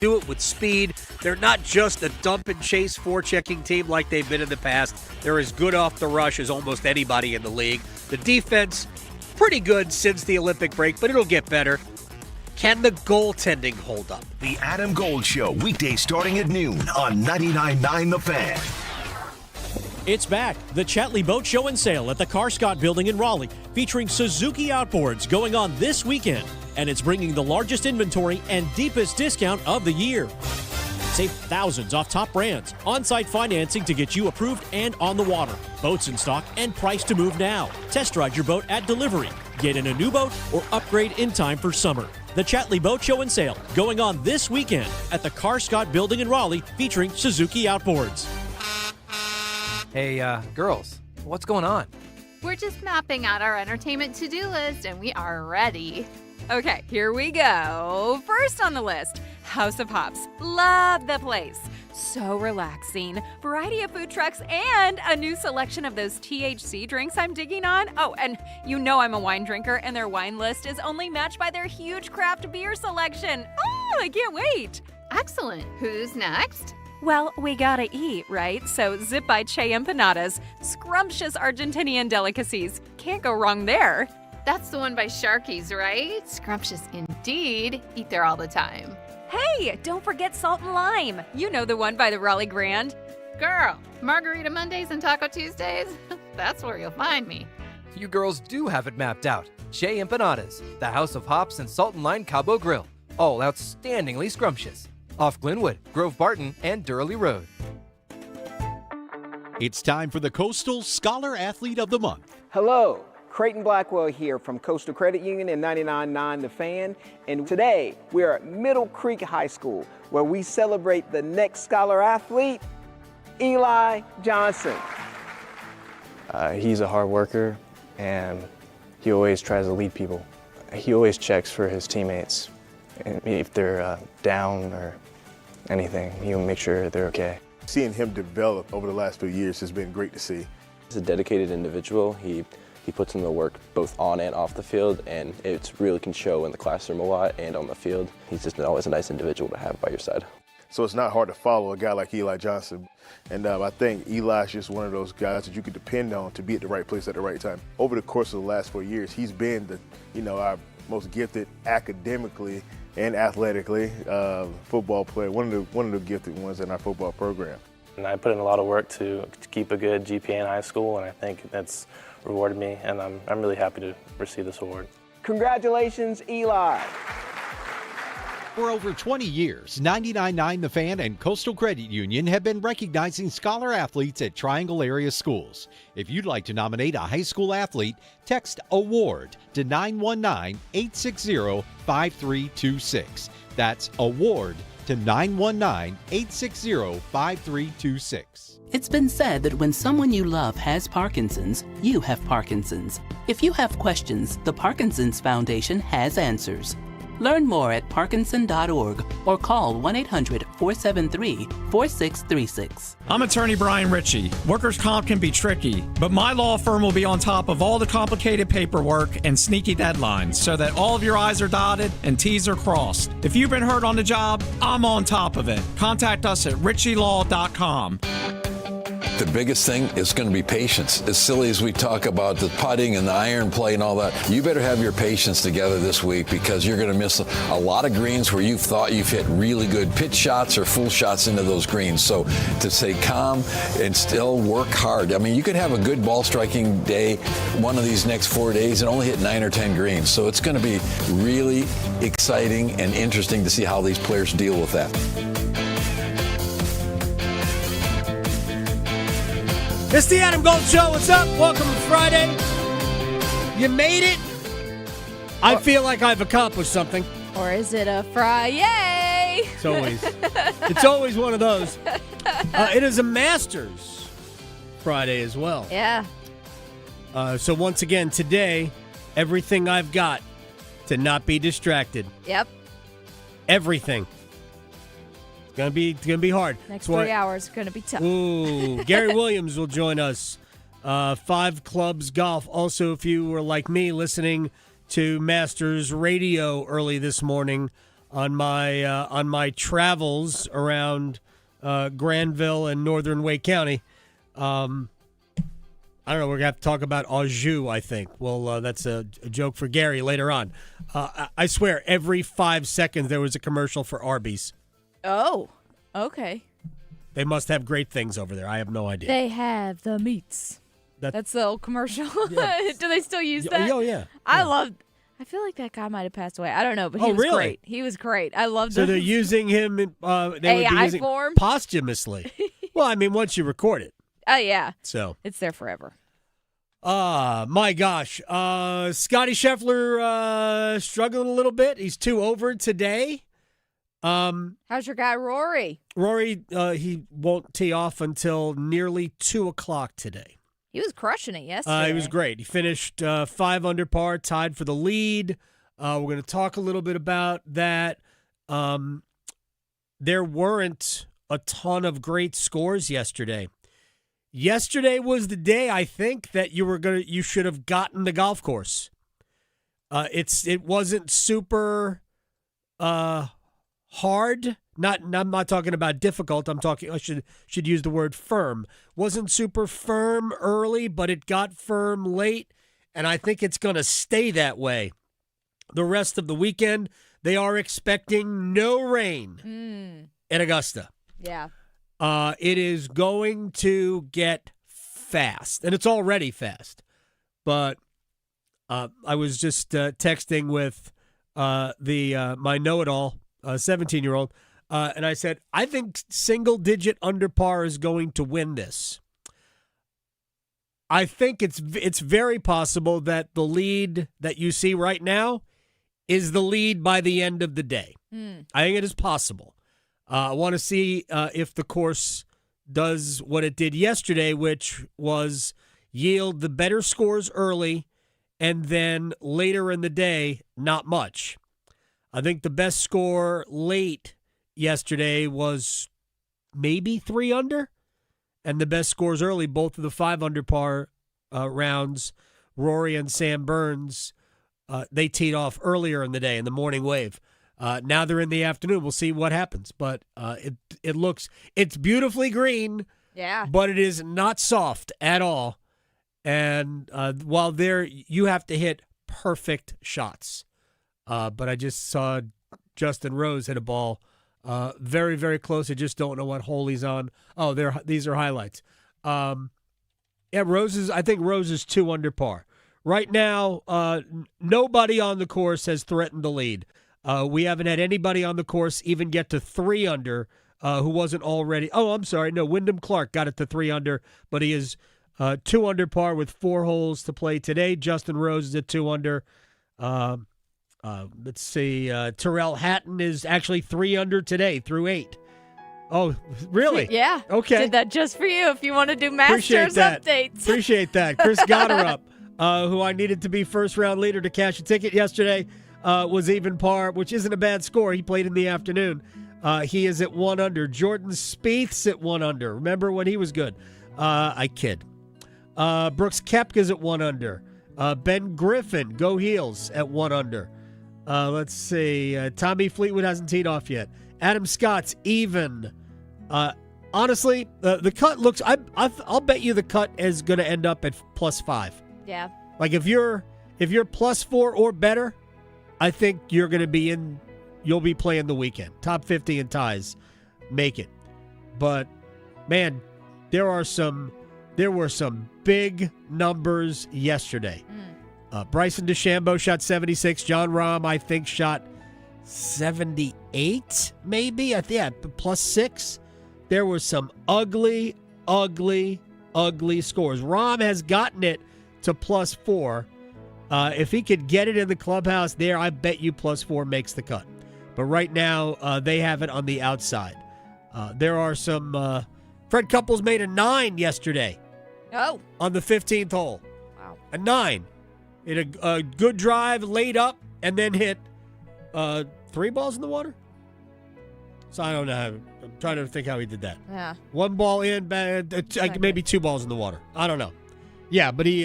do it with speed. They're not just a dump and chase forechecking team like they've been in the past. They're as good off the rush as almost anybody in the league. The defense, pretty good since the Olympic break, but it'll get better. Can the goaltending hold up? The Adam Gold Show, weekdays starting at noon on 99.9 The Fan. It's back. The Chatley Boat Show and Sale at the Carscott Building in Raleigh, featuring Suzuki outboards going on this weekend. And it's bringing the largest inventory and deepest discount of the year. Save thousands off top brands, on-site financing to get you approved and on the water, boats in stock, and price to move now. Test ride your boat at delivery. Get in a new boat or upgrade in time for summer. The Chatley Boat Show and Sale going on this weekend at the Carscott Building in Raleigh, featuring Suzuki outboards. Hey, girls, what's going on? We're just mapping out our entertainment to-do list, and we are ready. Okay, here we go. First on the list, House of Hops. Love the place. So relaxing. Variety of food trucks and a new selection of those THC drinks I'm digging on. Oh, and you know I'm a wine drinker, and their wine list is only matched by their huge craft beer selection. Oh, I can't wait. Excellent. Who's next? Well, we gotta eat, right? So zip by Che Empanadas. Scrumptious Argentinian delicacies. Can't go wrong there. That's the one by Sharky's, right? Scrumptious indeed. Eat there all the time. Hey, don't forget Salt and Lime. You know the one by the Raleigh Grand. Girl, Margarita Mondays and Taco Tuesdays? That's where you'll find me. You girls do have it mapped out. Che Empanadas, the House of Hops and Salt and Lime Cabo Grill. All outstandingly scrumptious. Off Glenwood, Grove Barton, and Durley Road. It's time for the Coastal Scholar Athlete of the Month. Hello, Creighton Blackwell here from Coastal Credit Union and 99.9 The Fan. And today we are at Middle Creek High School where we celebrate the next Scholar Athlete, Eli Johnson. He's a hard worker and he always tries to lead people. He always checks for his teammates. And if they're down or anything, he'll make sure they're okay. Seeing him develop over the last few years has been great to see. He's a dedicated individual. He puts in the work both on and off the field, and it really can show in the classroom a lot and on the field. He's just always a nice individual to have by your side. So it's not hard to follow a guy like Eli Johnson. And I think Eli's just one of those guys that you can depend on to be at the right place at the right time. Over the course of the last 4 years, he's been our most gifted academically and athletically football player, one of the gifted ones in our football program. And I put in a lot of work to keep a good GPA in high school, and I think that's rewarded me, and I'm really happy to receive this award. Congratulations, Eli. For over 20 years, 99.9 The Fan and Coastal Credit Union have been recognizing scholar athletes at Triangle area schools. If you'd like to nominate a high school athlete, text AWARD to 919-860-5326. That's AWARD to 919-860-5326. It's been said that when someone you love has Parkinson's, you have Parkinson's. If you have questions, the Parkinson's Foundation has answers. Learn more at parkinson.org or call 1-800-473-4636. I'm attorney Brian Ritchie. Workers' comp can be tricky, but my law firm will be on top of all the complicated paperwork and sneaky deadlines so that all of your I's are dotted and T's are crossed. If you've been hurt on the job, I'm on top of it. Contact us at ritchielaw.com. The biggest thing is going to be patience. As silly as we talk about the putting and the iron play and all that, you better have your patience together this week because you're going to miss a lot of greens where you've thought you've hit really good pitch shots or full shots into those greens. So to stay calm and still work hard. I mean, you could have a good ball striking day one of these next 4 days and only hit 9 or 10 greens. So it's going to be really exciting and interesting to see how these players deal with that. It's the Adam Gold Show. What's up? Welcome to Friday. You made it. I feel like I've accomplished something. Or is it a Friday? It's always one of those. It is a Masters Friday as well. Yeah. So once again, today, everything I've got to not be distracted. Yep. Everything. It's gonna be hard. Next 3 hours are gonna be tough. Ooh, Gary Williams will join us. 5 Clubs Golf. Also, if you were like me listening to Masters Radio early this morning on my travels around Granville and northern Wake County. I don't know. We're going to have to talk about au jus, I think. Well, that's a joke for Gary later on. I swear, every 5 seconds there was a commercial for Arby's. Oh, okay. They must have great things over there. I have no idea. They have the meats. That's the old commercial. Yeah. Do they still use that? Oh, yeah. I feel like that guy might have passed away. I don't know, but he was really? great. He was great. I loved So they're using him in AI form? Posthumously. Well, I mean, once you record it. Oh, yeah. So it's there forever. My gosh. Scotty Scheffler struggling a little bit. He's 2 over today. How's your guy Rory? Rory, he won't tee off until nearly 2 o'clock today. He was crushing it yesterday. He was great. He finished 5 under par, tied for the lead. We're going to talk a little bit about that. There weren't a ton of great scores yesterday. Yesterday was the day, I think, that you should have gotten the golf course. It wasn't super hard. I'm not talking about difficult. I should use the word firm. Wasn't super firm early, but it got firm late, and I think it's going to stay that way. The rest of the weekend, they are expecting no rain in Augusta. Yeah. It is going to get fast, and it's already fast. But I was just texting with my know-it-all, 17-year-old, and I said, I think single-digit under par is going to win this. I think it's very possible that the lead that you see right now is the lead by the end of the day. I think it is possible. I want to see if the course does what it did yesterday, which was yield the better scores early and then later in the day, not much. I think the best score late yesterday was maybe 3 under, and the best scores early, both of the 5 under par rounds, Rory and Sam Burns, they teed off earlier in the day in the morning wave. Now they're in the afternoon. We'll see what happens, but it's beautifully green. Yeah. But it is not soft at all. And while you have to hit perfect shots. But I just saw Justin Rose hit a ball very, very close. I just don't know what hole he's on. Oh, these are highlights. I think Rose is 2 under par. Right now, nobody on the course has threatened the lead. We haven't had anybody on the course even get to 3 under who wasn't already. Oh, I'm sorry. No, Wyndham Clark got it to 3 under, but he is 2 under par with 4 holes to play today. Justin Rose is at 2 under. Let's see. Terrell Hatton is actually 3 under today through 8. Oh, really? Yeah. Okay. Did that just for you if you want to do Masters updates. Appreciate that. Chris Gotterup, who I needed to be first-round leader to cash a ticket yesterday, was even par, which isn't a bad score. He played in the afternoon. He is at 1 under. Jordan Spieth's at 1 under. Remember when he was good? I kid. Brooks Koepka's at 1 under. Ben Griffin, go Heels, at 1 under. Let's see. Tommy Fleetwood hasn't teed off yet. Adam Scott's even. Honestly, the cut looks. I'll bet you the cut is going to end up at +5. Yeah. Like if you're +4 or better, I think you're going to be in. You'll be playing the weekend. Top 50 in ties, make it. But man, there were some big numbers yesterday. Bryson DeChambeau shot 76. John Rahm, I think, shot 78, maybe. Yeah, +6. There were some ugly, ugly, ugly scores. Rahm has gotten it to +4. If he could get it in the clubhouse there, I bet you +4 makes the cut. But right now, they have it on the outside. There are some. Fred Couples made a 9 yesterday. Oh. On the 15th hole. Wow. A 9. Hit a good drive, laid up, and then hit 3 balls in the water? So I don't know. I'm trying to think how he did that. Yeah. 1 ball in, maybe 2 balls in the water. I don't know. Yeah, but he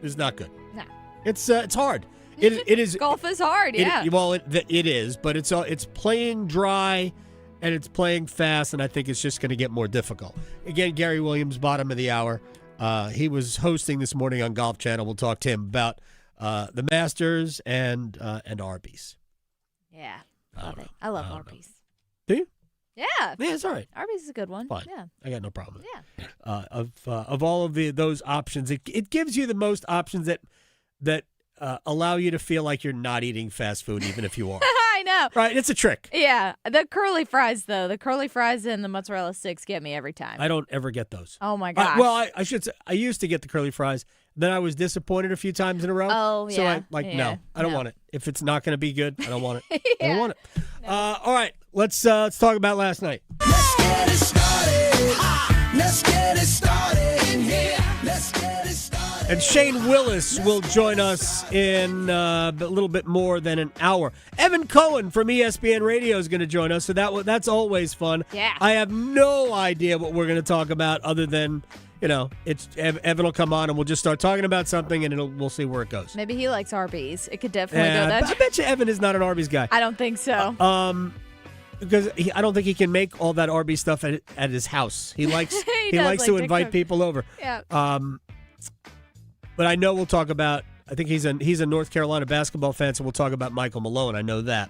is not good. Nah. It's hard. It is. Golf is hard, yeah. It is, but it's playing dry and it's playing fast, and I think it's just going to get more difficult. Again, Gary Williams, bottom of the hour. He was hosting this morning on Golf Channel. We'll talk to him about the Masters and Arby's. Yeah, love it. I love Arby's. Do you? Yeah. Yeah, it's all right. Arby's is a good one. Fine. Yeah. I got no problem with Yeah. it. Of all of those options, it gives you the most options that allow you to feel like you're not eating fast food, even if you are. I know. Right? It's a trick. Yeah. The curly fries, though. The curly fries and the mozzarella sticks get me every time. I don't ever get those. Oh, my gosh. I should say, I used to get the curly fries. Then I was disappointed a few times in a row. Oh, yeah. So no, I don't want it. If it's not going to be good, I don't want it. I don't want it. No. All right, let's talk about last night. Let's get it started. Let's get it started in here. Let's get it started. And Shane Willis will join us in a little bit more than an hour. Evan Cohen from ESPN Radio is going to join us, so that's always fun. Yeah. I have no idea what we're going to talk about other than, it's Evan will come on and we'll just start talking about something and we'll see where it goes. Maybe he likes Arby's. It could definitely go that. I bet you Evan is not an Arby's guy. I don't think so. Because I don't think he can make all that Arby's stuff at his house. He likes he likes to invite people over. Yeah. But I know we'll talk about. I think he's a North Carolina basketball fan, so we'll talk about Michael Malone. I know that.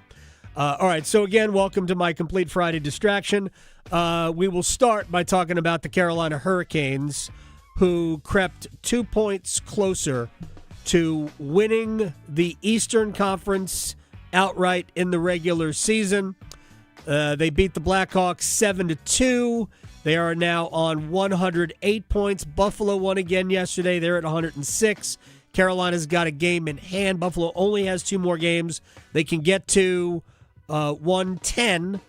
All right. So again, welcome to my Complete Friday distraction. We will start by talking about the Carolina Hurricanes, who crept 2 points closer to winning the Eastern Conference outright in the regular season. They beat the Blackhawks 7-2. They are now on 108 points. Buffalo won again yesterday. They're at 106. Carolina's got a game in hand. Buffalo only has 2 more games. They can get to 110,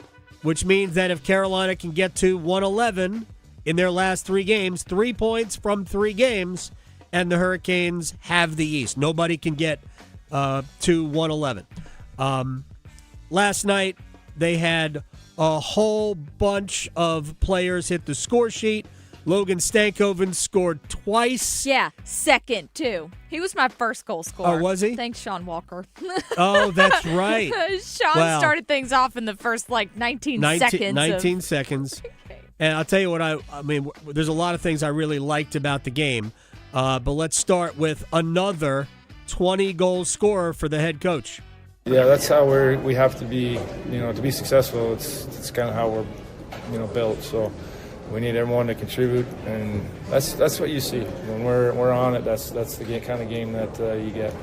which means that if Carolina can get to 111 in their last 3 games, 3 points from 3 games, and the Hurricanes have the East. Nobody can get to 111. Last night, they had a whole bunch of players hit the score sheet. Logan Stankov scored twice. Yeah, second, too. He was my first goal scorer. Oh, was he? Thanks, Sean Walker. Oh, that's right. Sean started things off in the first, 19 seconds. 19 seconds. Okay. And I'll tell you what, I mean, there's a lot of things I really liked about the game. But let's start with another 20-goal scorer for the head coach. Yeah, that's how we have to be, to be successful. It's kind of how we're, built. So we need everyone to contribute, and that's what you see when we're on it. That's the kind of game that you get.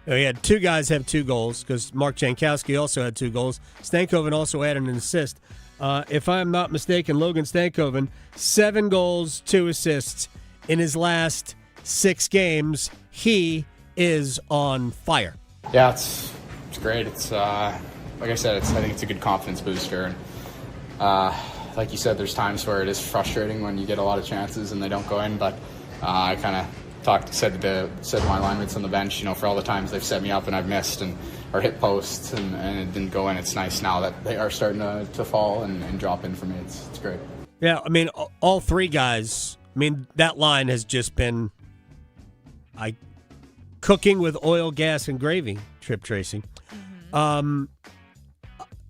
We had 2 guys have 2 goals because Mark Jankowski also had 2 goals. Stankoven also added an assist. If I'm not mistaken, Logan Stankoven, 7 goals, 2 assists in his last 6 games. He is on fire. Yeah, it's great. It's like I said, I think it's a good confidence booster. And like you said, there's times where it is frustrating when you get a lot of chances and they don't go in. But I kind of said to my linemates on the bench, for all the times they've set me up and I've missed or hit posts and it didn't go in. It's nice now that they are starting to fall and drop in for me. It's great. Yeah, I mean, all 3 guys. I mean, that line has just been cooking with oil, gas, and gravy. Trip tracing.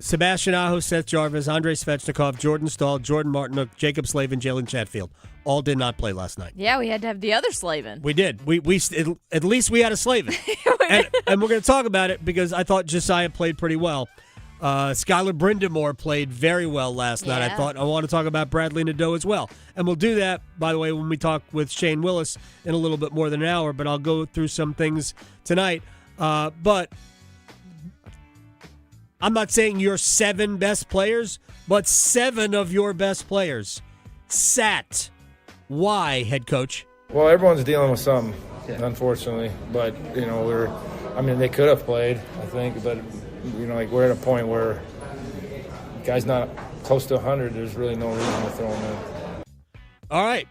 Sebastian Aho, Seth Jarvis, Andrei Svechnikov, Jordan Stahl, Jordan Martinook, Jacob Slavin, Jalen Chatfield all did not play last night. Yeah, we had to have the other Slavin. We did. We at least we had a Slavin. and we're going to talk about it because I thought Josiah played pretty well. Skylar Brindamore played very well last night. I want to talk about Bradley Nadeau as well. And we'll do that, by the way, when we talk with Shane Willis in a little bit more than an hour, but I'll go through some things tonight. But I'm not saying your 7 best players, but 7 of your best players sat. Why, head coach? Well, everyone's dealing with something, unfortunately. But, they could have played, I think. But, we're at a point where the guy's not close to 100. There's really no reason to throw him in. All right.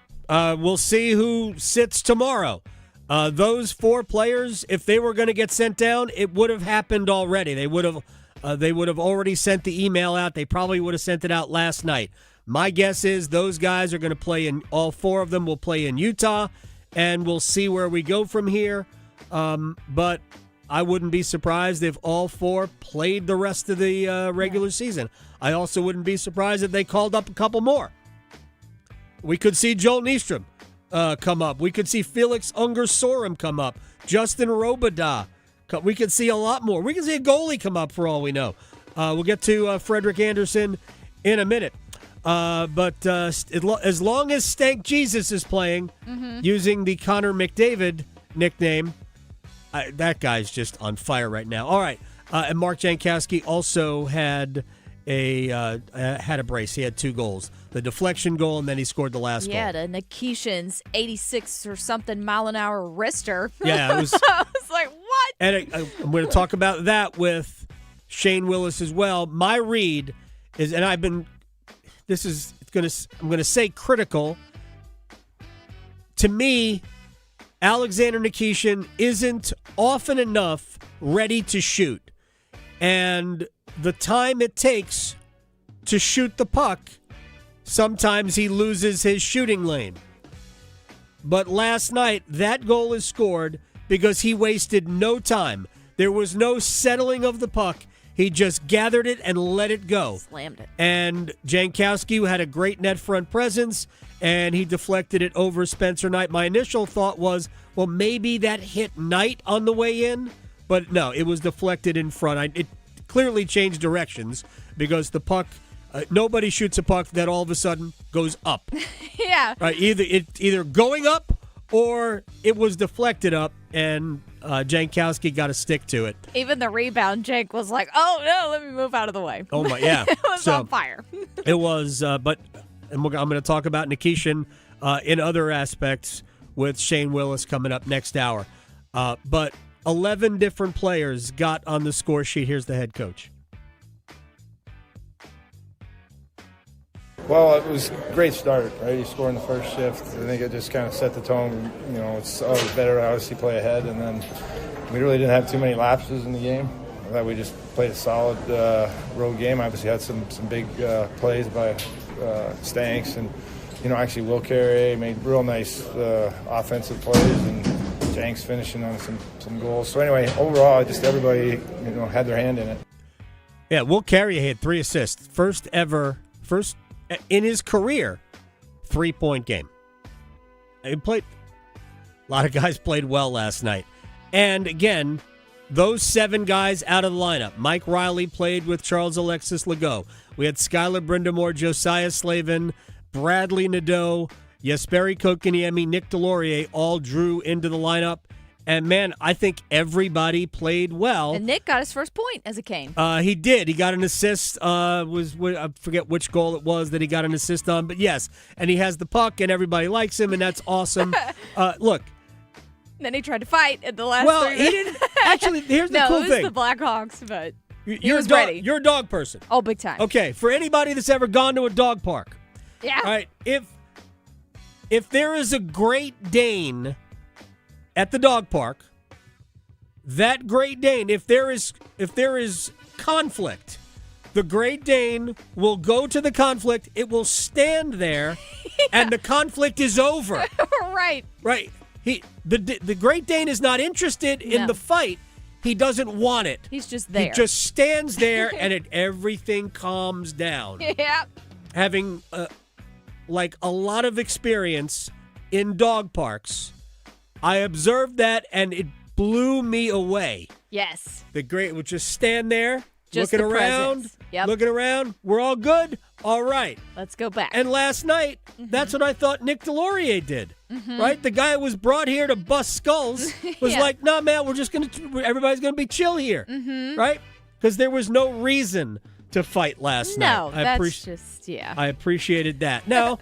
We'll see who sits tomorrow. Those 4 players, if they were going to get sent down, it would have happened already. They would have already sent the email out. They probably would have sent it out last night. My guess is those guys are going to play in, all 4 of them will play in Utah, and we'll see where we go from here. But I wouldn't be surprised if all 4 played the rest of the regular season. I also wouldn't be surprised if they called up a couple more. We could see Joel Nystrom come up. We could see Felix Unger-Sorum come up. Justin Robidas. We could see a lot more. We could see a goalie come up for all we know. We'll get to Frederick Anderson in a minute. But as long as Stank Jesus is playing, using the Connor McDavid nickname, that guy's just on fire right now. All right. And Mark Jankowski also had a brace. He had 2 goals. The deflection goal, and then he scored the last goal. Yeah, to Nikishin's 86 or something mile-an-hour wrister. Yeah, it was. I was like, what? And I'm going to talk about that with Shane Willis as well. My read is, and I'm going to say critical. To me, Alexander Nikishin isn't often enough ready to shoot. And the time it takes to shoot the puck, sometimes he loses his shooting lane. But last night, that goal is scored because he wasted no time. There was no settling of the puck. He just gathered it and let it go. Slammed it. And Jankowski had a great net front presence, and he deflected it over Spencer Knight. My initial thought was, well, maybe that hit Knight on the way in. But no, it was deflected in front. It clearly changed directions because the puck, nobody shoots a puck that all of a sudden goes up. Yeah. Right, either going up or it was deflected up, and Jankowski got a stick to it. Even the rebound, Jake was like, oh, no, let me move out of the way. Oh, my, yeah. It was on fire. It was, I'm going to talk about Nikishin in other aspects with Shane Willis coming up next hour. But 11 different players got on the score sheet. Here's the head coach. Well, it was a great start, right? You scored in the first shift. I think it just kind of set the tone. You know, it's always better to obviously play ahead, and then we really didn't have too many lapses in the game. I thought we just played a solid road game. Obviously had some big plays by Stanks, and, you know, actually Will Carrier made real nice offensive plays, and Janks finishing on some goals. So anyway, overall, just everybody, you know, had their hand in it. Yeah, Will Carrier had 3 assists. First in his career, 3-point game. A lot of guys played well last night. And again, those 7 guys out of the lineup. Mike Riley played with Charles Alexis Legault. We had Skylar Brindamore, Josiah Slavin, Bradley Nadeau, Jesperi Kotkaniemi, Nick Delorier all drew into the lineup. And, man, I think everybody played well. And Nick got his first point as a Cane. He did. He got an assist. I forget which goal it was that he got an assist on. But, yes, and he has the puck, and everybody likes him, and that's awesome. Look. Then he tried to fight at the last 3 he didn't. Actually, here's the cool thing. No, it was the Blackhawks, but he was ready. ready. You're a dog person. Oh, big time. Okay, for anybody that's ever gone to a dog park. Yeah. All right, if there is a Great Dane at the dog park, that Great Dane, if there is conflict, the Great Dane will go to the conflict, it will stand there, and the conflict is over. Right. Right. The Great Dane is not interested in the fight. He doesn't want it. He's just there. He just stands there, and everything calms down. Yeah. Having a lot of experience in dog parks, I observed that, and it blew me away. Yes. The Great would just stand there, just looking the around, presence. Yep. looking around. We're all good? All right. Let's go back. And last night, that's what I thought Nick Delorier did. Right? The guy who was brought here to bust skulls was like, nah, man, everybody's going to be chill here. Right? Because there was no reason to fight last night. No, that's just, yeah. I appreciated that. Now,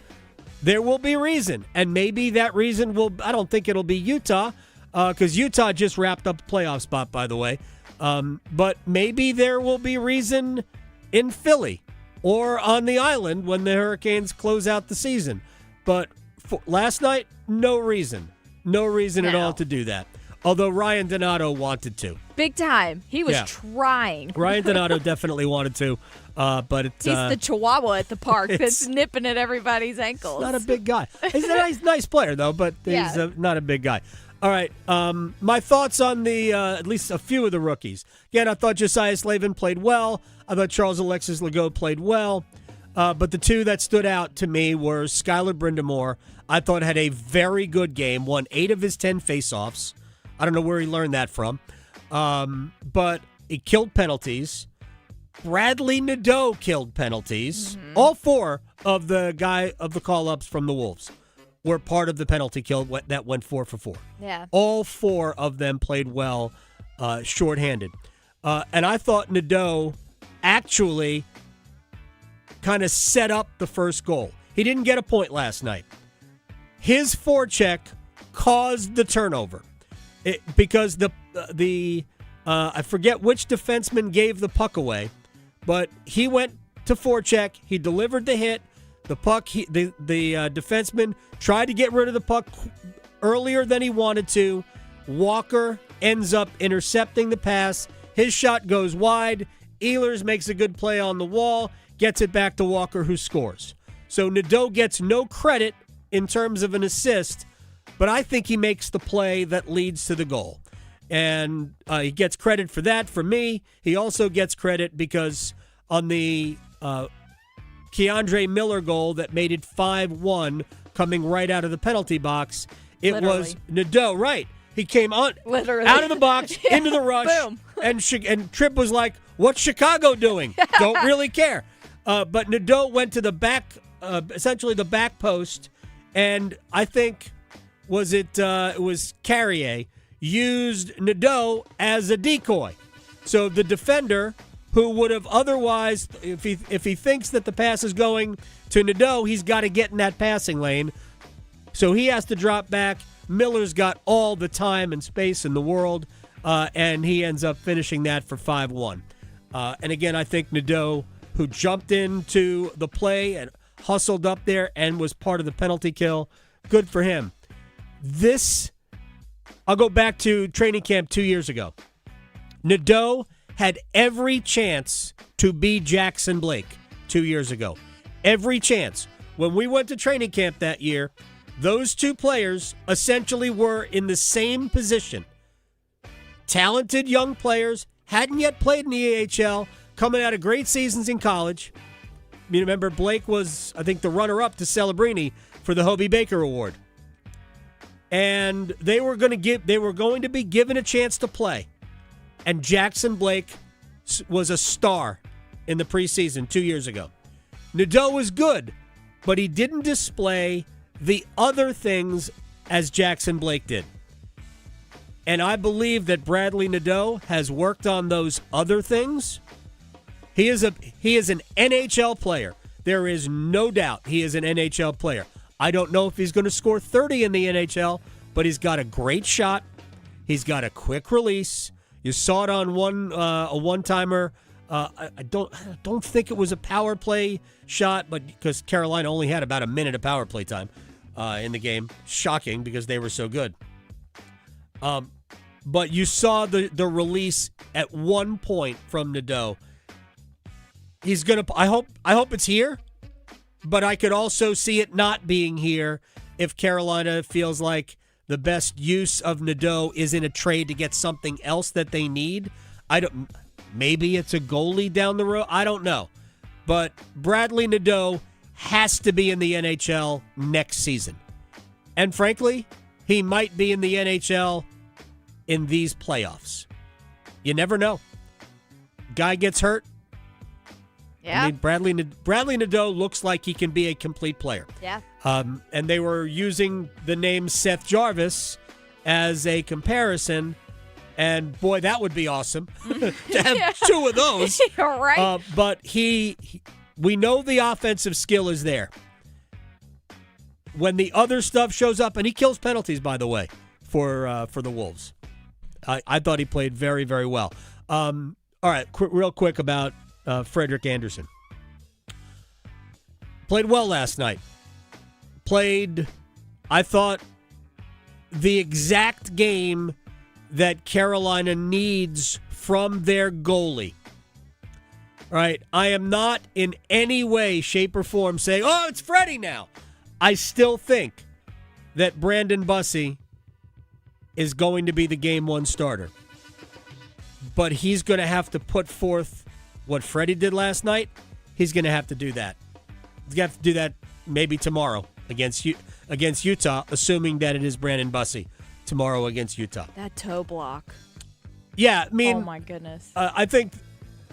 there will be reason. And maybe that reason I don't think it'll be Utah, because Utah just wrapped up a playoff spot, by the way. But maybe there will be reason in Philly or on the island when the Hurricanes close out the season. But last night, no reason. No reason at all to do that. Although Ryan Donato wanted to. Big time. He was trying. Ryan Donato definitely wanted to. But he's the chihuahua at the park that's nipping at everybody's ankles. Not a big guy. He's a nice player, though, but he's not a big guy. All right. My thoughts on the at least a few of the rookies. Again, I thought Josiah Slavin played well. I thought Charles Alexis Legault played well. But the two that stood out to me were Skylar Brindamore. I thought had a very good game, won 8 of his 10 faceoffs. I don't know where he learned that from. But he killed penalties. Bradley Nadeau killed penalties. Mm-hmm. All 4 of the call-ups from the Wolves were part of the penalty kill that went 4 for 4. Yeah. All 4 of them played well shorthanded. And I thought Nadeau actually kind of set up the first goal. He didn't get a point last night. His forecheck caused the turnover because I forget which defenseman gave the puck away, but he went to forecheck. He delivered the hit. The puck, the defenseman tried to get rid of the puck earlier than he wanted to. Walker ends up intercepting the pass. His shot goes wide. Ehlers makes a good play on the wall, gets it back to Walker, who scores. So Nadeau gets no credit in terms of an assist, but I think he makes the play that leads to the goal. And he gets credit for that from me. He also gets credit because on the Keandre Miller goal that made it 5-1 coming right out of the penalty box, it was Nadeau, right. He came on out of the box, into the rush, Boom. and Tripp was like, what's Chicago doing? Don't really care. But Nadeau went to the back, essentially the back post, and I think it was Carrier used Nadeau as a decoy. So the defender, who would have otherwise, if he thinks that the pass is going to Nadeau, he's got to get in that passing lane. So he has to drop back. Miller's got all the time and space in the world, and he ends up finishing that for 5-1. And again, I think Nadeau, who jumped into the play and hustled up there and was part of the penalty kill, good for him. I'll go back to training camp 2 years ago. Nadeau had every chance to be Jackson Blake 2 years ago. Every chance. When we went to training camp that year, those two players essentially were in the same position. Talented young players, hadn't yet played in the AHL, coming out of great seasons in college. You remember Blake was, I think, the runner-up to Celebrini for the Hobie Baker Award. And they were going to be given a chance to play. And Jackson Blake was a star in the preseason 2 years ago. Nadeau was good, but he didn't display the other things as Jackson Blake did. And I believe that Bradley Nadeau has worked on those other things. He is an NHL player. There is no doubt he is an NHL player. I don't know if he's going to score 30 in the NHL, but he's got a great shot. He's got a quick release. You saw it on a one-timer. I don't think it was a power play shot, but because Carolina only had about a minute of power play time in the game. Shocking because they were so good. But you saw the release at one point from Nadeau. He's gonna. I hope it's here, but I could also see it not being here if Carolina feels like the best use of Nadeau is in a trade to get something else that they need. Maybe it's a goalie down the road. I don't know. But Bradley Nadeau has to be in the NHL next season. And frankly, he might be in the NHL in these playoffs. You never know. Guy gets hurt. Yeah. I mean, Bradley Nadeau looks like he can be a complete player. Yeah. And they were using the name Seth Jarvis as a comparison. And boy, that would be awesome to have two of those. Right. But we know the offensive skill is there. When the other stuff shows up, and he kills penalties, by the way, for the Wolves. I thought he played very, very well. All right, real quick about Frederik Andersen. Played well last night. Played, I thought, the exact game that Carolina needs from their goalie. All right, I am not in any way, shape, or form saying, oh, it's Freddie now. I still think that Brandon Bussey is going to be the game one starter. But he's going to have to put forth what Freddie did last night. He's going to have to do that. He's going to have to do that maybe tomorrow against Utah, assuming that it is Brandon Bussey tomorrow against Utah. That toe block. Yeah, I mean, oh my goodness. I think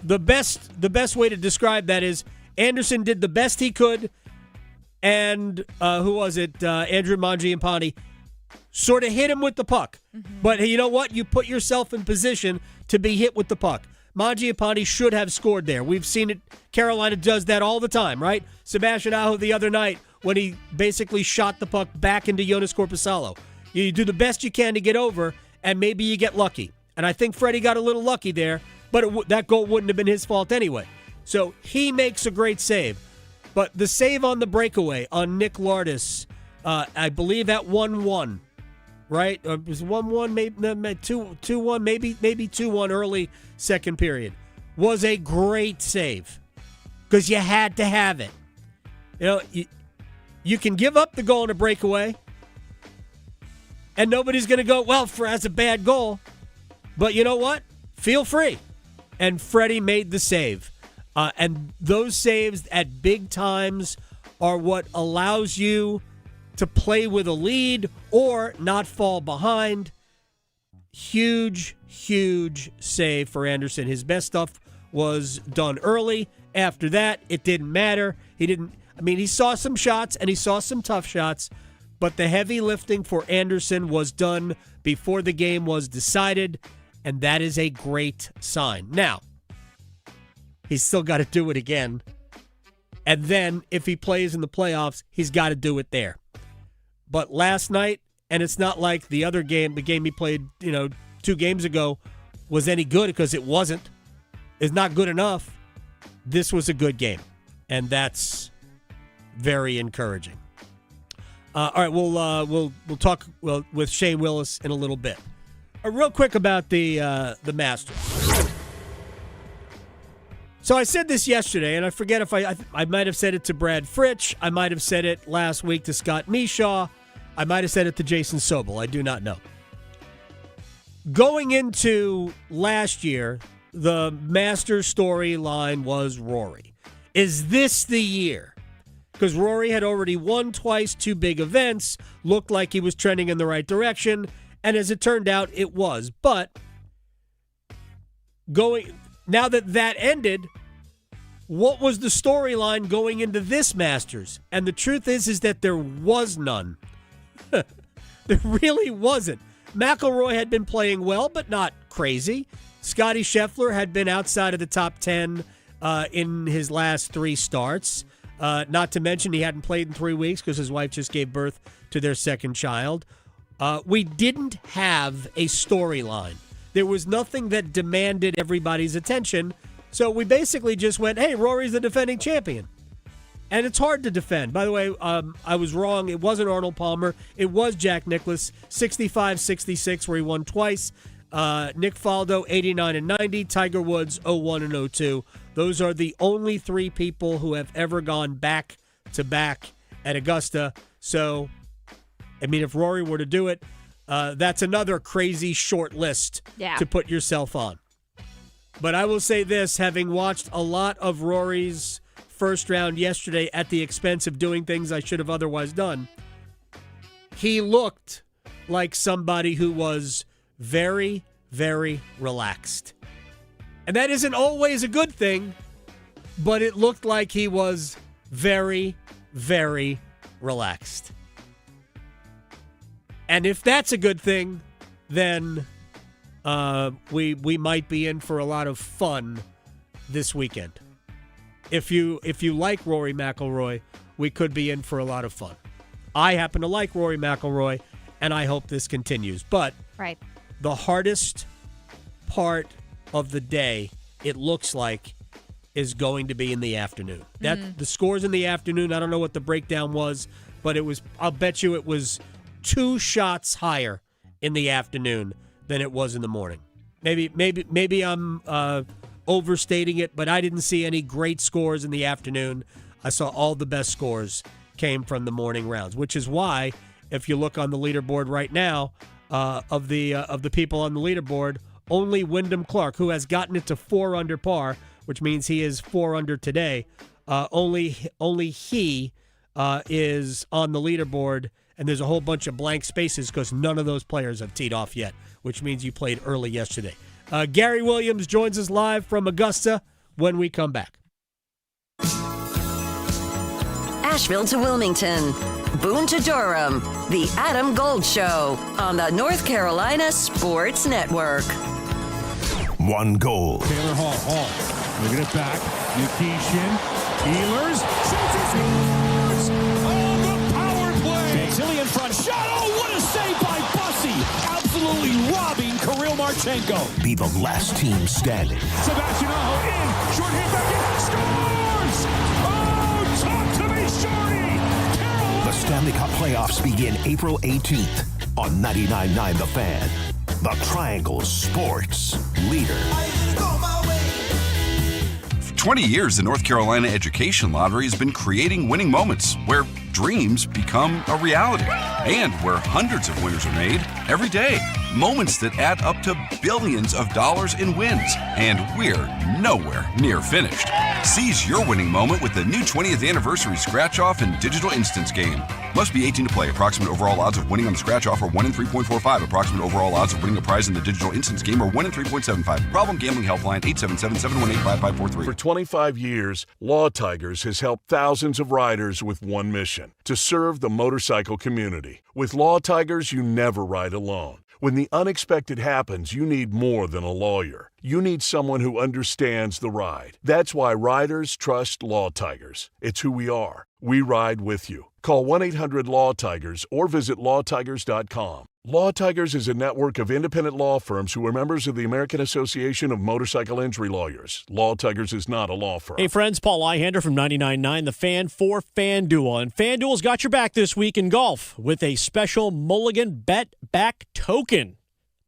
the best way to describe that is Anderson did the best he could, and who was it? Andrew Mangiapane sort of hit him with the puck. Mm-hmm. But you know what? You put yourself in position to be hit with the puck. Mangiapane should have scored there. We've seen it. Carolina does that all the time, right? Sebastian Aho the other night when he basically shot the puck back into Jonas Korpisalo. You do the best you can to get over, and maybe you get lucky. And I think Freddie got a little lucky there, but that goal wouldn't have been his fault anyway. So he makes a great save. But the save on the breakaway on Nick Lardis, I believe at 1-1, right? It was 1-1, maybe 2-1, maybe 2-1 early second period, was a great save because you had to have it. You know, you can give up the goal in a breakaway, and nobody's going to go, well, that's a bad goal. But you know what? Feel free. And Freddie made the save. And those saves at big times are what allows you to play with a lead or not fall behind. Huge, huge save for Anderson. His best stuff was done early. After that, it didn't matter. He saw some shots and he saw some tough shots, but the heavy lifting for Anderson was done before the game was decided, and that is a great sign. Now, he's still got to do it again. And then, if he plays in the playoffs, he's got to do it there. But last night, and it's not like the other game, the game he played, 2 games ago, was any good because it wasn't. It's not good enough. This was a good game. And that's very encouraging. All right, we'll talk with Shane Willis in a little bit. Real quick about the Masters. So I said this yesterday, and I forget if I might have said it to Brad Fritsch. I might have said it last week to Scott Mishaw. I might have said it to Jason Sobel. I do not know. Going into last year, the Masters storyline was Rory. Is this the year? Because Rory had already won twice, 2 big events, looked like he was trending in the right direction, and as it turned out, it was. But now that ended, what was the storyline going into this Masters? And the truth is that there was none. There really wasn't. McIlroy had been playing well, but not crazy. Scottie Scheffler had been outside of the top 10 in his last 3 starts. Not to mention he hadn't played in 3 weeks because his wife just gave birth to their second child. We didn't have a storyline. There was nothing that demanded everybody's attention. So we basically just went, hey, Rory's the defending champion. And it's hard to defend. By the way, I was wrong. It wasn't Arnold Palmer. It was Jack Nicklaus, 65-66, where he won twice. Nick Faldo, 89 and 90. Tiger Woods, 01 and 02. Those are the only 3 people who have ever gone back-to-back at Augusta. So, if Rory were to do it, that's another crazy short list to put yourself on. But I will say this, having watched a lot of Rory's first round yesterday at the expense of doing things I should have otherwise done, he looked like somebody who was very, very relaxed. And that isn't always a good thing, but it looked like he was very, very relaxed. And if that's a good thing, then we might be in for a lot of fun this weekend. If you like Rory McIlroy, we could be in for a lot of fun. I happen to like Rory McIlroy, and I hope this continues. But the hardest part of the day, it looks like, is going to be in the afternoon. The scores in the afternoon, I don't know what the breakdown was, but I'll bet you it was 2 shots higher in the afternoon than it was in the morning. Maybe I'm overstating it, but I didn't see any great scores in the afternoon. I saw all the best scores came from the morning rounds, which is why, if you look on the leaderboard right now, of the people on the leaderboard. Only Wyndham Clark, who has gotten it to 4 under par, which means he is 4 under today. Only he is on the leaderboard, and there's a whole bunch of blank spaces because none of those players have teed off yet, which means you played early yesterday. Gary Williams joins us live from Augusta when we come back. Asheville to Wilmington, Boone to Durham, the Adam Gold Show on the North Carolina Sports Network. One goal. Taylor Hall. Moving it back. Nikishin. Ehlers. Shoots. Oh, the power play. Tilly in front. Shot. Oh, what a save by Bussy. Absolutely robbing Kirill Marchenko. Be the last team standing. Sebastian Aho in. Short hit back in. Scores! Oh, talk to me, Shorty. Carolina. The Stanley Cup playoffs begin April 18th on 99.9 The Fan. The Triangle Sports Leader. 20 years, the North Carolina Education Lottery has been creating winning moments where dreams become a reality and where hundreds of winners are made every day. Moments that add up to billions of dollars in wins. And we're nowhere near finished. Seize your winning moment with the new 20th anniversary scratch-off and digital instance game. Must be 18 to play. Approximate overall odds of winning on the scratch-off are 1 in 3.45. Approximate overall odds of winning a prize in the digital instance game are 1 in 3.75. Problem Gambling Helpline 877-718-5543. For 25 years, Law Tigers has helped thousands of riders with one mission: to serve the motorcycle community. With Law Tigers, you never ride alone. When the unexpected happens, you need more than a lawyer. You need someone who understands the ride. That's why riders trust Law Tigers. It's who we are. We ride with you. Call 1-800-LAW-TIGERS or visit lawtigers.com. Law Tigers is a network of independent law firms who are members of the American Association of Motorcycle Injury Lawyers. Law Tigers is not a law firm. Hey, friends, Paul Eihander from 99.9 The Fan for FanDuel. And FanDuel's got your back this week in golf with a special Mulligan Bet Back Token.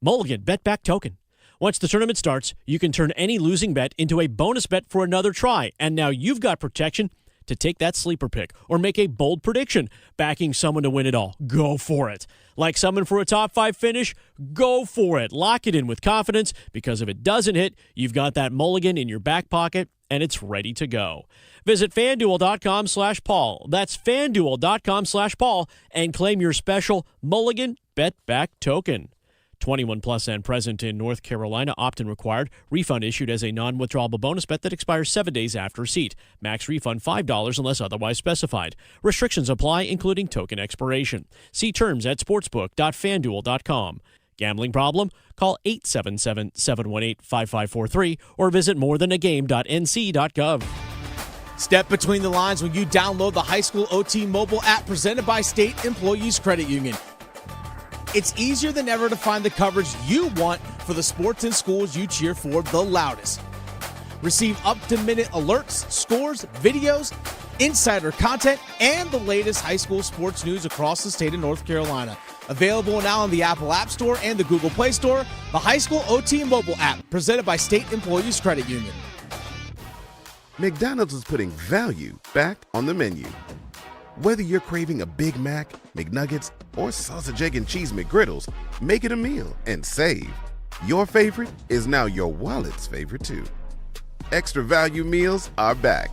Mulligan Bet Back Token. Once the tournament starts, you can turn any losing bet into a bonus bet for another try. And now you've got protection to take that sleeper pick or make a bold prediction, backing someone to win it all. Go for it. Like someone for a top 5 finish? Go for it. Lock it in with confidence, because if it doesn't hit, you've got that mulligan in your back pocket and it's ready to go. Visit FanDuel.com/Paul. That's FanDuel.com/Paul and claim your special Mulligan Bet Back Token. 21 plus and present in North Carolina. Opt-in required. Refund issued as a non-withdrawable bonus bet that expires 7 days after receipt. Max refund $5 unless otherwise specified. Restrictions apply, including token expiration. See terms at sportsbook.fanduel.com. Gambling problem? Call 877-718-5543 or visit morethanagame.nc.gov. Step between the lines when you download the High School OT mobile app presented by State Employees Credit Union. It's easier than ever to find the coverage you want for the sports and schools you cheer for the loudest. Receive up-to-minute alerts, scores, videos, insider content, and the latest high school sports news across the state of North Carolina. Available now on the Apple App Store and the Google Play Store, the High School OT mobile app, presented by State Employees Credit Union. McDonald's is putting value back on the menu. Whether you're craving a Big Mac, McNuggets, or sausage, egg, and cheese McGriddles, make it a meal and save. Your favorite is now your wallet's favorite too. Extra value meals are back.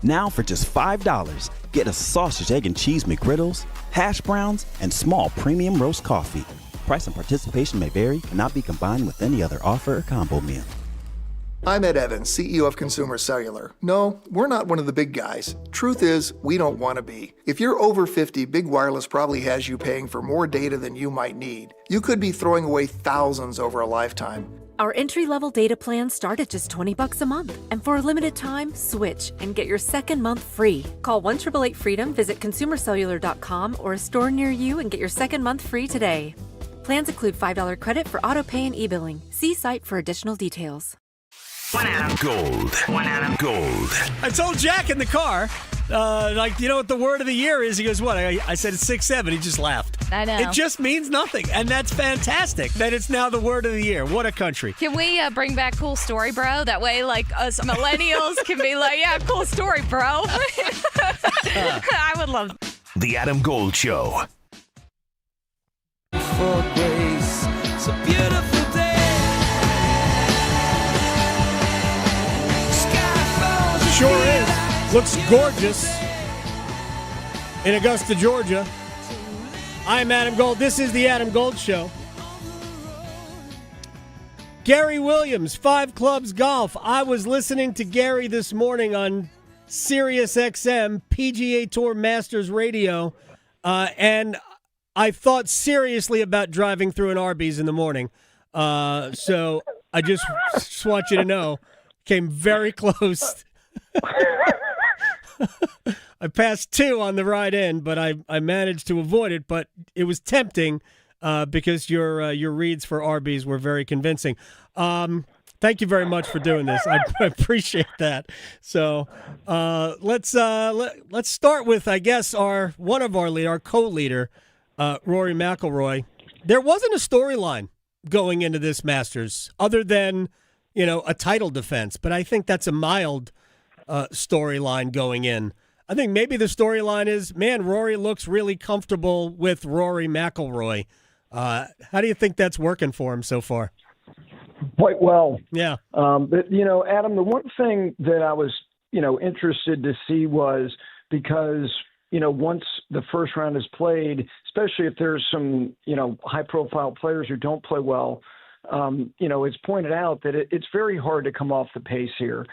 Now for just $5, get a sausage, egg, and cheese McGriddles, hash browns, and small premium roast coffee. Price and participation may vary, cannot be combined with any other offer or combo meal. I'm Ed Evans, CEO of Consumer Cellular. No, we're not one of the big guys. Truth is, we don't want to be. If you're over 50, Big Wireless probably has you paying for more data than you might need. You could be throwing away thousands over a lifetime. Our entry-level data plans start at just $20 a month. And for a limited time, switch and get your second month free. Call 1-888-FREEDOM, visit consumercellular.com or a store near you and get your second month free today. Plans include $5 credit for auto-pay and e-billing. See site for additional details. Gold. Gold. I told Jack in the car, you know what the word of the year is? He goes, what? I said it's 6-7. He just laughed. I know. It just means nothing. And that's fantastic that it's now the word of the year. What a country. Can we bring back cool story, bro? That way, like, us millennials can be like, yeah, cool story, bro. I would love The Adam Gold Show. For great beautiful day. Sky falls. Sure is. Looks gorgeous in Augusta, Georgia. I'm Adam Gold. This is the Adam Gold Show. Gary Williams, 5 Clubs Golf. I was listening to Gary this morning on Sirius XM, PGA Tour Masters Radio, and I thought seriously about driving through an Arby's in the morning. So I just want you to know, came very close. I passed 2 on the ride in, but I managed to avoid it. But it was tempting because your reads for Arby's were very convincing. Thank you very much for doing this. I appreciate that. So let's start with, I guess, our co-leader, Rory McIlroy. There wasn't a storyline going into this Masters other than a title defense, but I think that's a mild storyline going in. I think maybe the storyline is, man, Rory looks really comfortable with Rory McIlroy. How do you think that's working for him so far? Quite well. Yeah. But, Adam, the one thing that I was, interested to see was because, once the first round is played, especially if there's some, high-profile players who don't play well, it's pointed out that it's very hard to come off the pace here.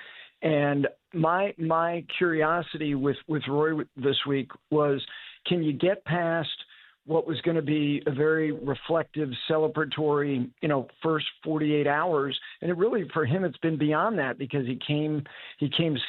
And my curiosity with Rory this week was, can you get past what was going to be a very reflective, celebratory, first 48 hours? And it really, for him, it's been beyond that, because he came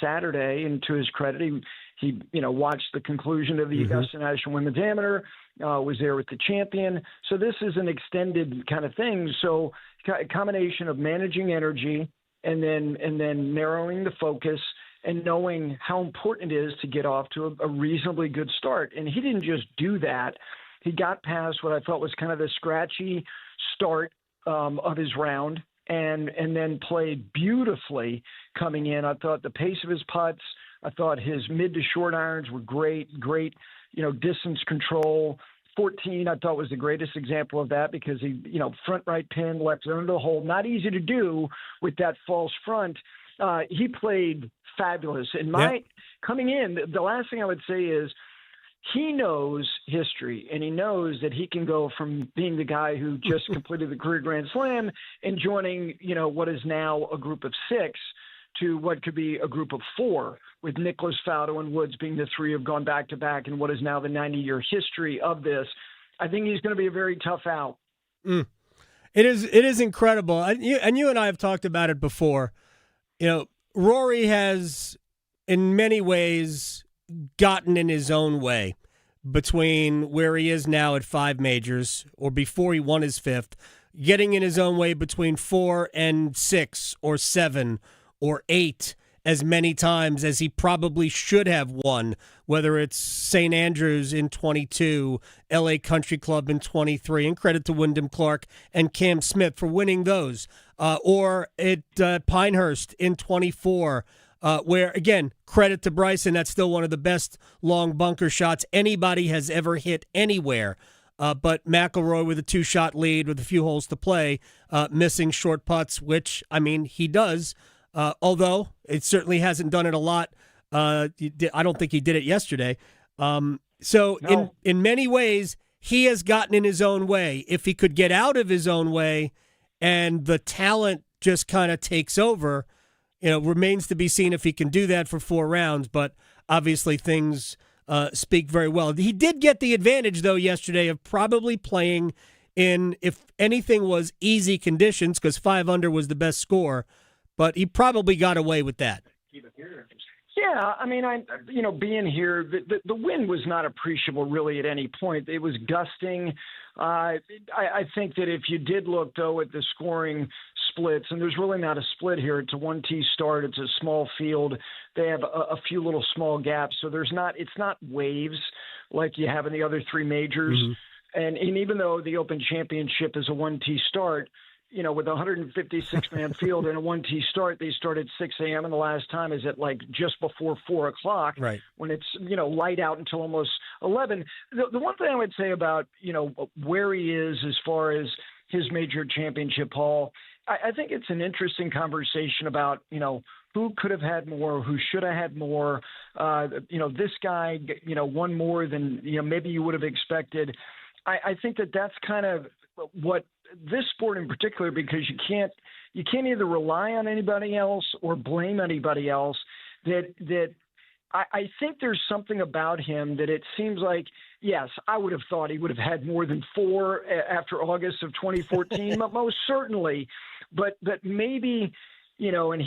Saturday, and to his credit, he watched the conclusion of the Augusta National Women's Amateur, was there with the champion. So this is an extended kind of thing. So a combination of managing energy and then narrowing the focus and knowing how important it is to get off to a reasonably good start. And he didn't just do that. He got past what I thought was kind of the scratchy start of his round and then played beautifully coming in. I thought the pace of his putts, I thought his mid to short irons were great, distance control. 14, I thought, was the greatest example of that, because he, front right pin, left under the hole. Not easy to do with that false front. He played fabulous. And coming in, the last thing I would say is, he knows history, and he knows that he can go from being the guy who just completed the career Grand Slam and joining, what is now a group of 6 to what could be a group of 4, with Nicholas, Faudo, and Woods being the 3 who have gone back-to-back in what is now the 90-year history of this. I think he's going to be a very tough out. It is incredible. And you and I have talked about it before. Rory has, in many ways, gotten in his own way between where he is now at 5 majors, or before he won his 5th, getting in his own way between 4 and 6 or 7 or 8 as many times as he probably should have won, whether it's St. Andrews in 22, LA Country Club in 23, and credit to Wyndham Clark and Cam Smith for winning those, or at Pinehurst in 24, where, again, credit to Bryce, and that's still one of the best long bunker shots anybody has ever hit anywhere. But McIlroy with a 2-shot lead with a few holes to play, missing short putts, which, he does. Although it certainly hasn't done it a lot. I don't think he did it yesterday. So no. in many ways, he has gotten in his own way. If he could get out of his own way and the talent just kind of takes over, remains to be seen if he can do that for 4 rounds. But obviously things speak very well. He did get the advantage, though, yesterday of probably playing in, if anything was easy conditions, because 5 under was the best score. But he probably got away with that. Yeah, being here, the wind was not appreciable really at any point. It was gusting. I think that if you did look, though, at the scoring splits, and there's really not a split here. It's a 1-tee start. It's a small field. They have a few little small gaps, so it's not waves like you have in the other 3 majors. Mm-hmm. And even though the Open Championship is a 1-tee start, with a 156-man field and a 1-tee start, they start at 6 a.m. and the last time is at just before 4 o'clock, right, when it's, light out until almost 11. The one thing I would say about, where he is as far as his major championship haul. I think it's an interesting conversation about, who could have had more, who should have had more. This guy, won more than, maybe you would have expected. I think that's kind of what this sport in particular, because you can't either rely on anybody else or blame anybody else. That I think there's something about him that it seems like, yes, I would have thought he would have had more than 4 after August of 2014, but most certainly. But maybe, and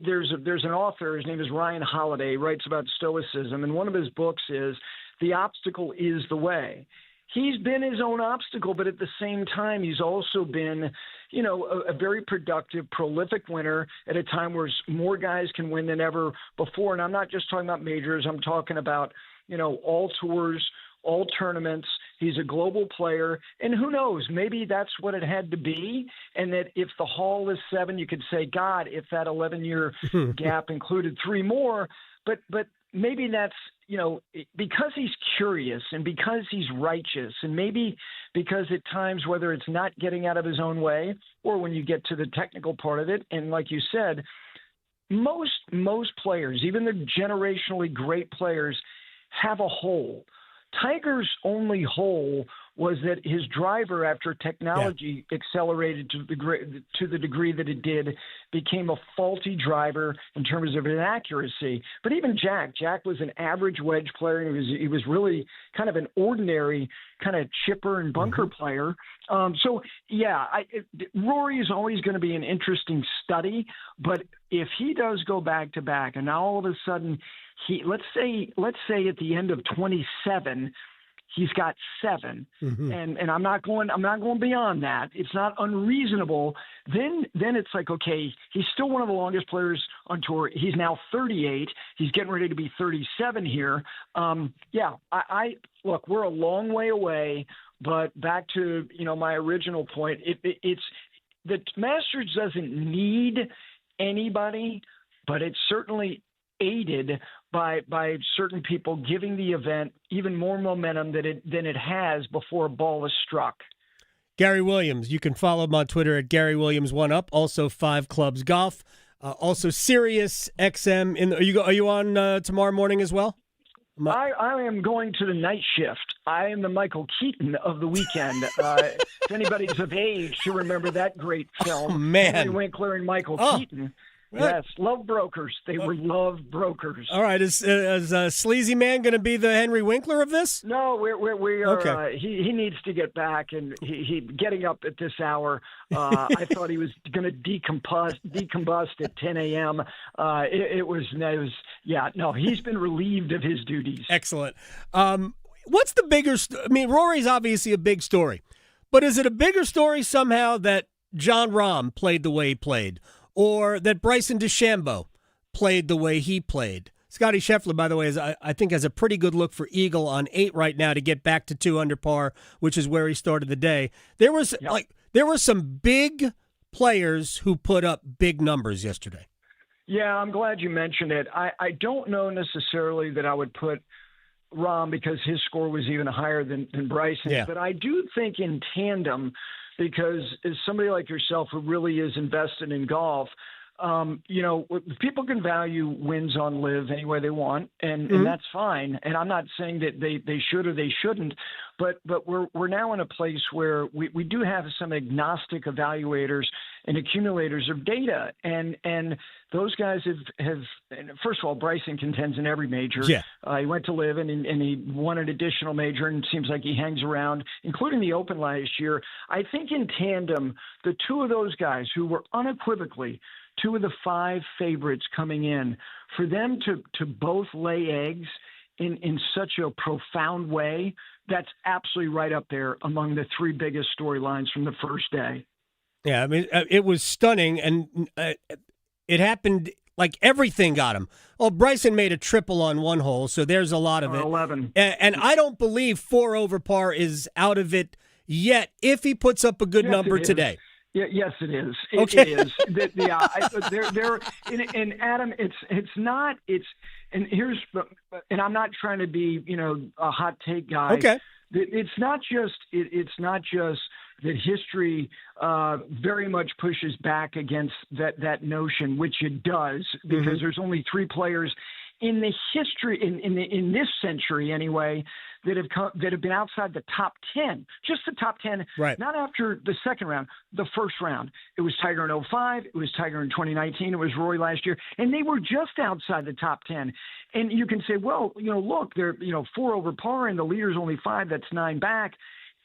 there's an author, his name is Ryan Holiday, writes about stoicism, and one of his books is The Obstacle is the Way. He's been his own obstacle, but at the same time, he's also been, a very productive, prolific winner at a time where more guys can win than ever before. And I'm not just talking about majors. I'm talking about, all tours, all tournaments. He's a global player. And who knows, maybe that's what it had to be. And that if the haul is 7, you could say, God, if that 11-year gap included 3 more. But maybe that's, because he's curious and because he's righteous, and maybe because at times, whether it's not getting out of his own way or when you get to the technical part of it, and like you said, most players, even the generationally great players, have a hole. Tiger's only hole was that his driver, after technology accelerated to the degree that it did, became a faulty driver in terms of his accuracy. But even Jack was an average wedge player. He was really kind of an ordinary kind of chipper and bunker player. Rory is always going to be an interesting study. But if he does go back to back, and now all of a sudden let's say at the end of 27. He's got 7, and I'm not going beyond that. It's not unreasonable. Then it's like, okay, he's still one of the longest players on tour. He's now 38. He's getting ready to be 37 here. I look, we're a long way away. But back to my original point, it's the Masters doesn't need anybody, but it's certainly aided by certain people giving the event even more momentum than it has before a ball is struck. Gary Williams, you can follow him on Twitter at GaryWilliams1Up. Also 5 Clubs Golf. Also Sirius XM. Are you on tomorrow morning as well? I am going to the night shift. I am the Michael Keaton of the weekend. If anybody's of age to remember that great film, Henry Winkler and Michael Keaton. Yes, Love Brokers. They were Love Brokers. All right, is Sleazy Man going to be the Henry Winkler of this? No, we are. Okay. He needs to get back, and he getting up at this hour. I thought he was going to decombust at 10 a.m. He's been relieved of his duties. Excellent. What's the bigger? Rory's obviously a big story, but is it a bigger story somehow that John Rahm played the way he played? Or that Bryson DeChambeau played the way he played? Scotty Scheffler, by the way, I think has a pretty good look for Eagle on 8 right now to get back to 2 under par, which is where he started the day. There were some big players who put up big numbers yesterday. Yeah, I'm glad you mentioned it. I don't know necessarily that I would put Rahm because his score was even higher than Bryson's, but I do think in tandem, because as somebody like yourself who really is invested in golf, people can value wins on live any way they want, and that's fine. And I'm not saying that they should or they shouldn't, but we're now in a place where we do have some agnostic evaluators and accumulators of data, and those guys have first of all, Bryson contends in every major. He went to live and he won an additional major, and it seems like he hangs around, including the Open last year. I think in tandem, the 2 of those guys who were unequivocally 2 of the 5 favorites coming in, for them to both lay eggs in such a profound way, that's absolutely right up there among the 3 biggest storylines from the first day. Yeah, it was stunning, and it happened like everything got him. Well, Bryson made a triple on 1 hole, so there's a lot of it. 11. And I don't believe 4 over par is out of it yet if he puts up a good number today. Yeah, yes, it is. It is. And Adam, it's not. And I'm not trying to be, a hot take guy. Okay. It's not just that history very much pushes back against that notion, which it does, because there's only 3 players in the history, in this century anyway, that have been outside the top 10, just the top 10, right? Not after the second round, the first round. It was Tiger in 2005, it was Tiger in 2019, it was Rory last year, and they were just outside the top 10. And you can say, well, look, they're 4 over par, and the leader's only 5. That's 9 back.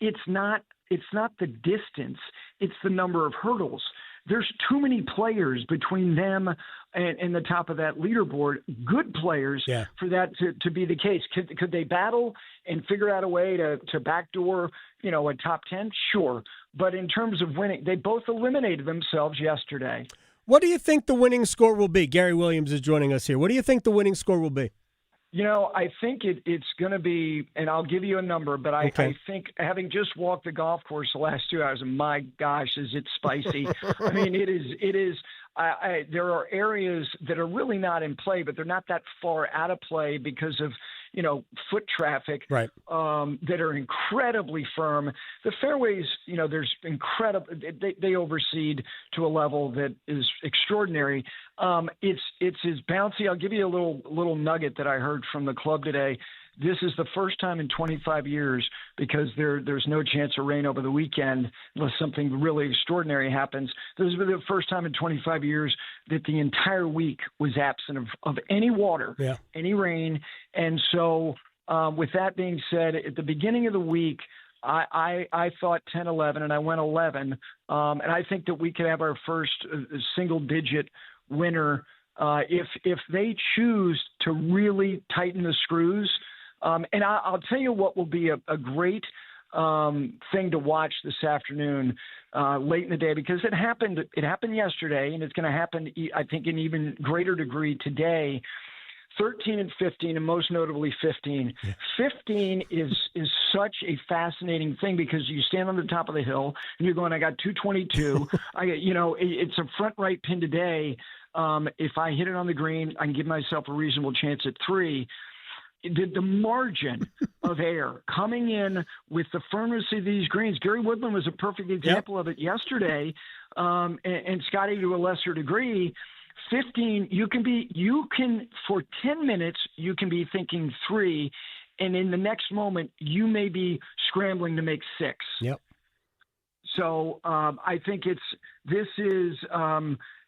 It's not the distance; it's the number of hurdles. There's too many players between them and the top of that leaderboard, good players, for that to be the case. Could they battle and figure out a way to backdoor, a top 10? Sure. But in terms of winning, they both eliminated themselves yesterday. What do you think the winning score will be? Gary Williams is joining us here. What do you think the winning score will be? I think it's going to be, and I'll give you a number, but I think, having just walked the golf course the last 2 hours, and my gosh, is it spicy. I mean, it is. There are areas that are really not in play, but they're not that far out of play because of, foot traffic, right? That are incredibly firm. The fairways, there's incredible. They overseed to a level that is extraordinary. It's as bouncy. I'll give you a little nugget that I heard from the club today. This is the first time in 25 years, because there's no chance of rain over the weekend unless something really extraordinary happens. This is the first time in 25 years that the entire week was absent of any water, any rain. And so with that being said, at the beginning of the week, I thought 10-11, and I went 11. And I think that we could have our first single-digit winner if they choose to really tighten the screws. And I'll tell you what will be a great thing to watch this afternoon, late in the day, because it happened yesterday, and it's going to happen, I think, in even greater degree today. 13 and 15, and most notably 15. 15 is such a fascinating thing, because you stand on the top of the hill and you're going, I got 222. It's a front right pin today. If I hit it on the green, I can give myself a reasonable chance at 3. The margin of error coming in with the firmness of these greens. Gary Woodland was a perfect example of it yesterday, and Scotty to a lesser degree. 15, you can for 10 minutes, you can be thinking 3, and in the next moment, you may be scrambling to make 6. Yep. So I think this is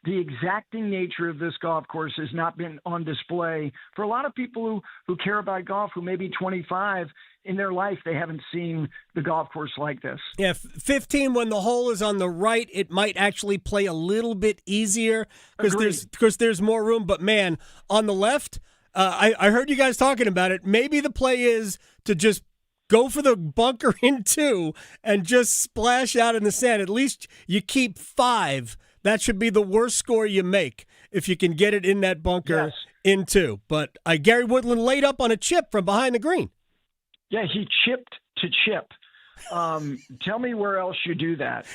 the exacting nature of this golf course has not been on display for a lot of people who care about golf, who may be 25 in their life. They haven't seen the golf course like this. Yeah, 15, when the hole is on the right, it might actually play a little bit easier because there's more room. But man, on the left, I heard you guys talking about it. Maybe the play is to just go for the bunker in 2 and just splash out in the sand. At least you keep 5. That should be the worst score you make if you can get it in that bunker in 2. But Gary Woodland laid up on a chip from behind the green. Yeah, he chipped to chip. Tell me where else you do that.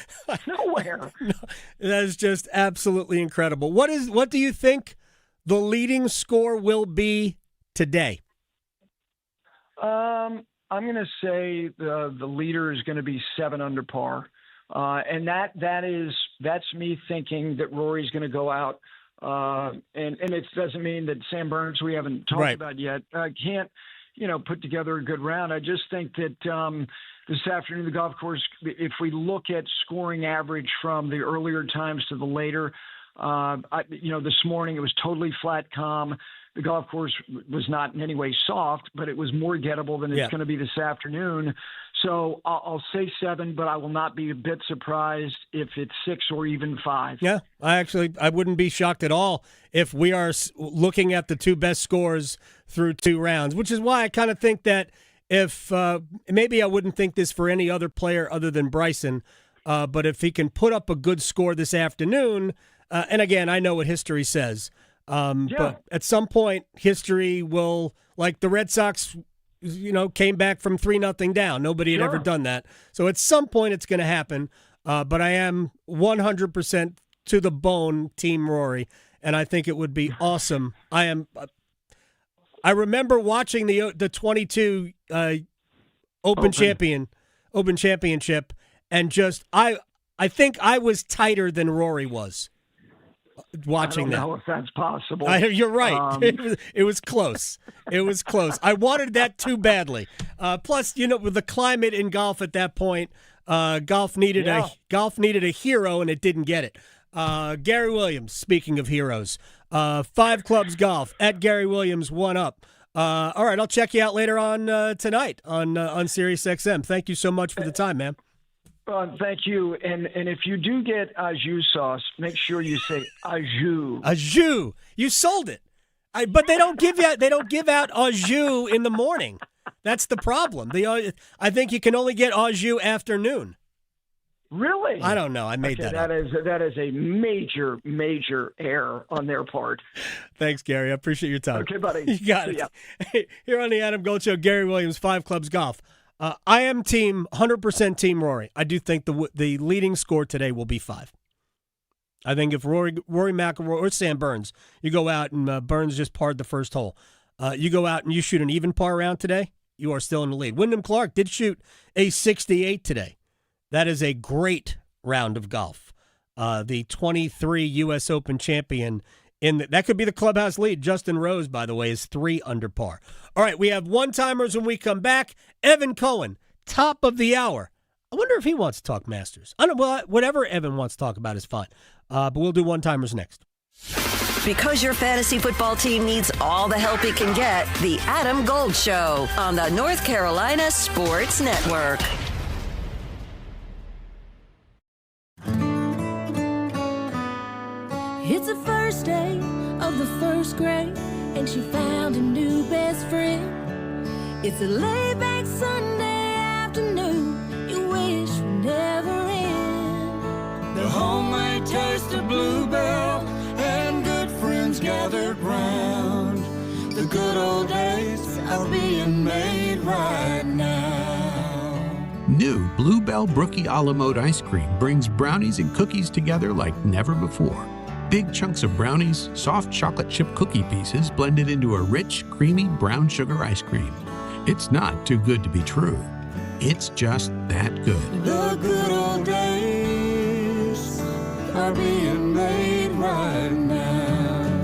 Nowhere. No, that is just absolutely incredible. What do you think the leading score will be today? I'm going to say the leader is going to be 7 under par. And that's me thinking that Rory's going to go out. And it doesn't mean that Sam Burns, we haven't talked about yet, can't, put together a good round. I just think that this afternoon, the golf course, if we look at scoring average from the earlier times to the later, this morning it was totally flat, calm. The golf course was not in any way soft, but it was more gettable than it's going to be this afternoon. So I'll say 7, but I will not be a bit surprised if it's 6 or even 5. Yeah, I wouldn't be shocked at all if we are looking at the 2 best scores through 2 rounds, which is why I kind of think that if maybe I wouldn't think this for any other player other than Bryson, but if he can put up a good score this afternoon, and again, I know what history says, but at some point history will, like the Red Sox, came back from 3-0 down. Nobody had ever done that. So at some point it's going to happen. But I am 100% to the bone Team Rory, and I think it would be awesome. I remember watching the 22 Open Championship, and just I think I was tighter than Rory was watching that. I don't know if that's possible. You're right. It was close. It was close. I wanted that too badly. Plus, with the climate in golf at that point, golf needed a hero, and it didn't get it. Gary Williams, speaking of heroes, 5 Clubs Golf at Gary Williams, 1 up. All right, I'll check you out later on tonight on Sirius XM. Thank you so much for the time, man. Thank you. And if you do get au jus sauce, make sure you say au jus. Au jus. You sold it. But they don't give out au jus in the morning. That's the problem. I think you can only get au jus afternoon. Really? I don't know. I made that up. That is a major error on their part. Thanks, Gary. I appreciate your time. Okay, buddy. You got it. Here on the Adam Gold Show, Gary Williams, 5 Clubs Golf. I am 100% Team Rory. I do think the leading score today will be 5. I think if Rory McIlroy or Sam Burns, you go out and Burns just parred the first hole. You go out and you shoot an even par round today, you are still in the lead. Wyndham Clark did shoot a 68 today. That is a great round of golf. The 23 U.S. Open champion, that could be the clubhouse lead. Justin Rose, by the way, is 3 under par. All right, we have one-timers when we come back. Evan Cohen, top of the hour. I wonder if he wants to talk Masters. I don't know. Well, whatever Evan wants to talk about is fine. But we'll do one-timers next. Because your fantasy football team needs all the help it can get, the Adam Gold Show on the North Carolina Sports Network. It's the first day of the first grade, and she found a new best friend. It's a laid-back Sunday afternoon you wish would never end. The homemade taste of Bluebell and good friends gathered round. The good old days are being made right now. New Bluebell Brookie a la mode ice cream brings brownies and cookies together like never before. Big chunks of brownies, soft chocolate chip cookie pieces blended into a rich, creamy brown sugar ice cream. It's not too good to be true. It's just that good. The good old days are being made right now.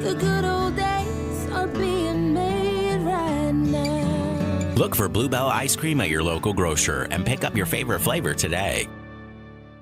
The good old days are being made right now. Look for Bluebell ice cream at your local grocer and pick up your favorite flavor today.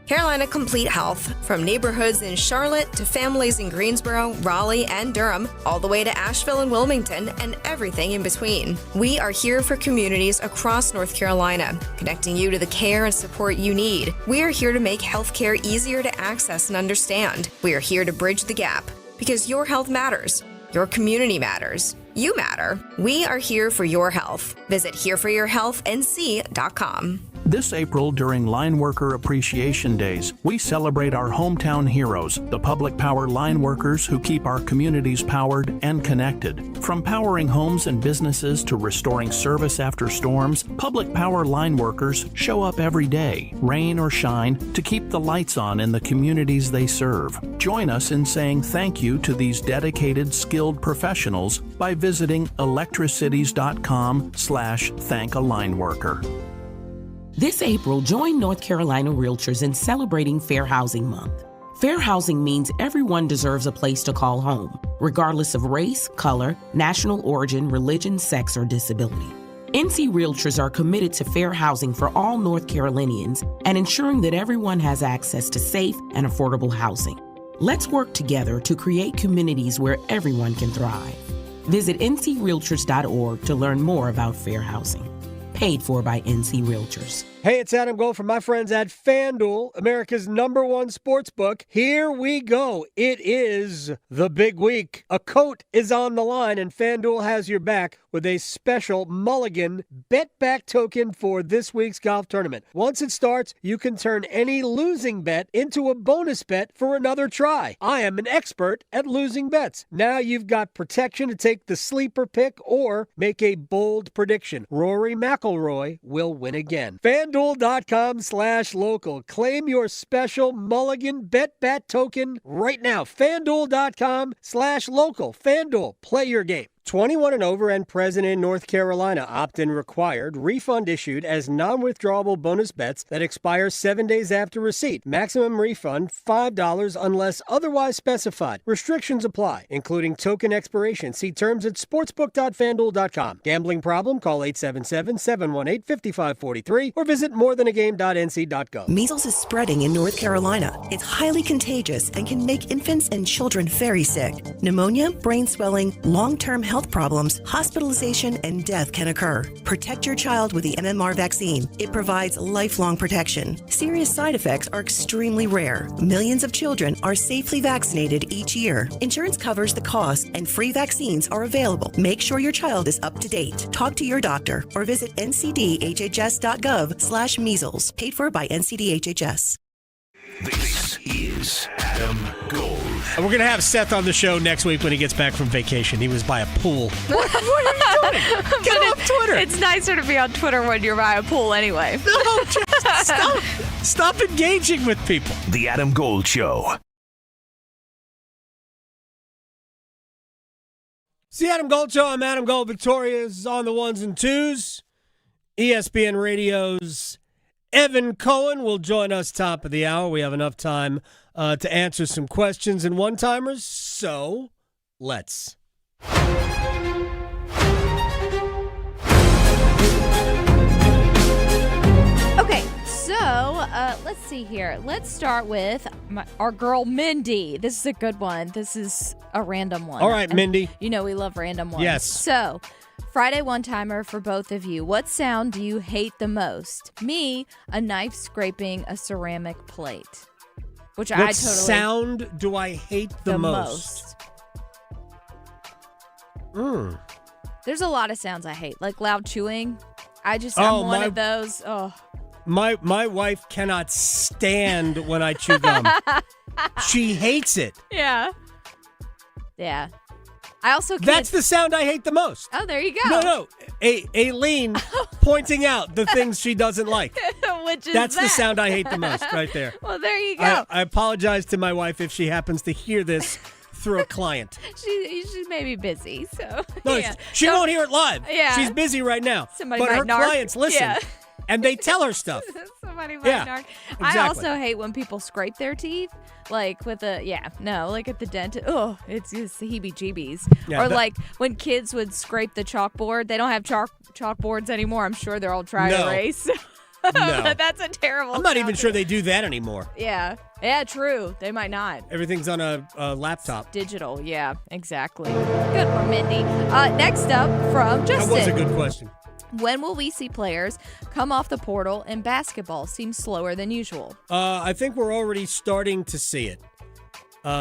Carolina Complete Health, from neighborhoods in Charlotte to families in Greensboro, Raleigh, and Durham, all the way to Asheville and Wilmington, and everything in between. We are here for communities across North Carolina, connecting you to the care and support you need. We are here to make healthcare easier to access and understand. We are here to bridge the gap, because your health matters. Your community matters. You matter. We are here for your health. Visit hereforyourhealthnc.com. This April, during Line Worker Appreciation Days, we celebrate our hometown heroes, the public power line workers who keep our communities powered and connected. From powering homes and businesses to restoring service after storms, public power line workers show up every day, rain or shine, to keep the lights on in the communities they serve. Join us in saying thank you to these dedicated, skilled professionals by visiting electricities.com/thank-a-line-worker. This April, join North Carolina Realtors in celebrating Fair Housing Month. Fair housing means everyone deserves a place to call home, regardless of race, color, national origin, religion, sex, or disability. NC Realtors are committed to fair housing for all North Carolinians and ensuring that everyone has access to safe and affordable housing. Let's work together to create communities where everyone can thrive. Visit ncrealtors.org to learn more about fair housing. Paid for by NC Realtors. Hey, it's Adam Gold from my friends at FanDuel, America's #1 sports book. Here we go. It is the big week. A coat is on the line, and FanDuel has your back with a special mulligan bet-back token for this week's golf tournament. Once it starts, you can turn any losing bet into a bonus bet for another try. I am an expert at losing bets. Now you've got protection to take the sleeper pick or make a bold prediction. Rory McIlroy will win again. FanDuel.com/local. Claim your special mulligan bet-bat token right now. FanDuel.com/local. FanDuel, play your game. 21 and over and present in North Carolina. Opt-in required. Refund issued as non-withdrawable bonus bets that expire 7 days after receipt. Maximum refund $5 unless otherwise specified. Restrictions apply, including token expiration. See terms at sportsbook.fanduel.com. Gambling problem? Call 877-718-5543 or visit morethanagame.nc.gov. Measles is spreading in North Carolina. It's highly contagious and can make infants and children very sick. Pneumonia, brain swelling, long-term health problems, hospitalization, and death can occur. Protect your child with the MMR vaccine. It provides lifelong protection. Serious side effects are extremely rare. Millions of children are safely vaccinated each year. Insurance covers the cost and free vaccines are available. Make sure your child is up to date. Talk to your doctor or visit ncdhhs.gov/measles. Paid for by NCDHHS. This is Adam Gold. We're going to have Seth on the show next week when he gets back from vacation. He was by a pool. What are you doing? Get off Twitter. It's nicer to be on Twitter when you're by a pool anyway. No, just stop engaging with people. The Adam Gold Show. It's the Adam Gold Show. I'm Adam Gold. Victoria's on the ones and twos. ESPN Radio's Evan Cohen will join us top of the hour. We have enough time to answer some questions and one-timers, so let's. Okay, so let's see here. Let's start with our girl Mindy. This is a good one. This is a random one. All right, Mindy. You know we love random ones. Yes. So, Friday one-timer for both of you. What sound do you hate the most? Me, a knife scraping a ceramic plate. Which I totally... What sound do I hate the most? There's a lot of sounds I hate, like loud chewing. I'm one of those. Oh. My wife cannot stand when I chew gum. She hates it. Yeah. Yeah. I also can't... That's the sound I hate the most. Oh, there you go. No. Aileen pointing out the things she doesn't like. That's the sound I hate the most right there. Well, there you go. I apologize to my wife if she happens to hear this through a client. She may be busy, so... No, yeah. she won't hear it live. Yeah. She's busy right now. Somebody but might her narc. clients listen. Yeah. And they tell her stuff. Somebody might narc. Exactly. I also hate when people scrape their teeth, like with like at the dentist. Oh, it's just heebie-jeebies. Yeah, like when kids would scrape the chalkboard. They don't have chalkboard anymore. I'm sure they're all dry erase. No. But that's a terrible I'm not even sure they do that anymore. Yeah. Yeah, true. They might not. Everything's on a laptop. Digital, yeah, exactly. Good one, Mindy. Next up from Justin. That was a good question. When will we see players come off the portal in basketball? Seems slower than usual. I think we're already starting to see it.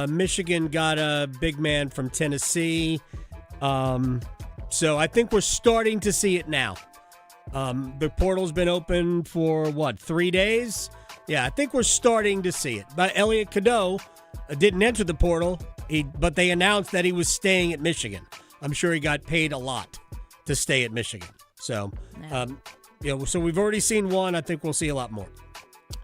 Michigan got a big man from Tennessee. So I think we're starting to see it now. The portal's been open for, 3 days? Yeah, I think we're starting to see it. But Elliot Cadeau didn't enter the portal, but they announced that he was staying at Michigan. I'm sure he got paid a lot to stay at Michigan. So, so we've already seen one. I think we'll see a lot more.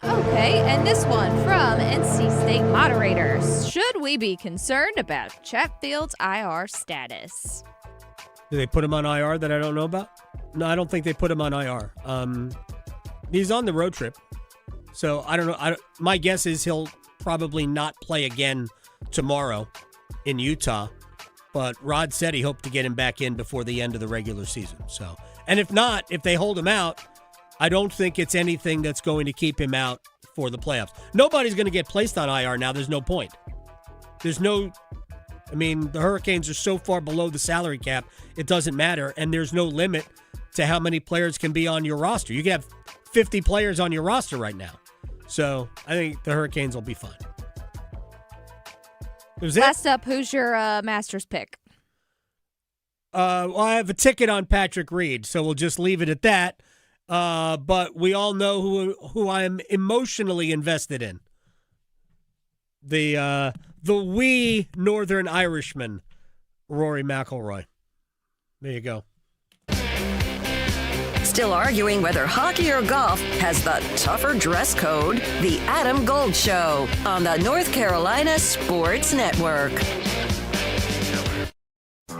Okay, and this one from NC State moderators. Should we be concerned about Chatfield's IR status? Do they put him on IR that I don't know about? No, I don't think they put him on IR. He's on the road trip. So, I don't know. My guess is he'll probably not play again tomorrow in Utah. But Rod said he hoped to get him back in before the end of the regular season. So, and if not, if they hold him out, I don't think it's anything that's going to keep him out for the playoffs. Nobody's going to get placed on IR now. There's no point. The Hurricanes are so far below the salary cap, it doesn't matter. And there's no limit to how many players can be on your roster. You can have 50 players on your roster right now. So I think the Hurricanes will be fine. Last up, who's your Masters pick? Well, I have a ticket on Patrick Reed, so we'll just leave it at that. But we all know who I am emotionally invested in. The wee Northern Irishman, Rory McIlroy. There you go. Still arguing whether hockey or golf has the tougher dress code? The Adam Gold Show on the North Carolina Sports Network.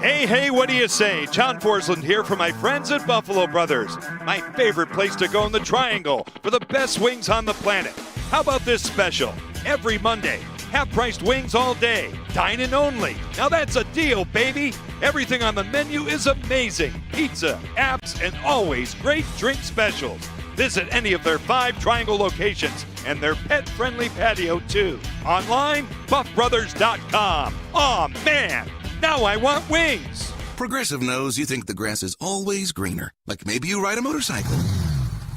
Hey, what do you say? John Forsland here for my friends at Buffalo Brothers. My favorite place to go in the Triangle for the best wings on the planet. How about this special? Every Monday, half-priced wings all day. Dine-in only. Now that's a deal, baby. Everything on the menu is amazing. Pizza, apps, and always great drink specials. Visit any of their 5 Triangle locations and their pet-friendly patio, too. Online, buffbrothers.com. Aw, man, now I want wings. Progressive knows you think the grass is always greener, like maybe you ride a motorcycle.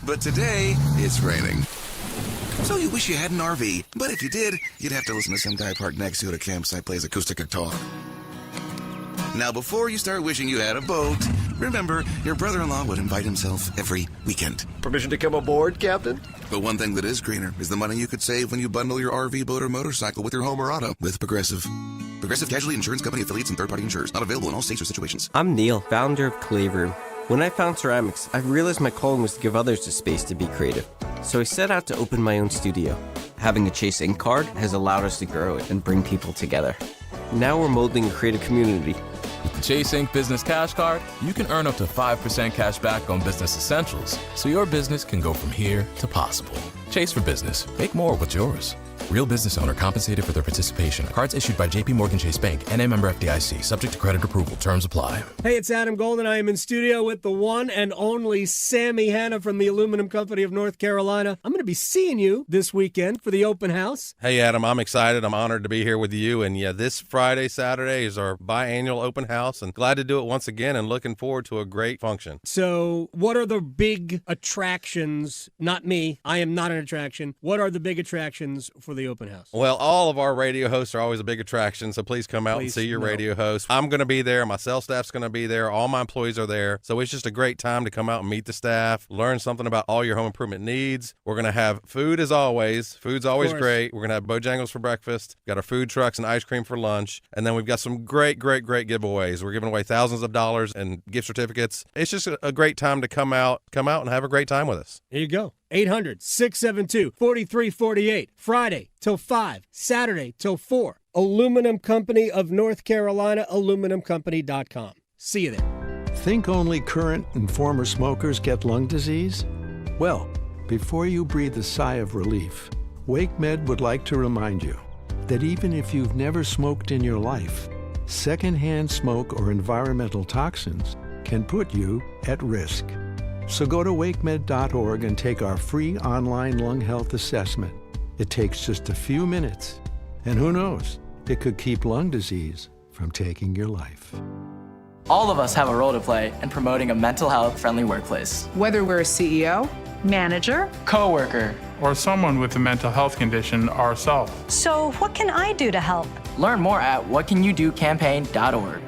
But today, it's raining. So you wish you had an RV, but if you did, you'd have to listen to some guy parked next to you at a campsite plays acoustic guitar. Now, before you start wishing you had a boat, remember, your brother-in-law would invite himself every weekend. Permission to come aboard, Captain? But one thing that is greener is the money you could save when you bundle your RV, boat, or motorcycle with your home or auto with Progressive. Progressive Casualty Insurance Company affiliates and third-party insurers. Not available in all states or situations. I'm Neil, founder of Clay Room. When I found ceramics, I realized my calling was to give others the space to be creative. So I set out to open my own studio. Having a Chase Ink card has allowed us to grow it and bring people together. Now we're molding a creative community. With the Chase Ink Business Cash Card, you can earn up to 5% cash back on business essentials, so your business can go from here to possible. Chase for business. Make more what's yours. Real business owner compensated for their participation. Cards issued by J.P. Morgan Chase Bank, N.A. member FDIC. Subject to credit approval. Terms apply. Hey, it's Adam Golden. I am in studio with the one and only Sammy Hanna from the Aluminum Company of North Carolina. I'm going to be seeing you this weekend for the open house. Hey, Adam, I'm excited. I'm honored to be here with you. And yeah, this Friday, Saturday is our biannual open house, and glad to do it once again and looking forward to a great function. So what are the big attractions? Not me. I am not an attraction. What are the big attractions for the open house? Well, all of our radio hosts are always a big attraction, so please come out and see your radio host. I'm going to be there. My sales staff's going to be there. All my employees are there. So it's just a great time to come out and meet the staff, learn something about all your home improvement needs. We're going to have food as always. Food's always great. We're going to have Bojangles for breakfast. We've got our food trucks and ice cream for lunch. And then we've got some great giveaways. We're giving away thousands of dollars and gift certificates. It's just a great time to come out and have a great time with us. There you go. 800-672-4348. Friday till 5. Saturday till 4. Aluminum Company of North Carolina, aluminumcompany.com. See you there. Think only current and former smokers get lung disease? Well, before you breathe a sigh of relief, WakeMed would like to remind you that even if you've never smoked in your life, secondhand smoke or environmental toxins can put you at risk. So go to wakemed.org and take our free online lung health assessment. It takes just a few minutes. And who knows, it could keep lung disease from taking your life. All of us have a role to play in promoting a mental health friendly workplace. Whether we're a CEO, manager, coworker, or someone with a mental health condition ourselves. So what can I do to help? Learn more at whatcanyoudocampaign.org.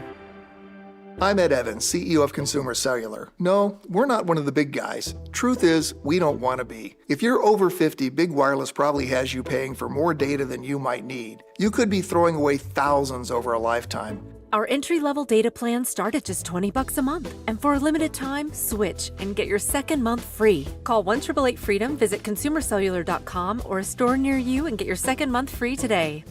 I'm Ed Evans, CEO of Consumer Cellular. No, we're not one of the big guys. Truth is, we don't want to be. If you're over 50, Big Wireless probably has you paying for more data than you might need. You could be throwing away thousands over a lifetime. Our entry-level data plans start at just $20 a month. And for a limited time, switch and get your second month free. Call 1-888-FREEDOM, visit consumercellular.com or a store near you and get your second month free today.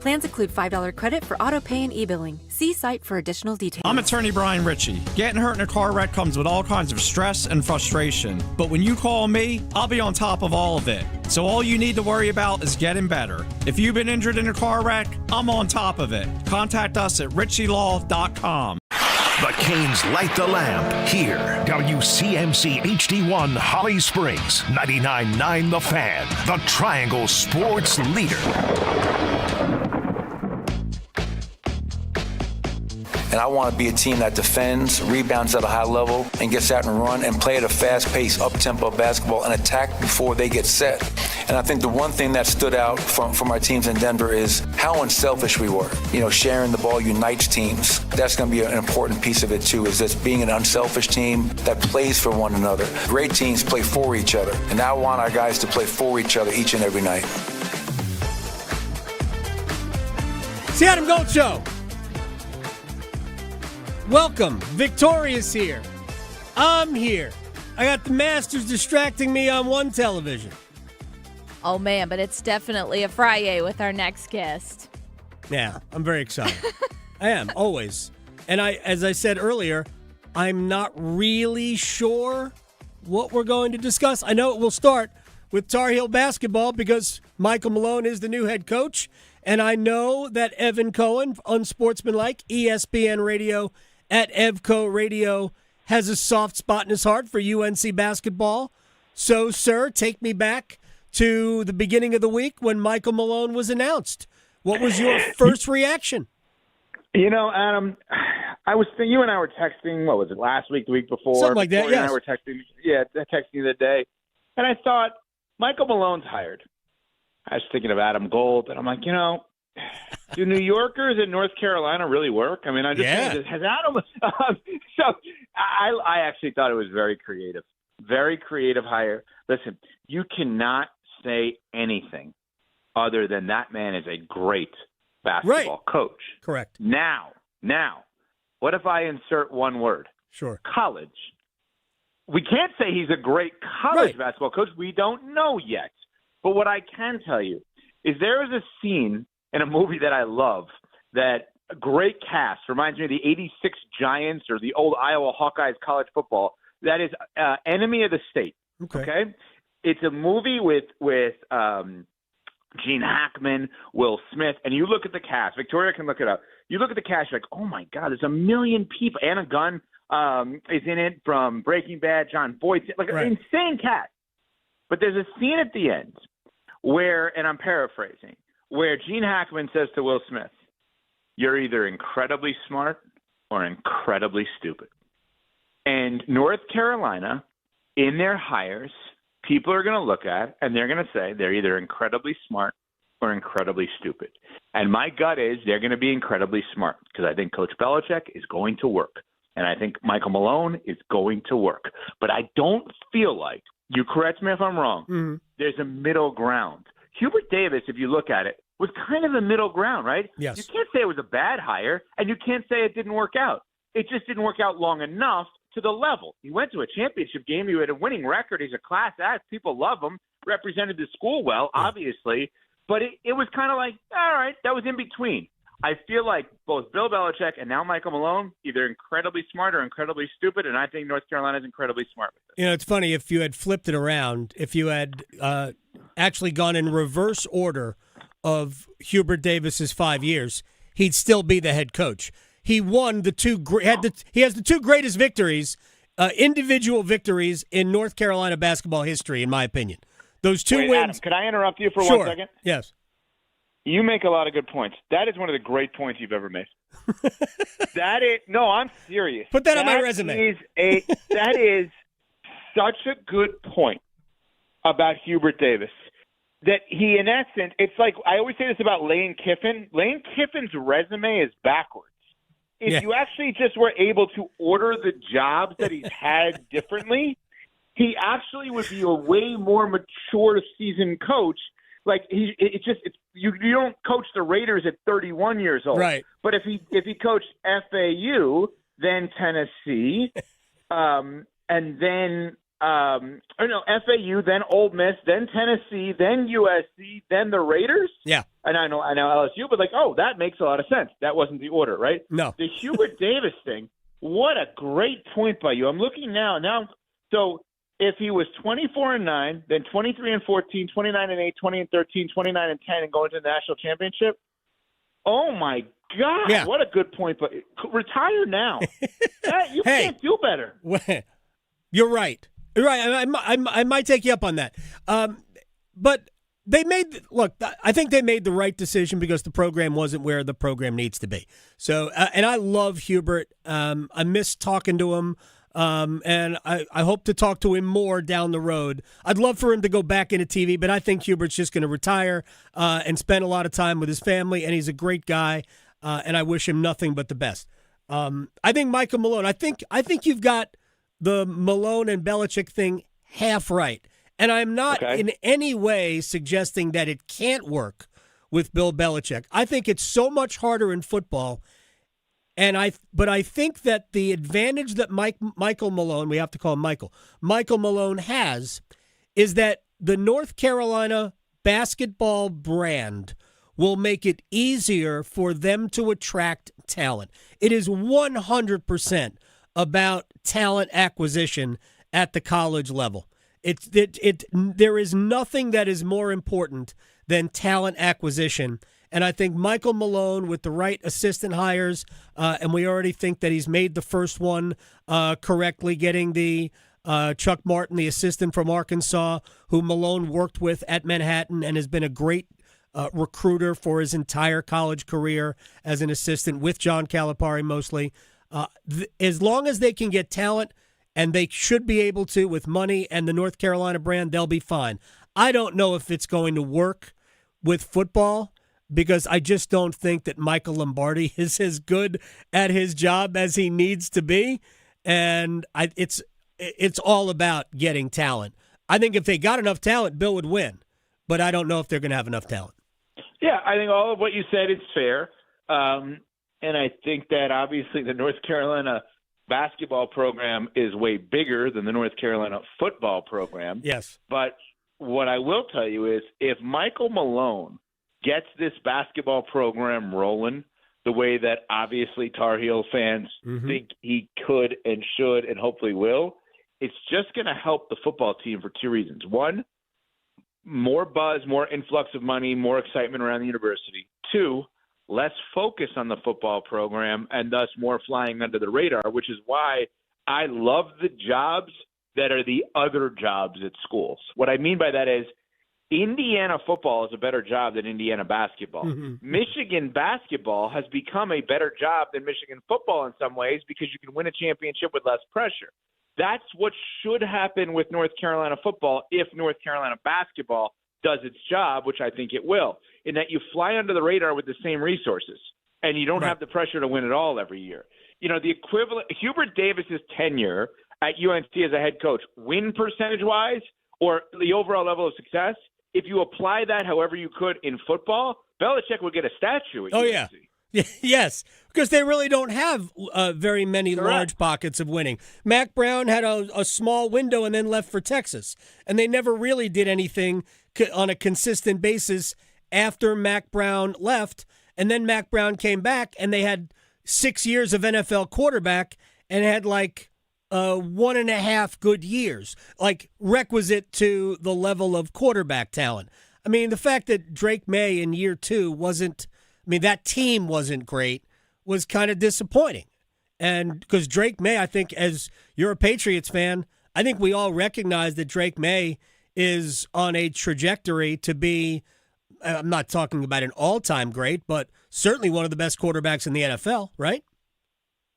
Plans include $5 credit for auto pay and e-billing. See site for additional details. I'm attorney Brian Ritchie. Getting hurt in a car wreck comes with all kinds of stress and frustration. But when you call me, I'll be on top of all of it. So all you need to worry about is getting better. If you've been injured in a car wreck, I'm on top of it. Contact us at ritchielaw.com. The Canes light the lamp here. WCMC HD1 Holly Springs, 99.9 The Fan, the Triangle Sports leader. And I want to be a team that defends, rebounds at a high level, and gets out and run and play at a fast pace, up-tempo basketball and attack before they get set. And I think the one thing that stood out from our teams in Denver is how unselfish we were. You know, sharing the ball unites teams. That's going to be an important piece of it, too, is this being an unselfish team that plays for one another. Great teams play for each other. And I want our guys to play for each other each and every night. It's the Adam Gold Show. Welcome. Victoria's here. I'm here. I got the Masters distracting me on one television. Oh, man, but it's definitely a Friday with our next guest. Yeah, I'm very excited. I am, always. And as I said earlier, I'm not really sure what we're going to discuss. I know it will start with Tar Heel basketball because Michael Malone is the new head coach. And I know that Evan Cohen, unsportsmanlike, ESPN Radio at EVCO Radio, has a soft spot in his heart for UNC basketball. So, sir, take me back to the beginning of the week when Michael Malone was announced. What was your first reaction? You know, Adam, I was thinking, you and I were texting, what was it, last week, the week before? Something like that, Victoria yes. and I were texting the other day. And I thought, Michael Malone's hired. I was thinking of Adam Gold, and I'm like, do New Yorkers in North Carolina really work? I mean, I just has Adam. So I actually thought it was very creative hire. Listen, you cannot say anything other than that man is a great basketball coach. Correct. Now, what if I insert one word? Sure. College. We can't say he's a great college basketball coach. We don't know yet. But what I can tell you is there is a scene in a movie that I love that a great cast reminds me of the 86 Giants or the old Iowa Hawkeyes college football. That is Enemy of the State. Okay? It's a movie with Gene Hackman, Will Smith, and you look at the cast. Victoria can look it up. You look at the cast, you're like, oh, my God, there's a million people. Anna Gunn is in it from Breaking Bad, John Boyd. Like an insane cast. But there's a scene at the end where, and I'm paraphrasing, where Gene Hackman says to Will Smith, you're either incredibly smart or incredibly stupid. And North Carolina, in their hires, people are going to look at and they're going to say they're either incredibly smart or incredibly stupid. And my gut is they're going to be incredibly smart because I think Coach Belichick is going to work. And I think Michael Malone is going to work. But I don't feel like, you correct me if I'm wrong, there's a middle ground. Hubert Davis, if you look at it, was kind of a middle ground, right? Yes. You can't say it was a bad hire, and you can't say it didn't work out. It just didn't work out long enough to the level. He went to a championship game. He had a winning record. He's a class act. People love him. Represented the school well, obviously. But it was kind of like, all right, that was in between. I feel like both Bill Belichick and now Michael Malone, either incredibly smart or incredibly stupid, and I think North Carolina is incredibly smart with it. It's funny, if you had flipped it around, if you had actually gone in reverse order of Hubert Davis's 5 years, he'd still be the head coach. He won he has the two greatest victories, individual victories in North Carolina basketball history, in my opinion. Those two wins. Adam, could I interrupt you for 1 second? Yes. You make a lot of good points. That is one of the great points you've ever made. No, I'm serious. Put that on my resume. That is such a good point about Hubert Davis. That he, in essence, it's like, I always say this about Lane Kiffin. Lane Kiffin's resume is backwards. If you actually just were able to order the jobs that he's had differently, he actually would be a way more mature, seasoned coach. Like you don't coach the Raiders at 31 years old, right? But if he coached FAU, then Tennessee, and then FAU, then Ole Miss, then Tennessee, then USC, then the Raiders. Yeah, and I know LSU, but that makes a lot of sense. That wasn't the order, right? No, the Hubert Davis thing. What a great point by you. I'm looking now. So. If he was 24-9, then 23-14, 29-8, 20-13, 29-10, and going to the national championship, oh my God, what a good point! But retire now. You can't do better. You're right. You're right. I might take you up on that. But I think they made the right decision because the program wasn't where the program needs to be. So, and I love Hubert. I miss talking to him. And I hope to talk to him more down the road. I'd love for him to go back into TV, but I think Hubert's just going to retire and spend a lot of time with his family, and he's a great guy, and I wish him nothing but the best. I think Michael Malone, I think you've got the Malone and Belichick thing half right, and I'm not in any way suggesting that it can't work with Bill Belichick. I think it's so much harder in football. But I think that the advantage that Michael Malone, we have to call him Michael Malone has, is that the North Carolina basketball brand will make it easier for them to attract talent. It is 100% about talent acquisition at the college level. There is nothing that is more important than talent acquisition. And I think Michael Malone, with the right assistant hires, and we already think that he's made the first one correctly, getting the Chuck Martin, the assistant from Arkansas, who Malone worked with at Manhattan and has been a great recruiter for his entire college career as an assistant with John Calipari mostly. As long as they can get talent, and they should be able to with money and the North Carolina brand, they'll be fine. I don't know if it's going to work with football because I just don't think that Michael Lombardi is as good at his job as he needs to be, and it's all about getting talent. I think if they got enough talent, Bill would win, but I don't know if they're going to have enough talent. Yeah, I think all of what you said is fair. And I think that obviously the North Carolina basketball program is way bigger than the North Carolina football program. Yes. But what I will tell you is if Michael Malone gets this basketball program rolling the way that obviously Tar Heel fans think he could and should and hopefully will, it's just going to help the football team for two reasons. One, more buzz, more influx of money, more excitement around the university. Two, less focus on the football program and thus more flying under the radar, which is why I love the jobs that are the other jobs at schools. What I mean by that is Indiana football is a better job than Indiana basketball. Michigan basketball has become a better job than Michigan football in some ways because you can win a championship with less pressure. That's what should happen with North Carolina football if North Carolina basketball does its job, which I think it will, in that you fly under the radar with the same resources and you don't have the pressure to win it all every year. You know, the equivalent, Hubert Davis's tenure at UNC as a head coach, win percentage-wise or the overall level of success, if you apply that however you could in football, Belichick would get a statue at UNC. Yeah. Yes, because they really don't have very many large pockets of winning. Mac Brown had a small window and then left for Texas, and they never really did anything on a consistent basis after Mac Brown left, and then Mac Brown came back, and they had 6 years of NFL quarterback and had like 1.5 good years, like requisite to the level of quarterback talent. I mean, the fact that Drake May in year 2 wasn't, I mean, that team wasn't great, was kind of disappointing. And because Drake May, I think, as you're a Patriots fan, I think we all recognize that Drake May is on a trajectory to be, I'm not talking about an all-time great, but certainly one of the best quarterbacks in the NFL, right?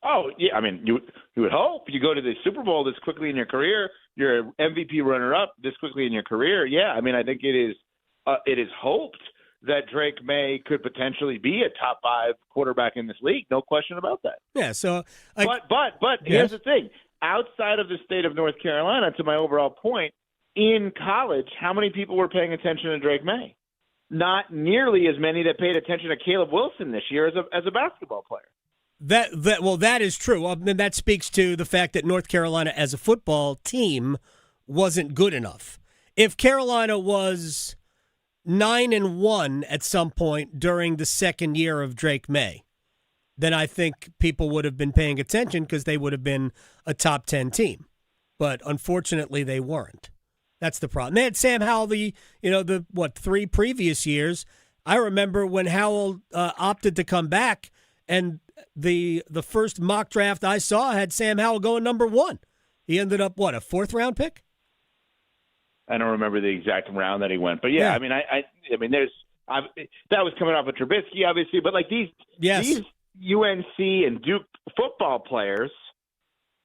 Oh, yeah. I mean, you would hope you go to the Super Bowl this quickly in your career, you're an MVP runner-up this quickly in your career. Yeah, I mean, I think it is hoped that Drake May could potentially be a top 5 quarterback in this league. No question about that. Yeah. So, but here's the thing: outside of the state of North Carolina, to my overall point, in college, how many people were paying attention to Drake May? Not nearly as many that paid attention to Caleb Wilson this year as a basketball player. That is true. And that speaks to the fact that North Carolina as a football team wasn't good enough. If Carolina was 9-1 at some point during the second year of Drake May, then I think people would have been paying attention because they would have been a top 10 team. But unfortunately, they weren't. That's the problem. They had Sam Howell the 3 previous years. I remember when Howell opted to come back, and the first mock draft I saw had Sam Howell going number 1. He ended up, a 4th-round pick? I don't remember the exact round that he went, but yeah. I mean, I mean, that was coming off of Trubisky, obviously, but like these UNC and Duke football players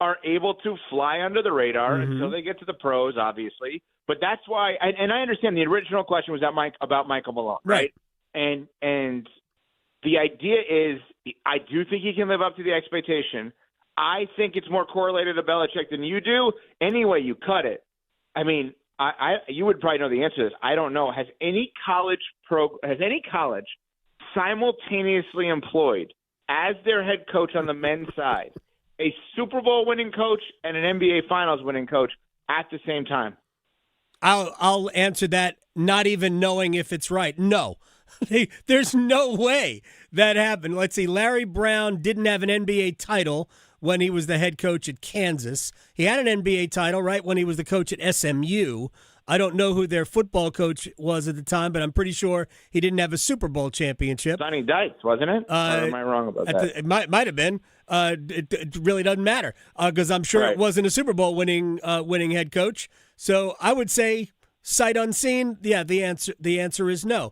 are able to fly under the radar until they get to the pros, obviously. But that's why, and I understand the original question was about Michael Malone, right? And the idea is, I do think he can live up to the expectation. I think it's more correlated to Belichick than you do. Any way you cut it, I mean, you would probably know the answer to this. I don't know. Has any college simultaneously employed as their head coach on the men's side a Super Bowl winning coach and an NBA Finals winning coach at the same time? I'll answer that not even knowing if it's right. No. There's no way that happened. Let's see. Larry Brown didn't have an NBA title when he was the head coach at Kansas. He had an NBA title, right, when he was the coach at SMU. I don't know who their football coach was at the time, but I'm pretty sure he didn't have a Super Bowl championship. Sonny Dykes, wasn't it? Or am I wrong about that? It might have been. It really doesn't matter because I'm sure it wasn't a Super Bowl winning head coach. So I would say sight unseen. Yeah, the answer is no.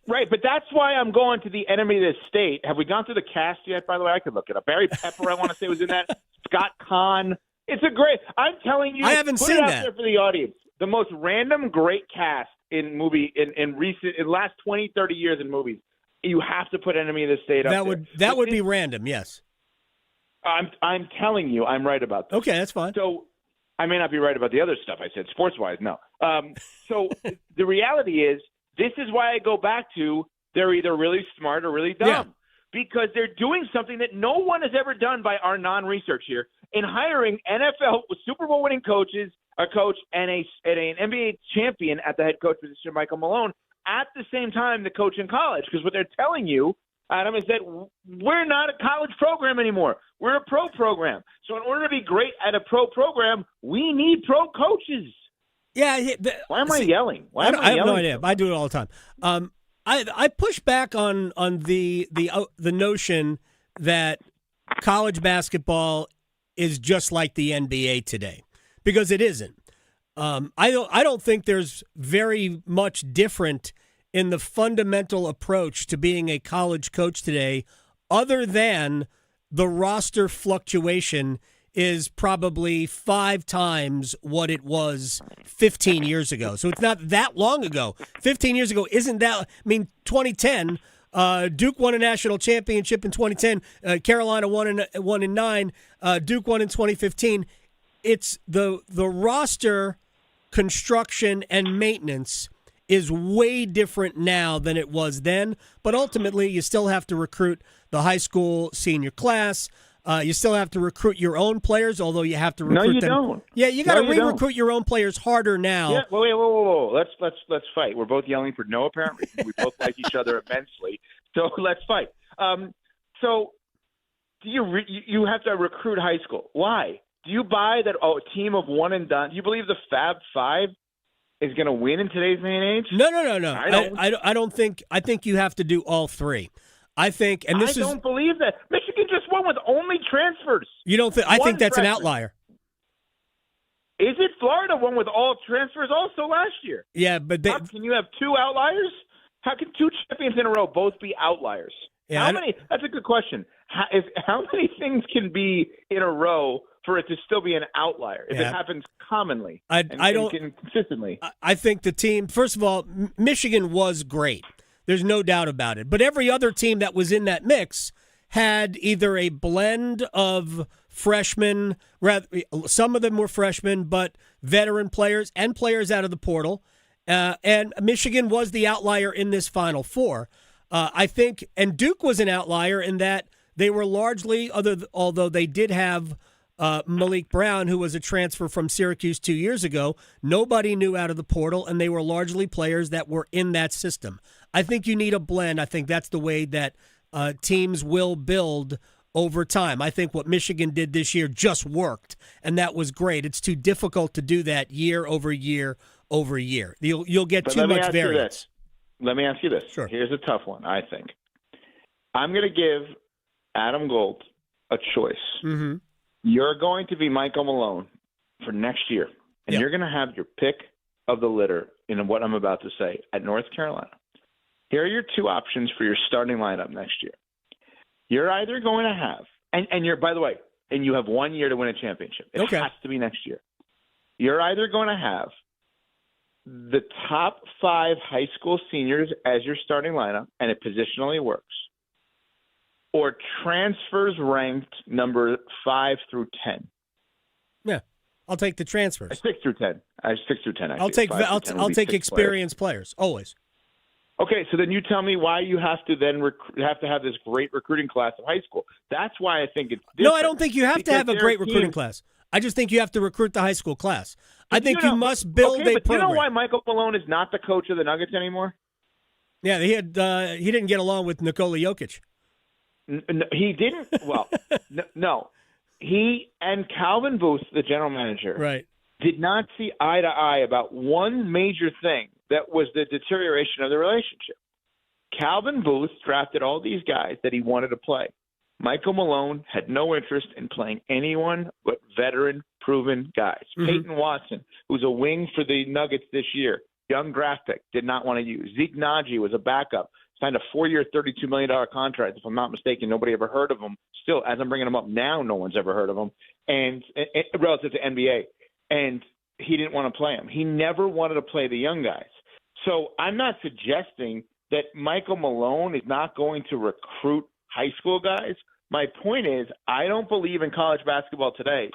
Right, but that's why I'm going to the enemy of the state. Have we gone through the cast yet? By the way, I could look it up. Barry Pepper, I want to say, was in that. Scott Kahn. It's a great. I'm telling you, I haven't put seen it out that there for the audience. The most random great cast in last 20, 30 years in movies. You have to put Enemy of the State up there. That would be random, yes. I'm telling you, I'm right about this. Okay, that's fine. So I may not be right about the other stuff I said, sports-wise, no. So the reality is, this is why I go back to they're either really smart or really dumb. Yeah. Because they're doing something that no one has ever done by our non-research here in hiring NFL Super Bowl winning coaches, a coach, and an NBA champion at the head coach position, Michael Malone, at the same time the coach in college. Because what they're telling you, Adam, is that we're not a college program anymore. We're a pro program. So in order to be great at a pro program, we need pro coaches. Yeah. Why am I yelling? I have no idea. I do it all the time. I push back on the notion that college basketball is just like the NBA today, because it isn't. I don't think there's very much different in the fundamental approach to being a college coach today, other than the roster fluctuation is probably 5 times what it was 15 years ago. So it's not that long ago. 15 years ago isn't that. I mean, 2010, Duke won a national championship in 2010. Carolina won in 9. Duke won in 2015. It's the roster construction and maintenance is way different now than it was then. But ultimately, you still have to recruit the high school senior class. You still have to recruit your own players, although you have to recruit them. No, you don't. Yeah, you got to re-recruit your own players harder now. Yeah, whoa. Let's fight. We're both yelling for no apparent reason. We both like each other immensely, so let's fight. So do you have to recruit high school? Why? Do you buy that a team of one and done? Do you believe the Fab Five is going to win in today's day and age? No. I don't think. I think you have to do all three. I think, and this I don't believe that. Michigan just won with only transfers. You don't think? I think that's an outlier. Is it? Florida won with all transfers also last year. Yeah, but how can you have 2 outliers? How can 2 champions in a row both be outliers? Yeah, how many? That's a good question. How many things can be in a row for it to still be an outlier if it happens commonly and consistently? I think the team. First of all, Michigan was great. There's no doubt about it. But every other team that was in that mix had either a blend of freshmen, some of them were freshmen, but veteran players and players out of the portal. And Michigan was the outlier in this Final Four. I think, and Duke was an outlier in that they were largely, although they did have Malik Brown, who was a transfer from Syracuse 2 years ago, nobody knew out of the portal, and they were largely players that were in that system. I think you need a blend. I think that's the way that teams will build over time. I think what Michigan did this year just worked, and that was great. It's too difficult to do that year over year over year. You'll get too much variance. Let me ask you this. Sure. Here's a tough one, I think. I'm going to give Adam Gold a choice. Mm-hmm. You're going to be Michael Malone for next year, and you're going to have your pick of the litter in what I'm about to say at North Carolina. Here are your 2 options for your starting lineup next year. You're either going to have, and you're, by the way, and you have 1 year to win a championship. It has to be next year. You're either going to have the top 5 high school seniors as your starting lineup, and it positionally works, or transfers ranked number 5 through 10. Yeah, I'll take the transfers. 6 through 10. 6 through 10. Actually. I'll take experienced players always. Okay, so then you tell me why you have to then have to have this great recruiting class of high school. That's why I think it's different. No, I don't think you have to have a great recruiting class. I just think you have to recruit the high school class. I think you must build a program. Do you know why Michael Malone is not the coach of the Nuggets anymore? Yeah, he didn't get along with Nikola Jokic. He didn't. Well, no. He and Calvin Booth, the general manager, right, did not see eye to eye about one major thing that was the deterioration of the relationship. Calvin Booth drafted all these guys that he wanted to play. Michael Malone had no interest in playing anyone but veteran, proven guys. Mm-hmm. Peyton Watson, who's a wing for the Nuggets this year, young draft pick, did not want to use. Zeke Naji was a backup, signed a 4-year, $32 million contract. If I'm not mistaken, nobody ever heard of him. Still, as I'm bringing him up now, no one's ever heard of him, and relative to NBA. And he didn't want to play him. He never wanted to play the young guys. So I'm not suggesting that Michael Malone is not going to recruit high school guys. My point is, I don't believe in college basketball today.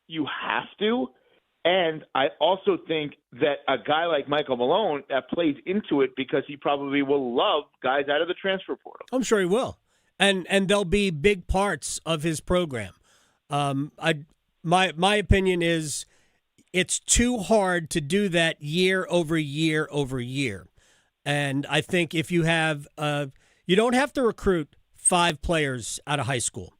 You have to. And I also think that a guy like Michael Malone that plays into it because he probably will love guys out of the transfer portal. I'm sure he will. And they'll be big parts of his program. My opinion is it's too hard to do that year over year over year. And I think if you have you don't have to recruit 5 players out of high school.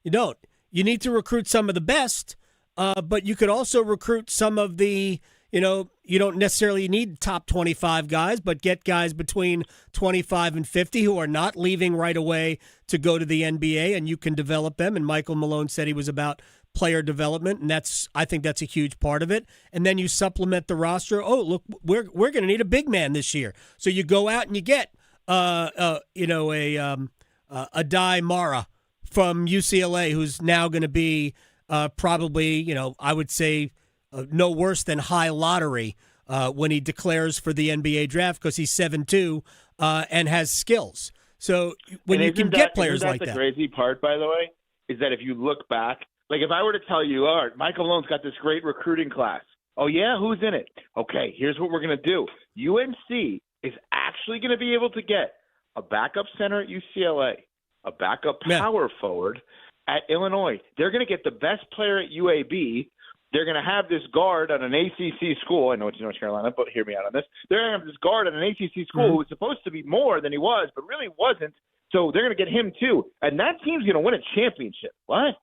You don't. You need to recruit some of the best, but you could also recruit some of the, you don't necessarily need top 25 guys, but get guys between 25 and 50 who are not leaving right away to go to the NBA, and you can develop them. And Michael Malone said he was about player development, and I think that's a huge part of it. And then you supplement the roster. Oh, look, we're going to need a big man this year. So you go out and you get Adai Mara from UCLA, who's now going to be probably, I would say no worse than high lottery when he declares for the NBA draft because he's 7'2" and has skills. So when you can get players like that. The crazy part, by the way, is that if you look back, like if I were to tell you, all right, Michael Malone's got this great recruiting class. Oh, yeah? Who's in it? Okay, here's what we're going to do. UNC is actually going to be able to get a backup center at UCLA, a backup power forward at Illinois. They're going to get the best player at UAB. They're going to have this guard at an ACC school. I know it's North Carolina, but hear me out on this. They're going to have this guard at an ACC school who was supposed to be more than he was, but really wasn't. So they're going to get him too. And that team's going to win a championship. What?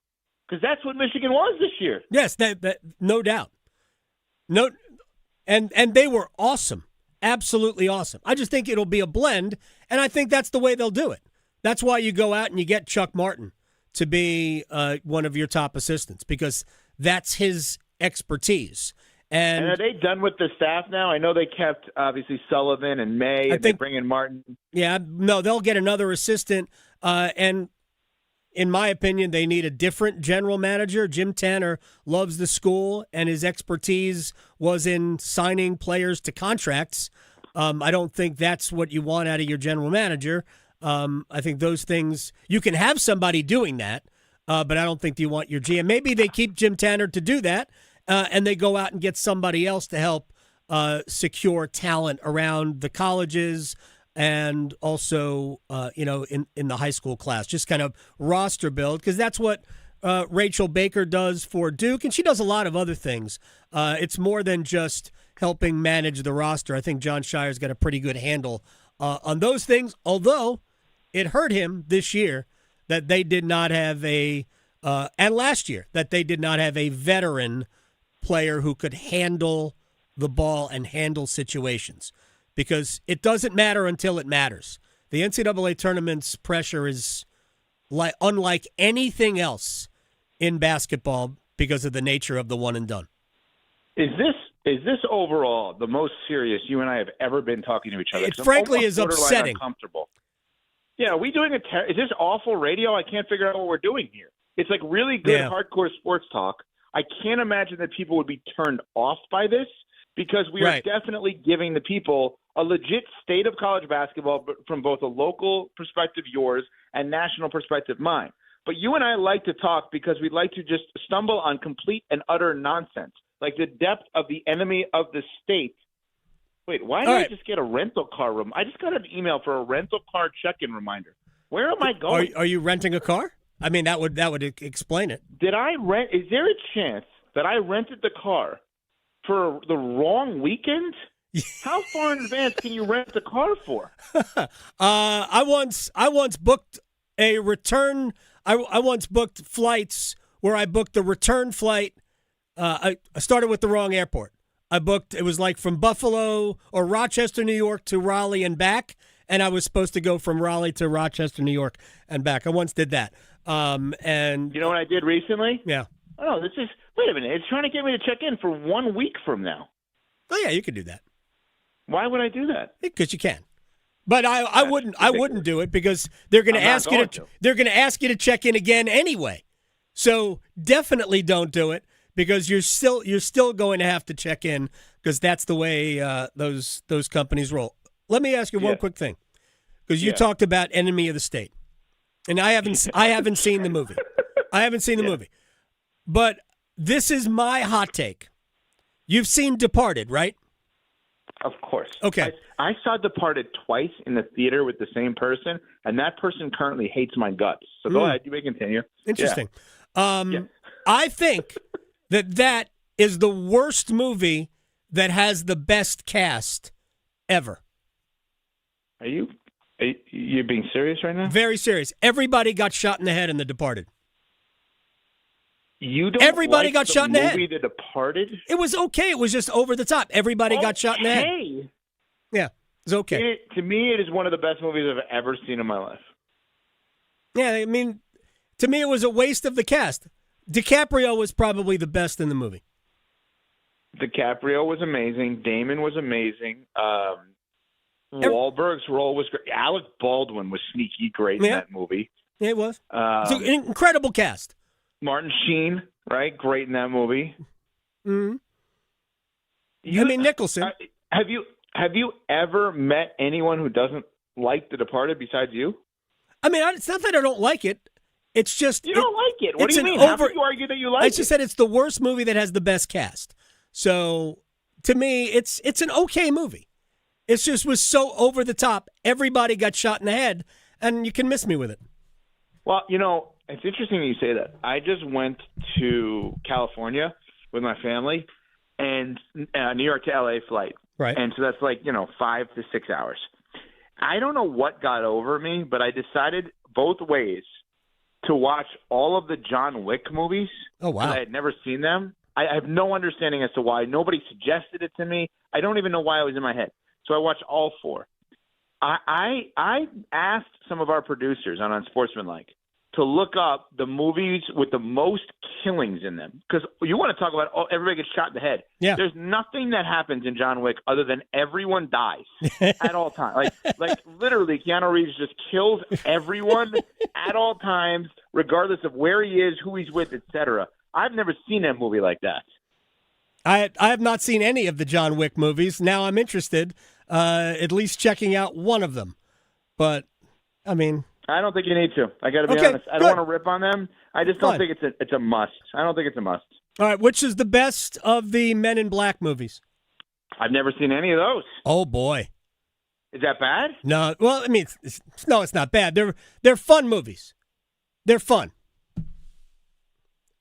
Because that's what Michigan was this year. Yes, that no doubt. No, and they were awesome. Absolutely awesome. I just think it'll be a blend, and I think that's the way they'll do it. That's why you go out and you get Chuck Martin to be one of your top assistants, because that's his expertise. And are they done with the staff now? I know they kept, obviously, Sullivan and May, and they bring in Martin. Yeah, no, they'll get another assistant, and in my opinion, they need a different general manager. Jim Tanner loves the school, and his expertise was in signing players to contracts. I don't think that's what you want out of your general manager. I think those things, you can have somebody doing that, but I don't think you want your GM. Maybe they keep Jim Tanner to do that, and they go out and get somebody else to help secure talent around the colleges and also, in the high school class, just kind of roster build, because that's what Rachel Baker does for Duke, and she does a lot of other things. It's more than just helping manage the roster. I think John Shire's got a pretty good handle on those things, although it hurt him this year that they did not have and last year, that they did not have a veteran player who could handle the ball and handle situations. Because it doesn't matter until it matters. The NCAA tournament's pressure is unlike anything else in basketball because of the nature of the one and done. Is this overall the most serious you and I have ever been talking to each other? It frankly is upsetting. Uncomfortable. Yeah, are we doing is this awful radio? I can't figure out what we're doing here. It's like really good hardcore sports talk. I can't imagine that people would be turned off by this, because we are definitely giving the people a legit state of college basketball from both a local perspective, yours, and national perspective, mine. But you and I like to talk because we like to just stumble on complete and utter nonsense, like the depth of the enemy of the state. Wait, why did I just get a rental car room? I just got an email for a rental car check-in reminder. Where am I going? Are you renting a car? I mean, that would explain it. Did I rent? Is there a chance that I rented the car for the wrong weekend? How far in advance can you rent the car for? I once booked a return. I once booked flights where I booked the return flight. I started with the wrong airport. It was like from Buffalo or Rochester, New York to Raleigh and back, and I was supposed to go from Raleigh to Rochester, New York and back. I once did that. And you know what I did recently? Yeah. Oh, wait a minute. It's trying to get me to check in for 1 week from now. Oh yeah, you could do that. Why would I do that? Because you can. But I wouldn't do it because they're going to ask you to. They're going to ask you to check in again anyway. So definitely don't do it because you're still going to have to check in because that's the way those companies roll. Let me ask you one quick thing because you talked about Enemy of the State, and I haven't seen the movie. I haven't seen the movie, but this is my hot take. You've seen Departed, right? Of course. Okay. I saw Departed twice in the theater with the same person, and that person currently hates my guts. So go ahead. You may continue. Interesting. I think that is the worst movie that has the best cast ever. Are you being serious right now? Very serious. Everybody got shot in the head in The Departed. Everybody got shot in the head. The Departed? It was okay. It was just over the top. Everybody got shot in the head. Yeah, it was okay. To me, it is one of the best movies I've ever seen in my life. Yeah, I mean, to me, it was a waste of the cast. DiCaprio was probably the best in the movie. DiCaprio was amazing. Damon was amazing. Wahlberg's role was great. Alec Baldwin was sneaky great in that movie. Yeah, it was. It's an incredible cast. Martin Sheen, right? Great in that movie. Mm-hmm. Nicholson. Have you ever met anyone who doesn't like The Departed besides you? I mean, it's not that I don't like it. It's just you don't like it. What do you mean? How can you argue that you like it? I just said it's the worst movie that has the best cast. So to me, it's an okay movie. It just was so over the top. Everybody got shot in the head, and you can miss me with it. Well, it's interesting you say that. I just went to California with my family, and New York to LA flight. Right. And so that's 5 to 6 hours. I don't know what got over me, but I decided both ways to watch all of the John Wick movies. Oh, wow. I had never seen them. I have no understanding as to why. Nobody suggested it to me. I don't even know why it was in my head. So I watched all 4. I asked some of our producers on Unsportsmanlike to look up the movies with the most killings in them. Because you want to talk about everybody gets shot in the head. Yeah. There's nothing that happens in John Wick other than everyone dies at all times. Like literally, Keanu Reeves just kills everyone at all times, regardless of where he is, who he's with, etc. I've never seen a movie like that. I have not seen any of the John Wick movies. Now I'm interested, at least checking out one of them. But, I mean... I don't think you need to. I got to be honest. I don't want to rip on them. I just don't think it's a must. I don't think it's a must. All right, which is the best of the Men in Black movies? I've never seen any of those. Oh, boy. Is that bad? No. Well, I mean, it's not bad. They're fun movies. They're fun.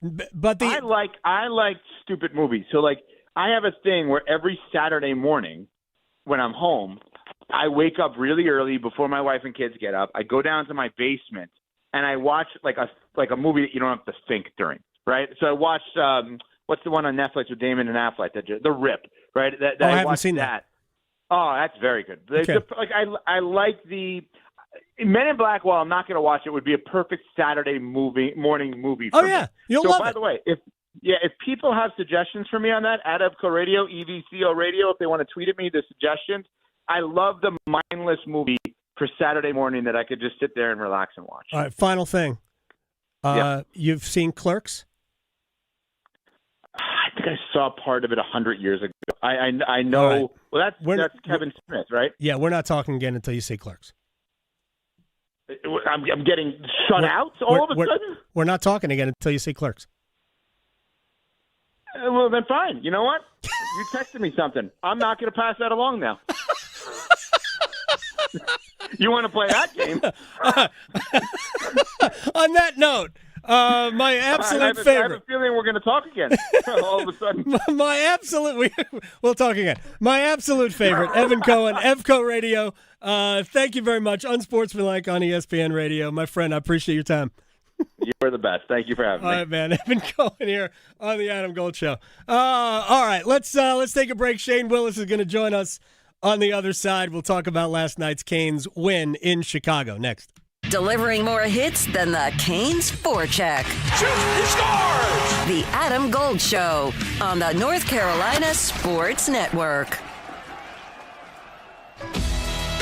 But I like stupid movies. So I have a thing where every Saturday morning when I'm home, I wake up really early before my wife and kids get up. I go down to my basement and I watch a movie that you don't have to think during, right? So I watched what's the one on Netflix with Damon and Affleck, The Rip, right? I haven't seen that. Oh, that's very good. Okay. I like the Men in Black. While I'm not going to watch it, would be a perfect Saturday morning movie. For me. You'll love it. By the way, if people have suggestions for me on that, Adabco Radio, EVCO Radio, if they want to tweet at me the suggestions. I love the mindless movie for Saturday morning that I could just sit there and relax and watch. All right, final thing. You've seen Clerks? I think I saw part of it 100 years ago. I know. Right. Well, that's Kevin Smith, right? Yeah, we're not talking again until you see Clerks. I'm getting shut out all of a sudden? We're not talking again until you see Clerks. Well, then fine. You know what? You texted me something. I'm not going to pass that along now. You want to play that game? On that note, My absolute I have favorite. a feeling we're going to talk again all of a sudden. We'll talk again. My absolute favorite, Evan Cohen, EVCO Radio. Thank you very much. Unsportsmanlike on ESPN Radio. My friend, I appreciate your time. You are the best. Thank you for having me. All right, man. Evan Cohen here on the Adam Gold Show. All right, let's take a break. Shane Willis is going to join us on the other side. We'll talk about last night's Canes win in Chicago next. Delivering more hits than the Canes forecheck. Shoot, he scores! The Adam Gold Show on the North Carolina Sports Network.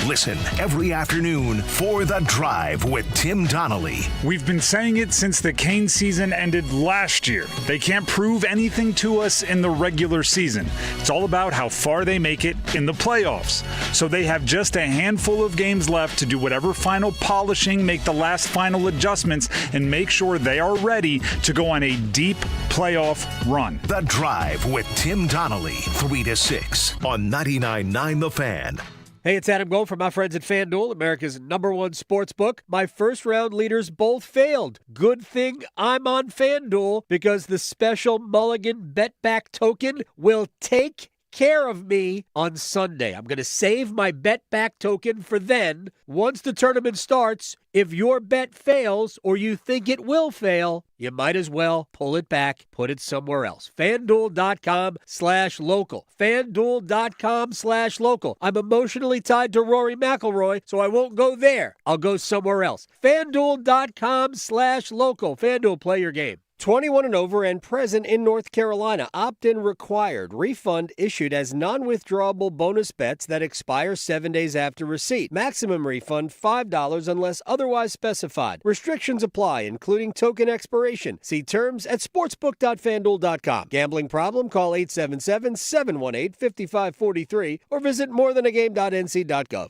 Listen every afternoon for The Drive with Tim Donnelly. We've been saying it since the Canes season ended last year. They can't prove anything to us in the regular season. It's all about how far they make it in the playoffs. So they have just a handful of games left to do whatever final polishing, make the last final adjustments, and make sure they are ready to go on a deep playoff run. The Drive with Tim Donnelly, 3 to 6 on 99.9 The Fan. Hey, it's Adam Gold from my friends at FanDuel, America's #1 sports book. My first-round leaders both failed. Good thing I'm on FanDuel because the special Mulligan bet-back token will take care of me on Sunday. I'm going to save my bet-back token for then. Once the tournament starts, if your bet fails or you think it will fail, you might as well pull it back, put it somewhere else. FanDuel.com/local. FanDuel.com/local. I'm emotionally tied to Rory McIlroy, so I won't go there. I'll go somewhere else. FanDuel.com/local. FanDuel, play your game. 21 and over and present in North Carolina. Opt-in required. Refund issued as non-withdrawable bonus bets that expire 7 days after receipt. Maximum refund $5 unless otherwise specified. Restrictions apply, including token expiration. See terms at sportsbook.fanduel.com. Gambling problem? Call 877-718-5543 or visit morethanagame.nc.gov.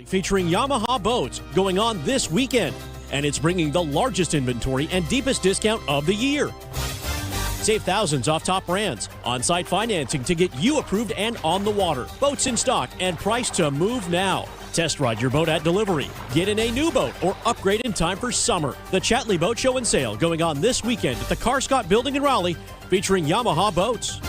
Featuring Yamaha boats going on this weekend, and it's bringing the largest inventory and deepest discount of the year. Save thousands off top brands, on-site financing to get you approved and on the water, boats in stock and priced to move now. Test ride your boat at delivery, get in a new boat, or upgrade in time for summer. The Chatley Boat Show and Sale going on this weekend at the Carscott Building in Raleigh, featuring Yamaha boats.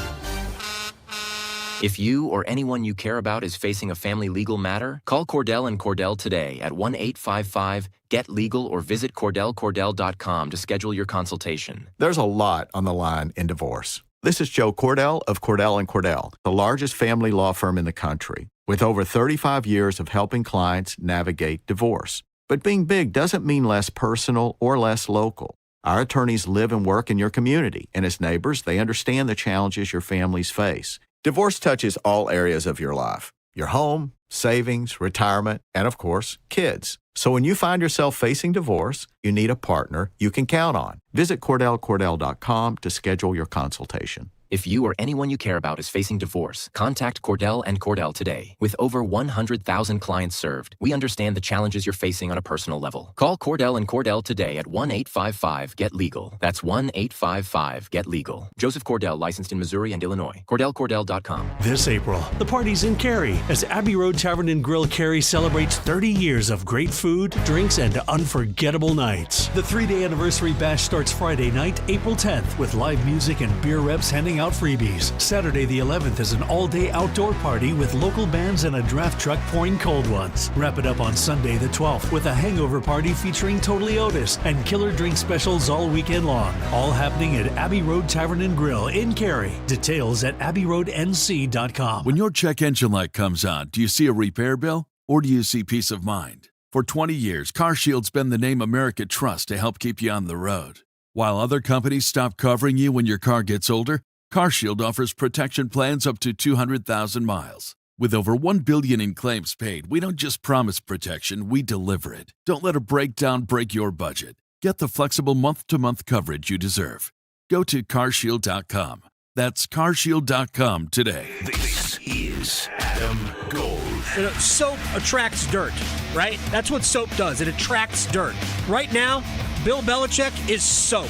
If you or anyone you care about is facing a family legal matter, call Cordell & Cordell today at 1-855-GET-LEGAL or visit CordellCordell.com to schedule your consultation. There's a lot on the line in divorce. This is Joe Cordell of Cordell & Cordell, the largest family law firm in the country, with over 35 years of helping clients navigate divorce. But being big doesn't mean less personal or less local. Our attorneys live and work in your community, and as neighbors, they understand the challenges your families face. Divorce touches all areas of your life, your home, savings, retirement, and of course, kids. So when you find yourself facing divorce, you need a partner you can count on. Visit CordellCordell.com to schedule your consultation. If you or anyone you care about is facing divorce, contact Cordell & Cordell today. With over 100,000 clients served, we understand the challenges you're facing on a personal level. Call Cordell & Cordell today at 1-855-GET-LEGAL. That's 1-855-GET-LEGAL. Joseph Cordell, licensed in Missouri and Illinois. CordellCordell.com. This April, the party's in Cary as Abbey Road Tavern and Grill Cary celebrates 30 years of great food, drinks, and unforgettable nights. The 3-day anniversary bash starts Friday night, April 10th, with live music and beer reps handing out freebies. Saturday the 11th is an all-day outdoor party with local bands and a draft truck pouring cold ones. Wrap it up on Sunday the 12th with a hangover party featuring Totally Otis and killer drink specials all weekend long. All happening at Abbey Road Tavern and Grill in Cary. Details at abbeyroadnc.com. When your check engine light comes on, do you see a repair bill or do you see peace of mind? For 20 years, CarShield's been the name America trusts to help keep you on the road. While other companies stop covering you when your car gets older, CarShield offers protection plans up to 200,000 miles. With over $1 billion in claims paid, we don't just promise protection, we deliver it. Don't let a breakdown break your budget. Get the flexible month-to-month coverage you deserve. Go to carshield.com. That's carshield.com today. This is Adam Gold. You know, soap attracts dirt, right? That's what soap does. It attracts dirt. Right now, Bill Belichick is soap.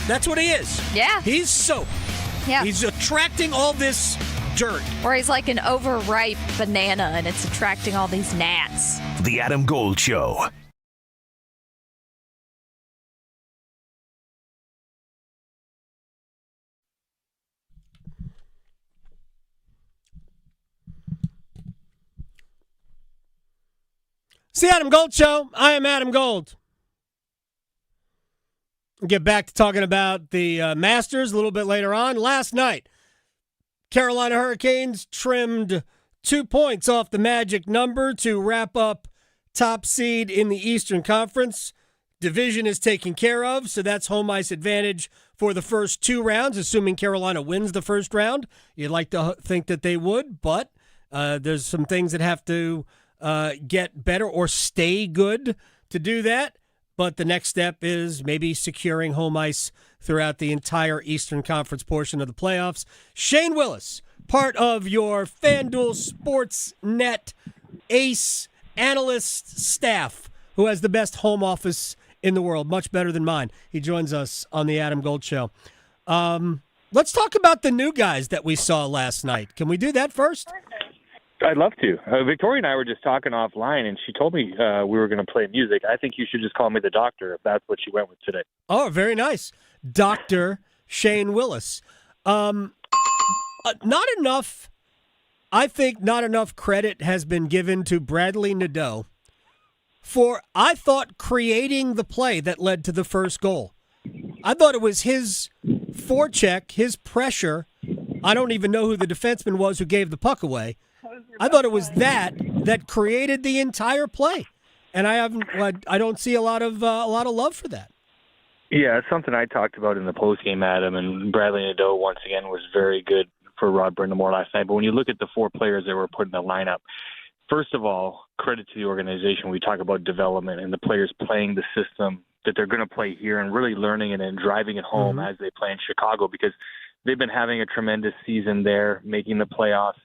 That's what he is. Yeah. He's soap. Yeah. He's attracting all this dirt. Or he's like an overripe banana and it's attracting all these gnats. The Adam Gold Show. the Adam Gold Show. I am Adam Gold. We'll get back to talking about the Masters a little bit later on. Last night, Carolina Hurricanes trimmed 2 points off the magic number to wrap up top seed in the Eastern Conference. Division is taken care of, so that's home ice advantage for the first 2 rounds, assuming Carolina wins the first round. You'd like to think that they would, but there's some things that have to get better or stay good to do that. But the next step is maybe securing home ice throughout the entire Eastern Conference portion of the playoffs. Shane Willis, part of your FanDuel Sportsnet ace analyst staff, who has the best home office in the world, much better than mine. He joins us on the Adam Gold Show. Let's talk about the new guys that we saw last night. Can we do that first? I'd love to. Victoria and I were just talking offline, and she told me we were going to play music. I think you should just call me the doctor if that's what she went with today. Oh, very nice. Dr. Shane Willis. Not enough credit has been given to Bradley Nadeau for, I thought, creating the play that led to the first goal. I thought it was his forecheck, his pressure. I don't even know who the defenseman was who gave the puck away. I thought it was that created the entire play, and I don't see a lot of love for that. Yeah, it's something I talked about in the postgame, Adam, and Bradley Nadeau once again was very good for Rod Brindamore last night. But when you look at the 4 players that were put in the lineup, first of all, credit to the organization. We talk about development and the players playing the system that they're going to play here and really learning it and driving it home as they play in Chicago, because they've been having a tremendous season there, making the playoffs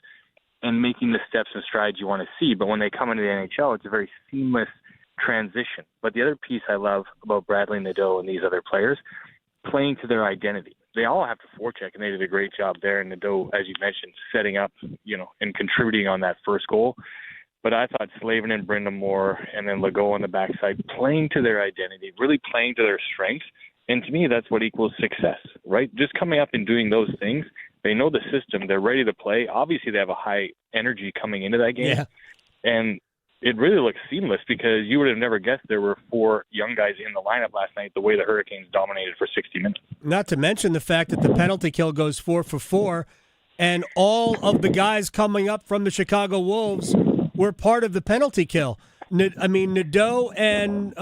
and making the steps and strides you want to see. But when they come into the NHL, it's a very seamless transition. But the other piece I love about Bradley Nadeau and these other players, playing to their identity. They all have to forecheck, and they did a great job there. And Nadeau, as you mentioned, setting up, and contributing on that first goal. But I thought Slavin and Brindamore and then Legault on the backside, playing to their identity, really playing to their strengths. And to me, that's what equals success, right? Just coming up and doing those things. They know the system. They're ready to play. Obviously, they have a high energy coming into that game. Yeah. And it really looks seamless, because you would have never guessed there were 4 young guys in the lineup last night the way the Hurricanes dominated for 60 minutes. Not to mention the fact that the penalty kill goes 4 for 4, and all of the guys coming up from the Chicago Wolves were part of the penalty kill. Nadeau and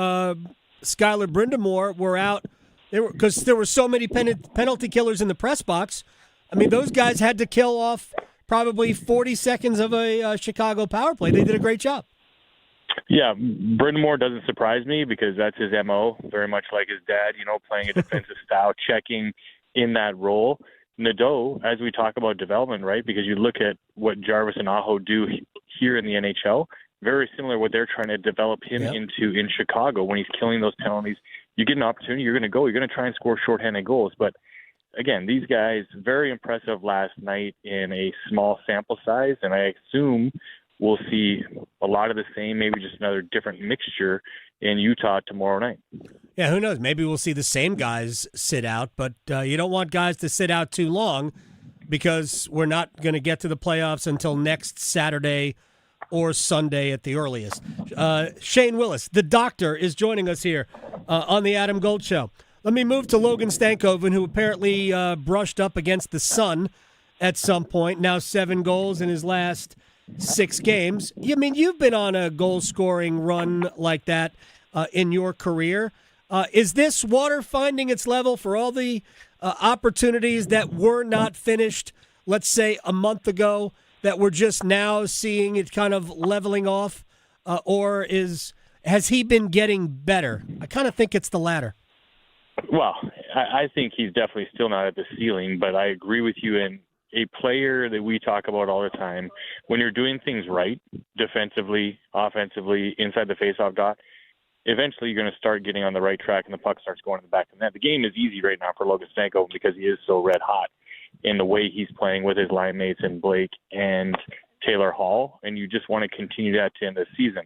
Skylar Brindamore were out because there were so many penalty killers in the press box. Those guys had to kill off probably 40 seconds of a Chicago power play. They did a great job. Yeah, Brindamore doesn't surprise me, because that's his MO, very much like his dad, playing a defensive style, checking in that role. Nadeau, as we talk about development, right, because you look at what Jarvis and Aho do here in the NHL, very similar to what they're trying to develop him into in Chicago. When he's killing those penalties, you get an opportunity, you're going to go. You're going to try and score shorthanded goals. But again, these guys, very impressive last night in a small sample size, and I assume we'll see a lot of the same, maybe just another different mixture in Utah tomorrow night. Yeah, who knows? Maybe we'll see the same guys sit out, but you don't want guys to sit out too long, because we're not going to get to the playoffs until next Saturday or Sunday at the earliest. Shane Willis, the doctor, is joining us here on the Adam Gold Show. Let me move to Logan Stankov, who apparently brushed up against the sun at some point. Now 7 goals in his last 6 games. You've been on a goal-scoring run like that in your career. Is this water finding its level for all the opportunities that were not finished, let's say, a month ago, that we're just now seeing it kind of leveling off? Or has he been getting better? I kind of think it's the latter. Well, I think he's definitely still not at the ceiling, but I agree with you. And a player that we talk about all the time, when you're doing things right, defensively, offensively, inside the faceoff dot, eventually you're going to start getting on the right track and the puck starts going to the back of the net. The game is easy right now for Logan Stankov because he is so red hot in the way he's playing with his line mates and Blake and Taylor Hall, and you just want to continue that to end the season.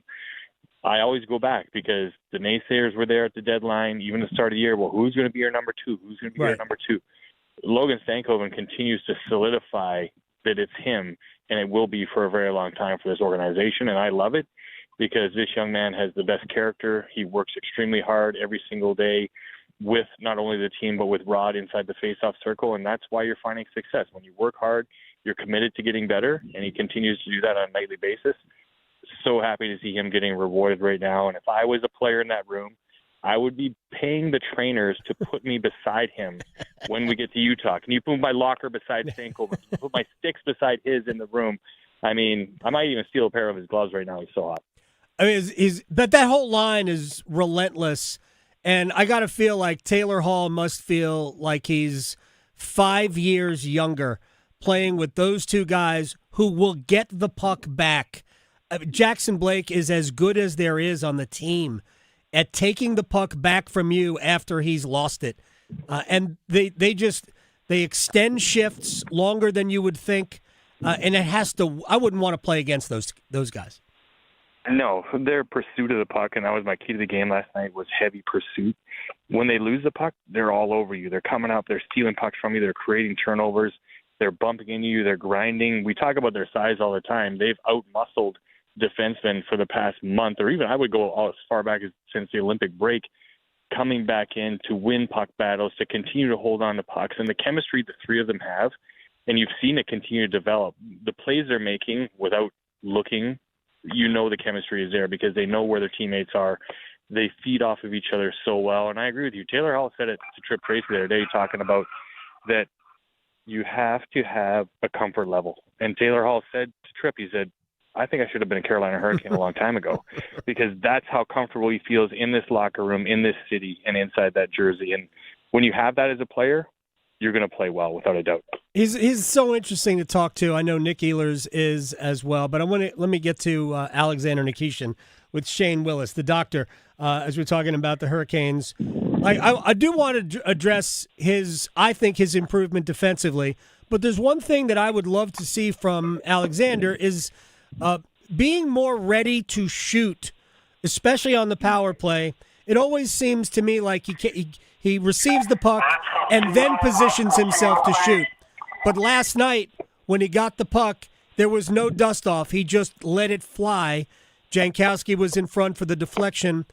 I always go back because the naysayers were there at the deadline, even the start of the year. Well, who's going to be your number 2? Who's going to be your number 2? Logan Stankov continues to solidify that it's him, and it will be for a very long time for this organization, and I love it. because this young man has the best character. He works extremely hard every single day with not only the team but with Rod inside the face-off circle, and that's why you're finding success. When you work hard, you're committed to getting better, and he continues to do that on a nightly basis. So happy to see him getting rewarded right now, and if I was a player in that room, I would be paying the trainers to put me beside him when we get to Utah. Can you put my locker beside Stankov? Can you put my sticks beside his in the room? I mean, I might even steal a pair of his gloves right now. He's so hot. I mean, but that whole line is relentless, and I got to feel like Taylor Hall must feel like he's 5 years younger playing with those two guys who will get the puck back. Jackson Blake is as good as there is on the team at taking the puck back from you after he's lost it. And they extend shifts longer than you would think, and it has to. I wouldn't want to play against those guys. No, their pursuit of the puck, and that was my key to the game last night, was heavy pursuit. When they lose the puck, they're all over you. They're coming up, they're stealing pucks from you, they're creating turnovers, they're bumping into you, they're grinding. We talk about their size all the time. They've out-muscled defensemen for the past month, or even I would go as far back as since the Olympic break, coming back in to win puck battles, to continue to hold on to pucks. And the chemistry the three of them have, and you've seen it continue to develop. The plays they're making without looking, you know the chemistry is there because they know where their teammates are. They feed off of each other so well. And I agree with you. Taylor Hall said it to Tripp Tracy the other day, talking about that you have to have a comfort level. And Taylor Hall said to Tripp, he said, I think I should have been a Carolina Hurricane a long time ago, because that's how comfortable he feels in this locker room, in this city, and inside that jersey. And when you have that as a player, you're going to play well, without a doubt. He's so interesting to talk to. I know Nick Ehlers is as well, but let me get to Alexander Nikishin with Shane Willis, the doctor, as we're talking about the Hurricanes. I do want to address I think his improvement defensively, but there's one thing that I would love to see from Alexander is being more ready to shoot, especially on the power play. It always seems to me like he receives the puck and then positions himself to shoot. But last night, when he got the puck, there was no dust-off. He just let it fly. Jankowski was in front for the deflection.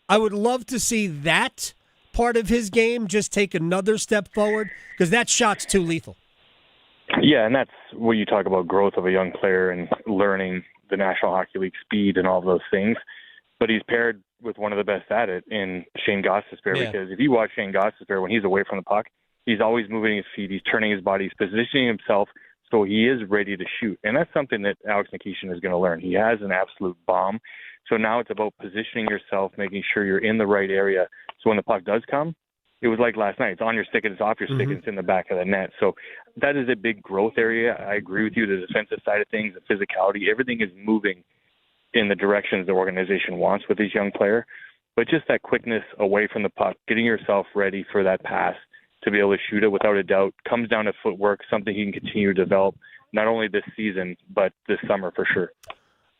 I would love to see that part of his game just take another step forward, because that shot's too lethal. Yeah, and that's where you talk about growth of a young player and learning the National Hockey League speed and all of those things. But he's paired with one of the best at it in Shane Gostisbehere, because if you watch Shane Gostisbehere, when he's away from the puck, he's always moving his feet, he's turning his body, he's positioning himself so he is ready to shoot. And that's something that Alex Nikishin is going to learn. He has an absolute bomb. So now it's about positioning yourself, making sure you're in the right area. So when the puck does come, it was like last night. It's on your stick and it's off your stick and it's in the back of the net. So that is a big growth area. I agree with you. The defensive side of things, the physicality, everything is moving in the directions the organization wants with this young player. But just that quickness away from the puck, getting yourself ready for that pass to be able to shoot it without a doubt, comes down to footwork, something he can continue to develop, not only this season, but this summer for sure.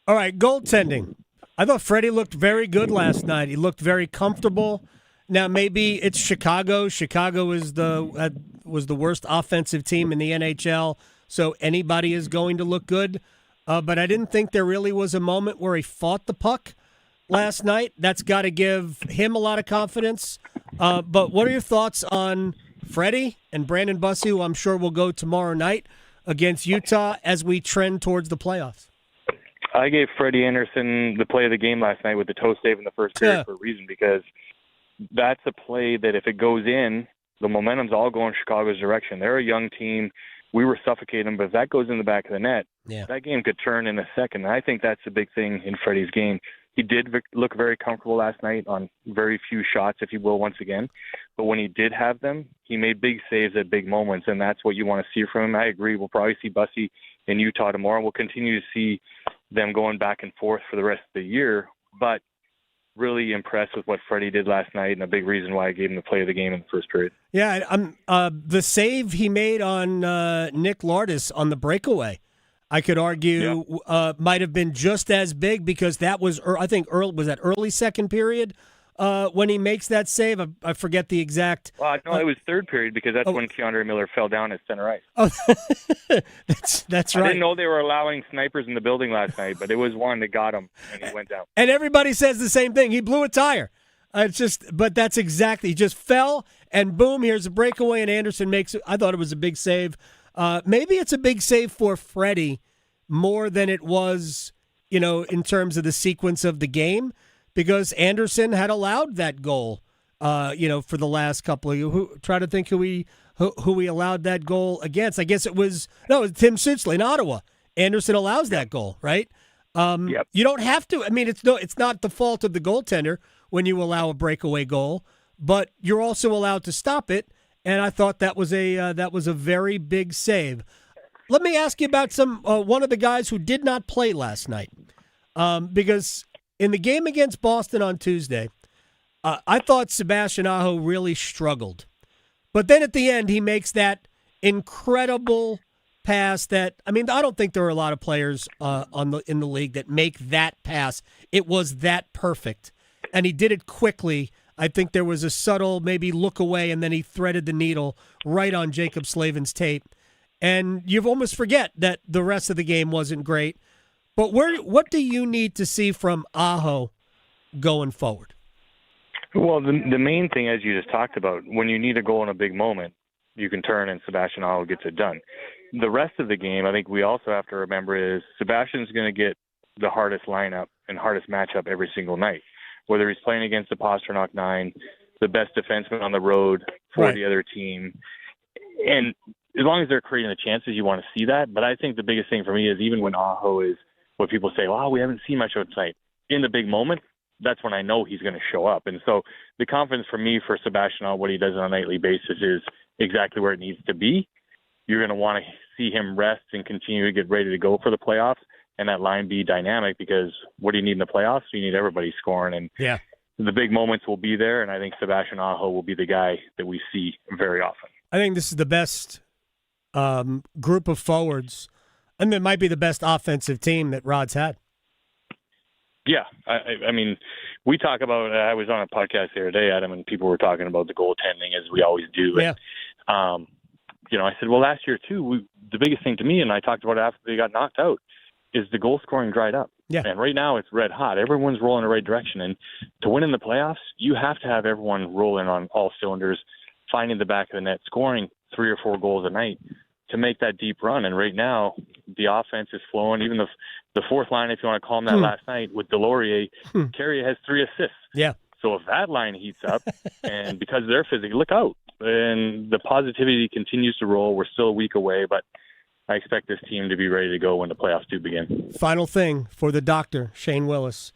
All right, goaltending. I thought Freddie looked very good last night. He looked very comfortable. Now, maybe it's Chicago. Chicago was the worst offensive team in the NHL, so anybody is going to look good. But I didn't think there really was a moment where he fought the puck last night. That's got to give him a lot of confidence. But what are your thoughts on Freddie and Brandon Bussey, who I'm sure will go tomorrow night against Utah as we trend towards the playoffs? I gave Freddie Anderson the play of the game last night with the toe save in the first period for a reason, because that's a play that if it goes in, the momentum's all going Chicago's direction. They're a young team. We were suffocating them, but if that goes in the back of the net, that game could turn in a second. And I think that's a big thing in Freddie's game. He did look very comfortable last night on very few shots, if you will, once again. But when he did have them, he made big saves at big moments, and that's what you want to see from him. I agree. We'll probably see Bussey in Utah tomorrow. We'll continue to see them going back and forth for the rest of the year. But really impressed with what Freddie did last night, and a big reason why I gave him the play of the game in the first period. Yeah, the save he made on Nick Lardis on the breakaway, I could argue might have been just as big, because that was, I think, was that early second period when he makes that save? I forget the exact. Well, no, it was third period because that's when Keandre Miller fell down at center ice. Oh, that's right. I didn't know they were allowing snipers in the building last night, but it was one that got him, and he went down. And everybody says the same thing. He blew a tire. But that's exactly. He just fell, and boom, here's a breakaway, and Anderson makes it. I thought it was a big save. Maybe it's a big save for Freddie more than it was, in terms of the sequence of the game, because Anderson had allowed that goal, for the last couple of you. Try to think who he allowed that goal against. I guess it was Tim Suchley in Ottawa. Anderson allows that goal, right? Yep. You don't have to. I mean, it's not the fault of the goaltender when you allow a breakaway goal, but you're also allowed to stop it. And I thought that was a very big save. Let me ask you about one of the guys who did not play last night, because in the game against Boston on Tuesday, I thought Sebastian Aho really struggled, but then at the end he makes that incredible pass that, I don't think there are a lot of players in the league that make that pass. It was that perfect, and he did it quickly. I think there was a subtle maybe look away, and then he threaded the needle right on Jacob Slavin's tape. And you almost forget that the rest of the game wasn't great. But what do you need to see from Aho going forward? Well, the main thing, as you just talked about, when you need a goal in a big moment, you can turn and Sebastian Aho gets it done. The rest of the game, I think we also have to remember, is Sebastian's going to get the hardest lineup and hardest matchup every single night. Whether he's playing against the Pastrnak 9, the best defenseman on the road for the other team. And as long as they're creating the chances, you want to see that. But I think the biggest thing for me is even when Aho is what people say, we haven't seen much of tonight. In the big moment, that's when I know he's going to show up. And so the confidence for me for Sebastian Aho, what he does on a nightly basis, is exactly where it needs to be. You're going to want to see him rest and continue to get ready to go for the playoffs, and that line be dynamic, because what do you need in the playoffs? You need everybody scoring, and the big moments will be there, and I think Sebastian Aho will be the guy that we see very often. I think this is the best group of forwards. I mean, it might be the best offensive team that Rod's had. Yeah, I mean, we talk about, I was on a podcast the other day, Adam, and people were talking about the goaltending, as we always do. Yeah. And, I said, well, last year, too, the biggest thing to me, and I talked about it after they got knocked out, is the goal scoring dried up. Yeah. And right now it's red hot. Everyone's rolling in the right direction. And to win in the playoffs, you have to have everyone rolling on all cylinders, finding the back of the net, scoring 3 or 4 goals a night to make that deep run. And right now the offense is flowing. Even the fourth line, if you want to call them that, last night with Delorier, Carrier has 3 assists. Yeah. So if that line heats up, and because they're physical, look out. And the positivity continues to roll. We're still a week away, but I expect this team to be ready to go when the playoffs do begin. Final thing for the doctor, Shane Willis.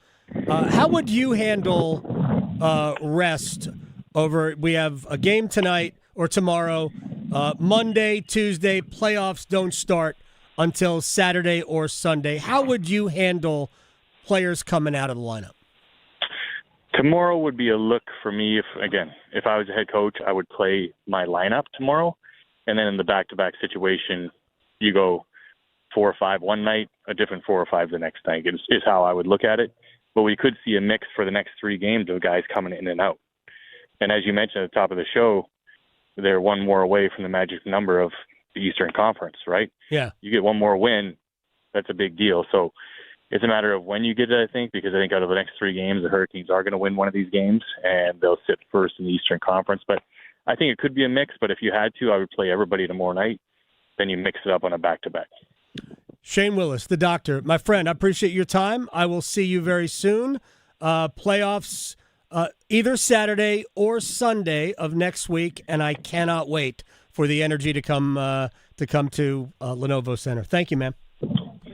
How would you handle rest over, we have a game tonight or tomorrow, Monday, Tuesday, playoffs don't start until Saturday or Sunday. How would you handle players coming out of the lineup? Tomorrow would be a look for me. If I was a head coach, I would play my lineup tomorrow. And then in the back-to-back situation, you go 4 or 5 one night, a different 4 or 5 the next night is how I would look at it. But we could see a mix for the next 3 games of guys coming in and out. And as you mentioned at the top of the show, they're one more away from the magic number of the Eastern Conference, right? Yeah. You get one more win, that's a big deal. So it's a matter of when you get it, I think, because I think out of the next 3 games, the Hurricanes are going to win one of these games, and they'll sit first in the Eastern Conference. But I think it could be a mix, but if you had to, I would play everybody tomorrow night. Then you mix it up on a back-to-back. Shane Willis, the doctor. My friend, I appreciate your time. I will see you very soon. Playoffs either Saturday or Sunday of next week, and I cannot wait for the energy to come to Lenovo Center. Thank you, man.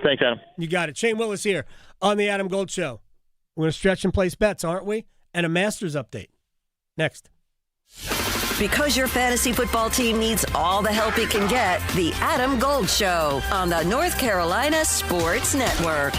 Thanks, Adam. You got it. Shane Willis here on the Adam Gold Show. We're going to stretch and place bets, aren't we? And a Masters update. Next. Because your fantasy football team needs all the help it can get, the Adam Gold Show on the North Carolina Sports Network.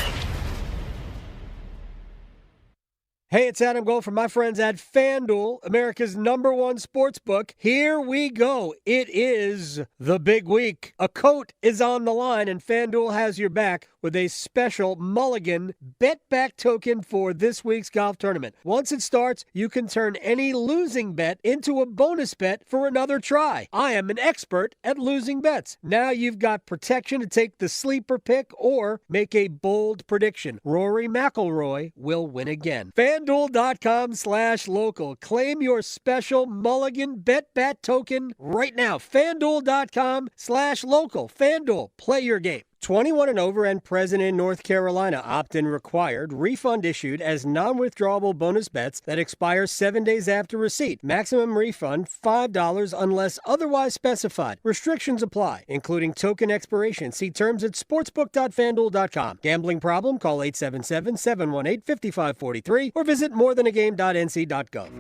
Hey, it's Adam Gold from my friends at FanDuel, America's #1 sports book. Here we go. It is the big week. A coat is on the line, and FanDuel has your back with a special mulligan bet-back token for this week's golf tournament. Once it starts, you can turn any losing bet into a bonus bet for another try. I am an expert at losing bets. Now you've got protection to take the sleeper pick or make a bold prediction. Rory McIlroy will win again. FanDuel.com/local. Claim your special mulligan bet-bat token right now. FanDuel.com/local. FanDuel, play your game. 21 and over and present in North Carolina. Opt-in required. Refund issued as non-withdrawable bonus bets that expire 7 days after receipt. Maximum refund $5 unless otherwise specified. Restrictions apply, including token expiration. See terms at sportsbook.fanduel.com. Gambling problem? Call 877-718-5543 or visit morethanagame.nc.gov.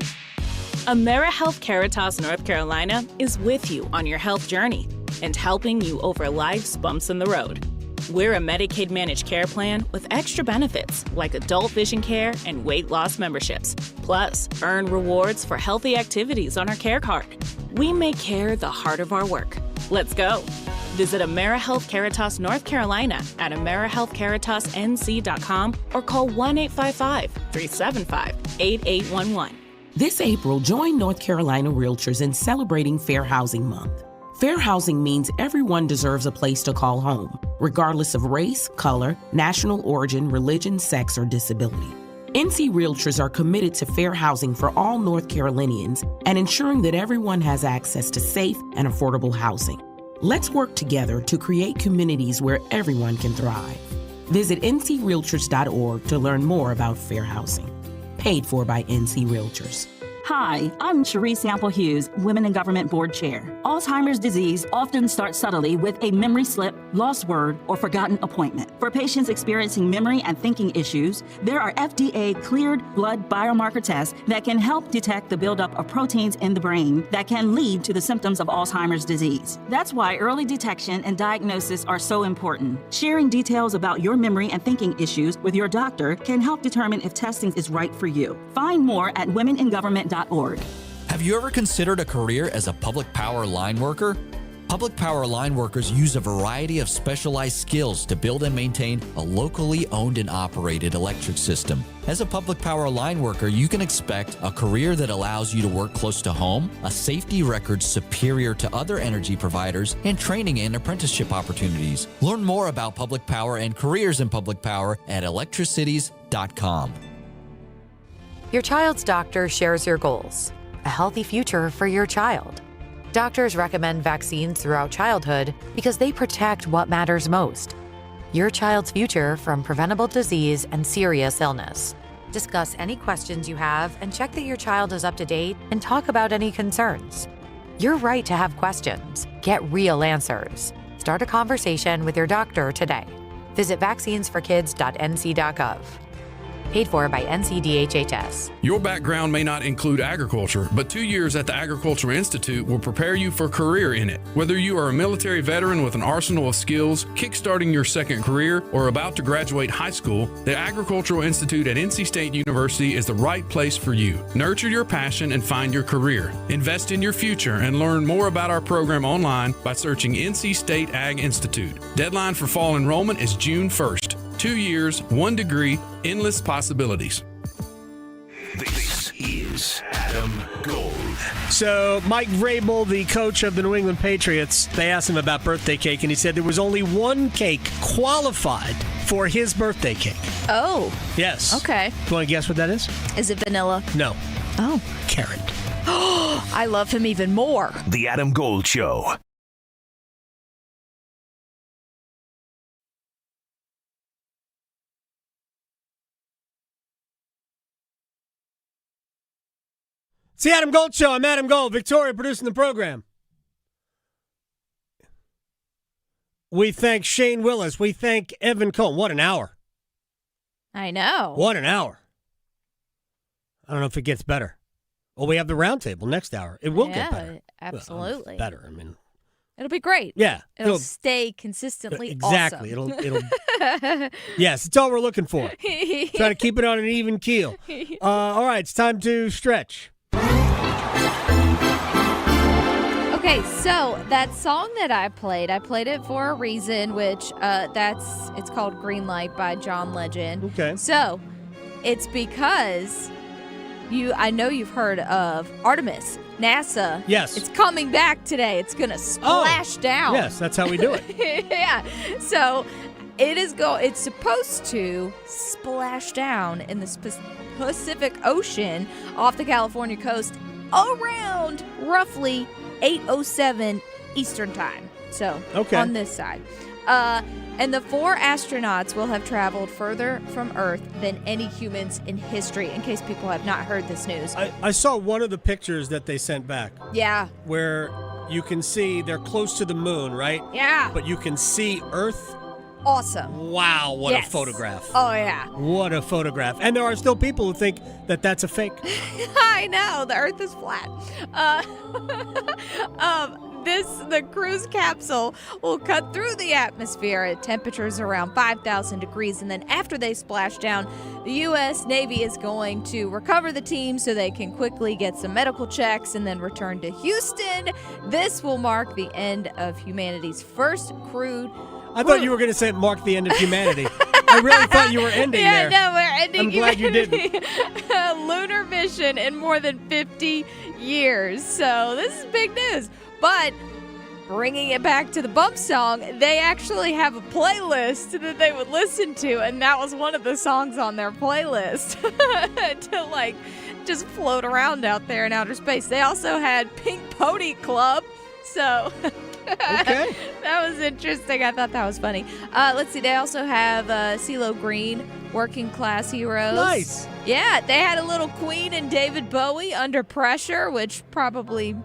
AmeriHealth Caritas North Carolina is with you on your health journey and helping you over life's bumps in the road. We're a Medicaid managed care plan with extra benefits like adult vision care and weight loss memberships. Plus, earn rewards for healthy activities on our care card. We make care the heart of our work. Let's go. Visit AmeriHealth Caritas North Carolina at AmeriHealthCaritasNC.com or call 1-855-375-8811. This April, join North Carolina Realtors in celebrating Fair Housing Month. Fair housing means everyone deserves a place to call home, regardless of race, color, national origin, religion, sex, or disability. NC Realtors are committed to fair housing for all North Carolinians and ensuring that everyone has access to safe and affordable housing. Let's work together to create communities where everyone can thrive. Visit ncrealtors.org to learn more about fair housing. Paid for by NC Realtors. Hi, I'm Cherie Sample Hughes, Women in Government Board Chair. Alzheimer's disease often starts subtly with a memory slip, lost word, or forgotten appointment. For patients experiencing memory and thinking issues, there are FDA-cleared blood biomarker tests that can help detect the buildup of proteins in the brain that can lead to the symptoms of Alzheimer's disease. That's why early detection and diagnosis are so important. Sharing details about your memory and thinking issues with your doctor can help determine if testing is right for you. Find more at womeningovernment.org. Have you ever considered a career as a public power line worker? Public power line workers use a variety of specialized skills to build and maintain a locally owned and operated electric system. As a public power line worker, you can expect a career that allows you to work close to home, a safety record superior to other energy providers, and training and apprenticeship opportunities. Learn more about public power and careers in public power at electricities.com. Your child's doctor shares your goals, a healthy future for your child. Doctors recommend vaccines throughout childhood because they protect what matters most, your child's future from preventable disease and serious illness. Discuss any questions you have and check that your child is up to date and talk about any concerns. You're right to have questions. Get real answers. Start a conversation with your doctor today. Visit vaccinesforkids.nc.gov. Paid for by NCDHHS. Your background may not include agriculture, but 2 years at the Agricultural Institute will prepare you for a career in it. Whether you are a military veteran with an arsenal of skills, kickstarting your second career, or about to graduate high school, the Agricultural Institute at NC State University is the right place for you. Nurture your passion and find your career. Invest in your future and learn more about our program online by searching NC State Ag Institute. Deadline for fall enrollment is June 1st. 2 years, 1 degree, endless possibilities. This is Adam Gold. So Mike Vrabel, the coach of the New England Patriots, they asked him about birthday cake, and he said there was only one cake qualified for his birthday cake. Oh. Yes. Okay. You want to guess what that is? Is it vanilla? No. Oh. Carrot. I love him even more. The Adam Gold Show. It's the Adam Gold Show. I'm Adam Gold. Victoria producing the program. We thank Shane Willis. We thank Evan Cohen. What an hour. I know. What an hour. I don't know if it gets better. Well, we have the roundtable next hour. It will get better. Absolutely. Well, better. I mean, It'll be great. Yeah. It'll stay consistently exactly. awesome. It'll yes, it's all we're looking for. Try to keep it on an even keel. All right, it's time to stretch. Okay, so that song that I played it for a reason, which it's called Green Light by John Legend. Okay. So it's because I know you've heard of Artemis. NASA. Yes. It's coming back today. It's going to splash down. Yes, that's how we do it. Yeah. So it's supposed to splash down in the Pacific Ocean off the California coast around roughly 8:07 Eastern time. So on this side. And the 4 astronauts will have traveled further from Earth than any humans in history, in case people have not heard this news. I saw one of the pictures that they sent back. Yeah. Where you can see they're close to the moon, right? Yeah. But you can see Earth. Awesome. Wow, what a photograph. Oh, yeah. What a photograph. And there are still people who think that that's a fake. I know. The Earth is flat. The cruise capsule will cut through the atmosphere at temperatures around 5,000 degrees. And then after they splash down, the U.S. Navy is going to recover the team so they can quickly get some medical checks and then return to Houston. This will mark the end of humanity's first crewed. I thought you were going to say mark the end of humanity. I really thought you were ending there. Yeah, no, we're ending. I'm glad you didn't. A lunar mission in more than 50 years. So this is big news. But bringing it back to the bump song, they actually have a playlist that they would listen to, and that was one of the songs on their playlist to just float around out there in outer space. They also had Pink Pony Club, so okay. That was interesting. I thought that was funny. Let's see. They also have CeeLo Green, Working Class Heroes. Nice. Yeah, they had a little Queen and David Bowie, Under Pressure, which probably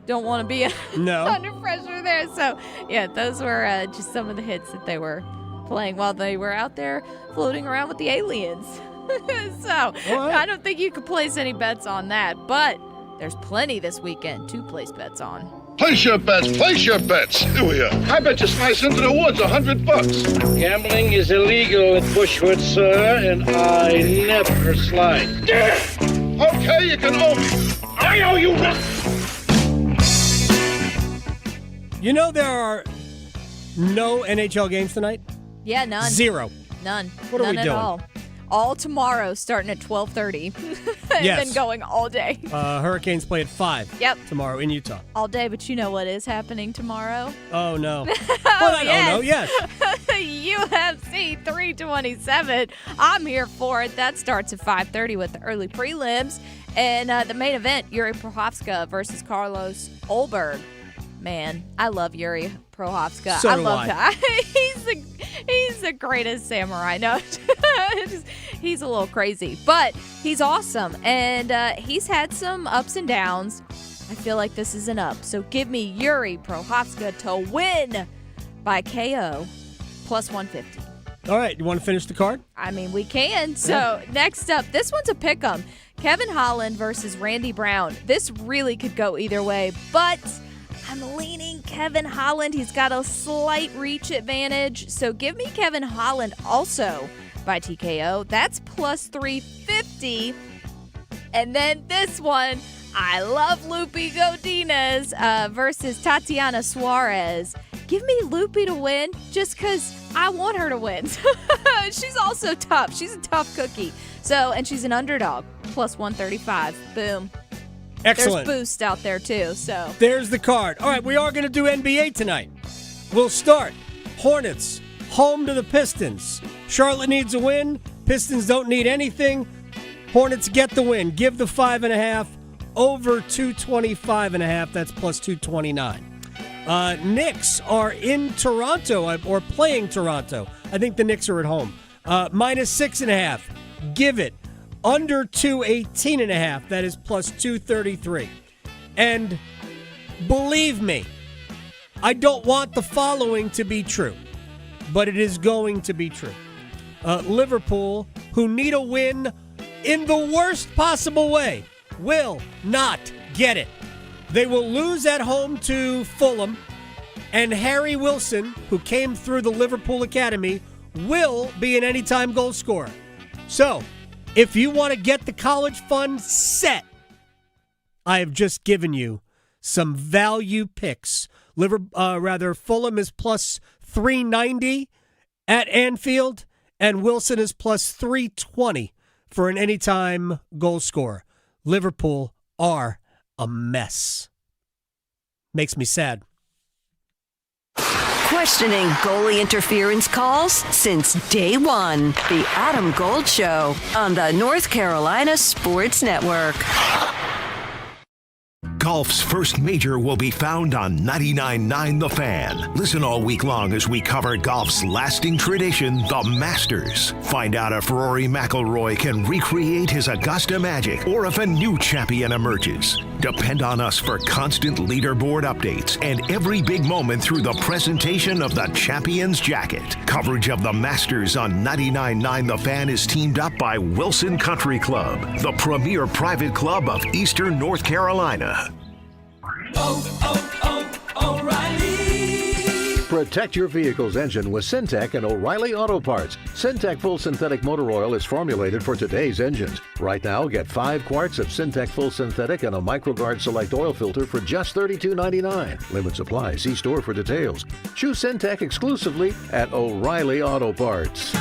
don't want to be under pressure there. So, yeah, those were just some of the hits that they were playing while they were out there floating around with the aliens. So, I don't think you could place any bets on that, but there's plenty this weekend to place bets on. Place your bets. Place your bets. Here we are. I bet you slice into the woods $100. Gambling is illegal at Bushwood, sir, and I never slide. Okay, you can owe me. I owe you nothing. You know there are no NHL games tonight? Yeah, none. 0. None. What are we None doing? at all. All tomorrow, starting at 12:30, and Yes. then going all day. Hurricanes play at 5 tomorrow in Utah. All day, but you know what is happening tomorrow? Oh, no. Oh, no, yes. UFC 327. I'm here for it. That starts at 5:30 with the early prelims. And the main event, Yuri Prochazka versus Carlos Olberg. Man, I love Yuri Prochazka. So I do love I. him. He's the greatest samurai. No, he's a little crazy, but he's awesome. And he's had some ups and downs. I feel like this is an up. So give me Yuri Prochazka to win by KO plus 150. All right, you want to finish the card? I mean, we can. So next up, this one's a pick'em. Kevin Holland versus Randy Brown. This really could go either way, but I'm leaning Kevin Holland. He's got a slight reach advantage. So give me Kevin Holland also by TKO. That's plus 350. And then this one, I love Lupi Godinez versus Tatiana Suarez. Give me Lupi to win just because I want her to win. She's also tough. She's a tough cookie. So, and she's an underdog, plus 135. Boom. Excellent. There's boost out there, too. So There's the card. All right, we are going to do NBA tonight. We'll start. Hornets, home to the Pistons. Charlotte needs a win. Pistons don't need anything. Hornets get the win. Give the 5.5 over 225.5. That's plus 229. Knicks are in Toronto, or playing Toronto. I think the Knicks are at home. Minus 6.5. Give it. Under 218.5. That is plus 233. And believe me, I don't want the following to be true, but it is going to be true. Liverpool, who need a win in the worst possible way, will not get it. They will lose at home to Fulham, And Harry Wilson, who came through the Liverpool Academy, will be an anytime goal scorer. So, if you want to get the college fund set, I have just given you some value picks. Fulham is plus 390 at Anfield, and Wilson is plus 320 for an anytime goal scorer. Liverpool are a mess. Makes me sad. Questioning goalie interference calls since day one. The Adam Gold Show on the North Carolina Sports Network. Golf's first major will be found on 99.9 The Fan. Listen all week long as we cover golf's lasting tradition, the Masters. Find out if Rory McIlroy can recreate his Augusta magic or if a new champion emerges. Depend on us for constant leaderboard updates and every big moment through the presentation of the Champion's Jacket. Coverage of the Masters on 99.9 The Fan is teamed up by Wilson Country Club, the premier private club of Eastern North Carolina. O'Reilly. Protect your vehicle's engine with Syntec and O'Reilly Auto Parts. Syntec Full Synthetic Motor Oil is formulated for today's engines. Right now, get 5 quarts of Syntec Full Synthetic and a MicroGuard Select oil filter for just $32.99. Limit supply. See store for details. Choose Syntec exclusively at O'Reilly Auto Parts.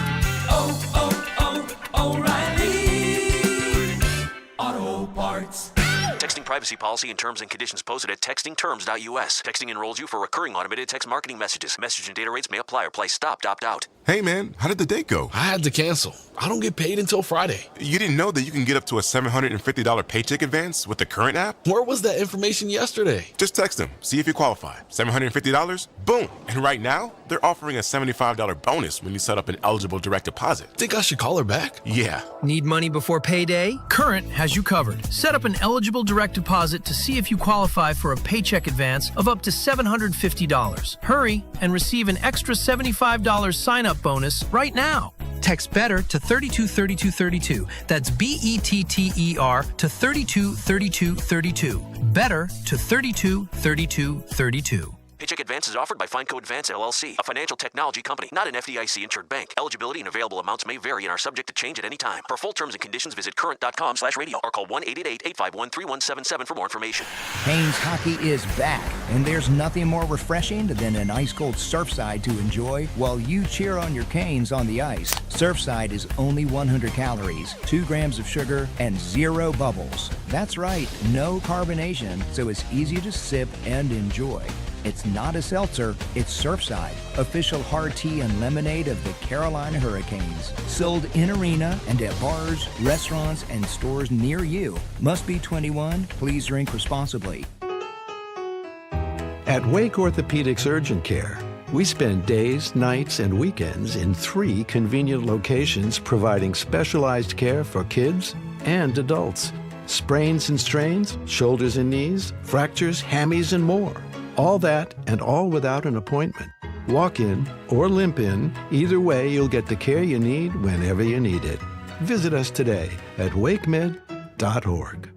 O'Reilly Auto Parts. Texting privacy policy and terms and conditions posted at textingterms.us. Texting enrolls you for recurring automated text marketing messages. Message and data rates may apply or price stopped, opt out. Hey man, how did the date go? I had to cancel. I don't get paid until Friday. You didn't know that you can get up to a $750 paycheck advance with the current app? Where was that information yesterday? Just text them, see if you qualify. $750? Boom! And right now, they're offering a $75 bonus when you set up an eligible direct deposit. Think I should call her back? Yeah. Need money before payday? Current has you covered. Set up an eligible direct deposit to see if you qualify for a paycheck advance of up to $750. Hurry and receive an extra $75 sign-up bonus right now. Text BETTER to 323232. That's BETTER to 323232. BETTER to 323232. Paycheck advance is offered by FineCo Advance LLC, a financial technology company, not an FDIC-insured bank. Eligibility and available amounts may vary and are subject to change at any time. For full terms and conditions, visit current.com/radio or call 1-888-851-3177 for more information. Canes hockey is back, and there's nothing more refreshing than an ice-cold Surfside to enjoy while you cheer on your Canes on the ice. Surfside is only 100 calories, 2 grams of sugar, and 0 bubbles. That's right, no carbonation, so it's easy to sip and enjoy. It's not a seltzer, it's Surfside, official hard tea and lemonade of the Carolina Hurricanes. Sold in arena and at bars, restaurants, and stores near you. Must be 21. Please drink responsibly. At Wake Orthopedics Urgent Care, we spend days, nights, and weekends in 3 convenient locations providing specialized care for kids and adults. Sprains and strains, shoulders and knees, fractures, hammies, and more. All that and all without an appointment. Walk in or limp in, either way you'll get the care you need whenever you need it. Visit us today at wakemed.org.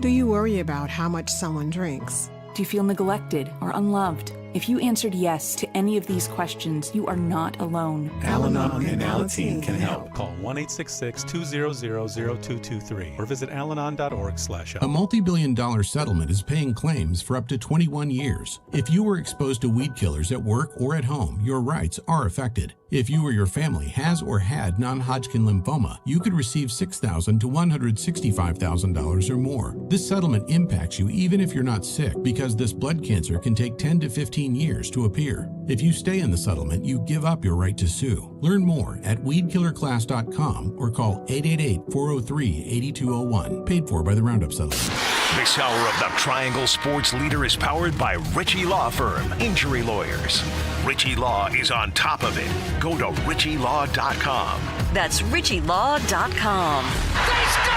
Do you worry about how much someone drinks? Do you feel neglected or unloved? If you answered yes to any of these questions, you are not alone. Al-Anon and Alateen can help. Call 1-866-200-0223 or visit alanon.org/help. A multi-billion-dollar settlement is paying claims for up to 21 years. If you were exposed to weed killers at work or at home, your rights are affected. If you or your family has or had non-Hodgkin lymphoma, you could receive $6,000 to $165,000 or more. This settlement impacts you even if you're not sick, because this blood cancer can take 10 to 15 years to appear. If you stay in the settlement, you give up your right to sue. Learn more at weedkillerclass.com or call 888-403-8201. Paid for by the Roundup Settlement. This hour of the Triangle Sports Leader is powered by Ritchie Law Firm, injury lawyers. Ritchie Law is on top of it. Go to ritchielaw.com. That's ritchielaw.com. They score!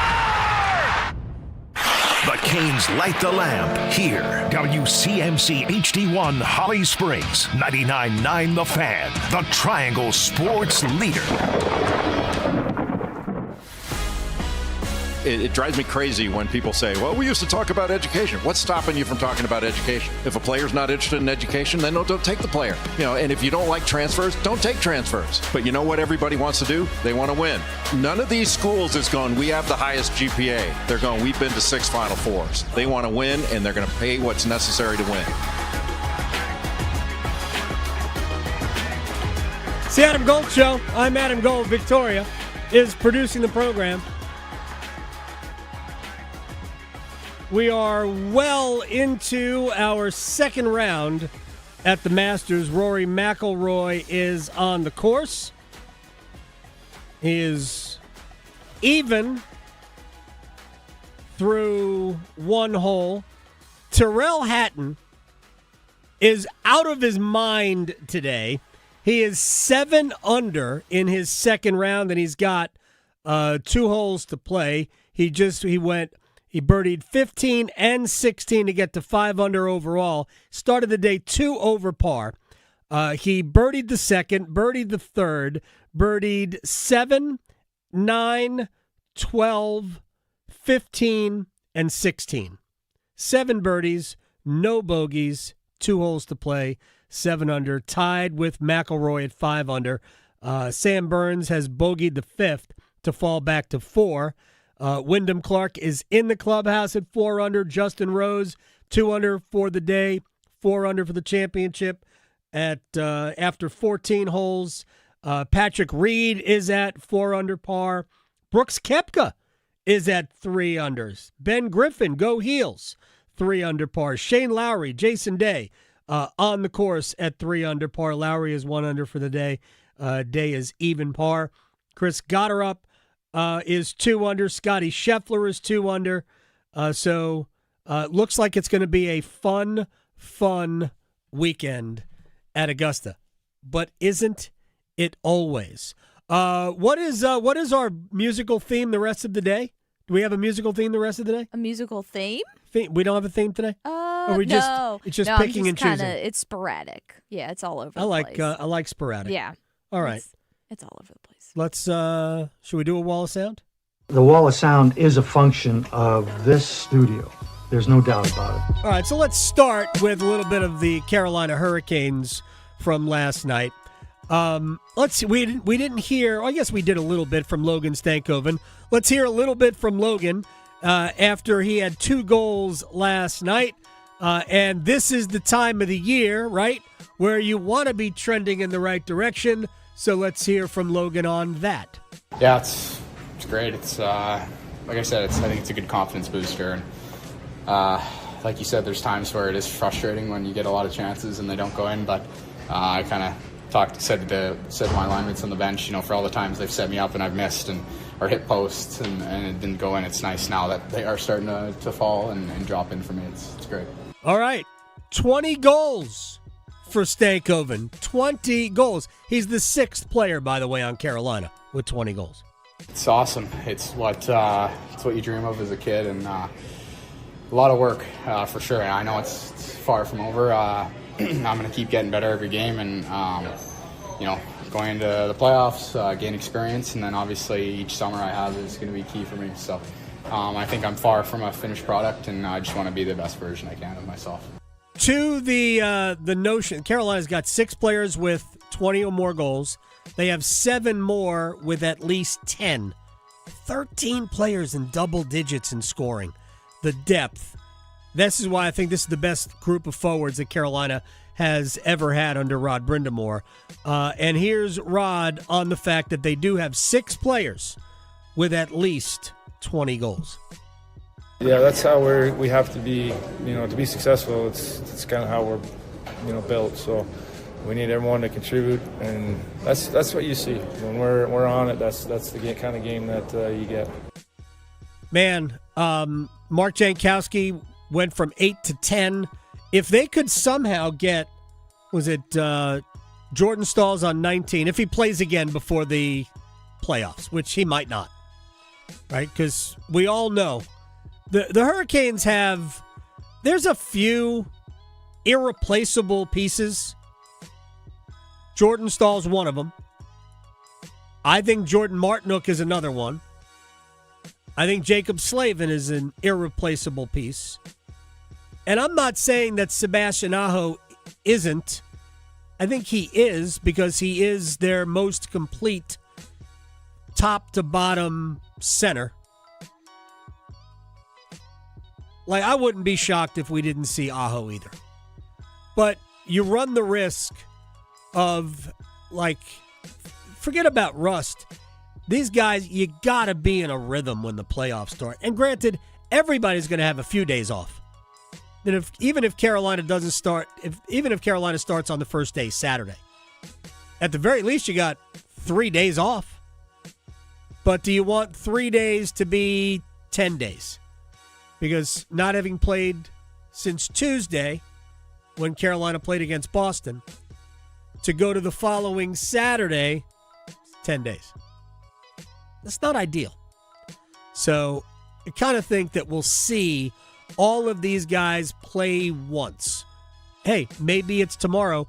The Canes light the lamp here. WCMC HD1 Holly Springs, 99.9 The Fan, the Triangle Sports Leader. It drives me crazy when people say, well, we used to talk about education. What's stopping you from talking about education? If a player's not interested in education, then don't take the player. And if you don't like transfers, don't take transfers. But you know what everybody wants to do? They want to win. None of these schools is going, we have the highest GPA. They're going, we've been to 6 Final Fours. They want to win, and they're going to pay what's necessary to win. It's the Adam Gold Show. I'm Adam Gold. Victoria is producing the program. We are well into our second round at the Masters. Rory McIlroy is on the course. He is even through one hole. Tyrrell Hatton is out of his mind today. He is 7 under in his second round, and he's got 2 holes to play. He birdied 15 and 16 to get to 5 under overall. Started the day 2 over par. He birdied the second, birdied the third, birdied 7, 9, 12, 15, and 16. 7 birdies, no bogeys, 2 holes to play, 7 under, tied with McIlroy at 5 under. Sam Burns has bogeyed the 5th to fall back to 4. Wyndham Clark is in the clubhouse at 4 under. Justin Rose, 2 under for the day, 4 under for the championship after 14 holes. Patrick Reed is at 4 under par. Brooks Koepka is at 3 unders. Ben Griffin, go Heels, 3 under par. Shane Lowry, Jason Day on the course at 3 under par. Lowry is 1 under for the day. Day is even par. Chris Gotterup is 2 under. Scotty Scheffler is 2 under. So looks like it's going to be a fun weekend at Augusta. But isn't it always? What is our musical theme the rest of the day? Do we have a musical theme the rest of the day? A musical theme? We don't have a theme today? No. It's just picking and choosing. It's sporadic. Yeah, it's all over the place. I like sporadic. Yeah. All right. It's all over the place. Let's, should we do a wall of sound? The wall of sound is a function of this studio. There's no doubt about it. All right, so let's start with a little bit of the Carolina Hurricanes from last night. Let's see, we didn't hear, I guess we did a little bit from Logan Stankov. Let's hear a little bit from Logan after he had 2 goals last night. And this is the time of the year, right, where you want to be trending in the right direction. So let's hear from Logan on that. Yeah, it's great. It's like I said, I think it's a good confidence booster. And like you said, there's times where it is frustrating when you get a lot of chances and they don't go in. But I kind of said to my linemen on the bench, for all the times they've set me up and I've missed or hit posts and it didn't go in. It's nice now that they are starting to fall and drop in for me. It's great. All right, 20 goals for Stankoven. 20 goals. He's the 6th player, by the way, on Carolina with 20 goals. It's awesome. It's what you dream of as a kid, and a lot of work for sure. I know it's far from over. I'm going to keep getting better every game, and going into the playoffs, gain experience, and then obviously each summer I have is going to be key for me. So I think I'm far from a finished product, and I just want to be the best version I can of myself. To the notion, Carolina's got 6 players with 20 or more goals. They have 7 more with at least 10. 13 players in double digits in scoring. The depth. This is why I think this is the best group of forwards that Carolina has ever had under Rod Brindamore. And here's Rod on the fact that they do have 6 players with at least 20 goals. Yeah, that's how we have to be, to be successful. It's kind of how we're, built. So we need everyone to contribute, and that's what you see when we're on it. That's the kind of game that you get. Man, Mark Jankowski went from 8 to 10. If they could somehow get, Jordan Staal's on 19, if he plays again before the playoffs, which he might not, right? Because we all know the Hurricanes there's a few irreplaceable pieces. Jordan Staal's one of them. I think Jordan Martinook is another one. I think Jacob Slavin is an irreplaceable piece. And I'm not saying that Sebastian Aho isn't. I think he is, because he is their most complete top-to-bottom center. Like, I wouldn't be shocked if we didn't see Aho either. But you run the risk of, like, forget about rust. These guys, you got to be in a rhythm when the playoffs start. And granted, everybody's going to have a few days off. And even if Carolina doesn't start, even if Carolina starts on the first day, Saturday, at the very least you got 3 days off. But do you want 3 days to be 10 days? Because not having played since Tuesday, when Carolina played against Boston, to go to the following Saturday, 10 days. That's not ideal. So I kind of think that we'll see all of these guys play once. Hey, maybe it's tomorrow.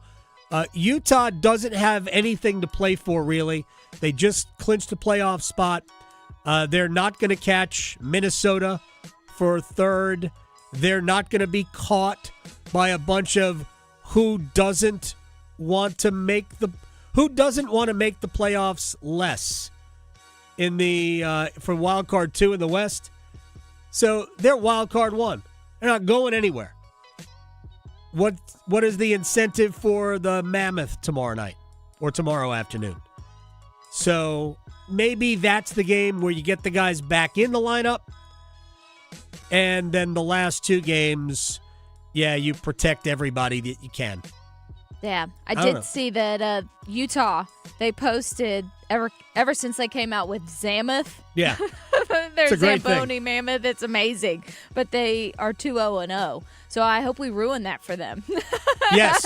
Utah doesn't have anything to play for, really. They just clinched a playoff spot. They're not going to catch Minnesota for third. They're not going to be caught by a bunch of who doesn't want to make the playoffs less in the for wild card 2 in the West. So they're wild card 1. They're not going anywhere. What is the incentive for the Mammoth tomorrow night or tomorrow afternoon? So maybe that's the game where you get the guys back in the lineup, and then the last 2 games, you protect everybody that you can. Yeah, I did see that Utah, they posted ever since they came out with Zamoth. Yeah. Their Zamboni Mammoth. It's amazing. But they are 2-0-0. So I hope we ruin that for them. Yes.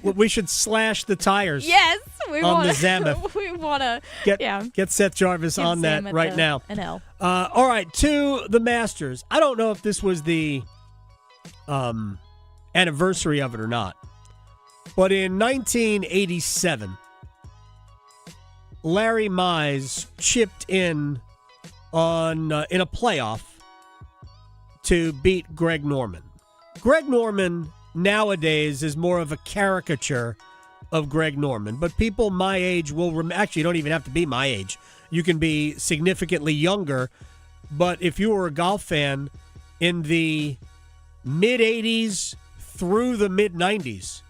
We should slash the tires. Yes. We on want the Zamoth. We want to get Seth Jarvis on that right now. An L. All right, to the Masters. I don't know if this was the anniversary of it or not. But in 1987, Larry Mize chipped in in a playoff to beat Greg Norman. Greg Norman nowadays is more of a caricature of Greg Norman, but people my age will actually, you don't even have to be my age. You can be significantly younger, but if you were a golf fan in the mid-'80s through the mid-'90s,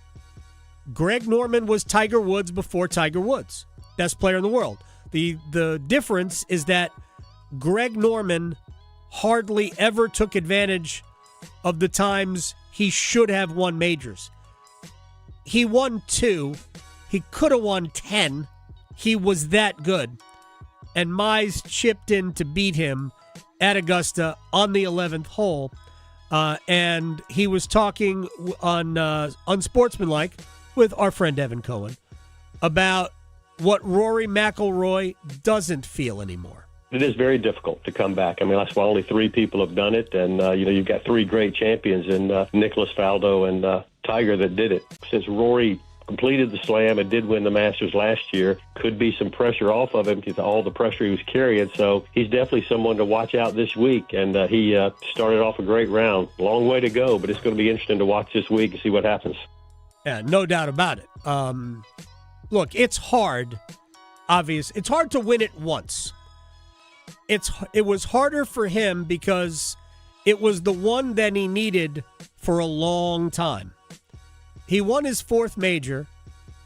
Greg Norman was Tiger Woods before Tiger Woods. Best player in the world. The difference is that Greg Norman hardly ever took advantage of the times he should have won majors. He won 2. He could have won 10. He was that good. And Mize chipped in to beat him at Augusta on the 11th hole. And he was talking on Unsportsmanlike with our friend Evan Cohen about what Rory McIlroy doesn't feel anymore. It is very difficult to come back. I mean, that's why only 3 people have done it. And, you've got 3 great champions in Nicholas Faldo and Tiger that did it. Since Rory completed the Slam and did win the Masters last year, could be some pressure off of him because of all the pressure he was carrying. So he's definitely someone to watch out this week. And he started off a great round. Long way to go, but it's going to be interesting to watch this week and see what happens. Yeah, no doubt about it. Look, it's hard. Obvious. It's hard to win it once. It was harder for him because it was the one that he needed for a long time. He won his 4th major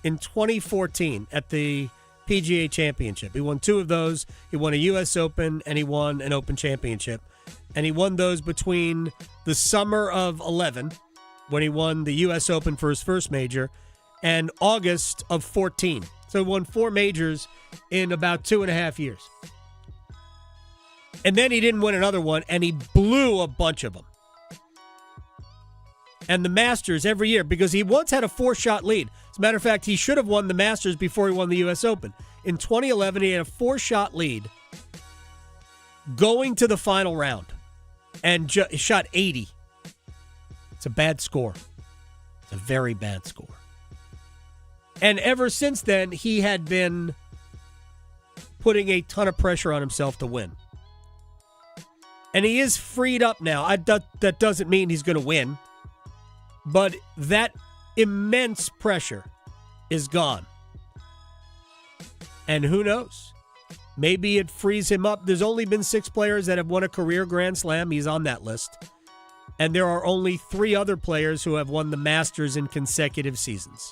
in 2014 at the PGA Championship. He won 2 of those. He won a U.S. Open and he won an Open Championship. And he won those between the summer of 11, when he won the U.S. Open for his first major, and August of 14. So he won 4 majors in about 2.5 years. And then he didn't win another one, and he blew a bunch of them. And the Masters every year, because he once had a 4-shot lead. As a matter of fact, he should have won the Masters before he won the U.S. Open. In 2011, he had a 4-shot lead going to the final round and shot 80. It's a bad score. It's a very bad score. And ever since then, he had been putting a ton of pressure on himself to win. And he is freed up now. That doesn't mean he's going to win. But that immense pressure is gone. And who knows? Maybe it frees him up. There's only been 6 players that have won a career Grand Slam. He's on that list. And there are only 3 other players who have won the Masters in consecutive seasons.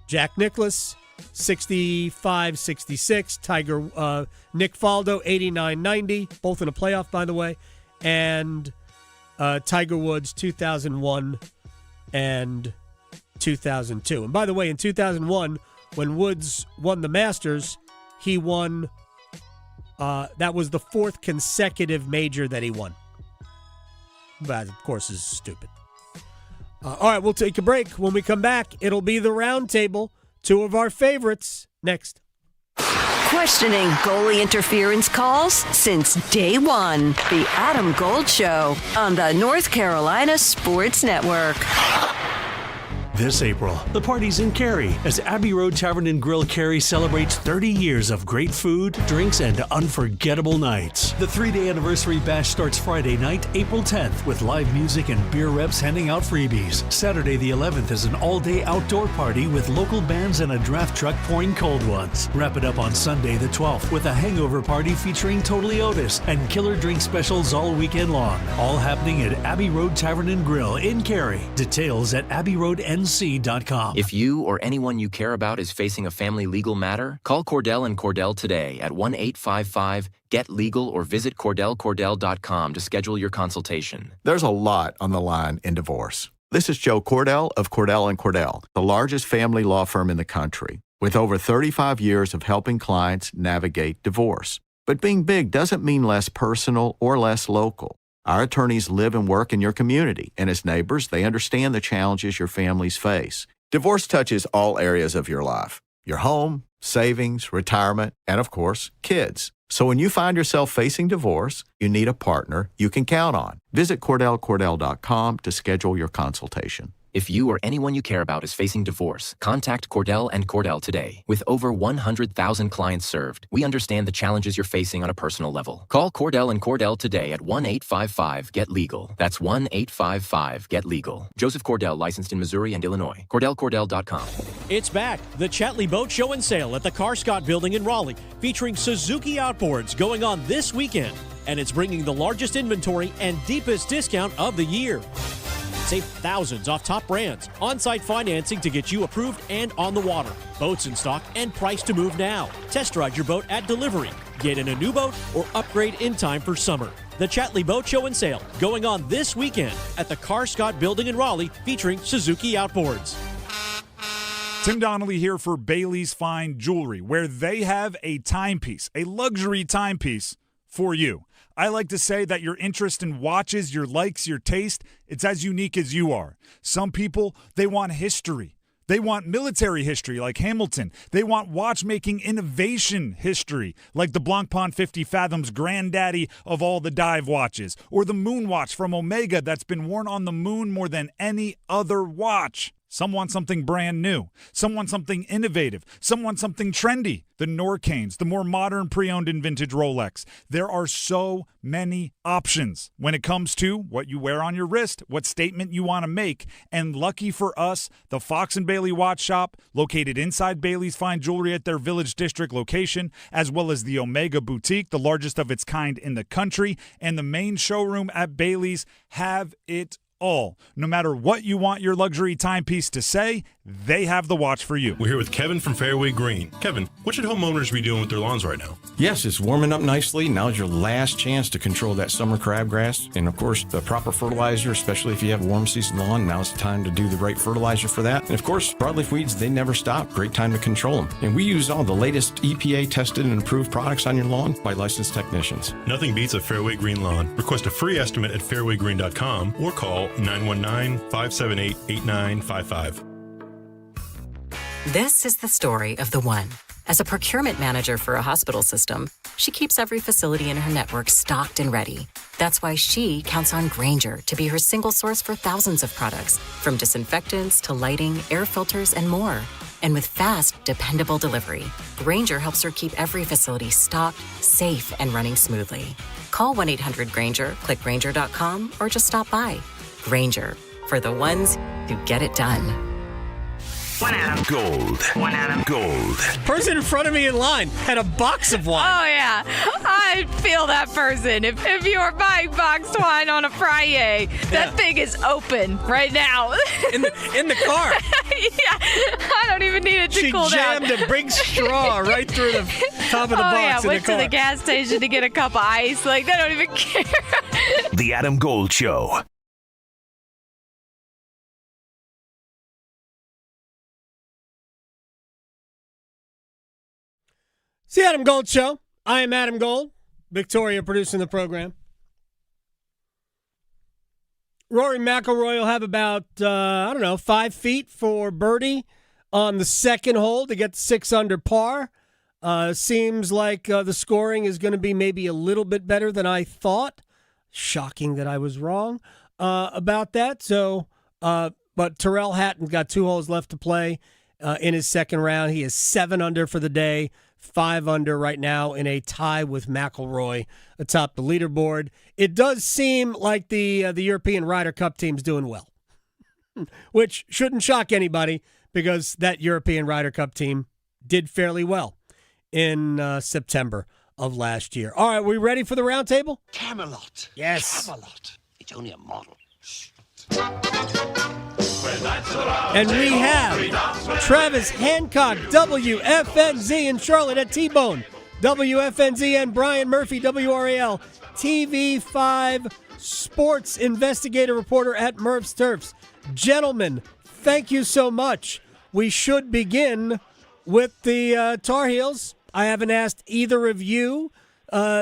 Jack Nicklaus, 65-66. Nick Faldo, 89-90. Both in a playoff, by the way. And Tiger Woods, 2001 and 2002. And by the way, in 2001, when Woods won the Masters, he won, that was the 4th consecutive major that he won. That, of course, is stupid. All right, we'll take a break. When we come back, it'll be the round table. 2 of our favorites next. Questioning goalie interference calls since day one. The Adam Gold Show on the North Carolina Sports Network. This April, the party's in Cary as Abbey Road Tavern and Grill Cary celebrates 30 years of great food, drinks, and unforgettable nights. The 3-day anniversary bash starts Friday night, April 10th, with live music and beer reps handing out freebies. Saturday the 11th is an all-day outdoor party with local bands and a draft truck pouring cold ones. Wrap it up on Sunday the 12th with a hangover party featuring Totally Otis and killer drink specials all weekend long. All happening at Abbey Road Tavern and Grill in Cary. Details at abbeyroadnc.com. If you or anyone you care about is facing a family legal matter, call Cordell and Cordell today at 1-855-GET-LEGAL or visit CordellCordell.com to schedule your consultation. There's a lot on the line in divorce. This is Joe Cordell of Cordell & Cordell, the largest family law firm in the country, with over 35 years of helping clients navigate divorce. But being big doesn't mean less personal or less local. Our attorneys live and work in your community, and as neighbors, they understand the challenges your families face. Divorce touches all areas of your life: your home, savings, retirement, and of course, kids. So when you find yourself facing divorce, you need a partner you can count on. Visit CordellCordell.com to schedule your consultation. If you or anyone you care about is facing divorce, contact Cordell and Cordell today. With over 100,000 clients served, we understand the challenges you're facing on a personal level. Call Cordell and Cordell today at 1-855-GET-LEGAL. That's 1-855-GET-LEGAL. Joseph Cordell, licensed in Missouri and Illinois. CordellCordell.com. It's back. The Chatley Boat Show and Sale at the Carscott Building in Raleigh, featuring Suzuki outboards going on this weekend. And it's bringing the largest inventory and deepest discount of the year. Save thousands off top brands, on-site financing to get you approved and on the water, boats in stock, and price to move now. Test ride your boat at delivery, get in a new boat, or upgrade in time for summer. The Chatley Boat Show and Sale going on this weekend at the Carscott Building in Raleigh, featuring Suzuki outboards. Tim Donnelly here for Bailey's Fine Jewelry, where they have a timepiece, a luxury timepiece for you. I like to say that your interest in watches, your likes, your taste, it's as unique as you are. Some people, they want history. They want military history like Hamilton. They want watchmaking innovation history like the Blancpain 50 Fathoms, granddaddy of all the dive watches, or the Moon Watch from Omega that's been worn on the moon more than any other watch. Some want something brand new. Some want something innovative. Some want something trendy. The Norcanes, the more modern pre-owned and vintage Rolex. There are so many options when it comes to what you wear on your wrist, what statement you want to make. And lucky for us, the Fox & Bailey Watch Shop, located inside Bailey's Fine Jewelry at their Village District location, as well as the Omega Boutique, the largest of its kind in the country, and the main showroom at Bailey's, have it all. No matter what you want your luxury timepiece to say, they have the watch for you. We're here with Kevin from Fairway Green. Kevin, what should homeowners be doing with their lawns right now? Yes, it's warming up nicely. Now's your last chance to control that summer crabgrass. And of course, the proper fertilizer, especially if you have a warm season lawn, now's the time to do the right fertilizer for that. And of course, broadleaf weeds, they never stop. Great time to control them. And we use all the latest EPA tested and approved products on your lawn by licensed technicians. Nothing beats a Fairway Green lawn. Request a free estimate at fairwaygreen.com or call 919-578-8955. This is the story of the one. As a procurement manager for a hospital system, she keeps every facility in her network stocked and ready. That's why she counts on Grainger to be her single source for thousands of products, from disinfectants to lighting, air filters, and more. And with fast, dependable delivery, Grainger helps her keep every facility stocked, safe, and running smoothly. Call 1-800-GRANGER, click Grainger.com, or just stop by. Grainger, for the ones who get it done. One Adam. Gold. One Adam. Gold. Person in front of me in line had a box of wine. Oh, yeah. I feel that person. If you are buying boxed wine on a Friday, that thing is open right now. In the car. Yeah. I don't even need it to cool down. She jammed a big straw right through the top of the box in the car. Went to the gas station to get a cup of ice. Like, they don't even care. The Adam Gold Show. It's the Adam Gold Show. I am Adam Gold. Victoria producing the program. Rory McIlroy will have about, 5 feet for birdie on the second hole to get 6 under par. Seems like the scoring is going to be maybe a little bit better than I thought. Shocking that I was wrong about that. So, but Tyrrell Hatton's got 2 holes left to play in his second round. He is 7 under for the day. 5 under right now in a tie with McIlroy atop the leaderboard. It does seem like the European Ryder Cup team's doing well, which shouldn't shock anybody because that European Ryder Cup team did fairly well in September of last year. All right, we ready for the roundtable? Camelot. Yes. Camelot. It's only a model. And we have Travis Hancock, WFNZ in Charlotte at T-Bone, WFNZ and Brian Murphy, WRAL, TV5 sports investigative reporter at Murph's Turfs. Gentlemen, thank you so much. We should begin with the Tar Heels. I haven't asked either of you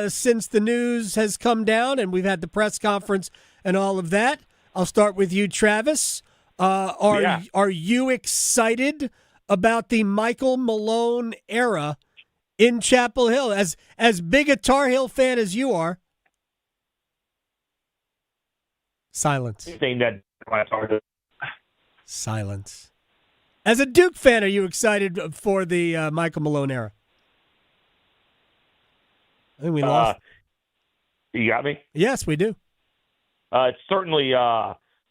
since the news has come down and we've had the press conference and all of that. I'll start with you, Travis. Are you excited about the Michael Malone era in Chapel Hill? As big a Tar Heel fan as you are. Silence. Silence. As a Duke fan, are you excited for the Michael Malone era? I think we lost. You got me? Yes, we do. It's certainly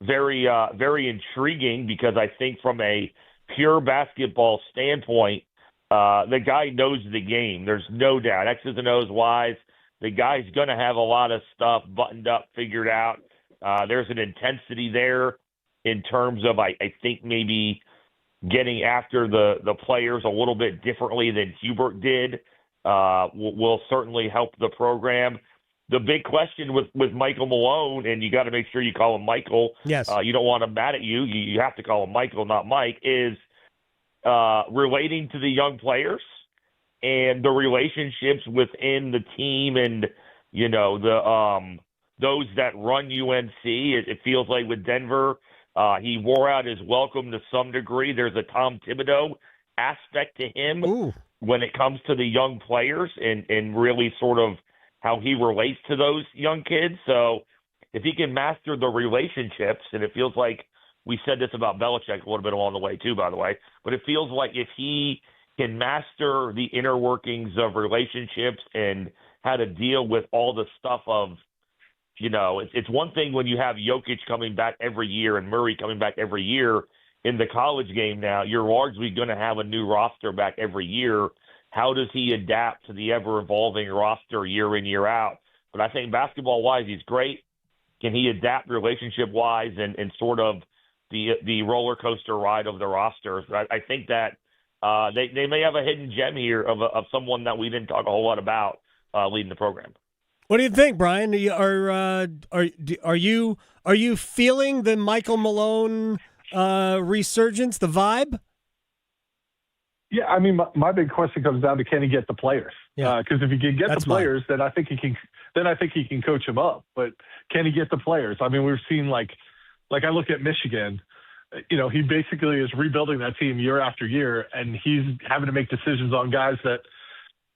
very intriguing because I think from a pure basketball standpoint, the guy knows the game. There's no doubt. X's and O's wise, the guy's going to have a lot of stuff buttoned up, figured out. There's an intensity there in terms of, I think, maybe getting after the players a little bit differently than Hubert did will certainly help the program. The big question with Michael Malone, and you got to make sure you call him Michael. Yes. You don't want him mad at you. You have to call him Michael, not Mike, is relating to the young players and the relationships within the team and, those that run UNC. It feels like with Denver, he wore out his welcome to some degree. There's a Tom Thibodeau aspect to him when it comes to the young players and really sort of how he relates to those young kids. So if he can master the relationships, and it feels like we said this about Belichick a little bit along the way too, by the way, but it feels like if he can master the inner workings of relationships and how to deal with all the stuff of, it's one thing when you have Jokic coming back every year and Murray coming back every year in the college game now, you're largely going to have a new roster back every year. How does he adapt to the ever-evolving roster year in, year out? But I think basketball-wise, he's great. Can he adapt relationship-wise and sort of the roller coaster ride of the roster? I think that they may have a hidden gem here of someone that we didn't talk a whole lot about leading the program. What do you think, Brian? Are you feeling the Michael Malone resurgence, the vibe? Yeah, I mean, my big question comes down to can he get the players? Because if he can get the players, then I think he can. Then I think he can coach them up. But can he get the players? I mean, we've seen like I look at Michigan. He basically is rebuilding that team year after year, and he's having to make decisions on guys that.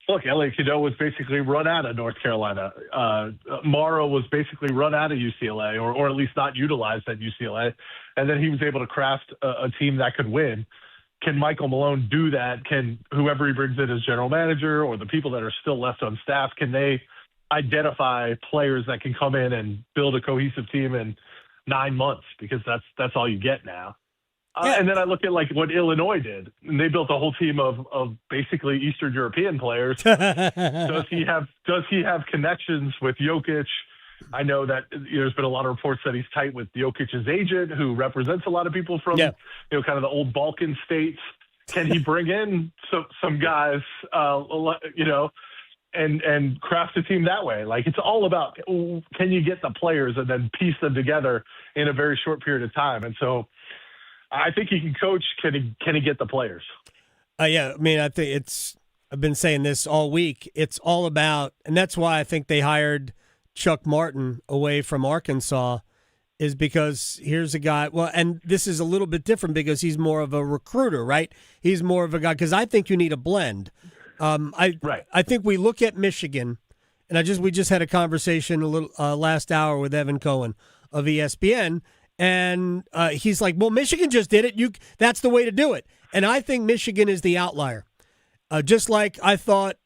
Look, Elliot Cadeau was basically run out of North Carolina. Morrow was basically run out of UCLA, or at least not utilized at UCLA, and then he was able to craft a team that could win. Can Michael Malone do that? Can whoever he brings in as general manager or the people that are still left on staff, can they identify players that can come in and build a cohesive team in 9 months, because that's all you get now. And then I look at like what Illinois did, and they built a whole team of basically Eastern European players. Does he have connections with Jokic? I know that there's been a lot of reports that he's tight with Jokic's agent, who represents a lot of people from kind of the old Balkan states. Can he bring in some guys, and craft a team that way? Like, it's all about, can you get the players and then piece them together in a very short period of time? And so I think he can coach. Can he get the players? Yeah, I mean, I think I've been saying this all week. It's all about, and that's why I think they hired Chuck Martin away from Arkansas, is because here's a guy, well, and this is a little bit different because he's more of a recruiter, right? He's more of a guy, because I think you need a blend. I think we look at Michigan, and we just had a conversation last hour with Evan Cohen of ESPN, and he's like, well, Michigan just did it. That's the way to do it. And I think Michigan is the outlier. Just like I thought,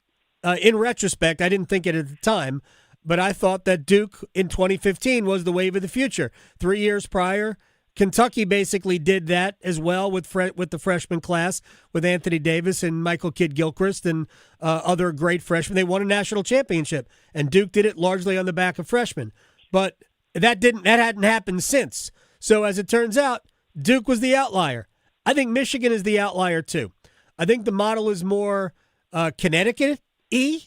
in retrospect, I didn't think it at the time, but I thought that Duke in 2015 was the wave of the future. 3 years prior, Kentucky basically did that as well with the freshman class, with Anthony Davis and Michael Kidd-Gilchrist and other great freshmen. They won a national championship, and Duke did it largely on the back of freshmen. But that hadn't happened since. So as it turns out, Duke was the outlier. I think Michigan is the outlier too. I think the model is more Connecticut-y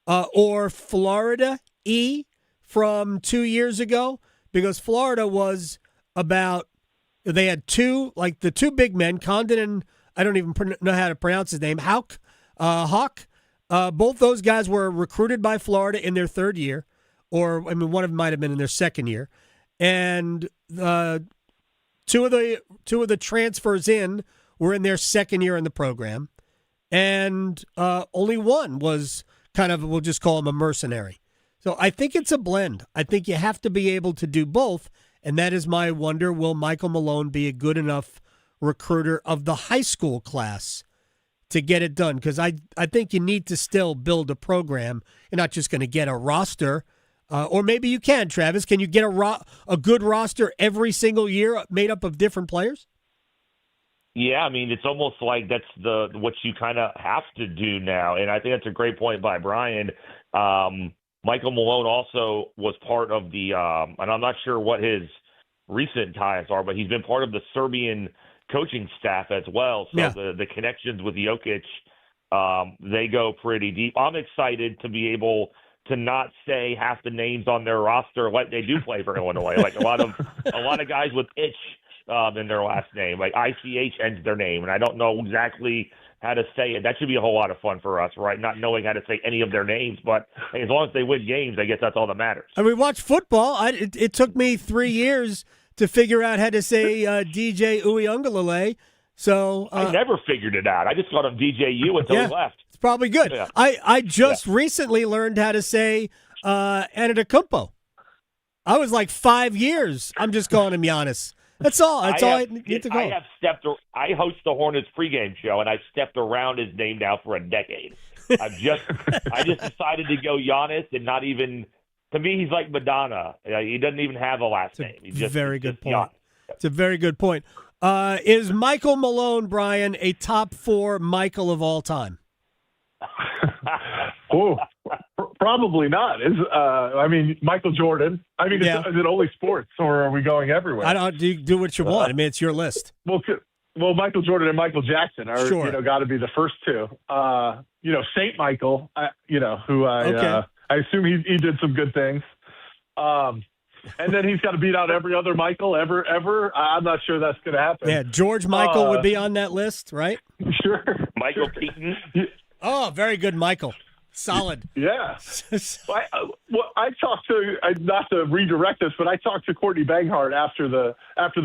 or Florida-y from 2 years ago, because Florida was about, they had the two big men, Condon and I don't even know how to pronounce his name, Hawk. Both those guys were recruited by Florida in their third year, or I mean, one of them might have been in their second year, and two of the transfers in were in their second year in the program, and only one was kind of, we'll just call him a mercenary. So I think it's a blend. I think you have to be able to do both, and that is my wonder, will Michael Malone be a good enough recruiter of the high school class to get it done? Because I think you need to still build a program. You're not just going to get a roster, or maybe you can, Travis. Can you get a good roster every single year made up of different players? Yeah, I mean, it's almost like that's what you kind of have to do now, and I think that's a great point by Brian. Michael Malone also was part of the, and I'm not sure what his recent ties are, but he's been part of the Serbian coaching staff as well. So the connections with Jokic, they go pretty deep. I'm excited to be able to not say half the names on their roster like they do play for Illinois. Like a lot of guys with itch in their last name, like ICH ends their name, and I don't know exactly how to say it. That should be a whole lot of fun for us, right? Not knowing how to say any of their names, but hey, as long as they win games, I guess that's all that matters. And we watch football. It took me 3 years to figure out how to say DJ Uiagalelei. So I never figured it out. I just called him DJU until he left. It's probably good. Yeah. I just recently learned how to say Antetokounmpo. I was like 5 years. I'm just calling him Giannis. That's all. That's all I need to go. I host the Hornets pregame show, and I've stepped around his name now for a decade. I just decided to go Giannis, and not even, to me, he's like Madonna. He doesn't even have a last name. He's just very good point. Giannis. It's a very good point. Is Michael Malone, Brian, a top 4 Michael of all time? Oh, probably not. I mean, Michael Jordan. I mean, is it only sports, or are we going everywhere? I don't do what you want. I mean, it's your list. Well, Michael Jordan and Michael Jackson are got to be the first two. Saint Michael. Who I assume he did some good things. And then he's got to beat out every other Michael ever. I'm not sure that's going to happen. Yeah, George Michael would be on that list, right? Sure. Michael Keaton. Oh, very good, Michael. Solid. Yeah. I talked to, not to redirect this, but I talked to Courtney Banghart after the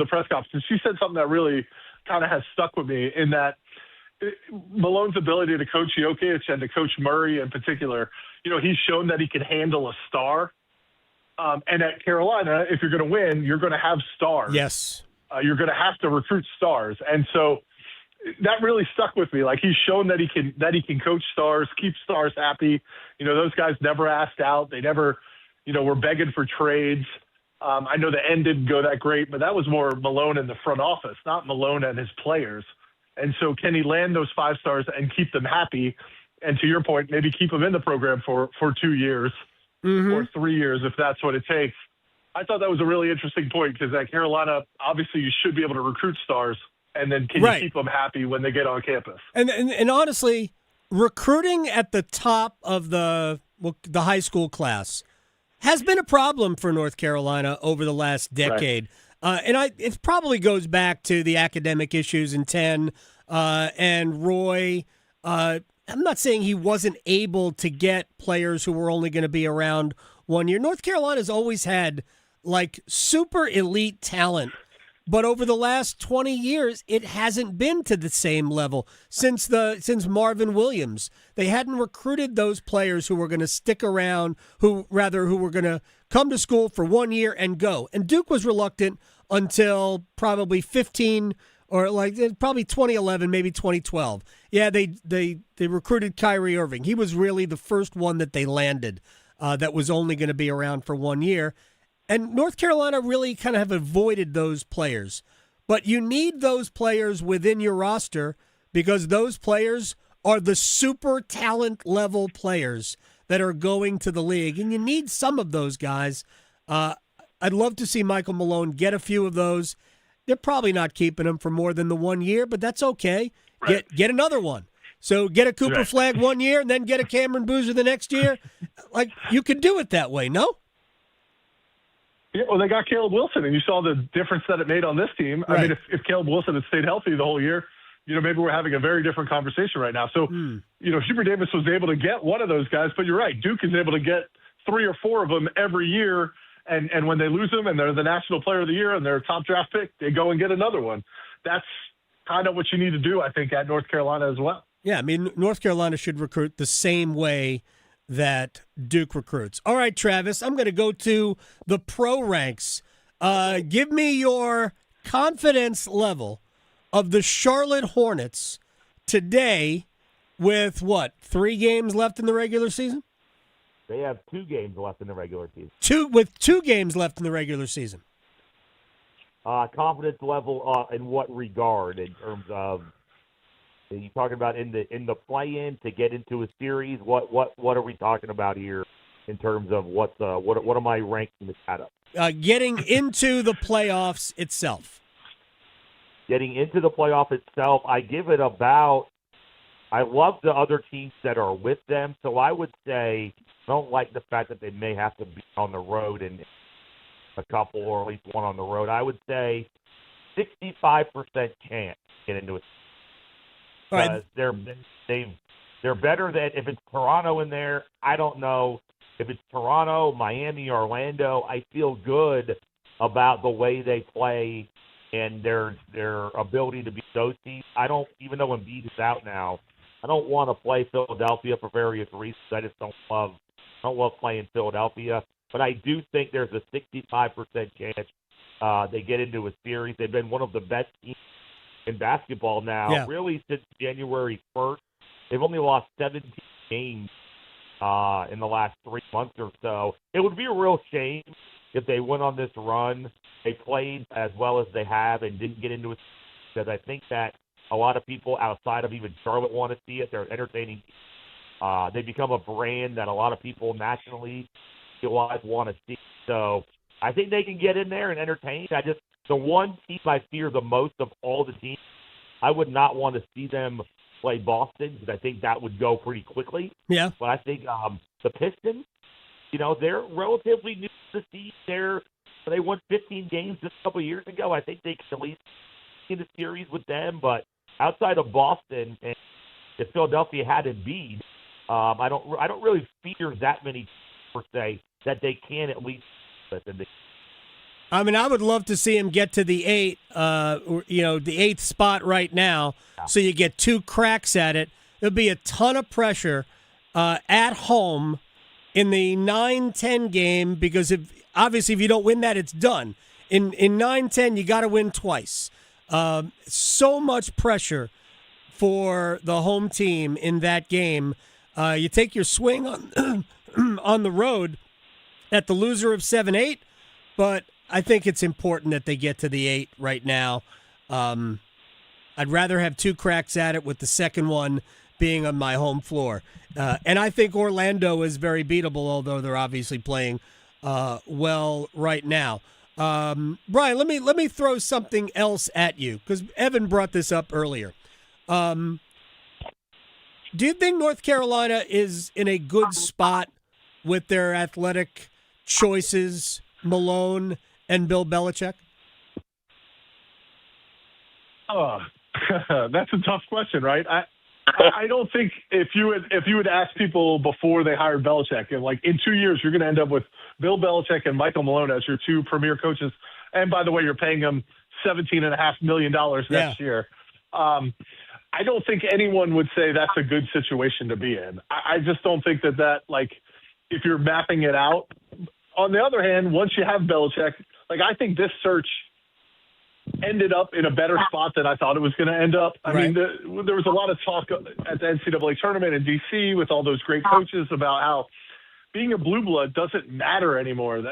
press conference, and she said something that really kind of has stuck with me, in that Malone's ability to coach Jokic and to coach Murray in particular, he's shown that he can handle a star. And at Carolina, if you're going to win, you're going to have stars. Yes. You're going to have to recruit stars. And so that really stuck with me. Like, he's shown that he can coach stars, keep stars happy. You know, those guys never asked out. They never, were begging for trades. I know the end didn't go that great, but that was more Malone in the front office, not Malone and his players. And so can he land those 5 stars and keep them happy? And to your point, maybe keep them in the program for 2 years or 3 years if that's what it takes. I thought that was a really interesting point because at Carolina, obviously you should be able to recruit stars, and then can you keep them happy when they get on campus? And honestly, recruiting at the top of the high school class has been a problem for North Carolina over the last decade. Right. It probably goes back to the academic issues in 10 and Roy. I'm not saying he wasn't able to get players who were only going to be around 1 year. North Carolina's always had like super elite talent, but over the last 20 years, it hasn't been to the same level since Marvin Williams. They hadn't recruited those players who were going to stick around, who were going to come to school for 1 year and go. And Duke was reluctant until probably 15 or probably 2011, maybe 2012. Yeah, they recruited Kyrie Irving. He was really the first one that they landed that was only going to be around for 1 year. And North Carolina really kind of have avoided those players. But you need those players within your roster because those players are the super talent level players that are going to the league. And you need some of those guys. I'd love to see Michael Malone get a few of those. They're probably not keeping him for more than the 1 year, but that's okay. Right. Get another one. So get a Cooper Flagg 1 year and then get a Cameron Boozer the next year. Like, you could do it that way, no? Yeah, well, they got Caleb Wilson, and you saw the difference that it made on this team. Right. I mean, if Caleb Wilson had stayed healthy the whole year, maybe we're having a very different conversation right now. So, Hubert Davis was able to get one of those guys, but you're right. Duke is able to get 3 or 4 of them every year, and when they lose them and they're the National Player of the Year and they're a top draft pick, they go and get another one. That's kind of what you need to do, I think, at North Carolina as well. Yeah, I mean, North Carolina should recruit the same way that Duke recruits. All right, Travis, I'm going to go to the pro ranks. Give me your confidence level of the Charlotte Hornets today with, 3 games left in the regular season? They have 2 games left in the regular season. 2 games left in the regular season. Confidence level in what regard in terms of are you talking about in the play-in to get into a series? What are we talking about here in terms of what am I ranking this at? Getting into the playoffs itself. Getting into the playoff itself, I give it about. I love the other teams that are with them, so I would say I don't like the fact that they may have to be on the road and a couple or at least one on the road. I would say 65% chance to get into it. Because they're better than if it's Toronto in there. I don't know if it's Toronto, Miami, Orlando. I feel good about the way they play and their ability to beat those teams. I don't, even though Embiid is out now, I don't want to play Philadelphia for various reasons. I just don't love playing Philadelphia. But I do think there's a 65% chance they get into a series. They've been one of the best teams in basketball now, really since January 1st. They've only lost 17 games in the last 3 months or so. It would be a real shame if they went on this run. They played as well as they have and didn't get into it, because I think that a lot of people outside of even Charlotte want to see it. They're entertaining. They become a brand that a lot of people nationally want to see. So I think they can get in there and entertain. The one team I fear the most of all the teams, I would not want to see them play Boston because I think that would go pretty quickly. Yeah. But I think the Pistons, they're relatively new to the season. They won 15 games just a couple of years ago. I think they can at least in the series with them. But outside of Boston, and if Philadelphia had Embiid, I don't really fear that many per se that they can at least. I mean, I would love to see him get to the 8, the 8th spot right now, so you get 2 cracks at it. There'll be a ton of pressure at home in the 9-10 game because obviously if you don't win that, it's done. In 9-10, you got to win twice. So much pressure for the home team in that game. You take your swing on on the road at the loser of 7-8, but I think it's important that they get to the 8 right now. I'd rather have 2 cracks at it, with the second one being on my home floor. And I think Orlando is very beatable, although they're obviously playing well right now. Brian, let me throw something else at you, because Evan brought this up earlier. Do you think North Carolina is in a good spot with their athletic choices, Malone and Bill Belichick? That's a tough question, right? I don't think if you would ask people before they hired Belichick, and like in 2 years you're going to end up with Bill Belichick and Michael Malone as your 2 premier coaches, and by the way, you're paying them $17.5 million next year. I don't think anyone would say that's a good situation to be in. I just don't think that like, if you're mapping it out. On the other hand, once you have Belichick, like, I think this search ended up in a better spot than I thought it was going to end up. I mean, there was a lot of talk at the NCAA tournament in D.C. with all those great coaches about how being a blue blood doesn't matter anymore.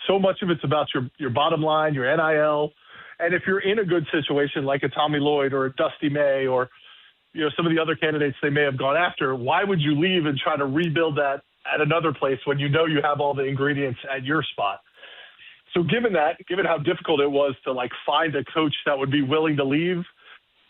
So much of it's about your bottom line, your NIL. And if you're in a good situation like a Tommy Lloyd or a Dusty May or, you know, some of the other candidates they may have gone after, why would you leave and try to rebuild that at another place when you know you have all the ingredients at your spot? So given how difficult it was to like find a coach that would be willing to leave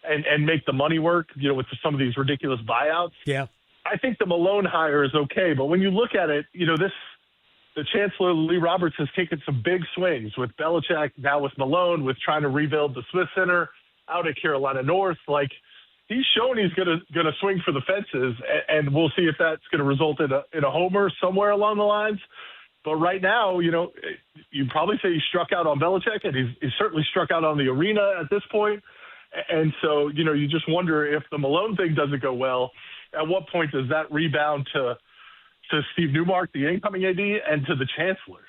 and make the money work, you know, with some of these ridiculous buyouts. Yeah. I think the Malone hire is okay, but when you look at it, you know, the Chancellor Lee Roberts has taken some big swings with Belichick, now with Malone, with trying to rebuild the Smith Center out at Carolina North. Like, he's shown he's gonna swing for the fences, and we'll see if that's going to result in a homer somewhere along the lines. But right now, you know, you probably say he struck out on Belichick, and he's certainly struck out on the arena at this point. And so, you know, you just wonder if the Malone thing doesn't go well, at what point does that rebound to Steve Newmark, the incoming AD, and to the Chancellor?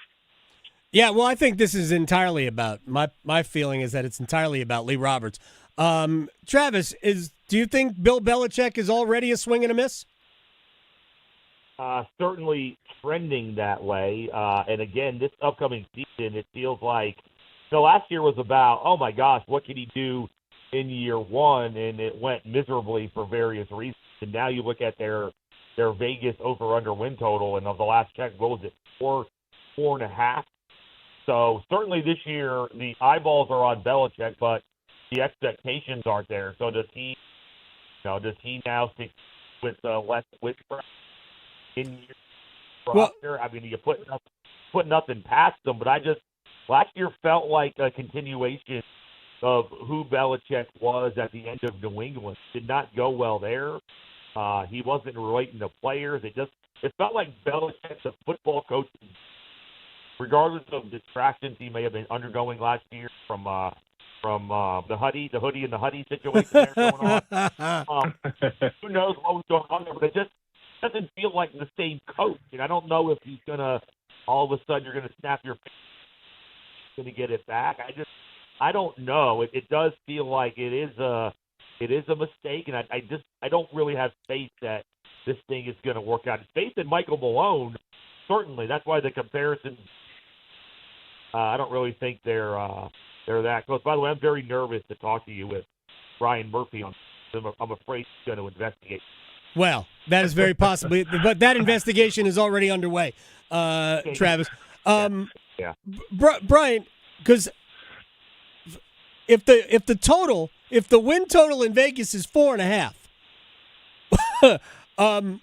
Yeah, well, I think this is entirely about my feeling is that it's entirely about Lee Roberts. Travis, do you think Bill Belichick is already a swing and a miss? Certainly trending that way. And again, this upcoming season, it feels like last year was about, oh my gosh, what can he do in year one? And it went miserably for various reasons. And now you look at their Vegas over-under win total, and of the last check, what was it, 4.5? So certainly this year the eyeballs are on Belichick, but the expectations aren't there. So does he now stick with less Whitbread in your roster? I mean, you put nothing past them, but last year felt like a continuation of who Belichick was at the end of New England. Did not go well there. He wasn't relating to players. It felt like Belichick's a football coach, regardless of distractions he may have been undergoing last year from the hoodie and the hoodie situation there going on. Who knows what was going on there, but it just doesn't feel like the same coach. And I don't know if he's gonna all of a sudden you're gonna snap your fingers, gonna get it back. I don't know. It does feel like it is a mistake, and I don't really have faith that this thing is going to work out. Faith in Michael Malone, certainly. That's why the comparisons. I don't really think they're that close. By the way, I'm very nervous to talk to you with Brian Murphy on. I'm afraid he's going to investigate. Well, that is very possible, but that investigation is already underway. Travis, yeah. Brian, because if the win total in Vegas is 4.5,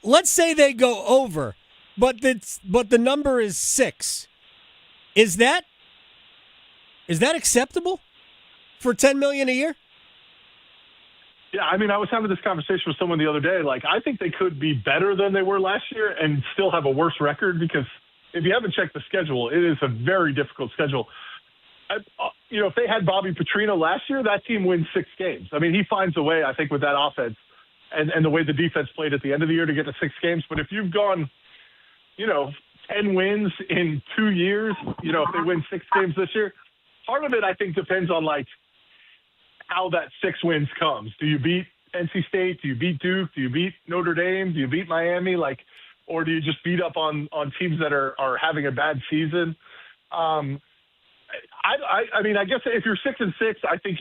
let's say they go over, but the number is 6. Is that acceptable for $10 million a year? Yeah, I mean, I was having this conversation with someone the other day. Like, I think they could be better than they were last year and still have a worse record, because if you haven't checked the schedule, it is a very difficult schedule. If they had Bobby Petrino last year, that team wins 6 games. I mean, he finds a way, I think, with that offense and the way the defense played at the end of the year to get to 6 games. But if you've gone, 10 wins in 2 years, if they win 6 games this year, part of it, I think, depends on, like, how that 6 wins comes. Do you beat NC State? Do you beat Duke? Do you beat Notre Dame? Do you beat Miami? Or do you just beat up on teams that are having a bad season? I mean, I guess if you're 6-6, I think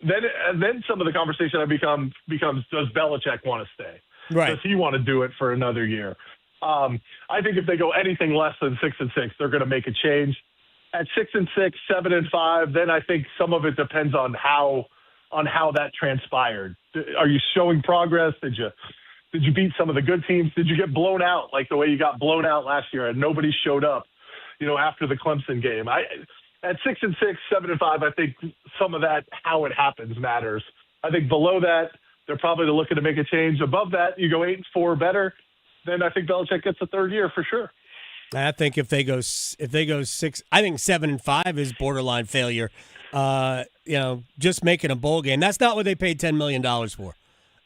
then some of the conversation becomes does Belichick want to stay? Right. Does he want to do it for another year? I think if they go anything less than 6-6, they're going to make a change. At 6-6, 7-5, then I think some of it depends on how that transpired. Are you showing progress? Did you beat some of the good teams? Did you get blown out like the way you got blown out last year and nobody showed up, after the Clemson game? At 6-6, 7-5, I think some of that, how it happens, matters. I think below that, they're probably looking to make a change. Above that, you go 8-4 better, then I think Belichick gets a third year for sure. I think if they go 6, I think 7-5 is borderline failure. Just making a bowl game. That's not what they paid $10 million for.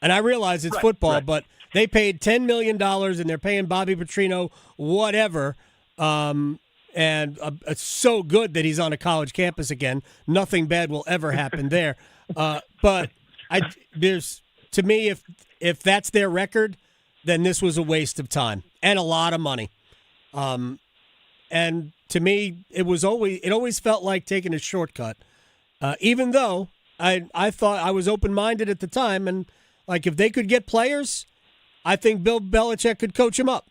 And I realize it's football, but they paid $10 million and they're paying Bobby Petrino whatever. And it's so good that he's on a college campus again. Nothing bad will ever happen there. But to me, if that's their record, then this was a waste of time and a lot of money. And to me, it always felt like taking a shortcut. Even though I thought I was open-minded at the time, and if they could get players, I think Bill Belichick could coach them up.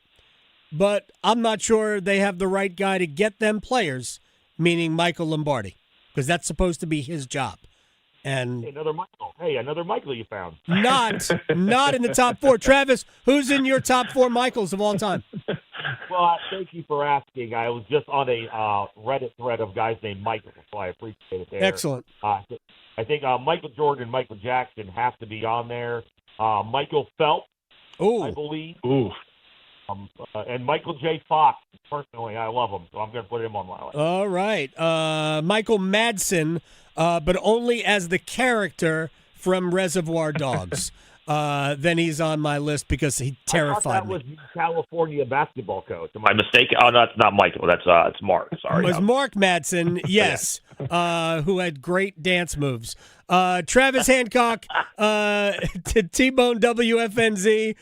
But I'm not sure they have the right guy to get them players, meaning Michael Lombardi, because that's supposed to be his job. And another Michael you found. Not in the top 4. Travis, who's in your top 4 Michaels of all time? Well, thank you for asking. I was just on a Reddit thread of guys named Michael, so I appreciate it there. Excellent. I think Michael Jordan and Michael Jackson have to be on there. Michael Phelps, I believe. Ooh. And Michael J. Fox, personally, I love him, so I'm going to put him on my list. All right. Michael Madsen, but only as the character from Reservoir Dogs. Then he's on my list because he terrified me. I thought that was California basketball coach. Am I mistaken? Oh, no, that's not Michael. That's it's Mark. Sorry. It was Mark Madsen, yes, who had great dance moves. Travis Hancock, T-Bone WFNZ,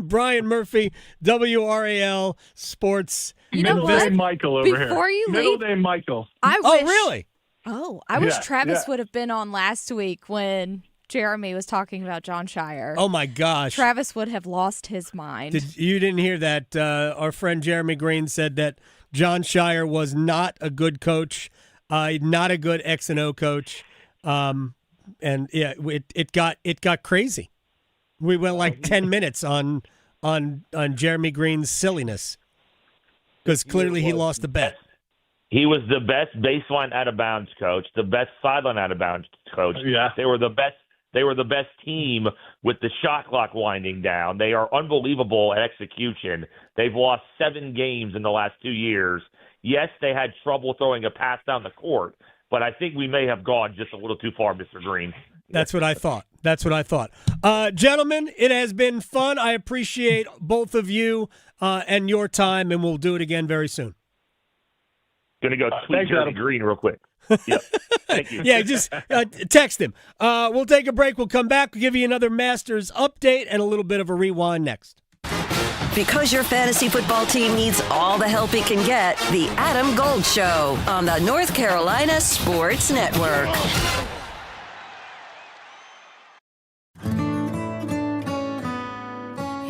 Brian Murphy, WRAL Sports. You know Middle what? name Michael over here. Before you Middle leave, name Michael. Really? I wish Travis would have been on last week when Jeremy was talking about John Shire. Oh, my gosh. Travis would have lost his mind. You didn't hear that? Our friend Jeremy Green said that John Shire was not a good coach, not a good X&O coach. And, yeah, it got crazy. We went 10 minutes on Jeremy Green's silliness because clearly he lost the bet. He was the best baseline out of bounds coach, the best sideline out of bounds coach. Yeah. They were the best. They were the best team with the shot clock winding down. They are unbelievable at execution. They've lost 7 games in the last 2 years. Yes, they had trouble throwing a pass down the court, but I think we may have gone just a little too far, Mr. Green. That's what I thought. Gentlemen, it has been fun. I appreciate both of you and your time, and we'll do it again very soon. Going to go tweet Jeremy Green real quick. Yep. Thank you. Yeah, just text him. We'll take a break. We'll come back. We'll give you another Masters update and a little bit of a rewind next. Because your fantasy football team needs all the help it can get, the Adam Gold Show on the North Carolina Sports Network.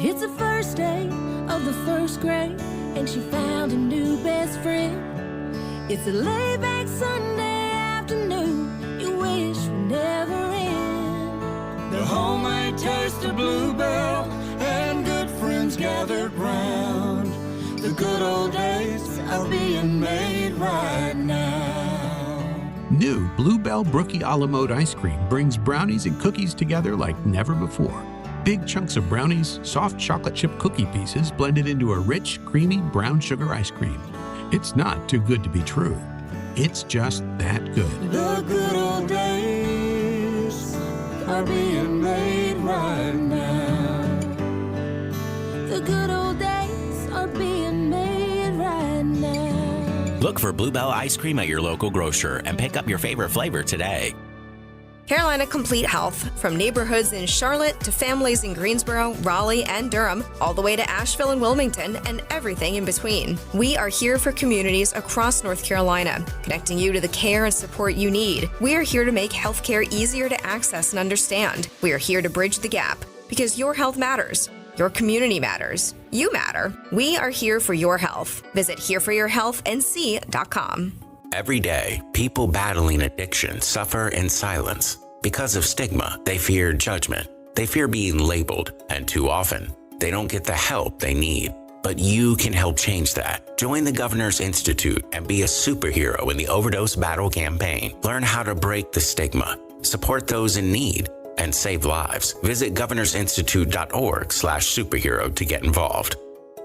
It's the first day of the first grade, and she found a new best friend. It's a laid-back Sunday afternoon you wish would never end. The homemade taste of Bluebell and good friends gathered round. The good old days are being made right now. New Bluebell Brookie a la mode ice cream brings brownies and cookies together like never before. Big chunks of brownies, soft chocolate chip cookie pieces blended into a rich, creamy brown sugar ice cream. It's not too good to be true. It's just that good. The good old days are being made right now. The good old days are being made right now. Look for Bluebell ice cream at your local grocer and pick up your favorite flavor today. Carolina Complete Health, from neighborhoods in Charlotte to families in Greensboro, Raleigh, and Durham, all the way to Asheville and Wilmington, and everything in between. We are here for communities across North Carolina, connecting you to the care and support you need. We are here to make healthcare easier to access and understand. We are here to bridge the gap, because your health matters. Your community matters. You matter. We are here for your health. Visit hereforyourhealthnc.com. Every day, people battling addiction suffer in silence. Because of stigma, they fear judgment. They fear being labeled, and too often, they don't get the help they need. But you can help change that. Join the Governor's Institute and be a superhero in the overdose battle campaign. Learn how to break the stigma, support those in need, and save lives. Visit governorsinstitute.org/superhero to get involved.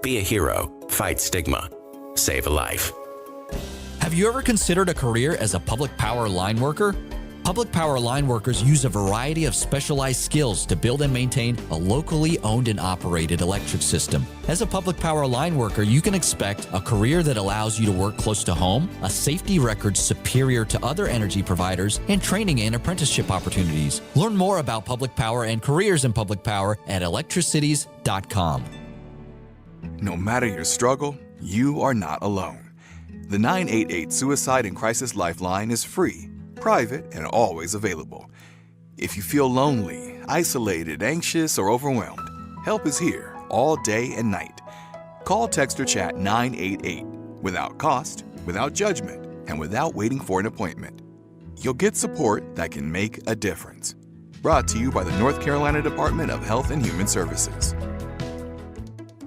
Be a hero, fight stigma, save a life. Have you ever considered a career as a public power line worker? Public power line workers use a variety of specialized skills to build and maintain a locally owned and operated electric system. As a public power line worker, you can expect a career that allows you to work close to home, a safety record superior to other energy providers, and training and apprenticeship opportunities. Learn more about public power and careers in public power at electricities.com. No matter your struggle, you are not alone. The 988 Suicide and Crisis Lifeline is free, private, and always available. If you feel lonely, isolated, anxious, or overwhelmed, help is here all day and night. Call, text, or chat 988 without cost, without judgment, and without waiting for an appointment. You'll get support that can make a difference. Brought to you by the North Carolina Department of Health and Human Services.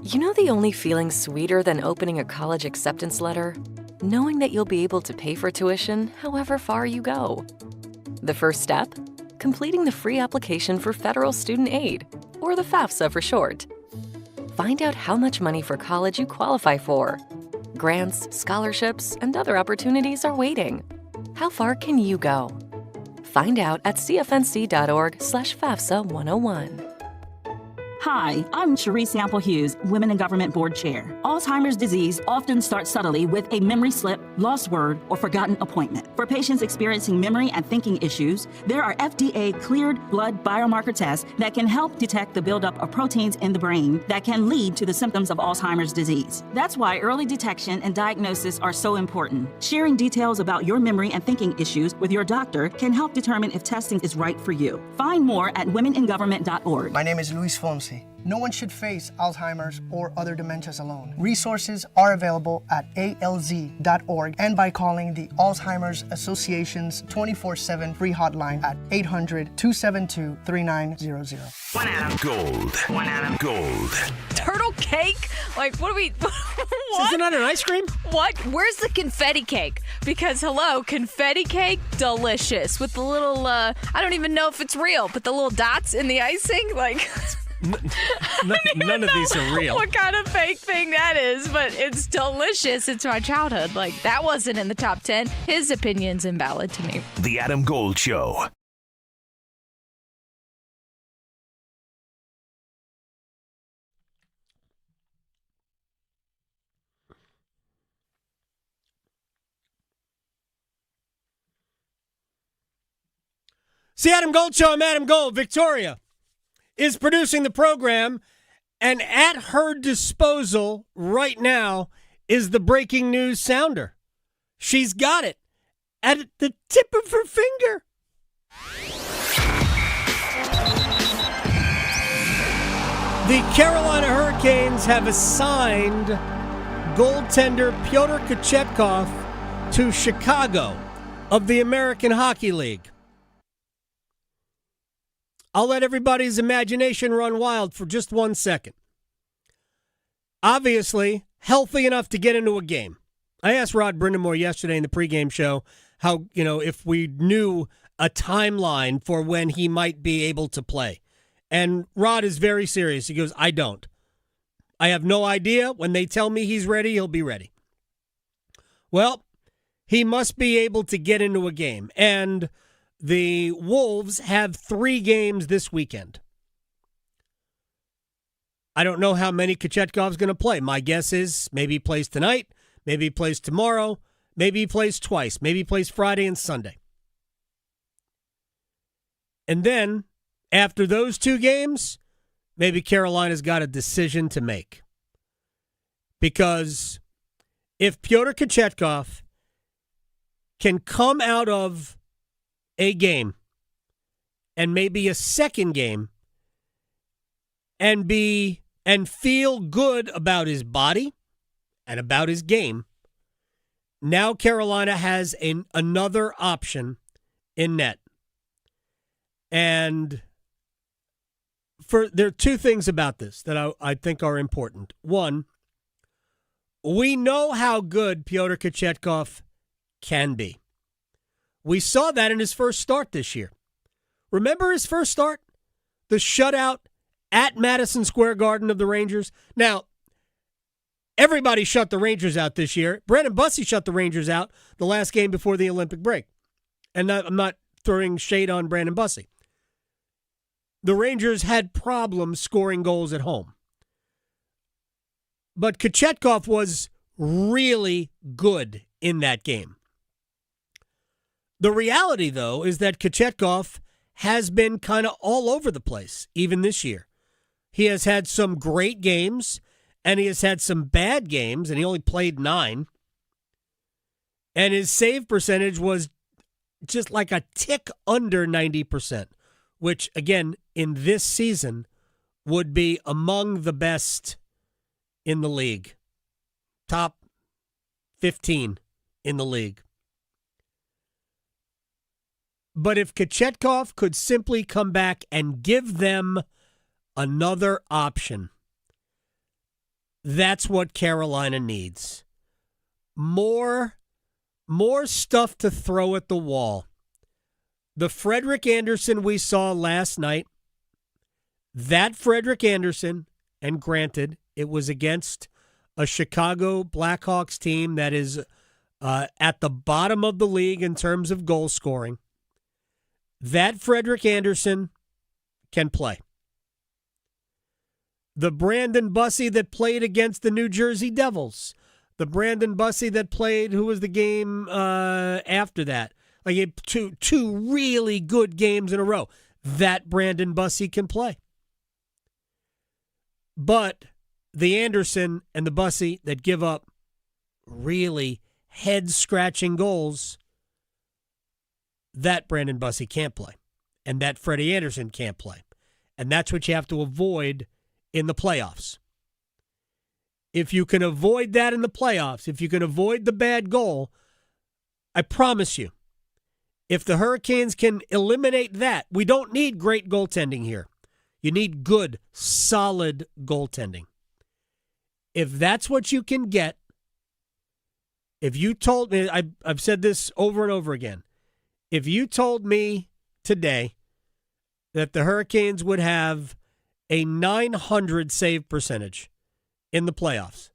You know the only feeling sweeter than opening a college acceptance letter? Knowing that you'll be able to pay for tuition however far you go. The first step? Completing the free application for federal student aid, or the FAFSA for short. Find out how much money for college you qualify for. Grants, scholarships, and other opportunities are waiting. How far can you go? Find out at cfnc.org/FAFSA 101. Hi, I'm Cherie Sample Hughes, Women in Government Board Chair. Alzheimer's disease often starts subtly with a memory slip, lost word, or forgotten appointment. For patients experiencing memory and thinking issues, there are FDA-cleared blood biomarker tests that can help detect the buildup of proteins in the brain that can lead to the symptoms of Alzheimer's disease. That's why early detection and diagnosis are so important. Sharing details about your memory and thinking issues with your doctor can help determine if testing is right for you. Find more at womeningovernment.org. My name is Luis Fonsi. No one should face Alzheimer's or other dementias alone. Resources are available at alz.org and by calling the Alzheimer's Association's 24/7 free hotline at 800-272-3900. One Adam. Gold. One Adam. Gold. Turtle cake? Like, what are we... what? Isn't that an ice cream? What? Where's the confetti cake? Because, hello, confetti cake, delicious. With the little, I don't even know if it's real, but the little dots in the icing, like... None of these are real. What kind of fake thing that is, but it's delicious. It's my childhood. Like, that wasn't in the top 10. His opinion's invalid to me. The Adam Gold Show. It's the Adam Gold Show. I'm Adam Gold. Victoria is producing the program, and at her disposal right now is the breaking news sounder. She's got it at the tip of her finger. The Carolina Hurricanes have assigned goaltender Pyotr Kochetkov to Chicago of the American Hockey League. I'll let everybody's imagination run wild for just 1 second. Obviously, healthy enough to get into a game. I asked Rod Brindamore yesterday in the pregame show how, if we knew a timeline for when he might be able to play. And Rod is very serious. He goes, I don't. I have no idea. When they tell me he's ready, he'll be ready. Well, he must be able to get into a game. And the Wolves have 3 games this weekend. I don't know how many Kochetkov's going to play. My guess is maybe he plays tonight, maybe he plays tomorrow, maybe he plays twice, maybe he plays Friday and Sunday. And then, after those 2 games, maybe Carolina's got a decision to make. Because if Pyotr Kochetkov can come out of a game and maybe a second game and feel good about his body and about his game, now Carolina has another option in net. And there are 2 things about this that I think are important. One, we know how good Pyotr Kochetkov can be. We saw that in his first start this year. Remember his first start? The shutout at Madison Square Garden of the Rangers. Now, everybody shut the Rangers out this year. Brandon Bussi shut the Rangers out the last game before the Olympic break. And I'm not throwing shade on Brandon Bussi. The Rangers had problems scoring goals at home. But Kochetkov was really good in that game. The reality, though, is that Kochetkov has been kind of all over the place, even this year. He has had some great games, and he has had some bad games, and he only played 9. And his save percentage was just like a tick under 90%, which, again, in this season would be among the best in the league. Top 15 in the league. But if Kochetkov could simply come back and give them another option, that's what Carolina needs. More stuff to throw at the wall. The Frederik Andersen we saw last night, that Frederik Andersen, and granted, it was against a Chicago Blackhawks team that is at the bottom of the league in terms of goal scoring. That Frederik Andersen can play. The Brandon Bussi that played against the New Jersey Devils. The Brandon Bussi that played, who was the game after that? Like two really good games in a row. That Brandon Bussi can play. But the Andersen and the Bussi that give up really head-scratching goals, that Brandon Bussi can't play. And that Freddie Andersen can't play. And that's what you have to avoid in the playoffs. If you can avoid that in the playoffs, if you can avoid the bad goal, I promise you, if the Hurricanes can eliminate that, we don't need great goaltending here. You need good, solid goaltending. If that's what you can get, if you told me, I've said this over and over again, if you told me today that the Hurricanes would have a 900 save percentage in the playoffs,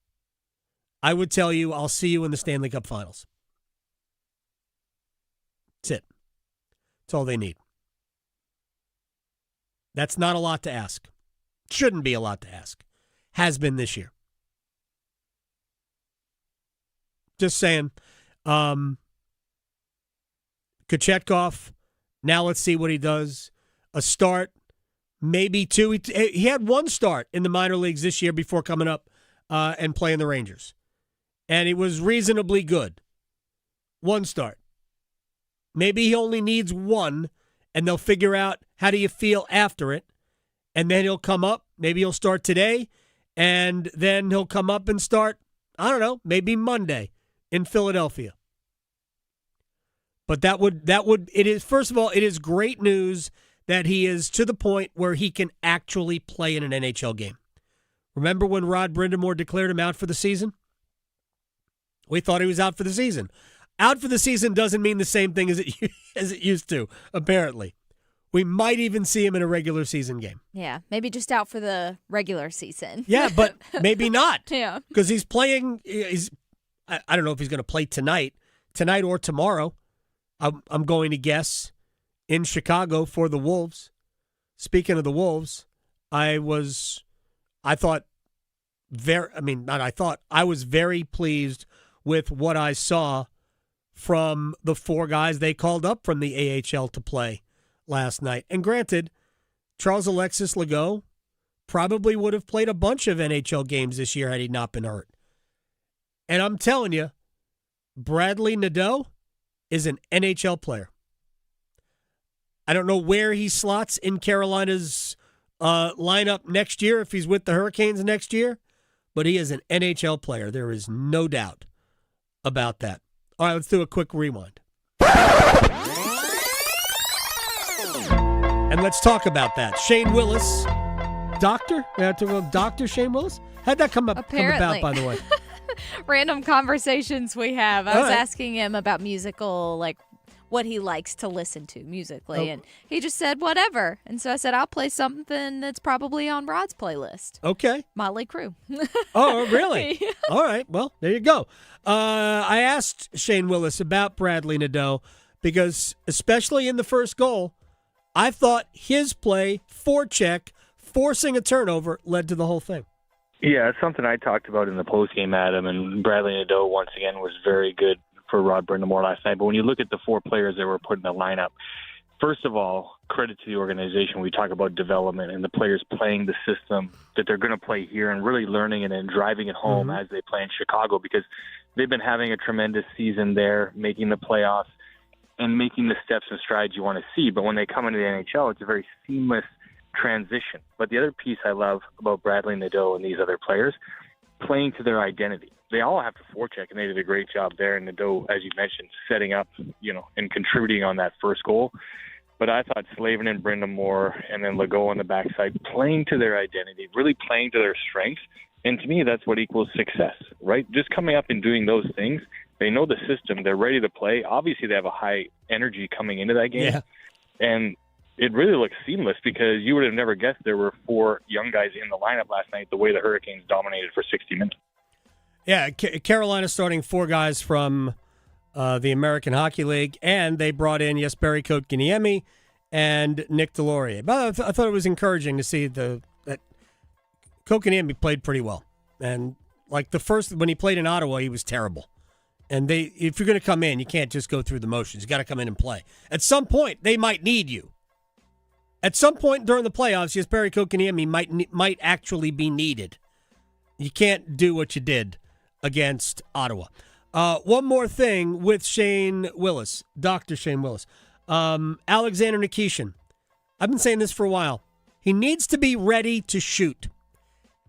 I would tell you I'll see you in the Stanley Cup Finals. That's it. That's all they need. That's not a lot to ask. Shouldn't be a lot to ask. Has been this year. Just saying. Kochetkov, now let's see what he does. A start, maybe 2. He had 1 start in the minor leagues this year before coming up and playing the Rangers. And it was reasonably good. 1 start. Maybe he only needs 1, and they'll figure out how do you feel after it. And then he'll come up. Maybe he'll start today, and then he'll come up and start, I don't know, maybe Monday in Philadelphia. But it is, first of all, it is great news that he is to the point where he can actually play in an NHL game. Remember when Rod Brindamore declared him out for the season? We thought he was out for the season. Out for the season doesn't mean the same thing as it used to, apparently. We might even see him in a regular season game. Yeah, maybe just out for the regular season. Yeah, but maybe not. Yeah. Because he's playing, I don't know if he's going to play tonight or tomorrow. I'm going to guess in Chicago for the Wolves. Speaking of the Wolves, I was very pleased with what I saw from the 4 guys they called up from the AHL to play last night. And granted, Charles Alexis Legault probably would have played a bunch of NHL games this year had he not been hurt. And I'm telling you, Bradley Nadeau is an NHL player. I don't know where he slots in Carolina's lineup next year if he's with the Hurricanes next year, but he is an NHL player. There is no doubt about that. All right, let's do a quick rewind. And let's talk about that. Shane Willis, Dr. Shane Willis? How'd that come about, by the way? Random conversations we have. I was right. asking him about musical, like what he likes to listen to musically, and he just said whatever. And so I said, I'll play something that's probably on Rod's playlist. Okay. Motley Crue. Oh, really? All right. Well, there you go. I asked Shane Willis about Bradley Nadeau because, especially in the first goal, I thought his play, forecheck, forcing a turnover, led to the whole thing. Yeah, it's something I talked about in the postgame, Adam, and Bradley Nadeau, once again, was very good for Rod Brindamore last night. But when you look at the four players that were put in the lineup, first of all, credit to the organization. We talk about development and the players playing the system that they're going to play here and really learning it and driving it home as they play in Chicago, because they've been having a tremendous season there, making the playoffs and making the steps and strides you want to see. But when they come into the NHL, it's a very seamless transition. But the other piece I love about Bradley Nadeau and these other players, playing to their identity. They all have to forecheck, and they did a great job there. And Nadeau, as you mentioned, setting up, and contributing on that first goal. But I thought Slavin and Brindamore and then Legault on the backside, playing to their identity, really playing to their strengths. And to me, that's what equals success, right? Just coming up and doing those things. They know the system. They're ready to play. Obviously, they have a high energy coming into that game. Yeah. And it really looks seamless because you would have never guessed there were four young guys in the lineup last night the way the Hurricanes dominated for 60 minutes. Yeah, Carolina starting four guys from the American Hockey League, and they brought in Jesperi Kotkaniemi and Nick Delorier. But I thought it was encouraging to see that Kotkaniemi played pretty well. And like when he played in Ottawa, he was terrible. And if you're going to come in, you can't just go through the motions. You got to come in and play. At some point, they might need you. At some point during the playoffs, Jesperi Kotkaniemi might actually be needed. You can't do what you did against Ottawa. One more thing with Shane Willis, Dr. Shane Willis. Alexander Nikishin. I've been saying this for a while. He needs to be ready to shoot.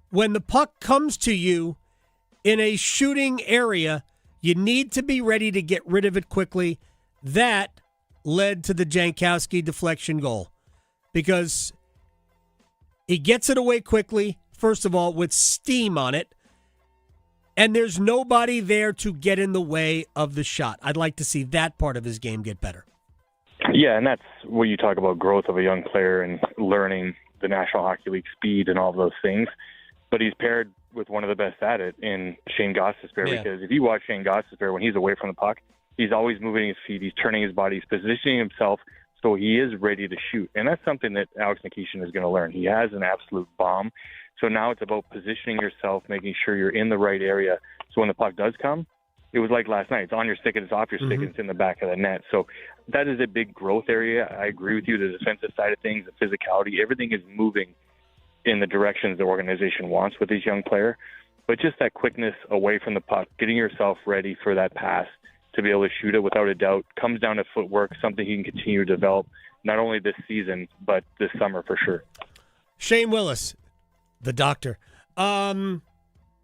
When the puck comes to you in a shooting area, you need to be ready to get rid of it quickly. That led to the Jankowski deflection goal because he gets it away quickly, first of all, with steam on it, and there's nobody there to get in the way of the shot. I'd like to see that part of his game get better. Yeah, and that's where you talk about growth of a young player and learning the National Hockey League speed and all of those things. But he's paired with one of the best at it in Shane Gostisbehere, because if you watch Shane Gostisbehere when he's away from the puck, he's always moving his feet, he's turning his body, he's positioning himself so he is ready to shoot. And that's something that Alex Nikishin is going to learn. He has an absolute bomb. So now it's about positioning yourself, making sure you're in the right area. So when the puck does come, it was like last night. It's on your stick and it's off your stick and it's in the back of the net. So that is a big growth area. I agree with you. The defensive side of things, the physicality, everything is moving in the directions the organization wants with this young player. But just that quickness away from the puck, getting yourself ready for that pass to be able to shoot it without a doubt, comes down to footwork, something he can continue to develop, not only this season, but this summer for sure. Shane Willis, the doctor.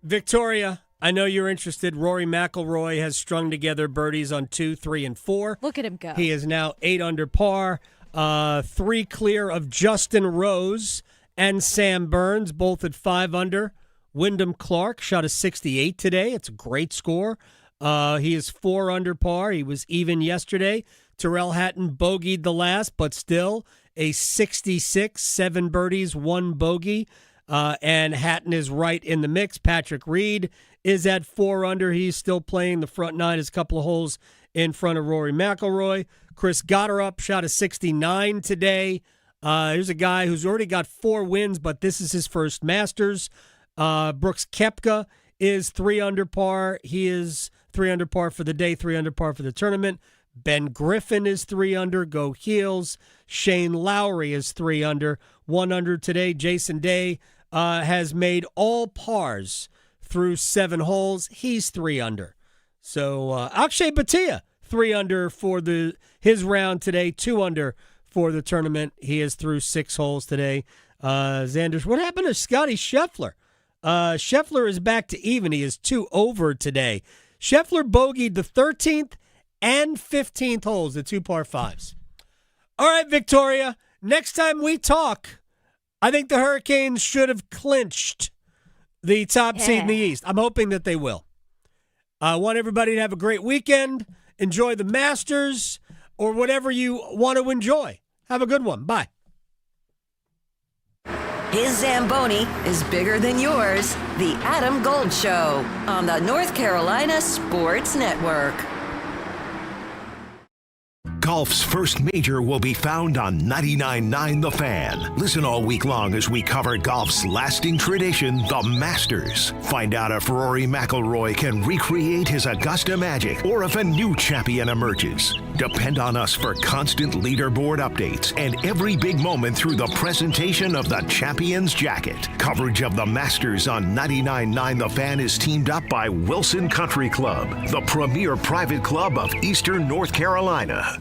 Victoria, I know you're interested. Rory McIlroy has strung together birdies on 2, 3, and 4. Look at him go. He is now 8 under par, 3 clear of Justin Rose and Sam Burns, both at 5 under. Wyndham Clark shot a 68 today. It's a great score. He is 4 under par. He was even yesterday. Tyrrell Hatton bogeyed the last, but still a 66, 7 birdies, 1 bogey. And Hatton is right in the mix. Patrick Reed is at 4 under. He's still playing the front 9, is a couple of holes in front of Rory McIlroy. Chris Gotterup shot a 69 today. Here's a guy who's already got 4 wins, but this is his first Masters. Brooks Koepka is 3 under par. He is 3 under par for the day, 3 under par for the tournament. Ben Griffin is 3 under. Go Heels. Shane Lowry is 3 under. 1 under today. Jason Day has made all pars through 7 holes. He's 3 under. So Akshay Bhatia, 3 under for his round today. 2 under for the tournament. He is through 6 holes today. Xanders, what happened to Scotty Scheffler? Scheffler is back to even. He is 2 over today. Scheffler bogeyed the 13th and 15th holes, the 2 par 5s. All right, Victoria, next time we talk, I think the Hurricanes should have clinched the top seed in the East. I'm hoping that they will. I want everybody to have a great weekend. Enjoy the Masters or whatever you want to enjoy. Have a good one. Bye. His Zamboni is bigger than yours. The Adam Gold Show on the North Carolina Sports Network. Golf's first major will be found on 99.9 The Fan. Listen all week long as we cover golf's lasting tradition, the Masters. Find out if Rory McIlroy can recreate his Augusta magic or if a new champion emerges. Depend on us for constant leaderboard updates and every big moment through the presentation of the Champion's Jacket. Coverage of the Masters on 99.9 The Fan is teamed up by Wilson Country Club, the premier private club of Eastern North Carolina.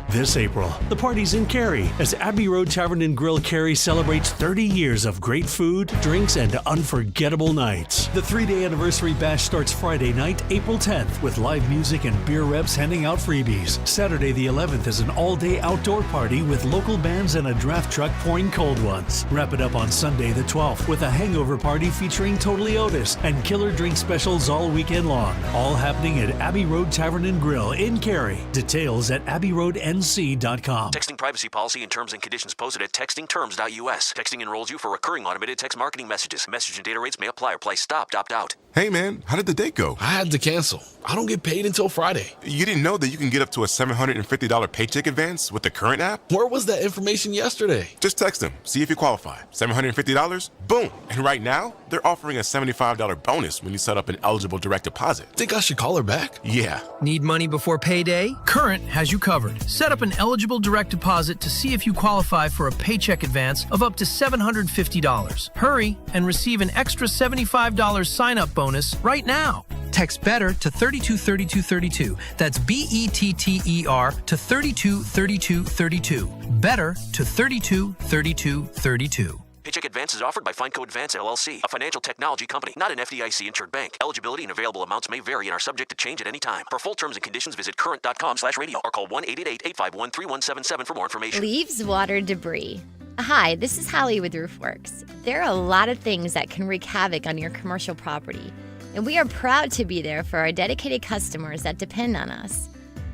This April, the party's in Cary as Abbey Road Tavern and Grill Cary celebrates 30 years of great food, drinks, and unforgettable nights. The 3-day anniversary bash starts Friday night, April 10th, with live music and beer reps handing out freebies. Saturday the 11th is an all-day outdoor party with local bands and a draft truck pouring cold ones. Wrap it up on Sunday the 12th with a hangover party featuring Totally Otis and killer drink specials all weekend long. All happening at Abbey Road Tavern and Grill in Cary. Details at abbeyroadnc.com. Texting privacy policy and terms and conditions posted at textingterms.us. Texting enrolls you for recurring automated text marketing messages. Message and data rates may apply or price stopped, opt out. Hey man, how did the date go? I had to cancel. I don't get paid until Friday. You didn't know that you can get up to a $750 paycheck advance with the current app? Where was that information yesterday? Just text them, see if you qualify. $750? Boom! And right now, they're offering a $75 bonus when you set up an eligible direct deposit. Think I should call her back? Yeah. Need money before payday? Current has you covered. Set up an eligible direct deposit to see if you qualify for a paycheck advance of up to $750. Hurry and receive an extra $75 sign-up bonus right now. Text BETTER to 323232. That's BETTER to 323232. BETTER to 323232. Paycheck advance is offered by FineCo Advance LLC, a financial technology company, not an FDIC-insured bank. Eligibility and available amounts may vary and are subject to change at any time. For full terms and conditions, visit current.com/radio or call 1-888-851-3177 for more information. Leaves, water, debris. Hi, this is Holly with RoofWorks. There are a lot of things that can wreak havoc on your commercial property, and we are proud to be there for our dedicated customers that depend on us.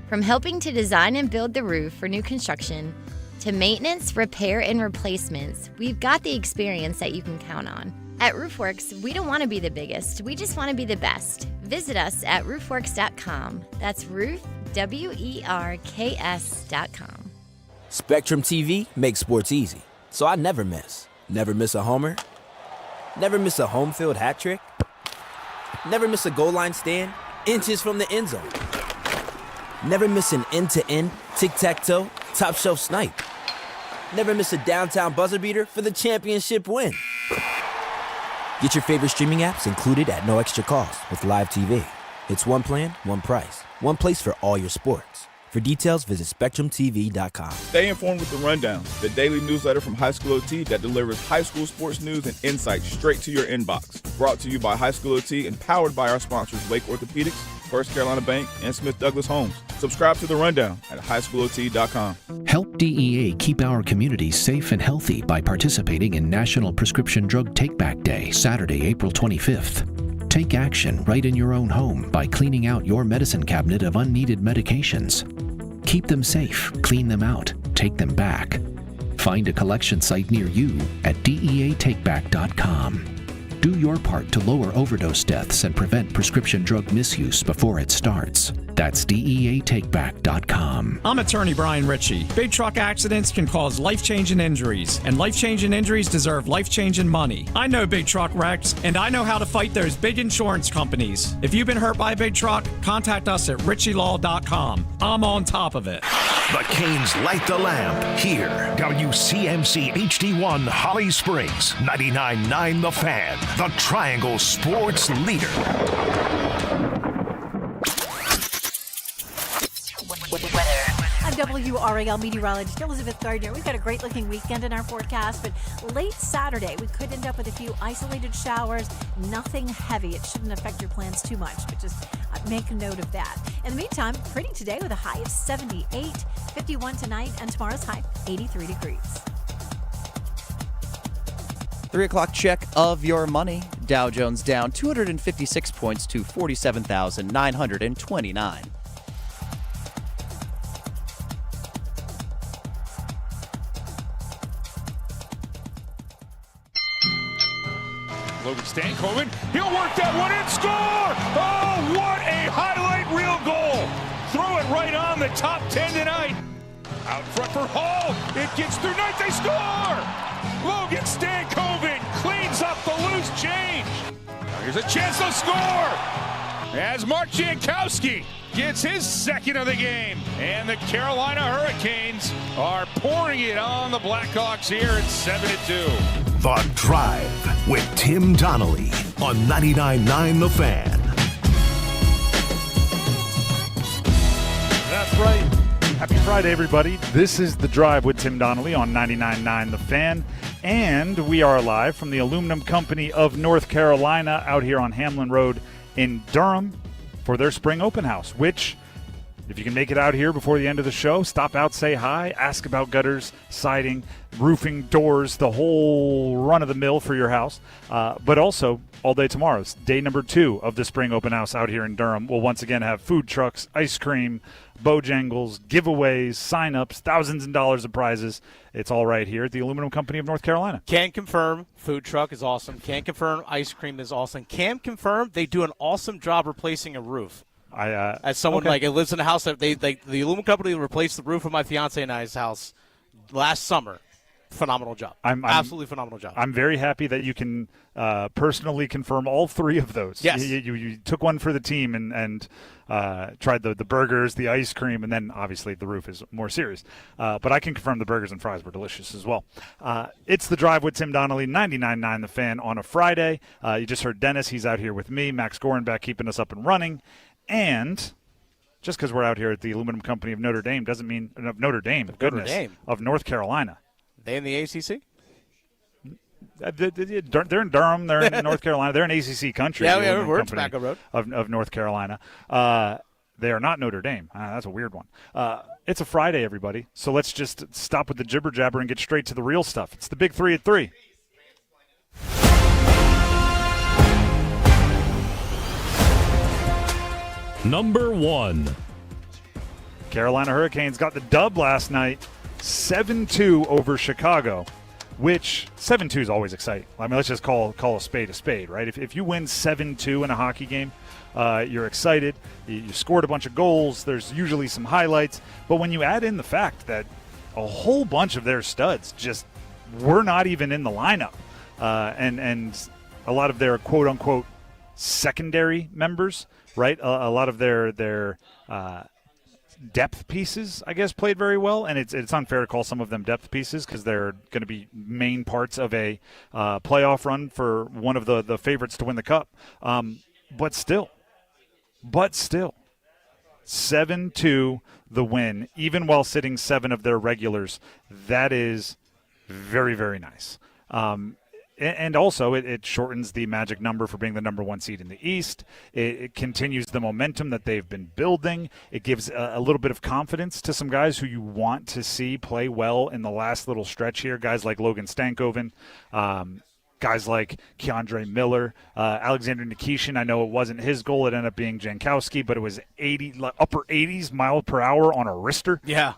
From helping to design and build the roof for new construction, to maintenance, repair, and replacements, we've got the experience that you can count on. At RoofWorks, we don't want to be the biggest, we just want to be the best. Visit us at roofworks.com. That's roof, WERKS.com. Spectrum TV makes sports easy, so I never miss. Never miss a homer. Never miss a home field hat trick. Never miss a goal line stand, inches from the end zone. Never miss an end-to-end, tic-tac-toe, top-shelf snipe. Never miss a downtown buzzer beater for the championship win. Get your favorite streaming apps included at no extra cost with Live TV. It's one plan, one price, one place for all your sports. For details, visit SpectrumTV.com. Stay informed with The Rundown, the daily newsletter from High School OT that delivers high school sports news and insights straight to your inbox. Brought to you by High School OT and powered by our sponsors Lake Orthopedics, First Carolina Bank, and Smith Douglas Homes. Subscribe to The Rundown at highschoolot.com. Help DEA keep our communities safe and healthy by participating in National Prescription Drug Take-Back Day, Saturday, April 25th. Take action right in your own home by cleaning out your medicine cabinet of unneeded medications. Keep them safe, clean them out, take them back. Find a collection site near you at DEATakeback.com. Do your part to lower overdose deaths and prevent prescription drug misuse before it starts. That's DEATakeback.com. I'm attorney Brian Ritchie. Big truck accidents can cause life-changing injuries, and life-changing injuries deserve life-changing money. I know big truck wrecks, and I know how to fight those big insurance companies. If you've been hurt by a big truck, contact us at ritchielaw.com. I'm on top of it. The Canes light the lamp here. WCMC HD1 Holly Springs, 99.9 The Fan, the Triangle Sports leader. I'm WRAL meteorologist Elizabeth Gardner. We've got a great-looking weekend in our forecast, but late Saturday, we could end up with a few isolated showers. Nothing heavy. It shouldn't affect your plans too much, but just make a note of that. In the meantime, pretty today with a high of 78, 51 tonight, and tomorrow's high, 83 degrees. 3 o'clock check of your money. Dow Jones down 256 points to 47,929. Logan Stankov, he'll work that one and score! Oh, what a highlight reel goal! Throw it right on the top 10 tonight. Out front for Hall. It gets through Knight. They score! Logan Stankov cleans up the loose change. Now here's a chance to score! As Mark Jankowski gets his second of the game. And the Carolina Hurricanes are pouring it on the Blackhawks here at 7-2. The Drive with Tim Donnelly on 99.9 The Fan. That's right. Happy Friday, everybody. This is The Drive with Tim Donnelly on 99.9 The Fan. And we are live from the Aluminum Company of North Carolina out here on Hamlin Road in Durham for their spring open house, which, if you can make it out here before the end of the show, stop out, say hi, ask about gutters, siding, roofing, doors, the whole run-of-the-mill for your house. But also, all day tomorrow, day number 2 of the spring open house out here in Durham. We'll once again have food trucks, ice cream, Bojangles, giveaways, sign-ups, thousands of dollars of prizes. It's all right here at the Aluminum Company of North Carolina. Can confirm food truck is awesome. Can confirm ice cream is awesome. Can confirm they do an awesome job replacing a roof. As someone okay. like it lives in a house that the Aluminum Company replaced the roof of my fiance and I's house last summer. Phenomenal job. Absolutely phenomenal job. I'm very happy that you can personally confirm all 3 of those. Yes. You took one for the team and tried the burgers, the ice cream, and then obviously the roof is more serious. But I can confirm the burgers and fries were delicious as well. It's The Drive with Tim Donnelly, 99.9 The Fan on a Friday. You just heard Dennis. He's out here with me. Max Gorenbeck keeping us up and running. And just because we're out here at the Aluminum Company of Notre Dame doesn't mean of Notre Dame, of North Carolina. They in the ACC? They're in Durham. They're in North Carolina. They're in ACC country. Yeah, we're tobacco road of North Carolina. They are not Notre Dame. That's a weird one. It's a Friday, everybody. So let's just stop with the jibber jabber and get straight to the real stuff. It's the Big 3 at 3. Number 1. Carolina Hurricanes got the dub last night, 7-2 over Chicago, which 7-2 is always exciting. I mean, let's just call a spade, right? If you win 7-2 in a hockey game, you're excited. You scored a bunch of goals. There's usually some highlights. But when you add in the fact that a whole bunch of their studs just were not even in the lineup, and a lot of their quote-unquote secondary members, right? A lot of their depth pieces, I guess, played very well, and it's unfair to call some of them depth pieces because they're going to be main parts of a playoff run for one of the favorites to win the cup. But still, 7-2 the win, even while sitting 7 of their regulars. That is very, very nice. And also, it shortens the magic number for being the number 1 seed in the East. It continues the momentum that they've been building. It gives a little bit of confidence to some guys who you want to see play well in the last little stretch here. Guys like Logan Stankov, guys like Keandre Miller, Alexander Nikishin. I know it wasn't his goal. It ended up being Jankowski, but it was upper 80s mile per hour on a wrister. Yeah.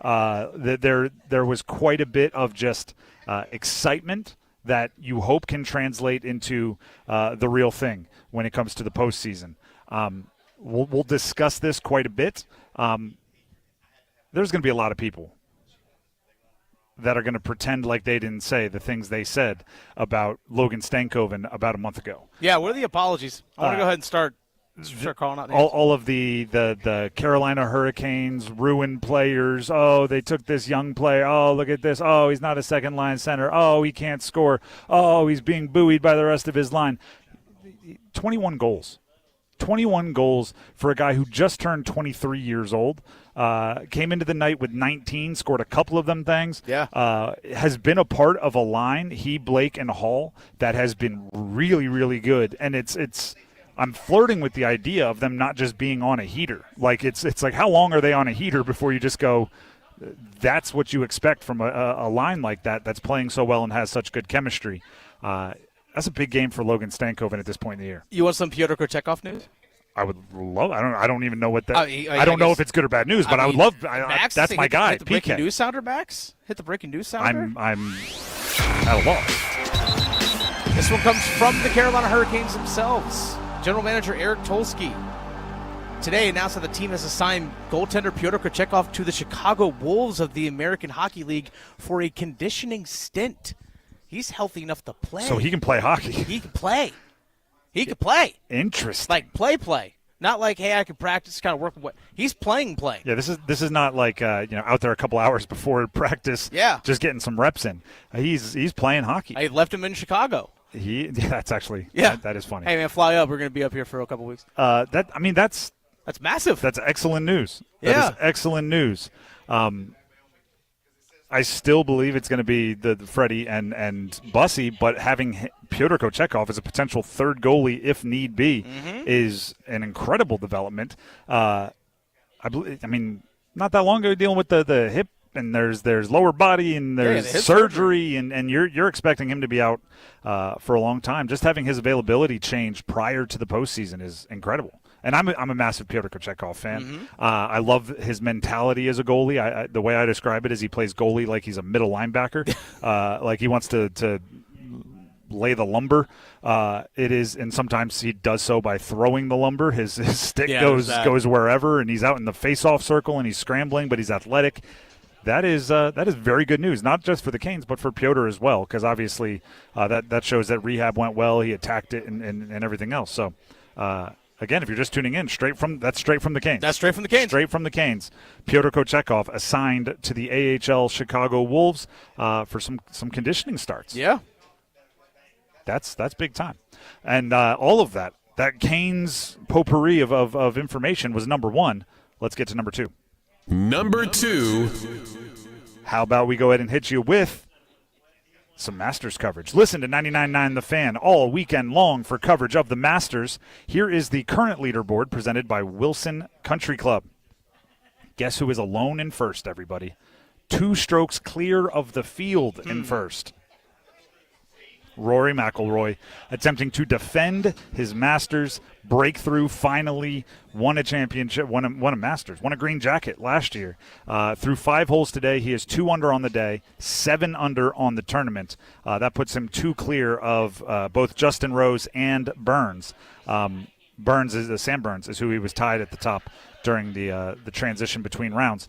There was quite a bit of just excitement that you hope can translate into the real thing when it comes to the postseason. we'll discuss this quite a bit. There's going to be a lot of people that are going to pretend like they didn't say the things they said about Logan Stankov about a month ago. Yeah, what are the apologies? I want to go ahead and start calling out names. All of the Carolina Hurricanes ruined players. Oh, they took this young player. Oh, look at this. Oh, he's not a second-line center. Oh, he can't score. Oh, he's being buoyed by the rest of his line. 21 goals. 21 goals for a guy who just turned 23 years old. Came into the night with 19, scored a couple of them things. Yeah. Has been a part of a line, he, Blake, and Hall, that has been really, really good. And it's I'm flirting with the idea of them not just being on a heater. Like it's like, how long are they on a heater before you just go, that's what you expect from a line like that that's playing so well and has such good chemistry. That's a big game for Logan Stankov at this point in the year. You want some Pyotr Kochetkov news? I would love. I don't even know what that. I don't know if it's good or bad news, but I would love. That's my guy. Hit the breaking news sounder, Max. Hit the breaking news sounder. I'm at a loss. This one comes from the Carolina Hurricanes themselves. General Manager Eric Tolsky today announced that the team has assigned goaltender Pyotr Kochetkov to the Chicago Wolves of the American Hockey League for a conditioning stint. He's healthy enough to play. So he can play hockey. He can play. He can play. Interesting. Like play. Not like, hey, I can practice, kind of work. He's playing. Yeah, this is not like out there a couple hours before practice. Yeah, just getting some reps in. He's playing hockey. I left him in Chicago. That's actually that is funny. Hey man, fly up. We're going to be up here for a couple weeks. That's massive. That's excellent news. Yeah, that is excellent news. I still believe it's going to be the Freddie and Bussy, but having Pyotr Kochetkov as a potential third goalie, if need be, is an incredible development. I mean, not that long ago, dealing with the hip, and there's lower body, and there's surgery, and you're expecting him to be out for a long time. Just having his availability change prior to the postseason is incredible. And I'm a massive Pyotr Kochetkov fan. I love his mentality as a goalie. The way I describe it is he plays goalie like he's a middle linebacker, like he wants to lay the lumber. It is, and sometimes he does so by throwing the lumber. His stick goes wherever, and he's out in the face-off circle, and he's scrambling, but he's athletic. That is very good news, not just for the Canes, but for Pyotr as well, because obviously that shows that rehab went well. He attacked it and everything else. So. Again, if you're just tuning in, straight from the Canes. That's straight from the Canes. Straight from the Canes. Pyotr Kochetkov assigned to the AHL Chicago Wolves for some conditioning starts. Yeah. That's big time. And all of that Canes potpourri of information was number one. Let's get to number two. Number two. How about we go ahead and hit you with some Masters coverage. Listen to 99.9 The Fan all weekend long for coverage of the Masters. Here is the current leaderboard presented by Wilson Country Club. Guess who is alone in first, everybody? 2 strokes clear of the field in first. Rory McIlroy attempting to defend his Masters breakthrough, finally won a championship, won a Masters, won a green jacket last year. Through 5 holes today, he is 2 under on the day, 7 under on the tournament. That puts him 2 clear of both Justin Rose and Burns. Sam Burns is who he was tied at the top during the transition between rounds.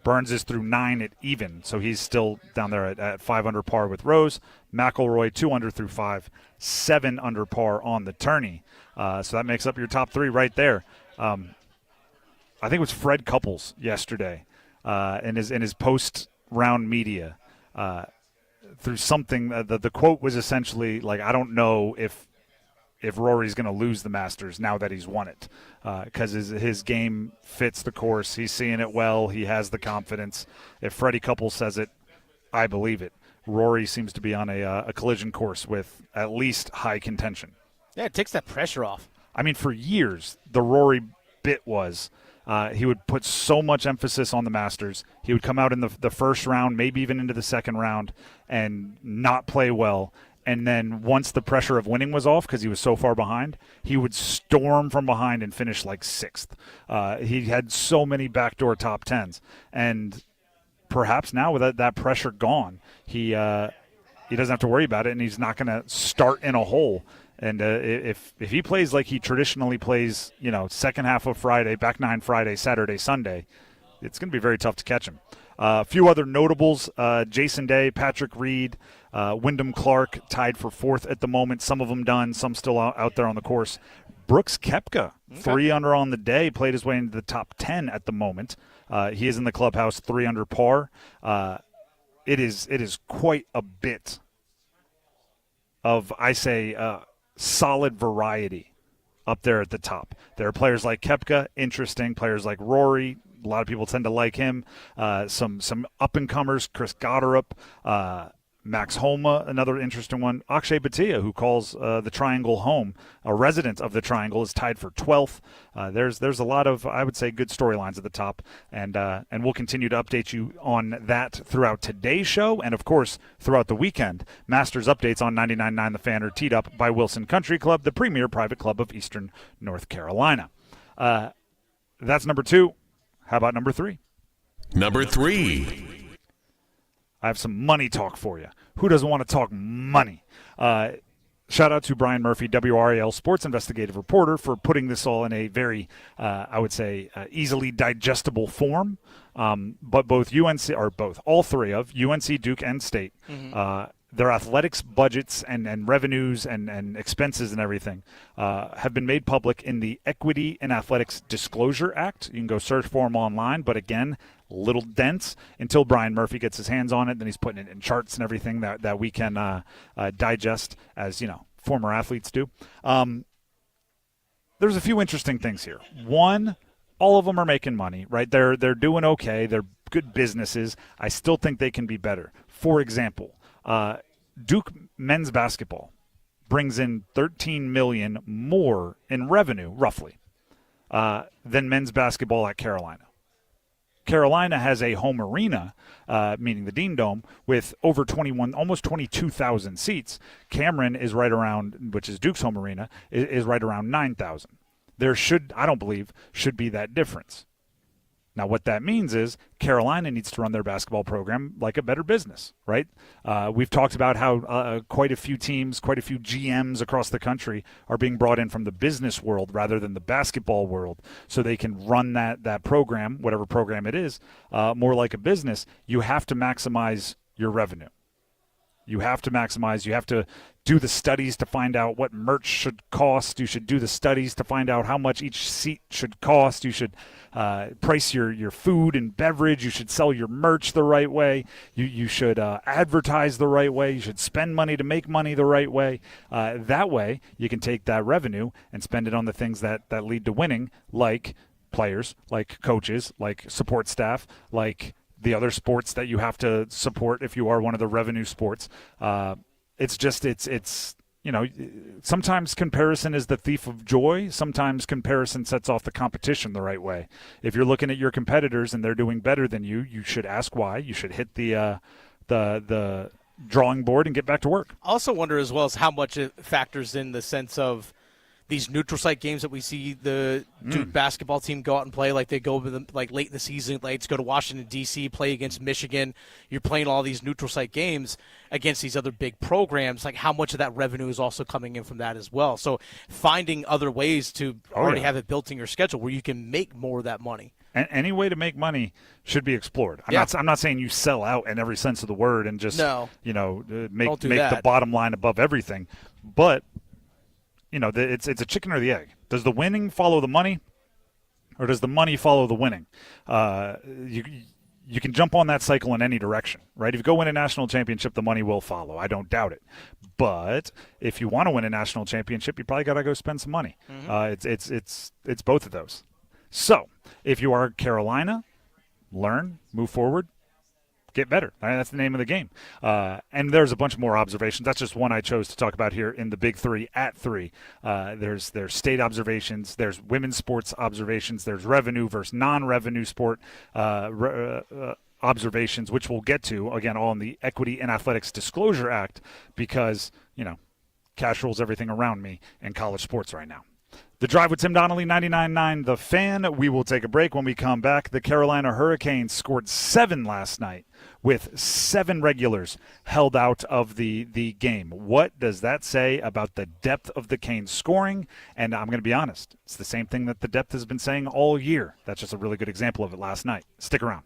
Burns is through 9 at even, so he's still down there at 5 under par with Rose. McIlroy 2 under through 5, 7 under par on the tourney. So that makes up your top 3 right there. I think it was Fred Couples yesterday in his post-round media through something. The quote was essentially like, I don't know if Rory's going to lose the Masters now that he's won it, because his game fits the course. He's seeing it well. He has the confidence. If Freddie Couples says it, I believe it. Rory seems to be on a collision course with at least high contention. Yeah, it takes that pressure off. I mean, for years, the Rory bit was he would put so much emphasis on the Masters. He would come out in the first round, maybe even into the second round, and not play well. And then once the pressure of winning was off, because he was so far behind, he would storm from behind and finish like 6th. He had so many backdoor top 10s. And perhaps now with that pressure gone, he he doesn't have to worry about it, and he's not going to start in a hole. And if he plays like he traditionally plays, second half of Friday, back nine Friday, Saturday, Sunday, it's going to be very tough to catch him. A few other notables, Jason Day, Patrick Reed, Wyndham Clark tied for fourth at the moment. Some of them done, some still out there on the course. Brooks Koepka, 3 under on the day, played his way into the top 10 at the moment. He is in the clubhouse, 3 under par. It is quite a bit of, solid variety up there at the top. There are players like Koepka, interesting. Players like Rory, a lot of people tend to like him. Some up-and-comers, Chris Gotterup, Max Homa, another interesting one. Akshay Bhatia, who calls the Triangle home, a resident of the Triangle, is tied for 12th. There's a lot of, I would say, good storylines at the top, and we'll continue to update you on that throughout today's show, and of course throughout the weekend. Masters updates on 99.9 The Fan are teed up by Wilson Country Club, the premier private club of Eastern North Carolina. That's number 2. How about number 3? Number 3. I have some money talk for you. Who doesn't want to talk money? Shout out to Brian Murphy, WRAL sports investigative reporter, for putting this all in a very, easily digestible form. But all three of UNC, Duke, and State, their athletics budgets and revenues and expenses and everything have been made public in the Equity in Athletics Disclosure Act. You can go search for them online, but again, little dense until Brian Murphy gets his hands on it. Then he's putting it in charts and everything that we can digest as, former athletes do. There's a few interesting things here. One, all of them are making money, right? They're doing okay. They're good businesses. I still think they can be better. For example, Duke men's basketball brings in $13 million more in revenue, roughly, than men's basketball at Carolina. Carolina has a home arena, meaning the Dean Dome, with over almost 22,000 seats. Cameron is right around, which is Duke's home arena, is right around 9,000. There I don't believe, should be that difference. Now, what that means is Carolina needs to run their basketball program like a better business, right? We've talked about how quite a few teams, quite a few GMs across the country are being brought in from the business world rather than the basketball world, so they can run that program, whatever program it is, more like a business. You have to maximize your revenue. You have to do the studies to find out what merch should cost. You should do the studies to find out how much each seat should cost. You should price your food and beverage. You should sell your merch the right way. You should advertise the right way. You should spend money to make money the right way. That way, you can take that revenue and spend it on the things that lead to winning, like players, like coaches, like support staff, like the other sports that you have to support if you are one of the revenue sports. It's sometimes comparison is the thief of joy. Sometimes comparison sets off the competition the right way. If you're looking at your competitors and they're doing better than you, you should ask why. You should hit the drawing board and get back to work. I also wonder as well as how much it factors in the sense of these neutral site games that we see the Duke basketball team go out and play, like they go late in the season, let's go to Washington, D.C., play against Michigan. You're playing all these neutral site games against these other big programs. Like how much of that revenue is also coming in from that as well. So finding other ways to already have it built in your schedule where you can make more of that money. And any way to make money should be explored. I'm not saying you sell out in every sense of the word and just make the bottom line above everything. But it's a chicken or the egg. Does the winning follow the money, or does the money follow the winning? You can jump on that cycle in any direction, right? If you go win a national championship, the money will follow. I don't doubt it. But if you want to win a national championship, you probably got to go spend some money. It's both of those. So if you are Carolina, learn, move forward, get better. That's the name of the game. And there's a bunch more observations. That's just one I chose to talk about here in the Big Three at 3. There's state observations. There's women's sports observations. There's revenue versus non-revenue sport observations, which we'll get to, again, all in the Equity and Athletics Disclosure Act because, cash rules everything around me in college sports right now. The Drive with Tim Donnelly, 99.9 The Fan. We will take a break. When we come back, the Carolina Hurricanes scored 7 last night with 7 regulars held out of the game. What does that say about the depth of the Canes scoring? And I'm going to be honest, it's the same thing that the depth has been saying all year. That's just a really good example of it last night. Stick around.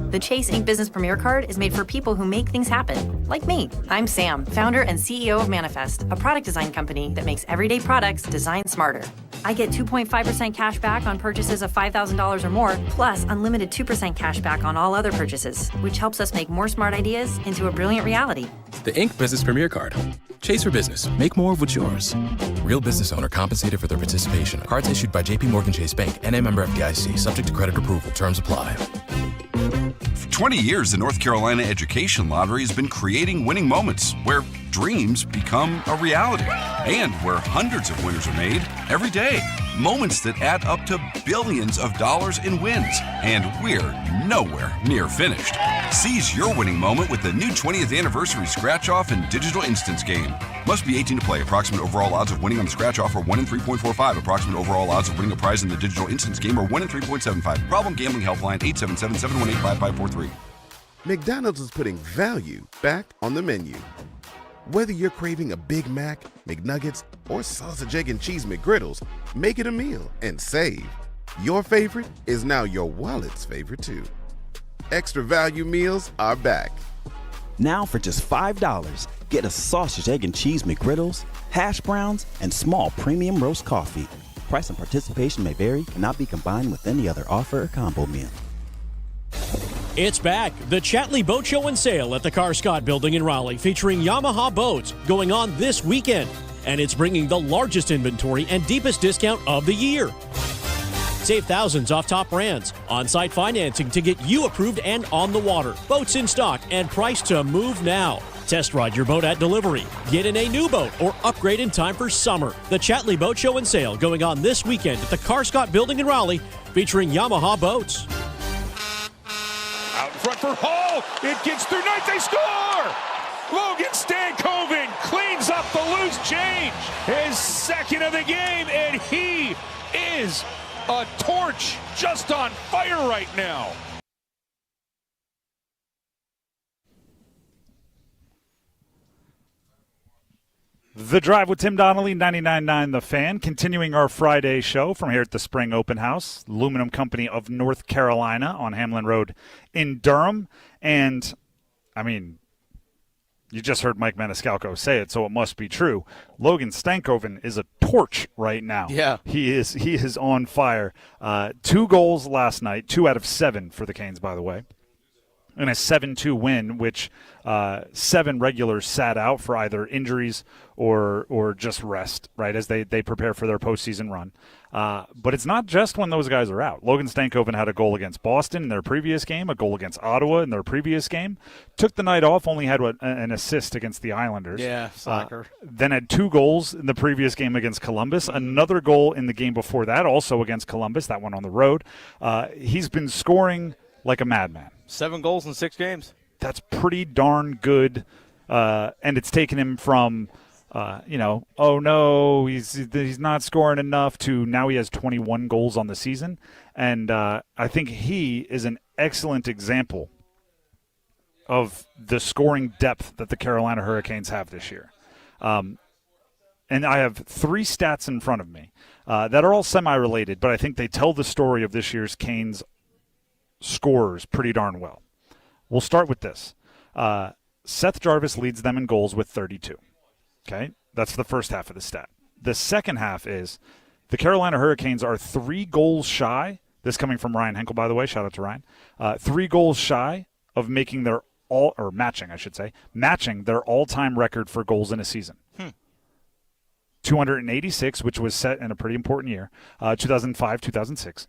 The Chase Ink Business Premier Card is made for people who make things happen, like me. I'm Sam, founder and CEO of Manifest, a product design company that makes everyday products designed smarter. I get 2.5% cash back on purchases of $5,000 or more, plus unlimited 2% cash back on all other purchases, which helps us make more smart ideas into a brilliant reality. The Ink Business Premier Card. Chase for business. Make more of what's yours. Real business owner compensated for their participation. Cards issued by JPMorgan Chase Bank, N.A. member FDIC, subject to credit approval. Terms apply. For 20 years, the North Carolina Education Lottery has been creating winning moments where dreams become a reality and where hundreds of winners are made every day. Moments that add up to billions of dollars in wins. And we're nowhere near finished. Seize your winning moment with the new 20th anniversary scratch-off and digital instance game. Must be 18 to play. Approximate overall odds of winning on the scratch-off are 1 in 3.45. Approximate overall odds of winning a prize in the digital instance game are 1 in 3.75. Problem Gambling Helpline 877-718-5543. McDonald's is putting value back on the menu. Whether you're craving a Big Mac, McNuggets, or sausage, egg, and cheese McGriddles, make it a meal and save. Your favorite is now your wallet's favorite too. Extra value meals are back. Now for just $5, get a sausage, egg, and cheese McGriddles, hash browns, and small premium roast coffee. Price and participation may vary, cannot be combined with any other offer or combo meal. It's back. The Chatley Boat Show and Sale at the Car Scott Building in Raleigh, featuring Yamaha boats going on this weekend. And it's bringing the largest inventory and deepest discount of the year. Save thousands off top brands. On-site financing to get you approved and on the water. Boats in stock and priced to move now. Test ride your boat at delivery. Get in a new boat or upgrade in time for summer. The Chatley Boat Show and Sale going on this weekend at the Car Scott Building in Raleigh, featuring Yamaha boats. Out in front for Hall. It gets through net. They score! Logan Stankov cleans up the loose change. His second of the game, and he is a torch, just on fire right now. The Drive with Tim Donnelly, 99.9 The Fan, continuing our Friday show from here at the Spring Open House, Aluminum Company of North Carolina on Hamlin Road in Durham. And, I mean, you just heard Mike Maniscalco say it, so it must be true. Logan Stankov is a torch right now. Yeah. He is on fire. 2 goals last night, 2 out of 7 for the Canes, by the way. And a 7-2 win, which 7 regulars sat out for either injuries or just rest, right, as they prepare for their postseason run. But it's not just when those guys are out. Logan Stankov had a goal against Boston in their previous game, a goal against Ottawa in their previous game. Took the night off, only had an assist against the Islanders. Yeah, soccer. Then had 2 goals in the previous game against Columbus. Another goal in the game before that, also against Columbus, that one on the road. He's been scoring like a madman. 7 goals in 6 games. That's pretty darn good, and it's taken him from, oh no, he's not scoring enough to now he has 21 goals on the season, and I think he is an excellent example of the scoring depth that the Carolina Hurricanes have this year. And I have 3 stats in front of me that are all semi-related, but I think they tell the story of this year's Canes scorers pretty darn well. We'll start with this. Seth Jarvis leads them in goals with 32. Okay? That's the first half of the stat. The second half is the Carolina Hurricanes are 3 goals shy. This coming from Ryan Henkel, by the way. Shout out to Ryan. 3 goals shy of matching their all-time record for goals in a season. 286, which was set in a pretty important year, 2005, 2006.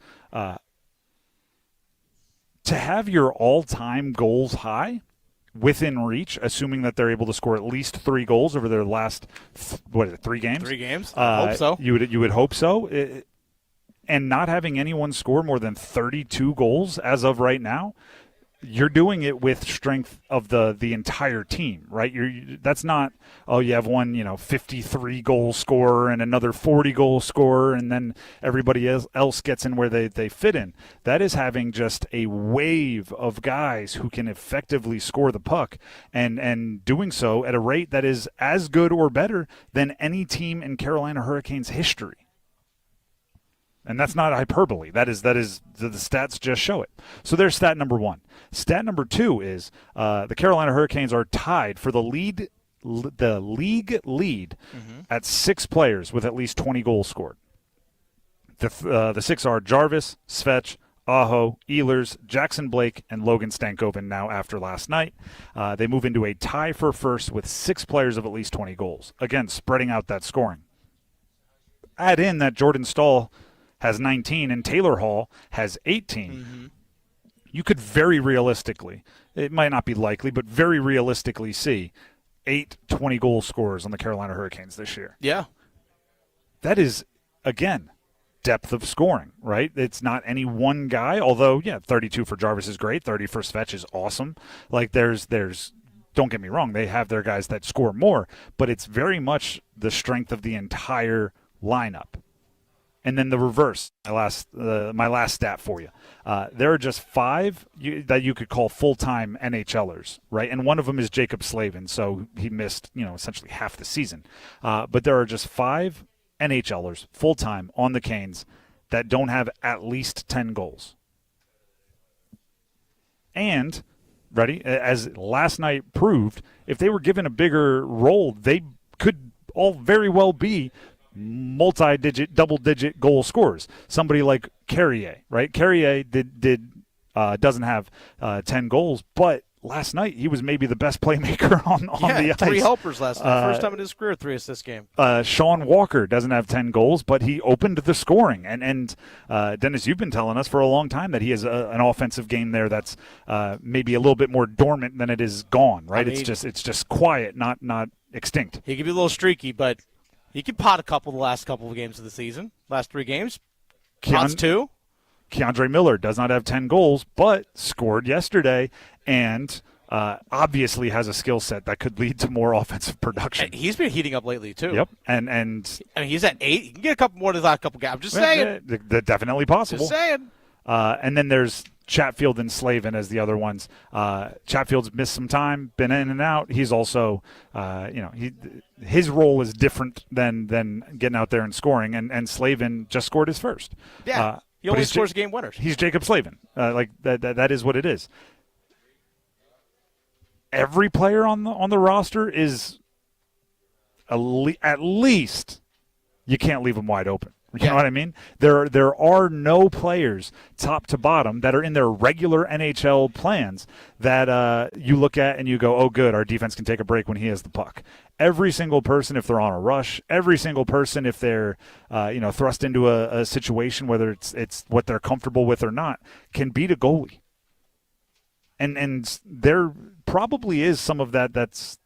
To have your all-time goals high within reach, assuming that they're able to score at least 3 goals over their last, 3 games? 3 games? I hope so. You would hope so. And not having anyone score more than 32 goals as of right now, you're doing it with strength of the entire team, right? That's not, you have one 53 goal scorer and another 40 goal scorer, and then everybody else gets in where they fit in. That is having just a wave of guys who can effectively score the puck and doing so at a rate that is as good or better than any team in Carolina Hurricanes history. And that's not hyperbole. That is the stats just show it. So there's stat number one. Stat number two is the Carolina Hurricanes are tied for the league lead at 6 players with at least 20 goals scored. The 6 are Jarvis, Svech, Aho, Ehlers, Jackson Blake, and Logan Stankov. And now after last night, they move into a tie for first with 6 players of at least 20 goals. Again, spreading out that scoring. Add in that Jordan Staal has 19 and Taylor Hall has 18, you could very realistically, it might not be likely, but very realistically see 8 20-goal scorers on the Carolina Hurricanes this year. Yeah. That is, again, depth of scoring, right? It's not any one guy, although, 32 for Jarvis is great, 30 for Svech is awesome. Like, there's don't get me wrong, they have their guys that score more, but it's very much the strength of the entire lineup. And then the reverse, my last stat for you. There are just 5 that you could call full-time NHLers, right? And one of them is Jacob Slavin, so he missed, essentially half the season. But there are just 5 NHLers full-time on the Canes that don't have at least 10 goals. And, ready, as last night proved, if they were given a bigger role, they could all very well be multi-digit, double-digit goal scorers. Somebody like Carrier, right? Carrier doesn't have 10 goals, but last night he was maybe the best playmaker on the ice. 3 helpers last night. First time in his career, 3 assists game. Sean Walker doesn't have 10 goals, but he opened the scoring. And Dennis, you've been telling us for a long time that he has an offensive game there that's maybe a little bit more dormant than it is gone, right? I mean, it's just quiet, not extinct. He could be a little streaky, but he could pot a couple the last couple of games of the season. Last 3 games. Pots 2. Keandre Miller does not have 10 goals, but scored yesterday and obviously has a skill set that could lead to more offensive production. And he's been heating up lately, too. Yep. And I mean, he's at 8. He can get a couple more to the last couple games. I'm just saying. They're definitely possible. Just saying. And then there's Chatfield and Slavin as the other ones. Chatfield's missed some time, been in and out. He's also, his role is different than getting out there and scoring. And Slavin just scored his first. Yeah, he only scores game winners. He's Jacob Slavin. That is what it is. Every player on the roster is at least you can't leave them wide open. You know what I mean? There are no players top to bottom that are in their regular NHL plans that you look at and you go, oh, good, our defense can take a break when he has the puck. Every single person, if they're on a rush, every single person, if they're thrust into a situation, whether it's what they're comfortable with or not, can beat a goalie. And there probably is some of that's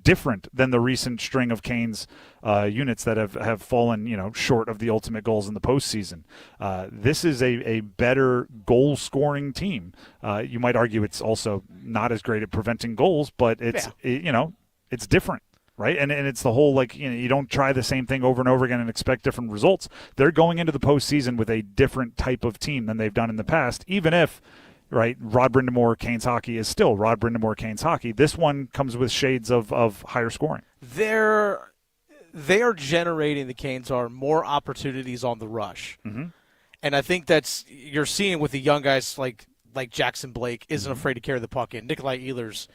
different than the recent string of Canes units that have fallen short of the ultimate goals in the postseason. This is a better goal scoring team. You might argue it's also not as great at preventing goals, but it's different. Right, and it's the whole you don't try the same thing over and over again and expect different results. They're going into the postseason with a different type of team than they've done in the past, even if. Right, Rod Brind'Amour Canes hockey is still Rod Brind'Amour Canes hockey. This one comes with shades of higher scoring. They are generating, the Canes are, more opportunities on the rush. Mm-hmm. And I think you're seeing with the young guys like Jackson Blake isn't afraid to carry the puck in. Nikolai Ehlers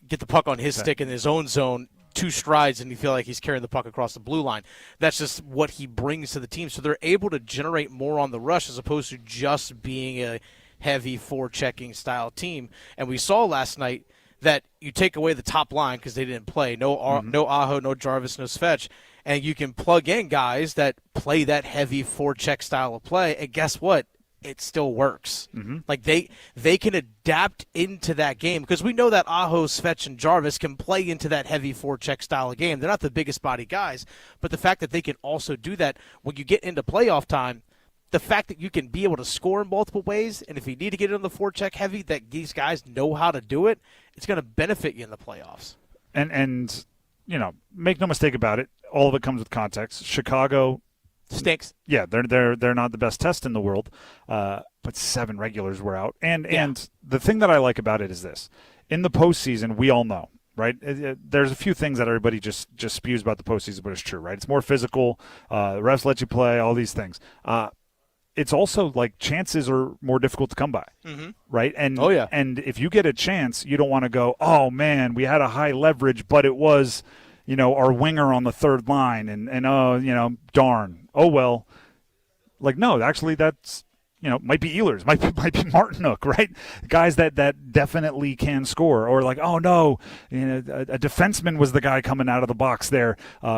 get the puck on his stick in his own zone, 2 strides, and you feel like he's carrying the puck across the blue line. That's just what he brings to the team. So they're able to generate more on the rush as opposed to just being a heavy forechecking style team. And we saw last night that you take away the top line because they didn't play. No Aho, no Jarvis, no Svech. And you can plug in guys that play that heavy forecheck style of play. And guess what? It still works. Mm-hmm. Like they can adapt into that game because we know that Aho, Svech, and Jarvis can play into that heavy forecheck style of game. They're not the biggest body guys, but the fact that they can also do that when you get into playoff time, the fact that you can be able to score in multiple ways, and if you need to get it on the forecheck heavy, that these guys know how to do it, it's going to benefit you in the playoffs. And make no mistake about it, all of it comes with context. Chicago stinks. Yeah, they're not the best test in the world, but 7 regulars were out. And the thing that I like about it is this. In the postseason, we all know, right? There's a few things that everybody just spews about the postseason, but it's true, right? It's more physical. The refs let you play, all these things. It's also like chances are more difficult to come by, right? And and if you get a chance, you don't want to go, oh man, we had a high leverage, but it was, our winger on the third line, and darn, oh well. Like no, actually that's might be Ehlers, might be Martinook, right? Guys that definitely can score, or like oh no, a defenseman was the guy coming out of the box there,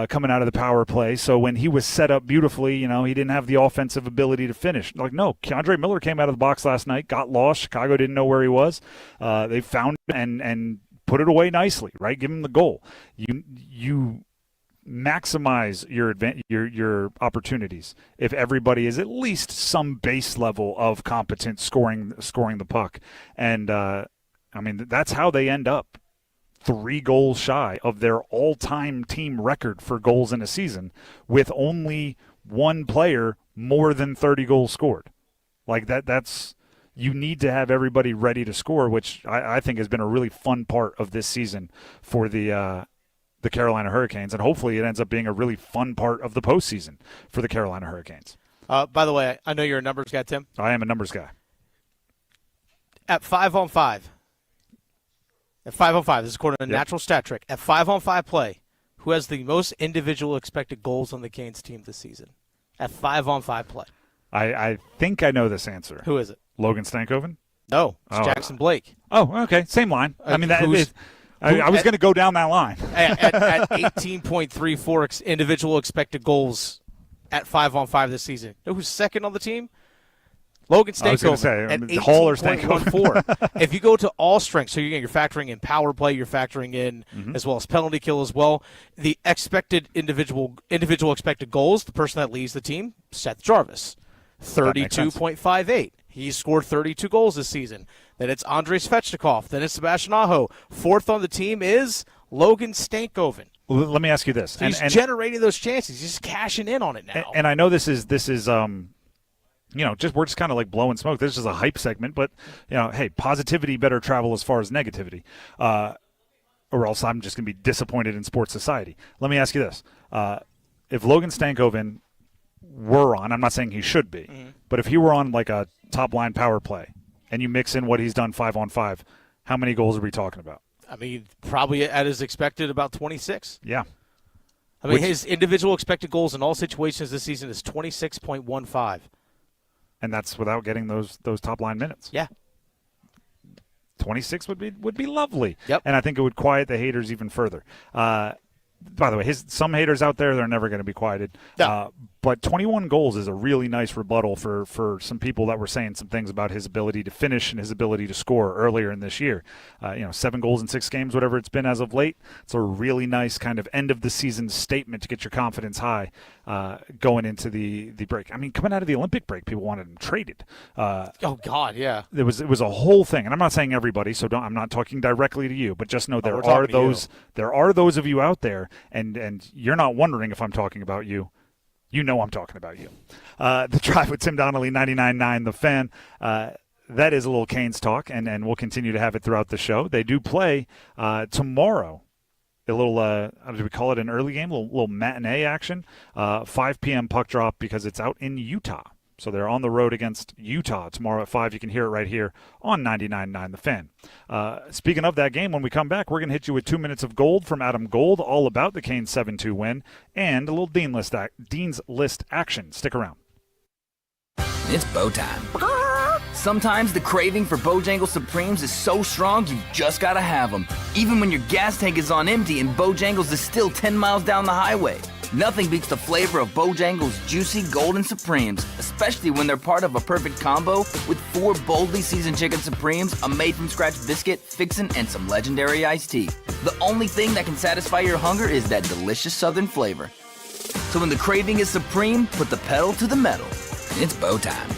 coming out of the power play. So when he was set up beautifully, he didn't have the offensive ability to finish. Like no, Keandre Miller came out of the box last night, got lost. Chicago didn't know where he was. They found him and put it away nicely, right? Give him the goal. You maximize your opportunities if everybody is at least some base level of competence scoring the puck. And that's how they end up 3 goals shy of their all-time team record for goals in a season, with only one player more than 30 goals scored. Like that's you need to have everybody ready to score, which I think has been a really fun part of this season for the Carolina Hurricanes, and hopefully it ends up being a really fun part of the postseason for the Carolina Hurricanes. By the way, I know you're a numbers guy, Tim. I am a numbers guy. At 5-on-5, this is according to Natural Stat Trick. At 5-on-5 play, who has the most individual expected goals on the Canes team this season? At 5-on-5 play. I think I know this answer. Who is it? Logan Stankoven? No, it's Jackson Blake. Oh, okay, same line. I was going to go down that line. at 18.34 individual expected goals at 5-on-5 this season. You know who's second on the team? Logan Stankov. I was going to say, Hall or Stankov. If you go to all strengths, so you're factoring in power play, you're factoring in as well as penalty kill as well. The expected individual expected goals, the person that leads the team, Seth Jarvis, 32.58. He's scored 32 goals this season. Then it's Andrei Svechnikov. Then it's Sebastian Aho. Fourth on the team is Logan Stankoven. Well, let me ask you this. So he's generating those chances. He's just cashing in on it now. And I know this is we're just kind of like blowing smoke. This is a hype segment, but hey, positivity better travel as far as negativity, or else I'm just going to be disappointed in sports society. Let me ask you this: if Logan Stankoven were on, I'm not saying he should be, but if he were on like a top line power play, and you mix in what he's done 5-on-5, how many goals are we talking about? I mean, probably at his expected about 26. Yeah. I mean, his individual expected goals in all situations this season is 26.15. And that's without getting those top line minutes. Yeah. 26 would be lovely. Yep. And I think it would quiet the haters even further. By the way, some haters out there, they're never going to be quieted. No. But 21 goals is a really nice rebuttal for some people that were saying some things about his ability to finish and his ability to score earlier in this year. 7 goals in 6 games, whatever it's been as of late. It's a really nice kind of end-of-the-season statement to get your confidence high going into the break. I mean, coming out of the Olympic break, people wanted him traded. Oh, God, yeah. It was a whole thing. And I'm not saying everybody, so I'm not talking directly to you, but just know there are those of you out there, and you're not wondering if I'm talking about you. You know I'm talking about you. The Drive with Tim Donnelly, 99.9 The Fan. That is a little Canes talk, and we'll continue to have it throughout the show. They do play tomorrow. A little, how do we call it, an early game? A little matinee action. 5 p.m. puck drop because it's out in Utah. So they're on the road against Utah tomorrow at 5. You can hear it right here on 99.9 The Fan. Speaking of that game, when we come back, we're going to hit you with 2 minutes of gold from Adam Gold, all about the Canes 7-2 win, and a little Dean's List action. Stick around. It's bow time. Sometimes the craving for Bojangles Supremes is so strong you just gotta have them, even when your gas tank is on empty and Bojangles is still 10 miles down the highway. Nothing beats the flavor of Bojangles' juicy Golden Supremes, especially when they're part of a perfect combo with 4 boldly seasoned chicken Supremes, a made-from-scratch biscuit, fixin', and some legendary iced tea. The only thing that can satisfy your hunger is that delicious southern flavor. So when the craving is supreme, put the pedal to the metal. It's bow time.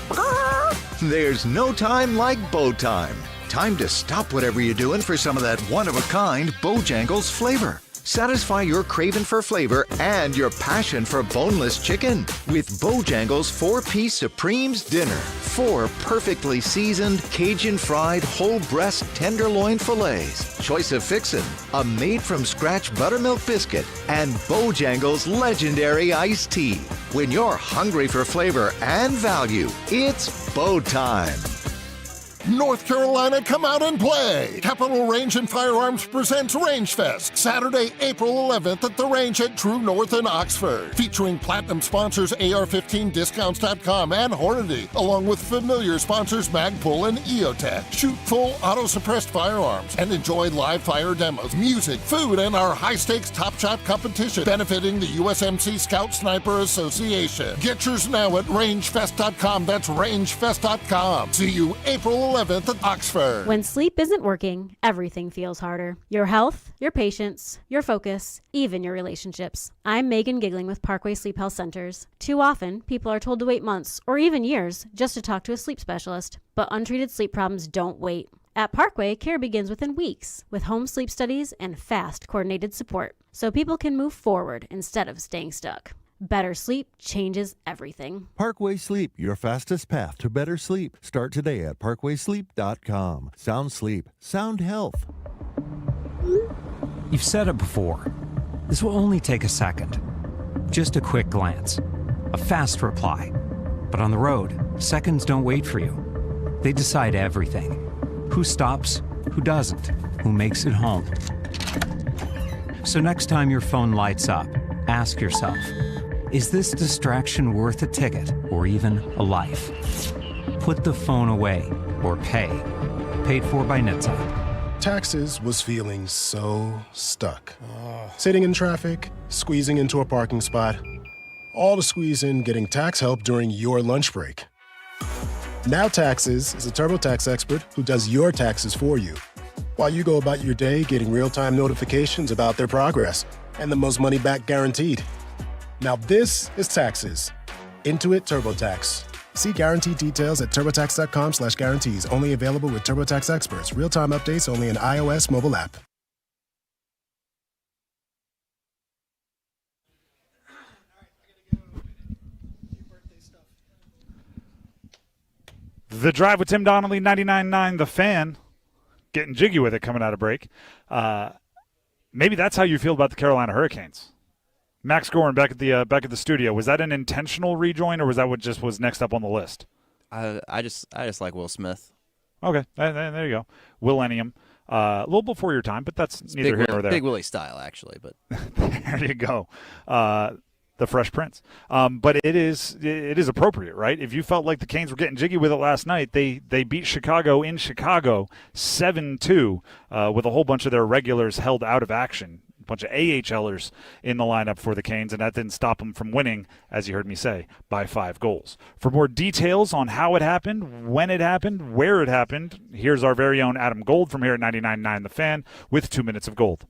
There's no time like bow time. Time to stop whatever you're doing for some of that one-of-a-kind Bojangles flavor. Satisfy your craving for flavor and your passion for boneless chicken with Bojangles 4-piece Supremes Dinner. 4 perfectly seasoned, Cajun-fried, whole breast tenderloin fillets. Choice of fixin', a made-from-scratch buttermilk biscuit, and Bojangles legendary iced tea. When you're hungry for flavor and value, it's bow time. North Carolina, come out and play! Capital Range and Firearms presents Range Fest, Saturday, April 11th at the range at True North in Oxford. Featuring platinum sponsors AR-15discounts.com and Hornady, along with familiar sponsors Magpul and EOTech. Shoot full auto-suppressed firearms and enjoy live fire demos, music, food, and our high-stakes Top Shot competition benefiting the USMC Scout Sniper Association. Get yours now at rangefest.com. That's rangefest.com. See you April 11th at Oxford. When sleep isn't working, everything feels harder. Your health, your patience, your focus, even your relationships. I'm Megan Giggling with Parkway Sleep Health Centers. Too often, people are told to wait months or even years just to talk to a sleep specialist. But untreated sleep problems don't wait. At Parkway, care begins within weeks with home sleep studies and fast, coordinated support so people can move forward instead of staying stuck. Better sleep changes everything. Parkway Sleep, your fastest path to better sleep. Start today at parkwaysleep.com. Sound sleep, sound health. You've said it before. This will only take a second. Just a quick glance. A fast reply. But on the road, seconds don't wait for you. They decide everything. Who stops, who doesn't, who makes it home. So next time your phone lights up, ask yourself, is this distraction worth a ticket or even a life? Put the phone away or pay. Paid for by NHTSA. Taxes was feeling so stuck. Sitting in traffic, squeezing into a parking spot, all to squeeze in getting tax help during your lunch break. Now Taxes is a TurboTax expert who does your taxes for you, while you go about your day getting real-time notifications about their progress and the most money back guaranteed. Now this is Taxes. Intuit TurboTax. See guarantee details at turbotax.com/guarantees. Only available with TurboTax experts. Real-time updates only in iOS mobile app. The Drive with Tim Donnelly, 99.9 The Fan. Getting jiggy with it coming out of break. Maybe that's how you feel about the Carolina Hurricanes. Max Gorin back at the studio. Was that an intentional rejoin, or was that what just was next up on the list? I just like Will Smith. Okay, there you go. Willennium. A little before your time, but that's neither here nor there. Big Willie style, actually. But there you go. The Fresh Prince. But it is appropriate, right? If you felt like the Canes were getting jiggy with it last night, they beat Chicago in Chicago 7-2 with a whole bunch of their regulars held out of action. Bunch of AHLers in the lineup for the Canes, and that didn't stop them from winning, as you heard me say, by 5 goals. For more details on how it happened, when it happened, where it happened, here's our very own Adam Gold from here at 99.9 The Fan with 2 minutes of gold.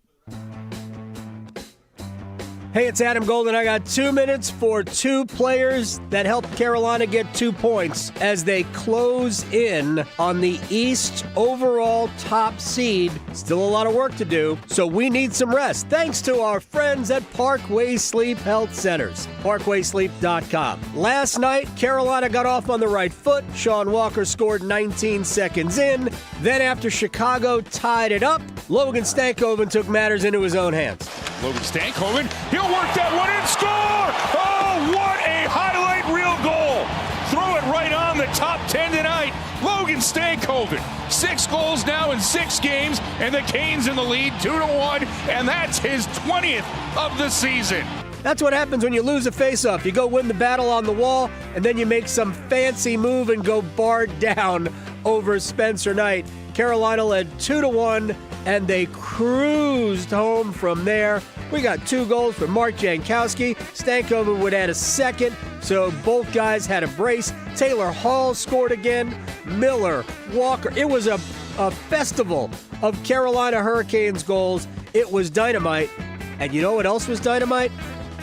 Hey, it's Adam Gold, and I got 2 minutes for 2 players that helped Carolina get 2 points as they close in on the East overall top seed. Still a lot of work to do, so we need some rest. Thanks to our friends at Parkway Sleep Health Centers, parkwaysleep.com. Last night, Carolina got off on the right foot. Sean Walker scored 19 seconds in. Then after Chicago tied it up, Logan Stankov took matters into his own hands. Logan Stankov, he'll work that one and score! Oh, what a highlight reel goal! Throw it right on the top 10 tonight. Logan Stankov, 6 goals now in 6 games, and the Canes in the lead 2-1, and that's his 20th of the season. That's what happens when you lose a faceoff. You go win the battle on the wall, and then you make some fancy move and go bar down over Spencer Knight. Carolina led 2-1, and they cruised home from there. We got 2 goals from Mark Jankowski. Stankoven would add a second, so both guys had a brace. Taylor Hall scored again. Miller, Walker. It was a festival of Carolina Hurricanes goals. It was dynamite. And you know what else was dynamite?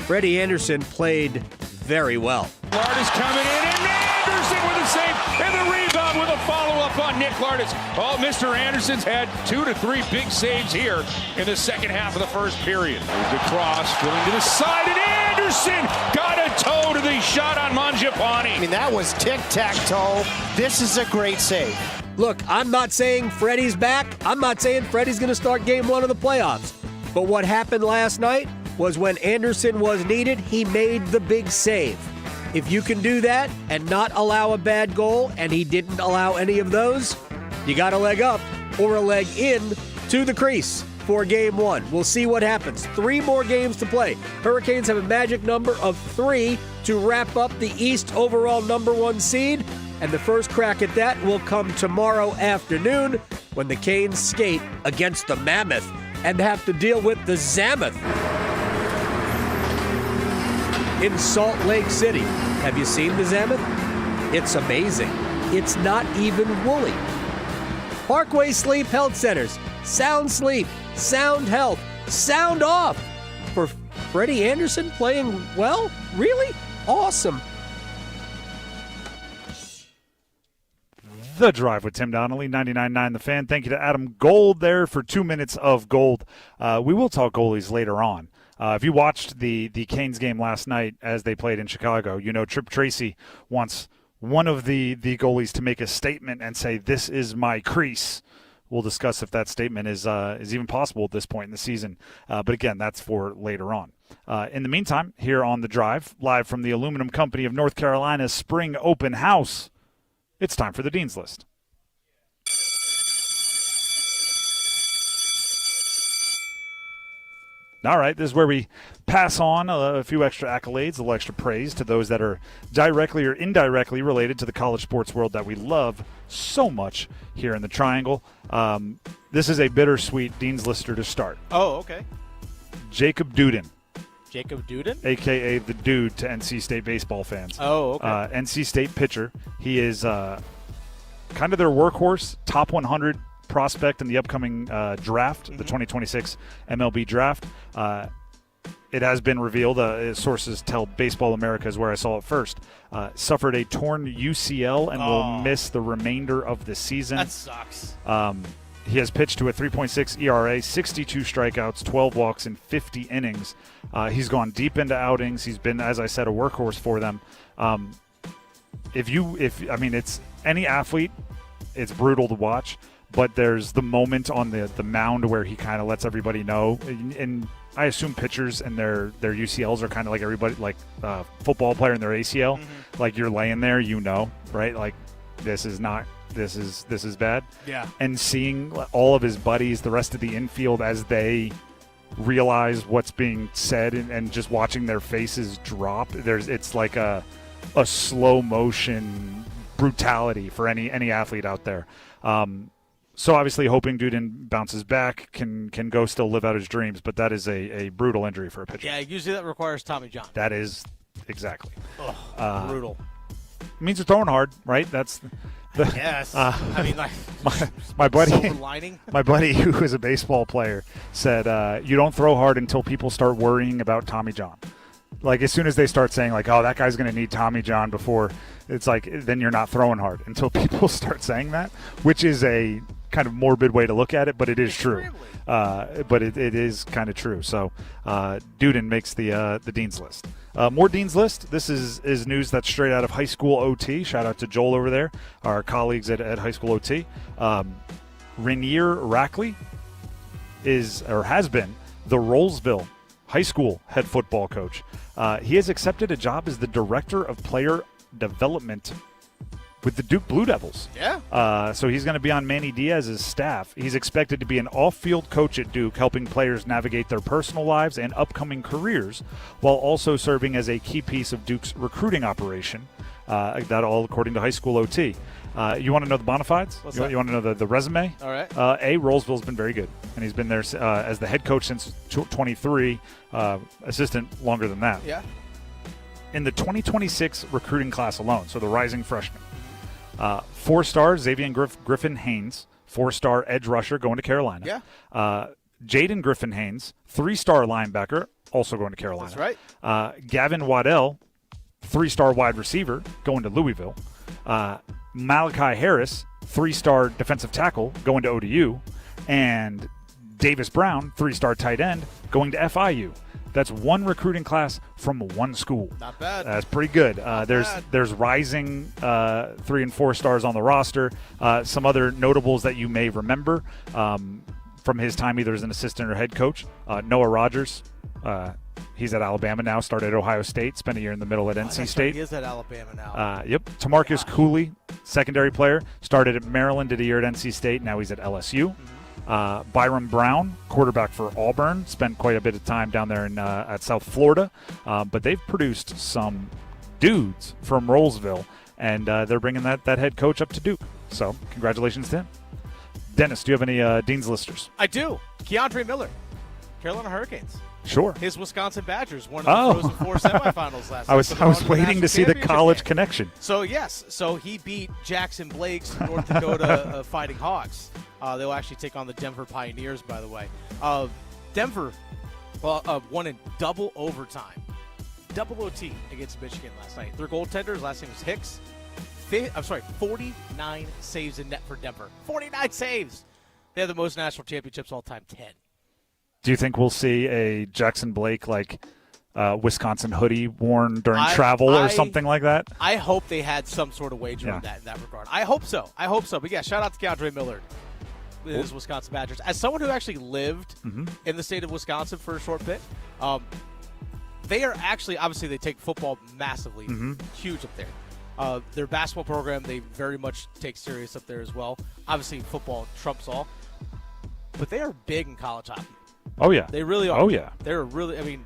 Freddie Anderson played very well. Lard is coming in and Anderson with a save and the rebound with a follow-up on Nick Lardis. Oh, Mr. Anderson's had 2 to 3 big saves here in the second half of the first period. Moved across, filling to the side, and Anderson got a toe to the shot on Mangiapane. I mean, that was tic-tac-toe. This is a great save. Look, I'm not saying Freddie's back. I'm not saying Freddie's going to start game 1 of the playoffs. But what happened last night was when Anderson was needed, he made the big save. If you can do that and not allow a bad goal, and he didn't allow any of those, you got a leg up or a leg in to the crease for game 1. We'll see what happens. 3 more games to play. Hurricanes have a magic number of 3 to wrap up the East overall number 1 seed, and the first crack at that will come tomorrow afternoon when the Canes skate against the Mammoth and have to deal with the Zamoth in Salt Lake City. Have you seen the Zamoth? It's amazing. It's not even woolly. Parkway Sleep Health Centers. Sound sleep, sound health, sound off. For Freddie Anderson playing well? Really? Awesome. The Drive with Tim Donnelly, 99.9 The Fan. Thank you to Adam Gold there for 2 minutes of gold. We will talk goalies later on. If you watched the Canes game last night as they played in Chicago, you know Trip Tracy wants one of the goalies to make a statement and say, "This is my crease." We'll discuss if that statement is even possible at this point in the season. But again, that's for later on. In the meantime, here on The Drive, live from the Aluminum Company of North Carolina's Spring Open House, it's time for the Dean's List. All right, this is where we pass on a few extra accolades, a little extra praise to those that are directly or indirectly related to the college sports world that we love so much here in the Triangle. This is a bittersweet Dean's Lister to start. Oh, okay. Jacob Duden. Jacob Duden? A.K.A. the Dude to NC State baseball fans. Oh, okay. NC State pitcher. He is kind of their workhorse, top 100 prospect in the upcoming draft, the 2026 MLB draft. It has been revealed, sources tell Baseball America is where I saw it first, suffered a torn UCL and will miss the remainder of the season. That sucks. He has pitched to a 3.6 ERA, 62 strikeouts, 12 walks in 50 innings. He's gone deep into outings. He's been, as I said, a workhorse for them. It's any athlete, it's brutal to watch. But there's the moment on the mound where he kind of lets everybody know. And I assume pitchers and their UCLs are kind of like everybody, like a football player in their ACL. Mm-hmm. Like you're laying there, you know, right? Like this is bad. Yeah. And seeing all of his buddies, the rest of the infield, as they realize what's being said and just watching their faces drop. It's like a slow motion brutality for any athlete out there. So obviously hoping Duden bounces back, can go still live out his dreams, but that is a brutal injury for a pitcher. Yeah, usually that requires Tommy John. That is exactly. Brutal. It means you're throwing hard, right? That's the yes. my buddy, silver lining. My buddy who is a baseball player said, you don't throw hard until people start worrying about Tommy John. Like as soon as they start saying like, oh, that guy's going to need Tommy John before, it's like then you're not throwing hard until people start saying that, which is a kind of morbid way to look at it, but it is true. But it is kind of true. So Duden makes the Dean's List. More Dean's List. This is news that's straight out of High School OT. Shout out to Joel over there, our colleagues at High School OT. Rainier Rackley has been the Rollsville High School head football coach. He has accepted a job as the director of player development with the Duke Blue Devils. Yeah. So he's going to be on Manny Diaz's staff. He's expected to be an off-field coach at Duke, helping players navigate their personal lives and upcoming careers, while also serving as a key piece of Duke's recruiting operation. That all according to High School OT. You want to know the bona fides? You want to know the resume? All right. Rollsville's been very good, and he's been there as the head coach since 23, assistant longer than that. Yeah. In the 2026 recruiting class alone, so the rising freshman, 4-star Xavier Griffin Haynes, 4-star edge rusher going to Carolina. Yeah. Jaden Griffin Haynes, 3-star linebacker, also going to Carolina. That's right. Gavin Waddell, 3-star wide receiver, going to Louisville. Malachi Harris, 3-star defensive tackle, going to ODU, and Davis Brown, 3-star tight end, going to FIU. That's one recruiting class from one school. Not bad. That's pretty good. There's rising 3 and 4 stars on the roster. Some other notables that you may remember from his time either as an assistant or head coach. Noah Rogers. He's at Alabama now. Started at Ohio State. Spent a year in the middle at NC State. He is at Alabama now. Yep. Tamarcus Cooley, secondary player. Started at Maryland. Did a year at NC State. Now he's at LSU. Byron Brown, quarterback for Auburn, spent quite a bit of time down there at South Florida, but they've produced some dudes from Rollsville, and they're bringing that head coach up to Duke. So congratulations to him. Dennis, do you have any Dean's Listers? I do. Keandre Miller, Carolina Hurricanes. Sure. His Wisconsin Badgers won the Frozen Four semifinals last night. I was waiting to see the college connection. So he beat Jackson Blake's North Dakota Fighting Hawks. They'll actually take on the Denver Pioneers, by the way. Denver won in double overtime, double OT against Michigan last night. Their goaltender, his last name was Hicks. 49 saves in net for Denver. 49 saves. They have the most national championships all time, 10. Do you think we'll see a Jackson Blake Wisconsin hoodie worn during travel or something like that? I hope they had some sort of wager on that in that regard. I hope so. But yeah, shout out to Keandre Miller, his Wisconsin Badgers. As someone who actually lived in the state of Wisconsin for a short bit, they are actually, obviously they take football massively, huge up there. Their basketball program, they very much take serious up there as well. Obviously football trumps all. But they are big in college hockey. Oh, yeah. They really are. Oh, yeah. They're really,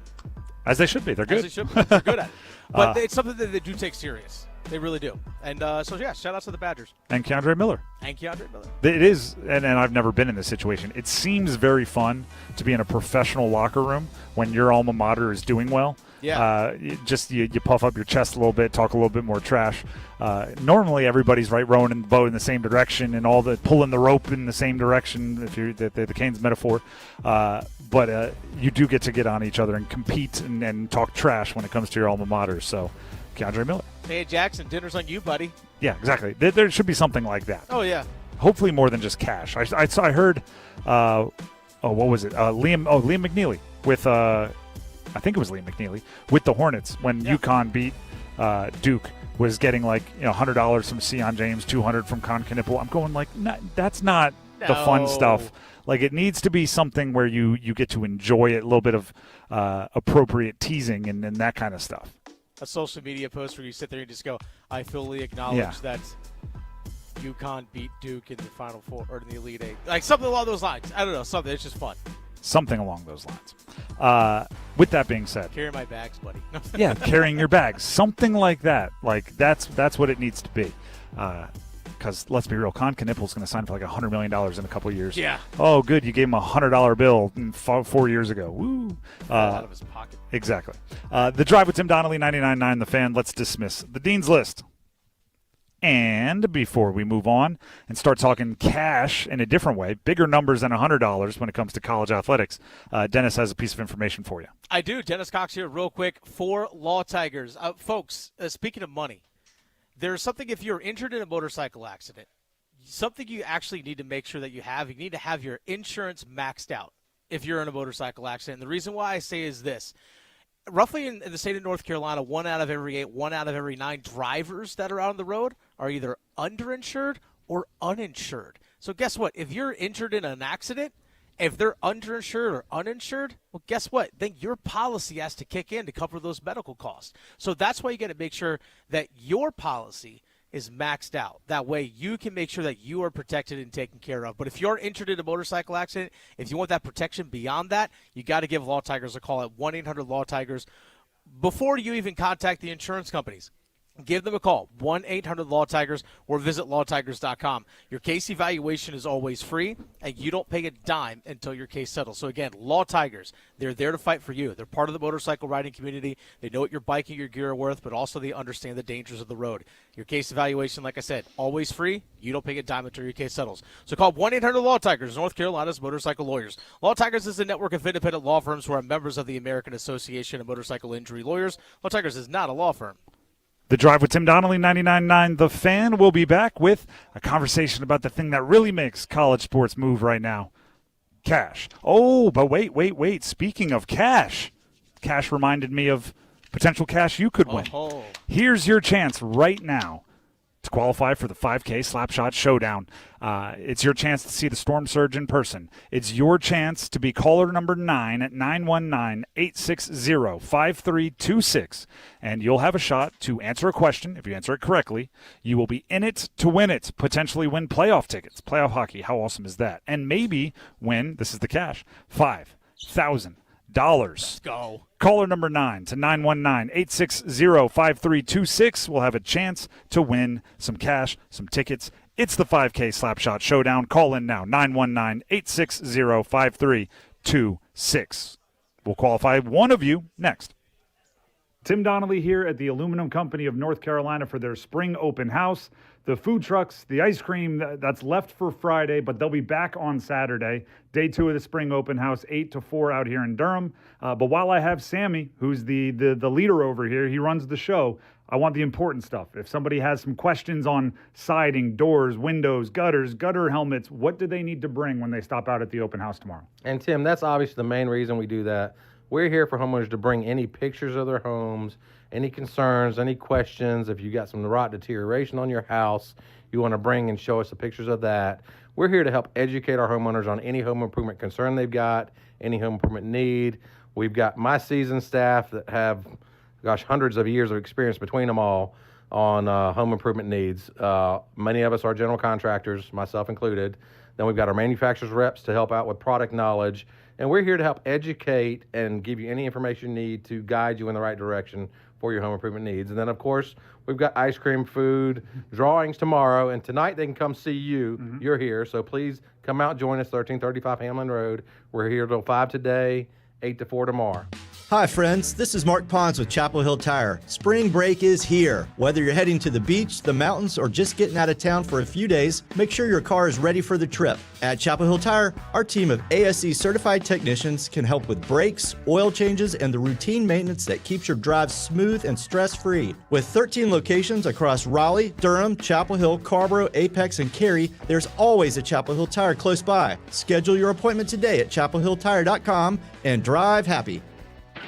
as they should be. They're good. As they should be. They're good at it. But it's something that they do take serious. They really do. And shout out to the Badgers. And Keandre Miller. It is, and I've never been in this situation. It seems very fun to be in a professional locker room when your alma mater is doing well. Yeah. You puff up your chest a little bit, talk a little bit more trash. Normally, everybody's rowing in the boat in the same direction, and pulling the rope in the same direction. If you're the Canes metaphor, but you do get to get on each other and compete and talk trash when it comes to your alma mater. So, Keandre Miller. Hey Jackson, dinner's on you, buddy. Yeah, exactly. There should be something like that. Oh yeah. Hopefully more than just cash. I heard. What was it? Liam McNeely with. I think it was Liam McNeely with the Hornets when UConn beat Duke, was getting $100 from Sion James, $200 from Con Knipple. I'm going that's not the fun stuff. It needs to be something where you get to enjoy it, a little bit of appropriate teasing and that kind of stuff. A social media post where you sit there and just go, I fully acknowledge that UConn beat Duke in the Final Four or in the Elite Eight. Something along those lines. I don't know, something. It's just fun. Something along those lines. With that being said, carry my bags, buddy. Yeah, carrying your bags, something like that. That's what it needs to be. Because let's be real, Con Knippel's going to sign for $100 million in a couple of years. Yeah. Oh, good, you gave him a $100 bill 4 years ago. Woo. Out of his pocket. Exactly. The Drive with Tim Donnelly, 99.9 The Fan. Let's dismiss the Dean's List. And before we move on and start talking cash in a different way, bigger numbers than $100 when it comes to college athletics, Dennis has a piece of information for you. I do. Dennis Cox here real quick for Law Tigers. Folks, speaking of money, there's something if you're injured in a motorcycle accident, something you actually need to make sure that you have. You need to have your insurance maxed out if you're in a motorcycle accident. And the reason why I say is this. Roughly in the state of North Carolina, 1 out of every 8, 1 out of every 9 drivers that are out on the road are either underinsured or uninsured. So guess what? If you're injured in an accident, if they're underinsured or uninsured, well, guess what? Then your policy has to kick in to cover those medical costs. So that's why you got to make sure that your policy is maxed out. That way you can make sure that you are protected and taken care of. But if you're injured in a motorcycle accident, if you want that protection beyond that, you got to give Law Tigers a call at 1-800-LAW-TIGERS before you even contact the insurance companies. Give them a call, 1-800-LAW-TIGERS, or visit lawtigers.com. Your case evaluation is always free, and you don't pay a dime until your case settles. So, again, Law Tigers, they're there to fight for you. They're part of the motorcycle riding community. They know what your bike and your gear are worth, but also they understand the dangers of the road. Your case evaluation, like I said, always free. You don't pay a dime until your case settles. So call 1-800-LAW-TIGERS, North Carolina's motorcycle lawyers. Law Tigers is a network of independent law firms who are members of the American Association of Motorcycle Injury Lawyers. Law Tigers is not a law firm. The Drive with Tim Donnelly, 99.9 The Fan. We'll be back with a conversation about the thing that really makes college sports move right now, cash. Oh, but wait. Speaking of cash reminded me of potential cash you could win. Oh. Here's your chance right now to qualify for the 5K Slapshot Showdown. It's your chance to see the Storm Surge in person. It's your chance to be caller number 9 at 919-860-5326. And you'll have a shot to answer a question. If you answer it correctly, you will be in it to win it. Potentially win playoff tickets. Playoff hockey, how awesome is that? And maybe win, this is the cash, $5,000. Let's go. Caller number 9 to 919-860-5326 will have a chance to win some cash, some tickets. It's the 5K Slapshot Showdown. Call in now, 919-860-5326. We'll qualify one of you next. Tim Donnelly here at the Aluminum Company of North Carolina for their spring open house. The food trucks, the ice cream, that's left for Friday, but they'll be back on Saturday. Day 2 of the spring open house, 8 to 4 out here in Durham. But while I have Sammy, who's the leader over here, he runs the show, I want the important stuff. If somebody has some questions on siding, doors, windows, gutters, gutter helmets, what do they need to bring when they stop out at the open house tomorrow? And Tim, that's obviously the main reason we do that. We're here for homeowners to bring any pictures of their homes, any concerns, any questions. If you got some rot deterioration on your house, you want to bring and show us the pictures of that. We're here to help educate our homeowners on any home improvement concern they've got, any home improvement need. We've got my seasoned staff that have, hundreds of years of experience between them all on home improvement needs. Many of us are general contractors, myself included. Then we've got our manufacturers reps to help out with product knowledge. And we're here to help educate and give you any information you need to guide you in the right direction for your home improvement needs. And then, of course, we've got ice cream, food, drawings tomorrow. And tonight they can come see you. Mm-hmm. You're here. So please come out and join us, 1335 Hamlin Road. We're here till 5 today, 8 to 4 tomorrow. Hi friends, this is Mark Pons with Chapel Hill Tire. Spring break is here. Whether you're heading to the beach, the mountains, or just getting out of town for a few days, make sure your car is ready for the trip. At Chapel Hill Tire, our team of ASE certified technicians can help with brakes, oil changes, and the routine maintenance that keeps your drive smooth and stress-free. With 13 locations across Raleigh, Durham, Chapel Hill, Carrboro, Apex, and Cary, there's always a Chapel Hill Tire close by. Schedule your appointment today at chapelhilltire.com and drive happy.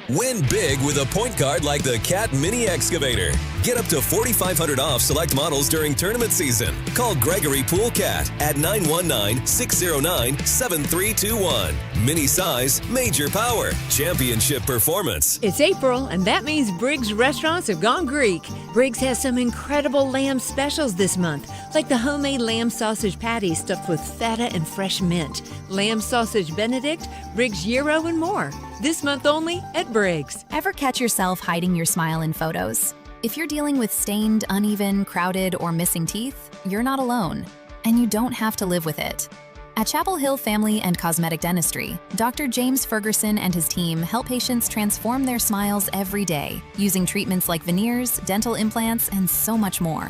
Win big with a point card like the Cat Mini Excavator. Get up to $4,500 off select models during tournament season. Call Gregory Pool Cat at 919-609-7321. Mini size, major power, championship performance. It's April, and that means Briggs restaurants have gone Greek. Briggs has some incredible lamb specials this month, like the homemade lamb sausage patty stuffed with feta and fresh mint, lamb sausage Benedict, Briggs gyro, and more. This month only at Briggs. Ever catch yourself hiding your smile in photos? If you're dealing with stained, uneven, crowded, or missing teeth, you're not alone, and you don't have to live with it. At Chapel Hill Family and Cosmetic Dentistry, Dr. James Ferguson and his team help patients transform their smiles every day, using treatments like veneers, dental implants, and so much more.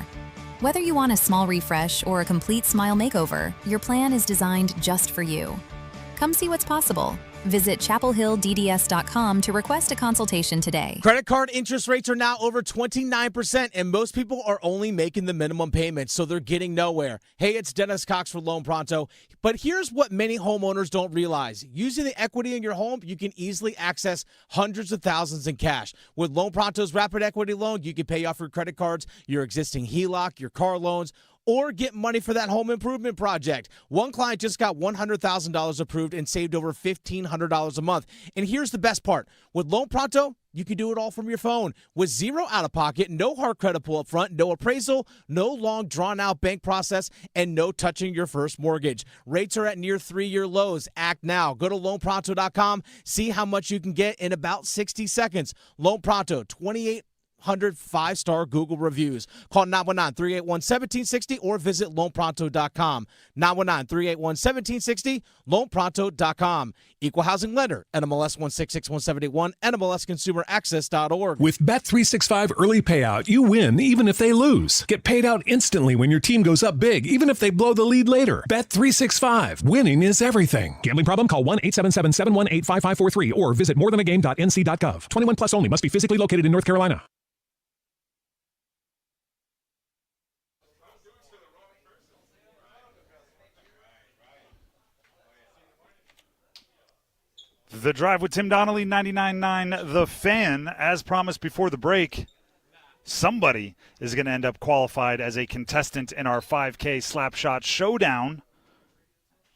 Whether you want a small refresh or a complete smile makeover, your plan is designed just for you. Come see what's possible. Visit chapelhilldds.com to request a consultation today. Credit card interest rates are now over 29%, and most people are only making the minimum payment, so they're getting nowhere. Hey, it's Dennis Cox for Loan Pronto. But here's what many homeowners don't realize. Using the equity in your home, you can easily access hundreds of thousands in cash. With Loan Pronto's Rapid Equity Loan, you can pay off your credit cards, your existing HELOC, your car loans, or get money for that home improvement project. One client just got $100,000 approved and saved over $1,500 a month. And here's the best part. With Loan Pronto, you can do it all from your phone with zero out-of-pocket, no hard credit pull up front, no appraisal, no long drawn-out bank process, and no touching your first mortgage. Rates are at near 3-year lows. Act now. Go to loanpronto.com. See how much you can get in about 60 seconds. Loan Pronto, 2,800 5-star Google reviews. Call 919-381-1760 or visit loanpronto.com. 919-381-1760, loanpronto.com. Equal housing lender, NMLS 166171, NMLSconsumeraccess.org. With Bet365 early payout, you win even if they lose. Get paid out instantly when your team goes up big, even if they blow the lead later. Bet365. Winning is everything. Gambling problem? Call 1-877-718-5543 or visit morethanagame.nc.gov. 21 plus only. Must be physically located in North Carolina. The Drive with Tim Donnelly, 99.9 The Fan. As promised before the break, somebody is going to end up qualified as a contestant in our 5K Slapshot Showdown,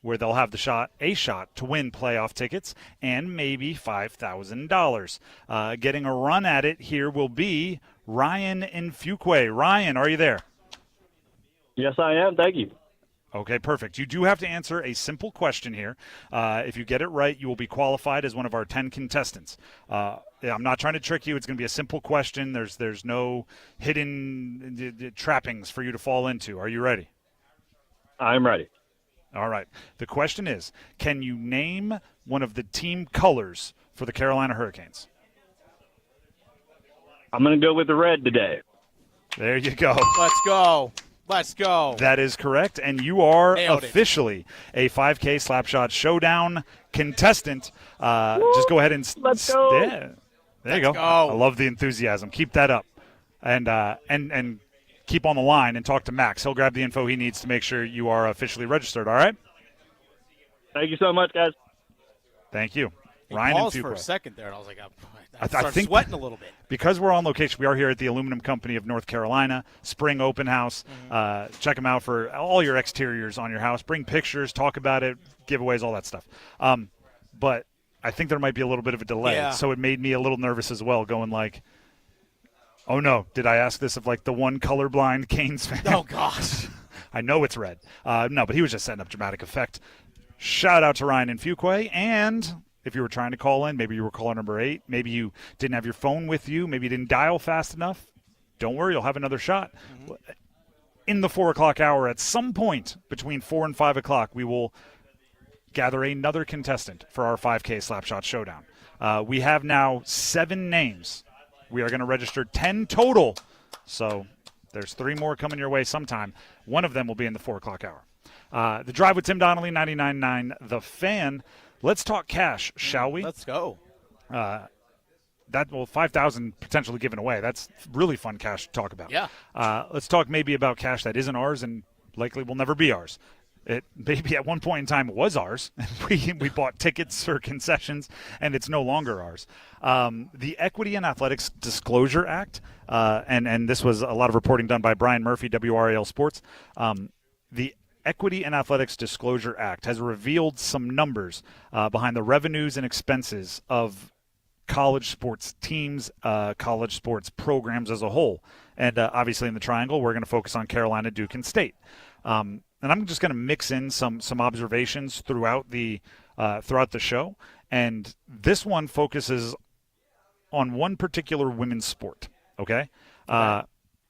where they'll have a shot to win playoff tickets and maybe $5,000. Getting a run at it here will be Ryan in Fuquay. Ryan, are you there? Yes, I am. Thank you. Okay, perfect. You do have to answer a simple question here. If you get it right, you will be qualified as one of our 10 contestants. I'm not trying to trick you. It's going to be a simple question. There's no hidden trappings for you to fall into. Are you ready? I'm ready. All right. The question is, can you name one of the team colors for the Carolina Hurricanes? I'm going to go with the red today. There you go. Let's go. Let's go. That is correct, and you are Nailed it. officially a 5K Slapshot Showdown contestant. Just go ahead and let's go. Yeah, there you go. I love the enthusiasm. Keep that up, and keep on the line and talk to Max. He'll grab the info he needs to make sure you are officially registered. All right. Thank you so much, guys. Thank you, He Ryan. paused and for a Fuqua. second there, and I was like, I I think sweating a little bit. Because we're on location, we are here at the Aluminum Company of North Carolina, Spring Open House. Check them out for all your exteriors on your house. Bring pictures, talk about it, giveaways, all that stuff. But I think there might be a little bit of a delay, Yeah. so it made me a little nervous as well, going like, oh no, did I ask this of like the one colorblind Canes fan? Oh, gosh. I know it's red. No, but he was just setting up dramatic effect. Shout out to Ryan in Fuquay, and if you were trying to call in, maybe you were caller number 8, maybe you didn't have your phone with you, maybe you didn't dial fast enough, don't worry, you'll have another shot. In the 4 o'clock hour, at some point between 4 and 5 o'clock, we will gather another contestant for our 5K Slapshot Showdown. We have now 7 names. We are going to register 10 total, so there's 3 more coming your way sometime. One of them will be in the 4 o'clock hour. The Drive with Tim Donnelly, 99.9 The Fan. Let's talk cash, shall we? Let's go. $5,000 potentially given away. That's really fun cash to talk about. Yeah. Let's talk maybe about cash that isn't ours and likely will never be ours. It maybe at one point in time was ours. We bought tickets or concessions, and it's no longer ours. The Equity and Athletics Disclosure Act, and this was a lot of reporting done by Brian Murphy, WRAL Sports. The Equity and Athletics Disclosure Act has revealed some numbers behind the revenues and expenses of college sports teams, college sports programs as a whole. And obviously in the triangle, we're going to focus on Carolina, Duke, and State. And I'm just going to mix in some observations throughout the show. And this one focuses on one particular women's sport, okay?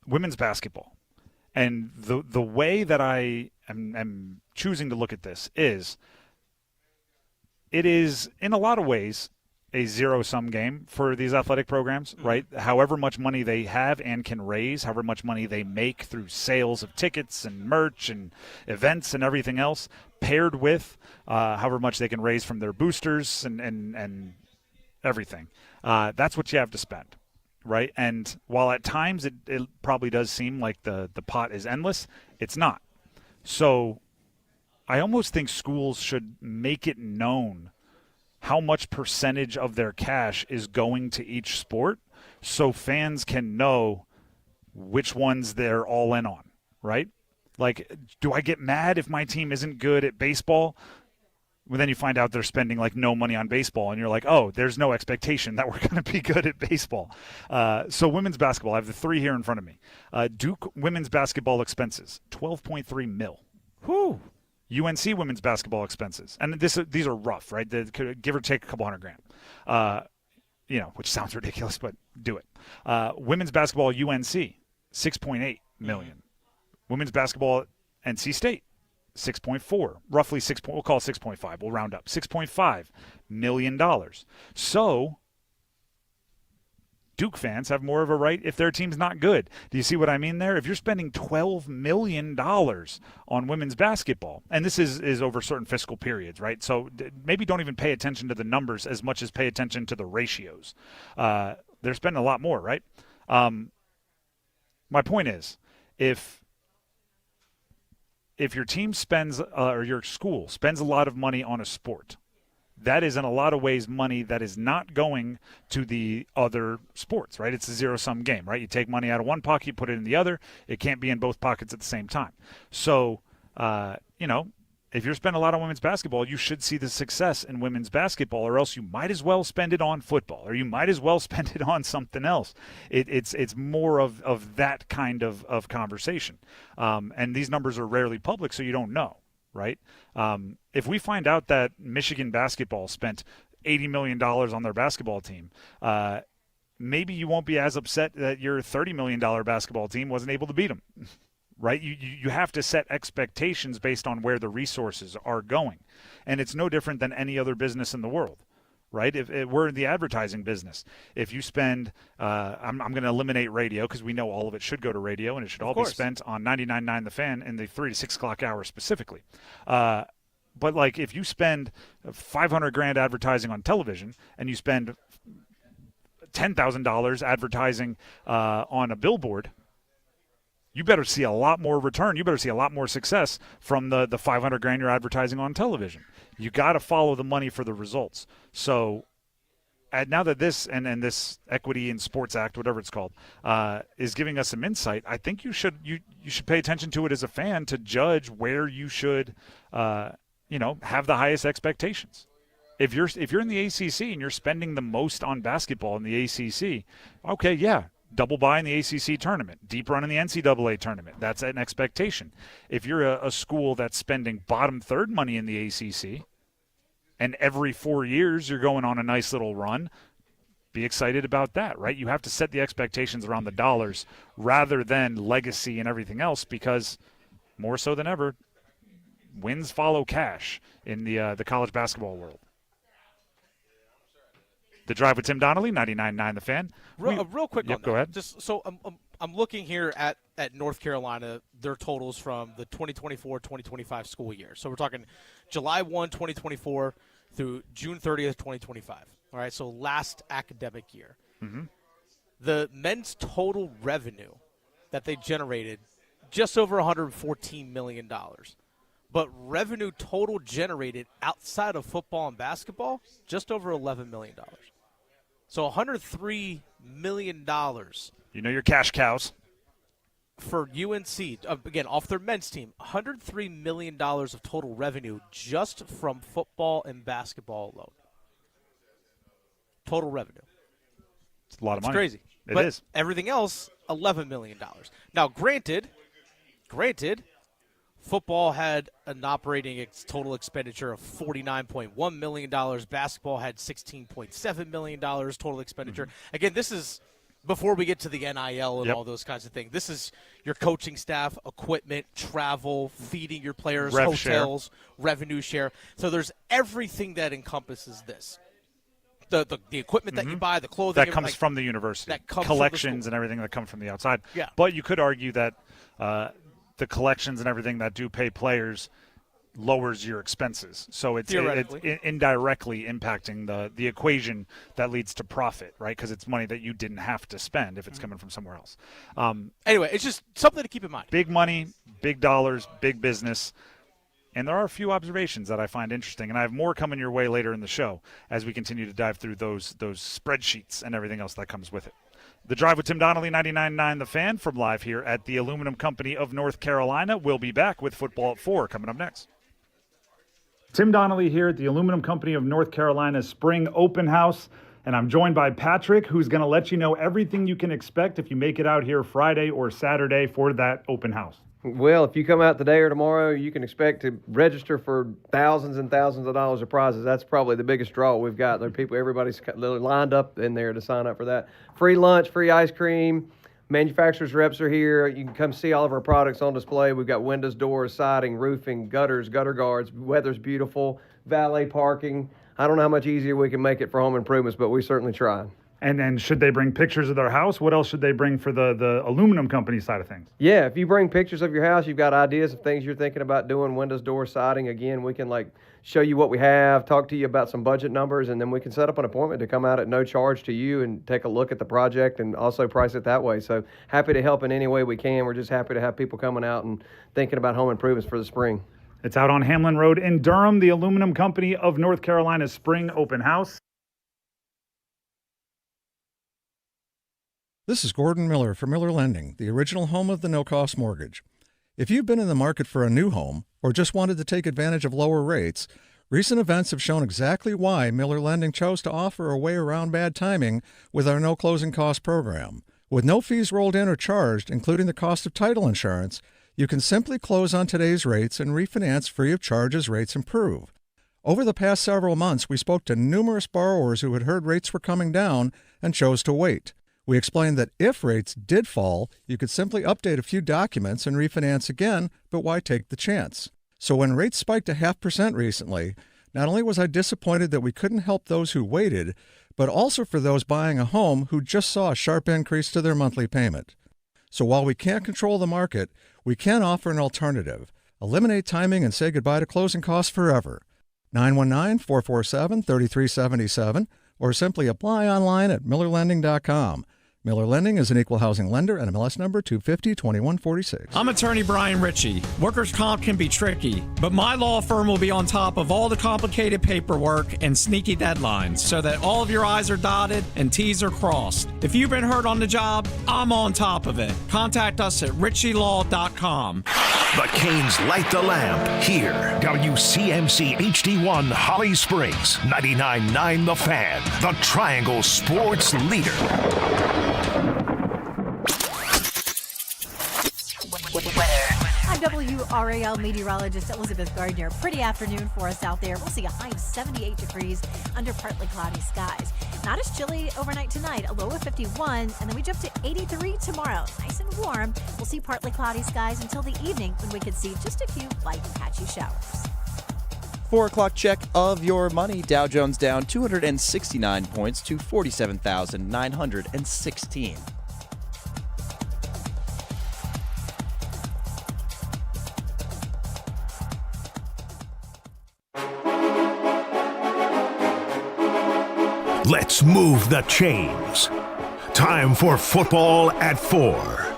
Women's basketball. And the way that I am choosing to look at this is it is, in a lot of ways, a zero-sum game for these athletic programs, right? However much money they have and can raise, however much money they make through sales of tickets and merch and events and everything else, paired with however much they can raise from their boosters and everything. That's what you have to spend, right? And while at times it probably does seem like the pot is endless, it's not. So I almost think schools should make it known how much percentage of their cash is going to each sport so fans can know which ones they're all in on, right? Like, do I get mad if my team isn't good at baseball? Well, then you find out they're spending like no money on baseball, and you're like, oh, there's no expectation that we're going to be good at baseball. So women's basketball, I have the 3 here in front of me. Duke women's basketball expenses, $12.3 million. Whew. UNC women's basketball expenses, and these are rough, right? They could give or take a couple $100,000, which sounds ridiculous, but do it. Women's basketball UNC, $6.8 million. Women's basketball NC State, 6.4, roughly 6. We'll call it 6.5. We'll round up, $6.5 million. So Duke fans have more of a right if their team's not good. Do you see what I mean there? If you're spending $12 million on women's basketball, and this is over certain fiscal periods, right? So maybe don't even pay attention to the numbers as much as pay attention to the ratios. They're spending a lot more, right? My point is, if your team spends or your school spends a lot of money on a sport, that is in a lot of ways money that is not going to the other sports, right? It's a zero-sum game, right? You take money out of one pocket, you put it in the other. It can't be in both pockets at the same time. So, if you're spending a lot on women's basketball, you should see the success in women's basketball, or else you might as well spend it on football, or you might as well spend it on something else. It's more of that kind of conversation. And these numbers are rarely public, so you don't know, right? If we find out that Michigan basketball spent $80 million on their basketball team, maybe you won't be as upset that your $30 million basketball team wasn't able to beat them. Right? You have to set expectations based on where the resources are going. And it's no different than any other business in the world, right? If we're in the advertising business, if you spend, I'm going to eliminate radio because we know all of it should go to radio and it should all be spent on 99.9 The Fan in the 3 to 6 o'clock hour specifically. But like if you spend $500,000 advertising on television and you spend $10,000 advertising on a billboard, you better see a lot more return. You better see a lot more success from the $500,000 you're advertising on television. You got to follow the money for the results. So now that this and this Equity in Sports Act, whatever it's called, is giving us some insight, I think you should pay attention to it as a fan to judge where you should have the highest expectations. If you're in the ACC and you're spending the most on basketball in the ACC, okay, yeah. Double bye in the ACC tournament, deep run in the NCAA tournament. That's an expectation. If you're a school that's spending bottom third money in the ACC, and every 4 years you're going on a nice little run, be excited about that, right? You have to set the expectations around the dollars rather than legacy and everything else, because more so than ever, wins follow cash in the college basketball world. The Drive with Tim Donnelly, 99.9 The Fan. Real quick on that. Go ahead. Just so I'm looking here at North Carolina, their totals from the 2024-2025 school year. So we're talking July 1, 2024 through June 30th, 2025. All right, so last academic year. Mm-hmm. The men's total revenue that they generated, just over $114 million. But revenue total generated outside of football and basketball, just over $11 million. So $103 million. You know your cash cows. For UNC, again, off their men's team, $103 million of total revenue just from football and basketball alone. Total revenue. It's a lot of money. It's crazy. It But is. everything else, $11 million. Now, granted, football had an operating total expenditure of $49.1 million. Basketball had $16.7 million total expenditure. Mm-hmm. Again, this is before we get to the NIL and all those kinds of things. This is your coaching staff, equipment, travel, feeding your players, hotels, revenue share. So there's everything that encompasses this. The equipment that you buy, the clothing. That comes from the university. That comes collections from the and everything that come from the outside. Yeah. But you could argue that the collections and everything that do pay players lowers your expenses. So it's indirectly impacting the equation that leads to profit, right? Because it's money that you didn't have to spend if it's coming from somewhere else. Anyway, it's just something to keep in mind. Big money, big dollars, big business. And there are a few observations that I find interesting, and I have more coming your way later in the show as we continue to dive through those spreadsheets and everything else that comes with it. The Drive with Tim Donnelly, 99.9 The Fan, from live here at the Aluminum Company of North Carolina. We'll be back with Football at 4 coming up next. Tim Donnelly here at the Aluminum Company of North Carolina's Spring Open House, and I'm joined by Patrick, who's going to let you know everything you can expect if you make it out here Friday or Saturday for that open house. Well, if you come out today or tomorrow, you can expect to register for thousands and thousands of dollars of prizes. That's probably the biggest draw we've got. There are people, everybody's lined up in there to sign up for that. Free lunch, free ice cream. Manufacturers reps are here. You can come see all of our products on display. We've got windows, doors, siding, roofing, gutters, gutter guards. Weather's beautiful. Valet parking. I don't know how much easier we can make it for home improvements, but we certainly try. And then should they bring pictures of their house? What else should they bring for the aluminum company side of things? Yeah, if you bring pictures of your house, you've got ideas of things you're thinking about doing, windows, doors, siding. Again, we can show you what we have, talk to you about some budget numbers, and then we can set up an appointment to come out at no charge to you and take a look at the project and also price it that way. So happy to help in any way we can. We're just happy to have people coming out and thinking about home improvements for the spring. It's out on Hamlin Road in Durham, the Aluminum Company of North Carolina's spring open house. This is Gordon Miller for Miller Lending, the original home of the no-cost mortgage. If you've been in the market for a new home or just wanted to take advantage of lower rates, recent events have shown exactly why Miller Lending chose to offer a way around bad timing with our no closing cost program. With no fees rolled in or charged, including the cost of title insurance, you can simply close on today's rates and refinance free of charge as rates improve. Over the past several months, we spoke to numerous borrowers who had heard rates were coming down and chose to wait. We explained that if rates did fall, you could simply update a few documents and refinance again, but why take the chance? So when rates spiked to 0.5% recently, not only was I disappointed that we couldn't help those who waited, but also for those buying a home who just saw a sharp increase to their monthly payment. So while we can't control the market, we can offer an alternative. Eliminate timing and say goodbye to closing costs forever. 919-447-3377 or simply apply online at millerlending.com. Miller Lending is an equal housing lender and MLS number 250-2146. I'm attorney Brian Ritchie. Workers' comp can be tricky, but my law firm will be on top of all the complicated paperwork and sneaky deadlines so that all of your I's are dotted and T's are crossed. If you've been hurt on the job, I'm on top of it. Contact us at ritchielaw.com. The Canes light the lamp here. WCMC HD1 Holly Springs, 99.9 The Fan, the Triangle Sports leader. I'm WRAL meteorologist Elizabeth Gardner. Pretty afternoon for us out there. We'll see a high of 78 degrees under partly cloudy skies. Not as chilly overnight tonight, a low of 51, and then we jump to 83 tomorrow. Nice and warm. We'll see partly cloudy skies until the evening when we could see just a few light patchy showers. 4 o'clock check of your money. Dow Jones down 269 points to 47,916. Let's move the chains. Time for football at 4.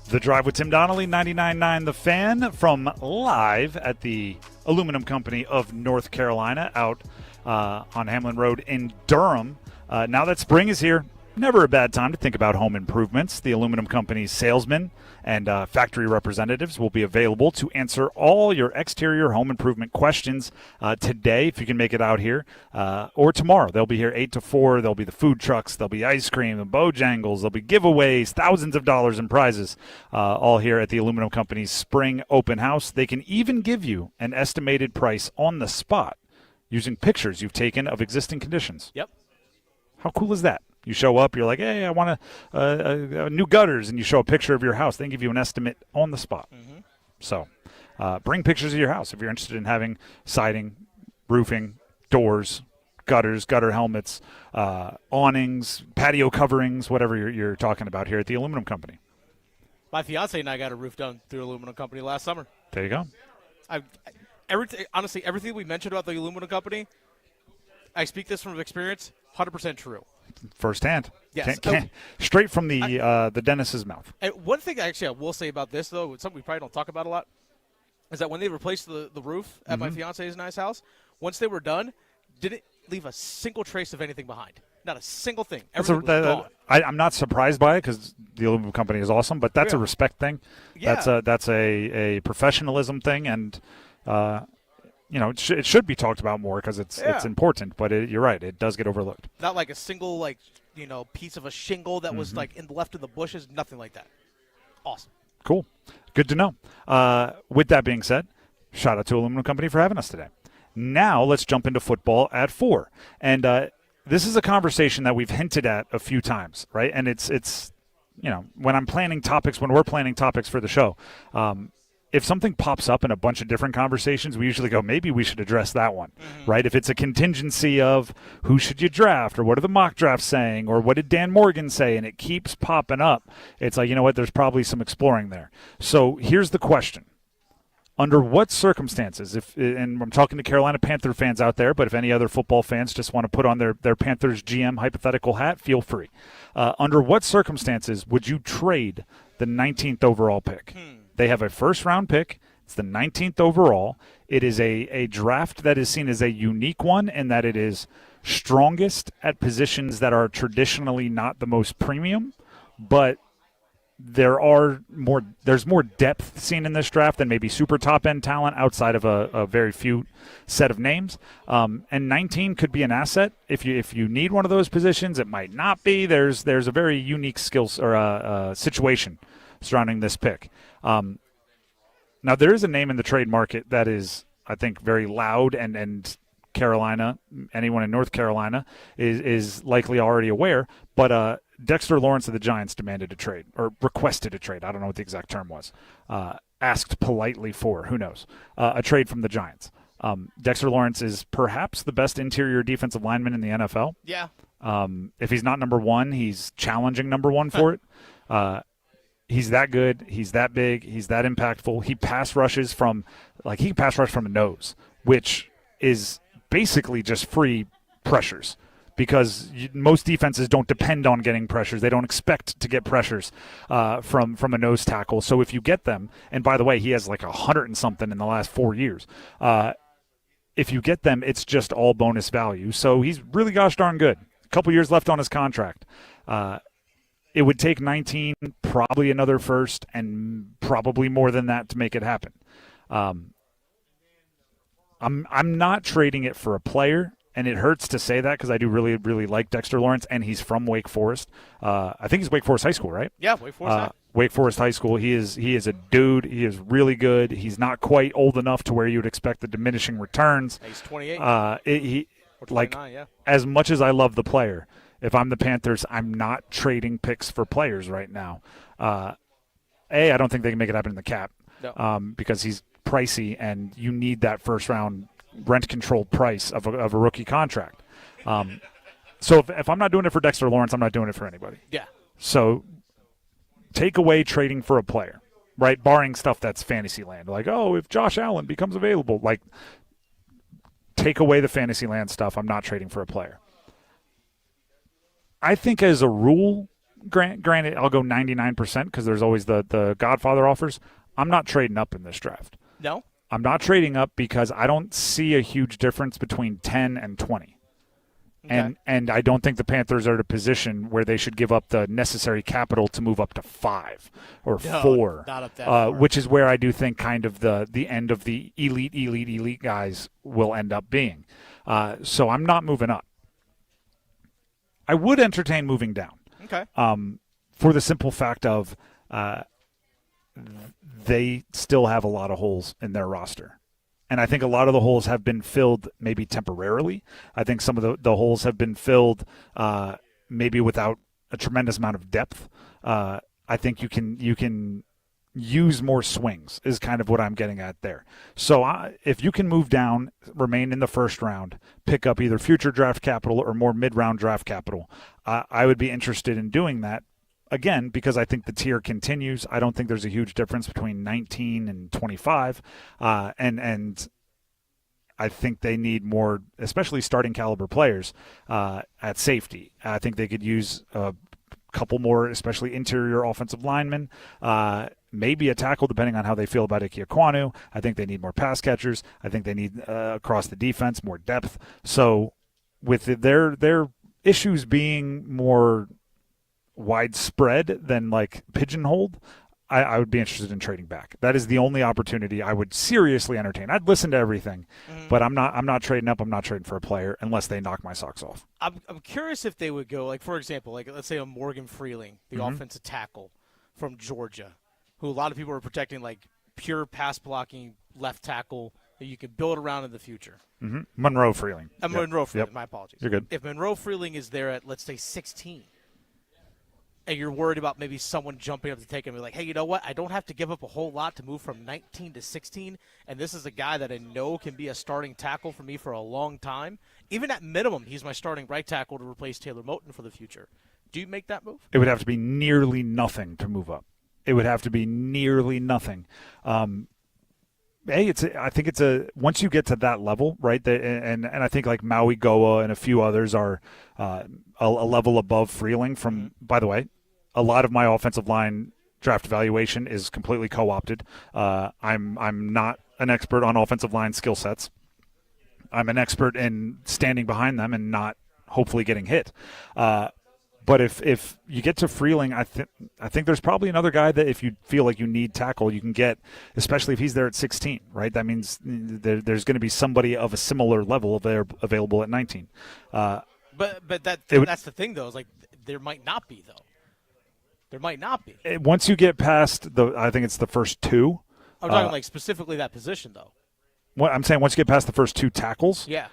The Drive with Tim Donnelly, 99.9 The Fan, from live at the Aluminum Company of North Carolina out on Hamlin Road in Durham. Now that spring is here, never a bad time to think about home improvements. The Aluminum Company's salesmen and factory representatives will be available to answer all your exterior home improvement questions today, if you can make it out here, or tomorrow. They'll be here 8 to 4. There'll be the food trucks. There'll be ice cream and Bojangles. There'll be giveaways, thousands of dollars in prizes, all here at the Aluminum Company's spring open house. They can even give you an estimated price on the spot using pictures you've taken of existing conditions. Yep. How cool is that? You show up, you're like, hey, I want a new gutters, and you show a picture of your house. They give you an estimate on the spot. Mm-hmm. So bring pictures of your house if you're interested in having siding, roofing, doors, gutters, gutter helmets, awnings, patio coverings, whatever you're talking about here at the Aluminum Company. My fiance and I got a roof done through Aluminum Company last summer. There you go. Honestly, everything we mentioned about the Aluminum Company, I speak this from experience, 100% true. Firsthand. Yes. Straight from the dentist's mouth. And one thing I will say about this, though, something we probably don't talk about a lot, is that when they replaced the roof at my fiance's nice house, once they were done, didn't leave a single trace of anything behind. Not a single thing. Everything was gone. I'm not surprised by it because the Aluminum Company is awesome, but that's a respect thing. Yeah. That's a professionalism thing, and it should be talked about more because it's important. But you're right, it does get overlooked. Not like a single piece of a shingle that was left in the bushes. Nothing like that. Awesome. Cool. Good to know. With that being said, shout out to Aluminum Company for having us today. Now let's jump into football at 4. And this is a conversation that we've hinted at a few times, right? And it's when we're planning topics for the show, if something pops up in a bunch of different conversations, we usually go, maybe we should address that one, right? If it's a contingency of who should you draft, or what are the mock drafts saying, or what did Dan Morgan say, and it keeps popping up, it's like, you know what, there's probably some exploring there. So here's the question. Under what circumstances, and I'm talking to Carolina Panther fans out there, but if any other football fans just want to put on their Panthers GM hypothetical hat, feel free. Under what circumstances would you trade the 19th overall pick. They have a first-round pick. It's the 19th overall. It is a draft that is seen as a unique one in that it is strongest at positions that are traditionally not the most premium, but there's more depth seen in this draft than maybe super top-end talent outside of a very few set of names. And 19 could be an asset. If you need one of those positions, it might not be. There's a very unique skills or situation surrounding this pick. Now, there is a name in the trade market that is, I think, very loud, and Carolina, anyone in North Carolina, is likely already aware. But Dexter Lawrence of the Giants demanded a trade, or requested a trade. I don't know what the exact term was. Asked politely for, who knows, a trade from the Giants. Dexter Lawrence is perhaps the best interior defensive lineman in the NFL. Yeah. If he's not number one, he's challenging number one for it. He's that good. He's that big. He's that impactful. He pass rushes from a nose, which is basically just free pressures, because most defenses don't depend on getting pressures. They don't expect to get pressures from a nose tackle. So if you get them, and by the way, he has like 100 and something in the last 4 years. If you get them, it's just all bonus value. So he's really gosh darn good. A couple years left on his contract. It would take 19, probably another first, and probably more than that to make it happen. I'm not trading it for a player, and it hurts to say that because I do really, really like Dexter Lawrence, and he's from Wake Forest. I think he's Wake Forest High School, right? Yeah, Wake Forest. Wake Forest High School. He is a dude. He is really good. He's not quite old enough to where you would expect the diminishing returns. He's 28. Or 29, yeah. As much as I love the player, if I'm the Panthers, I'm not trading picks for players right now. I don't think they can make it happen in the cap. No. Because he's pricey, and you need that first-round rent-controlled price of a rookie contract. So if I'm not doing it for Dexter Lawrence, I'm not doing it for anybody. Yeah. So take away trading for a player, right? Barring stuff that's fantasy land. Like, if Josh Allen becomes available, like, take away the fantasy land stuff. I'm not trading for a player. I think as a rule, granted, I'll go 99% because there's always the Godfather offers. I'm not trading up in this draft. No? I'm not trading up because I don't see a huge difference between 10 and 20. Okay. And I don't think the Panthers are at a position where they should give up the necessary capital to move up to 5 or 4. Not up that far. Which is where I do think kind of the end of the elite guys will end up being. So I'm not moving up. I would entertain moving down. Okay. For the simple fact of they still have a lot of holes in their roster. And I think a lot of the holes have been filled maybe temporarily. I think some of the holes have been filled maybe without a tremendous amount of depth. I think you can use more swings is kind of what I'm getting at there. So if you can move down, remain in the first round, pick up either future draft capital or more mid-round draft capital, I would be interested in doing that. Again, because I think the tier continues. I don't think there's a huge difference between 19 and 25. And I think they need more, especially starting caliber players at safety. I think they could use a couple more, especially interior offensive linemen, maybe a tackle, depending on how they feel about Ike Ekwonu. I think they need more pass catchers. I think they need, across the defense, more depth. So with their issues being more widespread than like pigeonholed, I would be interested in trading back. That is the only opportunity I would seriously entertain. I'd listen to everything, but I'm not trading up. I'm not trading for a player unless they knock my socks off. I'm curious if they would go, like, for example, like let's say a Morgan Freeling, the offensive tackle from Georgia, who a lot of people are protecting, like pure pass blocking left tackle that you can build around in the future. Monroe Freeling. Monroe Freeling, my apologies. You're good. If Monroe Freeling is there at, let's say, 16, and you're worried about maybe someone jumping up to take him and be like, hey, you know what? I don't have to give up a whole lot to move from 19 to 16, and this is a guy that I know can be a starting tackle for me for a long time. Even at minimum, he's my starting right tackle to replace Taylor Moton for the future. Do you make that move? It would have to be nearly nothing to move up. It would have to be nearly nothing. I think it's once you get to that level, right? And I think like Maui Goa and a few others are a level above Freeling. From, by the way, a lot of my offensive line draft evaluation is completely co-opted. I'm not an expert on offensive line skill sets. I'm an expert in standing behind them and not hopefully getting hit. But if you get to Freeling, I think there's probably another guy that if you feel like you need tackle, you can get, especially if he's there at 16, right? That means there's going to be somebody of a similar level available at 19. But that's the thing, though, is like there might not be, though. There might not be. Once you get past I think it's the first two. I'm talking like specifically that position, though. What I'm saying, once you get past the first two tackles. Yeah.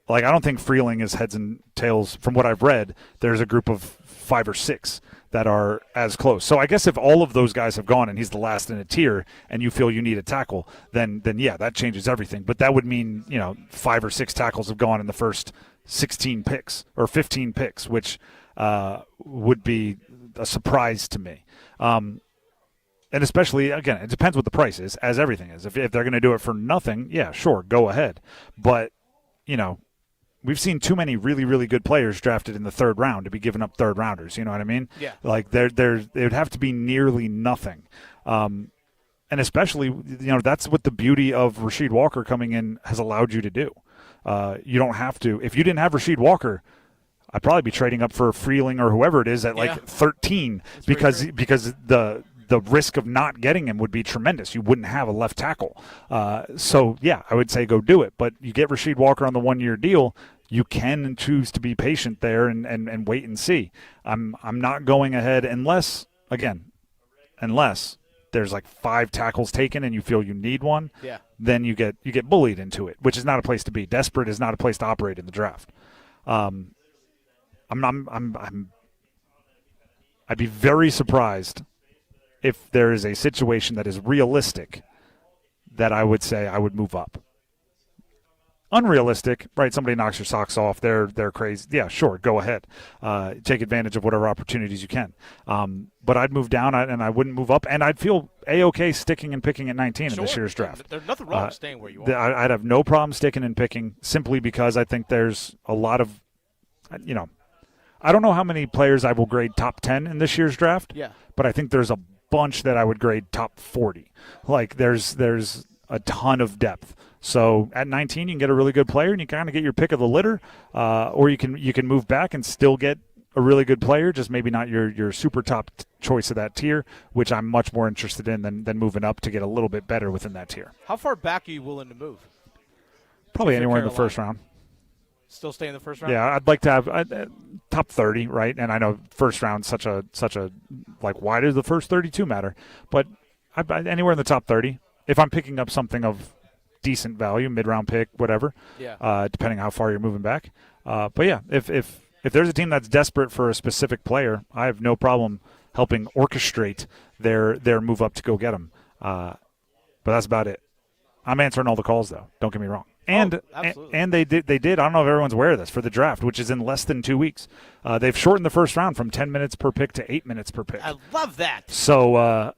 Like, I don't think Freeling is heads and tails. From what I've read, there's a group of 5 or 6 that are as close. So I guess if all of those guys have gone and he's the last in a tier and you feel you need a tackle, then yeah, that changes everything. But that would mean, 5 or 6 tackles have gone in the first 16 picks or 15 picks, which would be a surprise to me. And especially, again, it depends what the price is, as everything is. If they're going to do it for nothing, yeah, sure, go ahead. But, we've seen too many really, really good players drafted in the 3rd round to be giving up 3rd rounders. You know what I mean? Yeah. Like it would have to be nearly nothing. And especially, that's what the beauty of Rasheed Walker coming in has allowed you to do. You don't have to. If you didn't have Rasheed Walker, I'd probably be trading up for Freeling or whoever it is at 13 because the risk of not getting him would be tremendous. You wouldn't have a left tackle. So, yeah, I would say go do it. But you get Rasheed Walker on the 1-year deal, you can choose to be patient there and wait and see. I'm not going ahead unless there's like 5 tackles taken and you feel you need one. Yeah. Then you get bullied into it, which is not a place to be. Desperate is not a place to operate in the draft. I'd be very surprised if there is a situation that is realistic that I would say I would move up. Unrealistic, right? Somebody knocks your socks off. They're crazy. Yeah, sure, go ahead. Take advantage of whatever opportunities you can. But I'd move down and I wouldn't move up. And I'd feel A-okay sticking and picking at 19 in this year's draft. There's nothing wrong with staying where you are. I'd have no problem sticking and picking simply because I think there's a lot of, I don't know how many players I will grade top 10 in this year's draft. Yeah. But I think there's a bunch that I would grade top 40. Like there's a ton of depth. So at 19 you can get a really good player and you kind of get your pick of the litter, or you can move back and still get a really good player, just maybe not your super top choice of that tier, which I'm much more interested in than moving up to get a little bit better within that tier. How far back are you willing to move? Probably anywhere in the first round. Still stay in the first round? Yeah, I'd like to have top 30, right? And I know first round such a like, why does the first 32 matter? But anywhere in the top 30. If I'm picking up something of decent value, mid-round pick, whatever, depending how far you're moving back. But yeah, if there's a team that's desperate for a specific player, I have no problem helping orchestrate their move up to go get them. But that's about it. I'm answering all the calls, though. Don't get me wrong. And they did. I don't know if everyone's aware of this for the draft, which is in less than 2 weeks. They've shortened the first round from 10 minutes per pick to 8 minutes per pick. I love that. So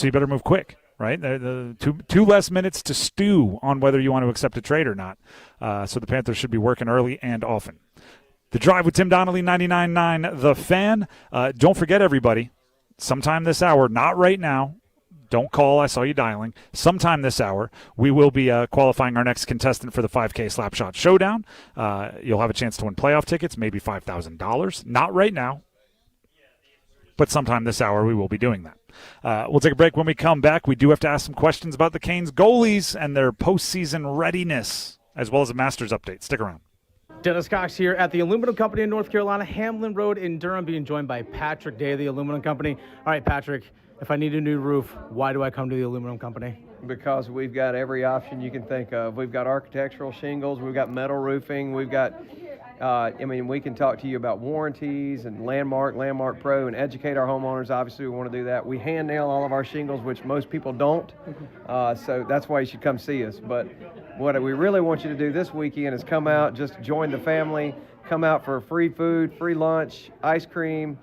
you better move quick, right? The two less minutes to stew on whether you want to accept a trade or not. So the Panthers should be working early and often. The Drive with Tim Donnelly, 99.9 The Fan. Don't forget, everybody, sometime this hour, not right now. Don't call. I saw you dialing. Sometime this hour, we will be qualifying our next contestant for the 5K Slapshot Showdown. You'll have a chance to win playoff tickets, maybe $5,000. Not right now, but sometime this hour we will be doing that. We'll take a break. When we come back, we do have to ask some questions about the Canes goalies and their postseason readiness, as well as a Masters update. Stick around. Dennis Cox here at the Aluminum Company in North Carolina, Hamlin Road in Durham, being joined by Patrick Day of the Aluminum Company. All right, Patrick, if I need a new roof, why do I come to the Aluminum Company? Because we've got every option you can think of. We've got architectural shingles, we've got metal roofing, we've got, we can talk to you about warranties and Landmark Pro, and educate our homeowners. Obviously, we want to do that. We hand nail all of our shingles, which most people don't, so that's why you should come see us. But what we really want you to do this weekend is come out, just join the family, come out for free food, free lunch, ice cream.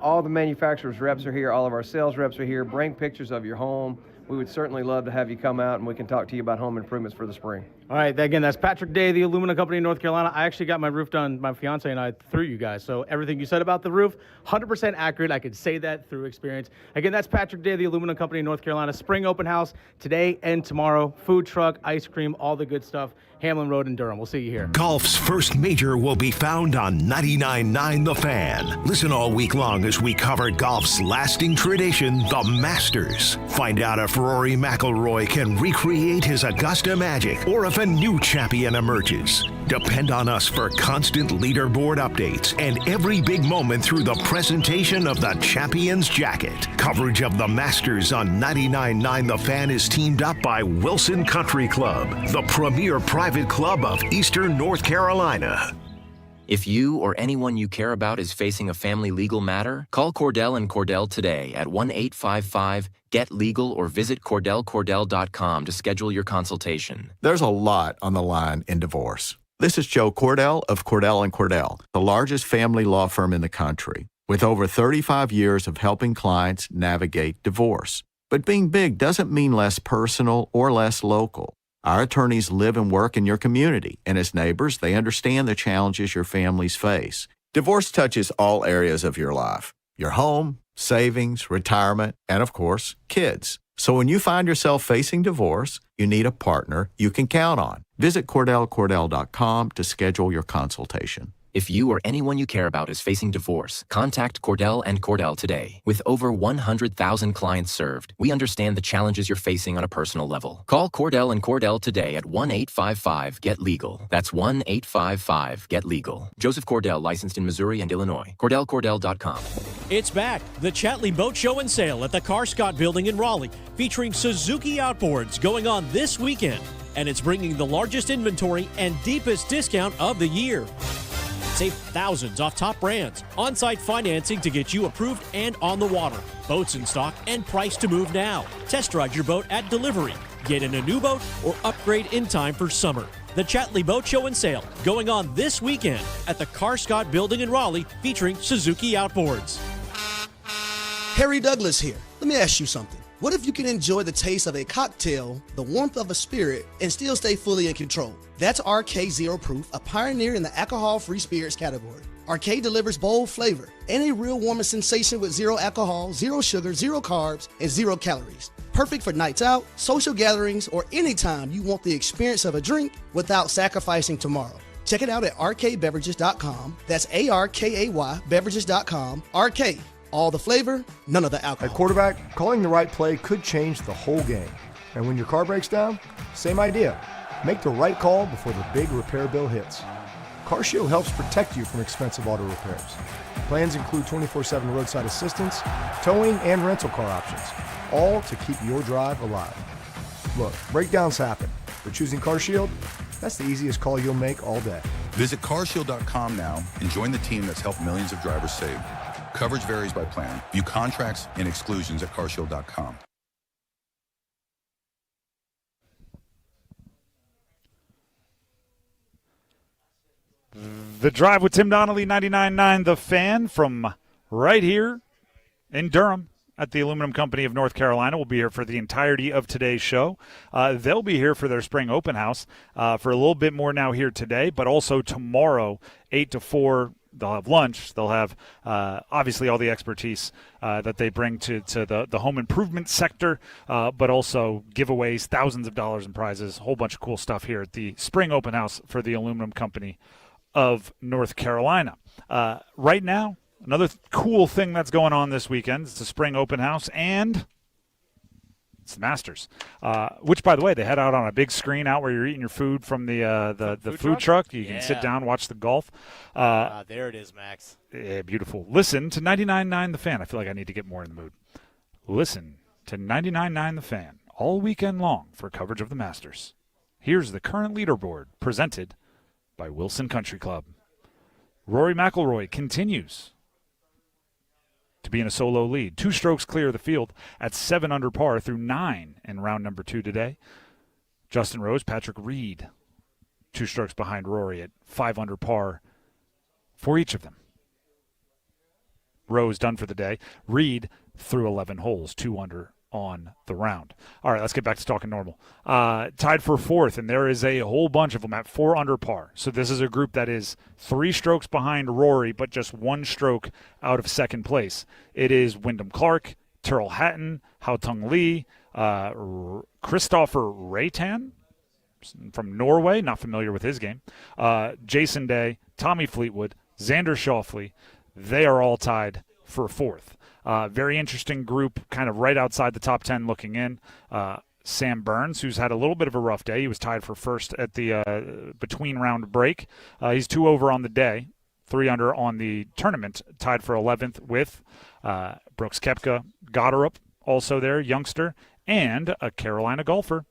All the manufacturers' reps are here. All of our sales reps are here. Bring pictures of your home. We would certainly love to have you come out, and we can talk to you about home improvements for the spring. All right, again, that's Patrick Day, the Aluminum Company in North Carolina. I actually got my roof done, my fiance and I, through you guys. So everything you said about the roof, 100% accurate. I could say that through experience. Again, that's Patrick Day, the Aluminum Company in North Carolina. Spring open house today and tomorrow. Food truck, ice cream, all the good stuff. Hamlin Road in Durham. We'll see you here. Golf's first major will be found on 99.9 The Fan. Listen all week long as we cover golf's lasting tradition, the Masters. Find out if Rory McIlroy can recreate his Augusta magic or if a new champion emerges. Depend on us for constant leaderboard updates and every big moment through the presentation of the Champion's Jacket. Coverage of the Masters on 99.9 The Fan is teamed up by Wilson Country Club, the premier private club of Eastern North Carolina. If you or anyone you care about is facing a family legal matter, call Cordell and Cordell today at 1-855-GET-LEGAL or visit CordellCordell.com to schedule your consultation. There's a lot on the line in divorce. This is Joe Cordell of Cordell & Cordell, the largest family law firm in the country, with over 35 years of helping clients navigate divorce. But being big doesn't mean less personal or less local. Our attorneys live and work in your community, and as neighbors, they understand the challenges your families face. Divorce touches all areas of your life: your home, savings, retirement, and of course, kids. So when you find yourself facing divorce, you need a partner you can count on. Visit CordellCordell.com to schedule your consultation. If you or anyone you care about is facing divorce, contact Cordell and Cordell today. With over 100,000 clients served, we understand the challenges you're facing on a personal level. Call Cordell and Cordell today at 1-855-GET-LEGAL. That's 1-855-GET-LEGAL. Joseph Cordell, licensed in Missouri and Illinois. CordellCordell.com. It's back. The Chatley Boat Show and Sale at the Carscott Building in Raleigh, featuring Suzuki outboards going on this weekend. And it's bringing the largest inventory and deepest discount of the year. Save thousands off top brands. On-site financing to get you approved and on the water. Boats in stock and price to move now. Test drive your boat at delivery. Get in a new boat or upgrade in time for summer. The Chatley Boat Show and Sale going on this weekend at the Carscott Building in Raleigh, featuring Suzuki outboards. Harry Douglas here. Let me ask you something. What if you can enjoy the taste of a cocktail, the warmth of a spirit, and still stay fully in control? That's RK Zero Proof, a pioneer in the alcohol-free spirits category. RK delivers bold flavor and a real warming sensation with zero alcohol, zero sugar, zero carbs, and zero calories. Perfect for nights out, social gatherings, or anytime you want the experience of a drink without sacrificing tomorrow. Check it out at rkbeverages.com. That's ARKAY beverages.com. RK. All the flavor, none of the alcohol. At quarterback, calling the right play could change the whole game. And when your car breaks down, same idea. Make the right call before the big repair bill hits. CarShield helps protect you from expensive auto repairs. Plans include 24/7 roadside assistance, towing, and rental car options, all to keep your drive alive. Look, breakdowns happen, but choosing CarShield, that's the easiest call you'll make all day. Visit carshield.com now and join the team that's helped millions of drivers save. Coverage varies by plan. View contracts and exclusions at carshield.com. The Drive with Tim Donnelly, 99.9 The Fan, from right here in Durham at the Aluminum Company of North Carolina. Will be here for the entirety of today's show. They'll be here for their spring open house for a little bit more now here today, but also tomorrow, 8 to 4. They'll have lunch. They'll have, obviously, all the expertise that they bring to the home improvement sector, but also giveaways, thousands of dollars in prizes, a whole bunch of cool stuff here at the spring open house for the Aluminum Company of North Carolina. Right now, another cool thing that's going on this weekend is the spring open house, and it's the Masters, which, by the way, they had out on a big screen out where you're eating your food from the food truck. You can sit down, watch the golf. There it is, Max. Yeah, beautiful. Listen to 99.9 The Fan. I feel like I need to get more in the mood. Listen to 99.9 The Fan all weekend long for coverage of the Masters. Here's the current leaderboard presented by Wilson Country Club. Rory McIlroy continues to be in a solo lead. 2 strokes clear of the field at 7 under par through 9 in round number 2 today. Justin Rose, Patrick Reed, 2 strokes behind Rory at 5 under par for each of them. Rose done for the day. Reed through 11 holes, 2 under on the round. All right, let's get back to talking normal. Tied for fourth, and there is a whole bunch of them at 4 under par. So this is a group that is 3 strokes behind Rory, but just 1 stroke out of second place. It is Wyndham Clark, Tyrrell Hatton, Haotong Lee, Christopher Raytan from Norway, not familiar with his game, Jason Day, Tommy Fleetwood, Xander Schauffele. They are all tied for fourth. Very interesting group, kind of right outside the top 10 looking in. Sam Burns, who's had a little bit of a rough day. He was tied for first at the between-round break. He's 2 over on the day, 3 under on the tournament, tied for 11th with Brooks Koepka, Goddard, also there, youngster, and a Carolina golfer,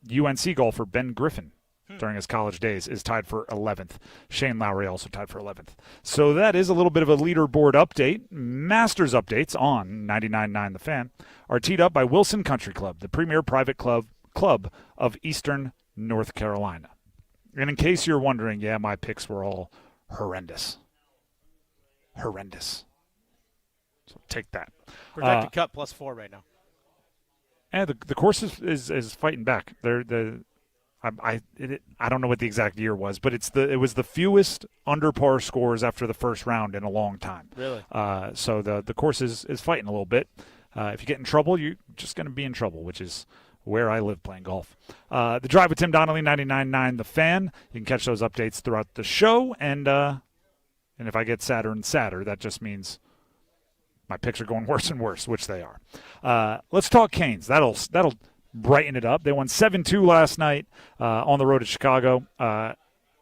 UNC golfer, Ben Griffin, during his college days, is tied for 11th. Shane Lowry also tied for 11th. So that is a little bit of a leaderboard update. Masters updates on 99.9 The Fan are teed up by Wilson Country Club, the premier private club of Eastern North Carolina. And in case you're wondering, yeah, my picks were all horrendous. Horrendous. So take that. Projected cut +4 right now. And the course is fighting back. I don't know what the exact year was, but it was the fewest under par scores after the first round in a long time. Really? So the course is fighting a little bit. If you get in trouble, you're just going to be in trouble, which is where I live playing golf. The Drive with Tim Donnelly, 99.9 The Fan. You can catch those updates throughout the show, and if I get sadder and sadder, that just means my picks are going worse and worse, which they are. Let's talk Canes. That'll brighten it up. They won 7-2 last night on the road at Chicago,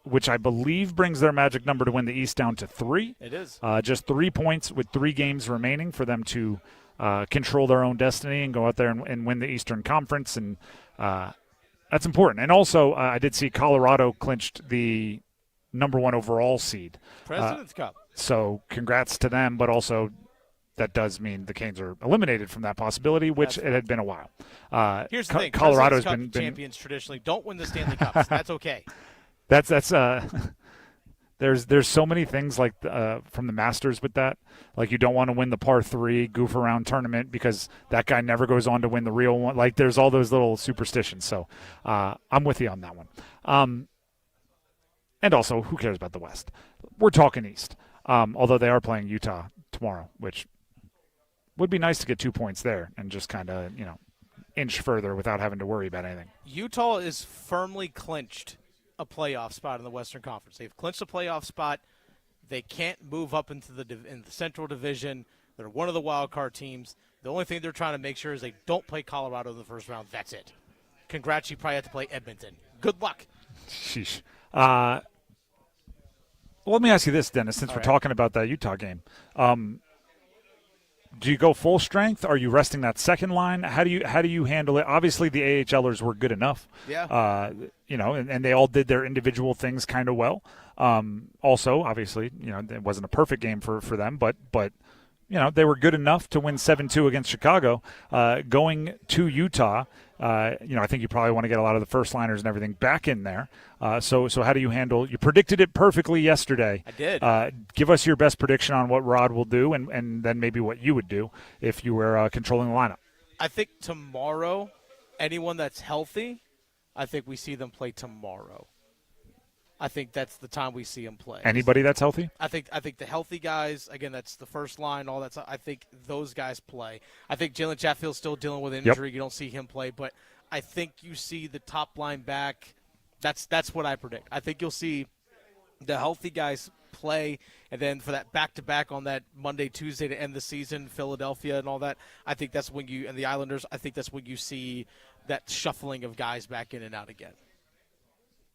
which I believe brings their magic number to win the East down to 3. It is. Just 3 points with 3 games remaining for them to control their own destiny and go out there and win the Eastern Conference, and that's important. And also, I did see Colorado clinched the number 1 overall seed. President's Cup. So congrats to them, but also that does mean the Canes are eliminated from that possibility, which it had been a while. Here's the thing: Colorado's Cup champions traditionally don't win the Stanley Cups. That's okay. That's there's so many things like from the Masters with that. Like, you don't want to win the par 3 goof around tournament because that guy never goes on to win the real one. Like, there's all those little superstitions. So I'm with you on that one. And also, who cares about the West? We're talking East. Although they are playing Utah tomorrow, which would be nice to get 2 points there and just kind of, inch further without having to worry about anything. Utah is firmly clinched a playoff spot in the Western Conference. They've clinched a playoff spot. They can't move up into the Central Division. They're one of the wild card teams. The only thing they're trying to make sure is they don't play Colorado in the first round. That's it. Congrats, you probably have to play Edmonton. Good luck. Sheesh. Well, let me ask you this, Dennis, since we're talking about that Utah game. Do you go full strength? Are you resting that second line? How do you handle it? Obviously, the AHLers were good enough. Yeah. And they all did their individual things kind of well. Also, obviously, it wasn't a perfect game for them, but they were good enough to win 7-2 against Chicago. Going to Utah, I think you probably want to get a lot of the first liners and everything back in there. So how do you handle? You predicted it perfectly yesterday. I did. Give us your best prediction on what Rod will do, and then maybe what you would do if you were controlling the lineup. I think tomorrow, anyone that's healthy, I think we see them play tomorrow. I think that's the time we see them play. Anybody that's healthy? I think the healthy guys, again, that's the first line, all that stuff. I think those guys play. I think Jalen Chatfield's still dealing with an injury. You don't see him play, but I think you see the top line back. That's what I predict. I think you'll see the healthy guys play, and then for that back-to-back on that Monday, Tuesday to end the season, Philadelphia and all that, I think that's when and the Islanders, I think that's when you see that shuffling of guys back in and out again.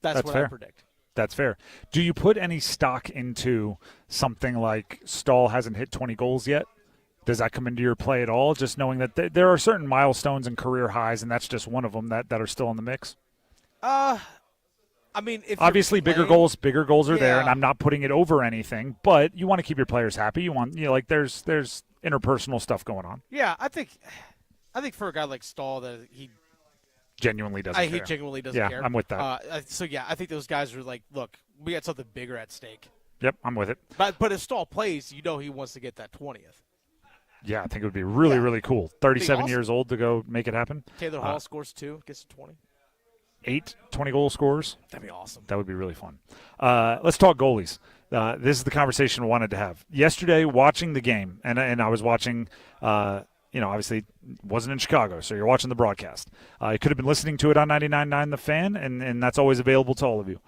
That's what fair. I predict. That's fair. Do you put any stock into something like Stahl hasn't hit 20 goals yet? Does that come into your play at all, just knowing that there are certain milestones and career highs, and that's just one of them that are still in the mix? I mean, if obviously bigger goals are there, and I'm not putting it over anything, but you want to keep your players happy. You want, there's interpersonal stuff going on. Yeah, I think for a guy like Stahl that he genuinely doesn't care. He genuinely doesn't care. Yeah, I'm with that. So yeah, I think those guys are like, look, we got something bigger at stake. Yep, I'm with it. But if Stahl plays, he wants to get that 20th. Yeah, I think it would be really, really cool. 37 awesome. years old to go make it happen. Taylor Hall scores 2, gets to 20. 8 20-goal scorers. That'd be awesome. That would be really fun. Let's talk goalies. This is the conversation we wanted to have. Yesterday, watching the game, and I was watching, obviously wasn't in Chicago, so you're watching the broadcast. You could have been listening to it on 99.9 The Fan, and that's always available to all of you.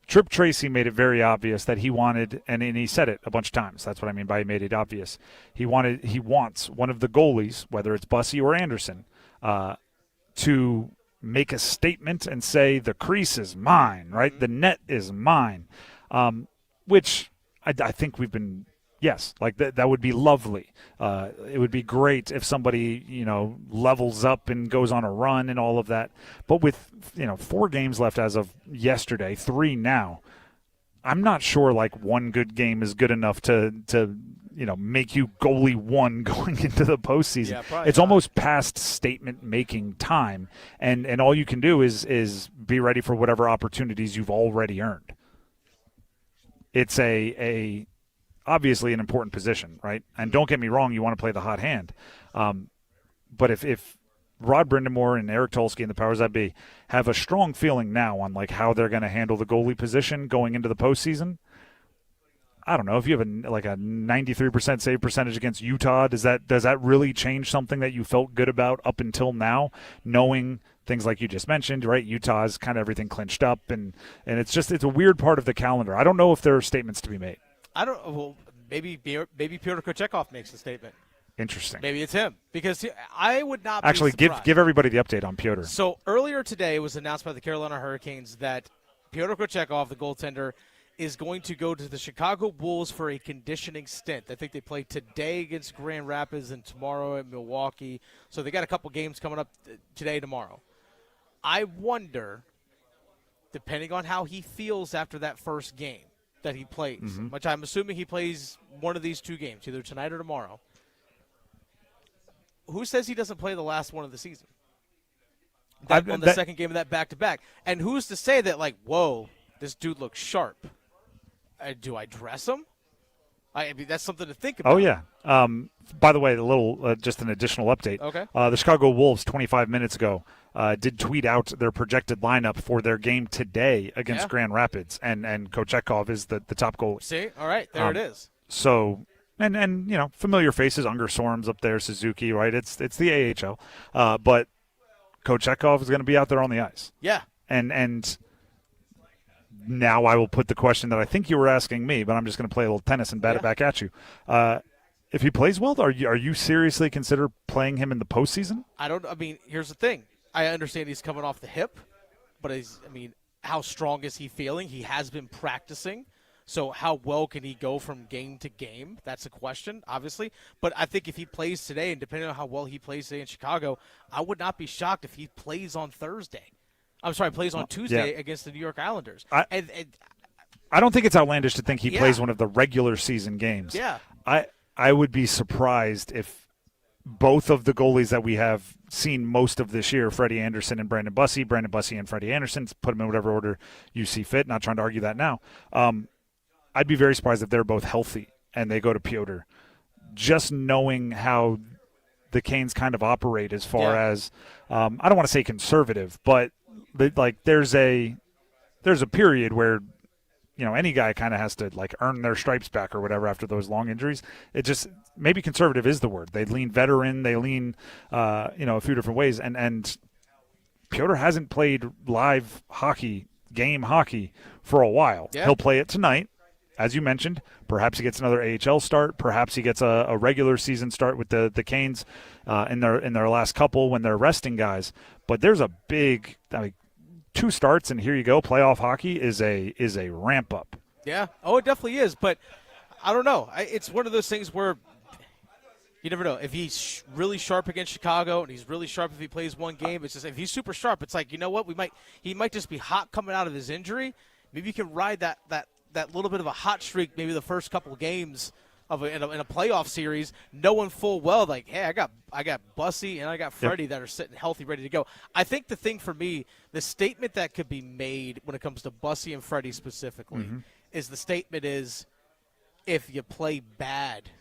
Trip Tracy made it very obvious that he wanted, and he said it a bunch of times. That's what I mean by he made it obvious. He wants one of the goalies, whether it's Bussey or Anderson, to make a statement and say the crease is mine, right? The net is mine, which I think we've been. Yes, like that would be lovely. It would be great if somebody, levels up and goes on a run and all of that. But with, 4 games left as of yesterday, 3 now, I'm not sure like one good game is good enough to make you goalie 1 going into the postseason. Yeah, it's almost past statement making time, and all you can do is be ready for whatever opportunities you've already earned. It's obviously an important position, right? And don't get me wrong, you want to play the hot hand. But if Rod Brindamore and Eric Tulsky and the powers that be have a strong feeling now on like how they're going to handle the goalie position going into the postseason, I don't know. If you have a 93% save percentage against Utah, does that really change something that you felt good about up until now, knowing things like you just mentioned, right? Utah's kind of everything clinched up, and it's a weird part of the calendar. I don't know if there are statements to be made. Maybe Pyotr Kochekov makes the statement. Interesting. Maybe it's him, because I would not actually be surprised. give everybody the update on Pyotr. So earlier today it was announced by the Carolina Hurricanes that Pyotr Kochekov, the goaltender, is going to go to the Chicago Bulls for a conditioning stint. I think they play today against Grand Rapids and tomorrow at Milwaukee. So they got a couple games coming up today, tomorrow. I wonder, depending on how he feels after that first game that he plays, which I'm assuming he plays one of these 2 games, either tonight or tomorrow. Who says he doesn't play the last one of the season? On the second game of that back-to-back. And who's to say that, like, whoa, this dude looks sharp. Do I dress him? I mean, that's something to think about. Oh, yeah. By the way, a little, just an additional update. Okay. The Chicago Wolves, 25 minutes ago, did tweet out their projected lineup for their game today against Grand Rapids, and Kochekov is the top goalie. See? All right, there it is. So, and familiar faces, Unger Sorm's up there, Suzuki, right? It's the AHL. But Kochekov is going to be out there on the ice. Yeah. And now I will put the question that I think you were asking me, but I'm just going to play a little tennis and bat it back at you. If he plays well, are you seriously consider playing him in the postseason? Here's the thing. I understand he's coming off the hip, but how strong is he feeling? He has been practicing. So how well can he go from game to game? That's a question, obviously. But I think if he plays today, and depending on how well he plays today in Chicago, I would not be shocked if he plays on Thursday. Plays on Tuesday against the New York Islanders. I don't think it's outlandish to think he plays one of the regular season games. Yeah. I would be surprised if both of the goalies that we have seen most of this year, Freddie Anderson and Brandon Bussey and Freddie Anderson, put them in whatever order you see fit, not trying to argue that now. I'd be very surprised if they're both healthy and they go to Pyotr. Just knowing how the Canes kind of operate as far as, I don't want to say conservative, but there's a period where any guy kind of has to earn their stripes back or whatever after those long injuries. It just maybe conservative is the word. They lean veteran. They lean a few different ways. And Pyotr hasn't played live game hockey for a while. Yeah. He'll play it tonight, as you mentioned. Perhaps he gets another AHL start. Perhaps he gets a regular season start with the Canes in their last couple when they're resting guys. But there's a big 2 starts and here you go. Playoff hockey is a ramp up. Yeah. Oh, it definitely is. But I don't know. It's one of those things where you never know. If he's really sharp against Chicago and he's really sharp if he plays one game, it's just if he's super sharp, it's like, you know what? He might just be hot coming out of his injury. Maybe you can ride that little bit of a hot streak, maybe the first couple of games in a playoff series, knowing full well, hey, I got Bussey and I got Freddie that are sitting healthy, ready to go. I think the thing for me, the statement that could be made when it comes to Bussey and Freddie specifically, is the statement is, if you play bad,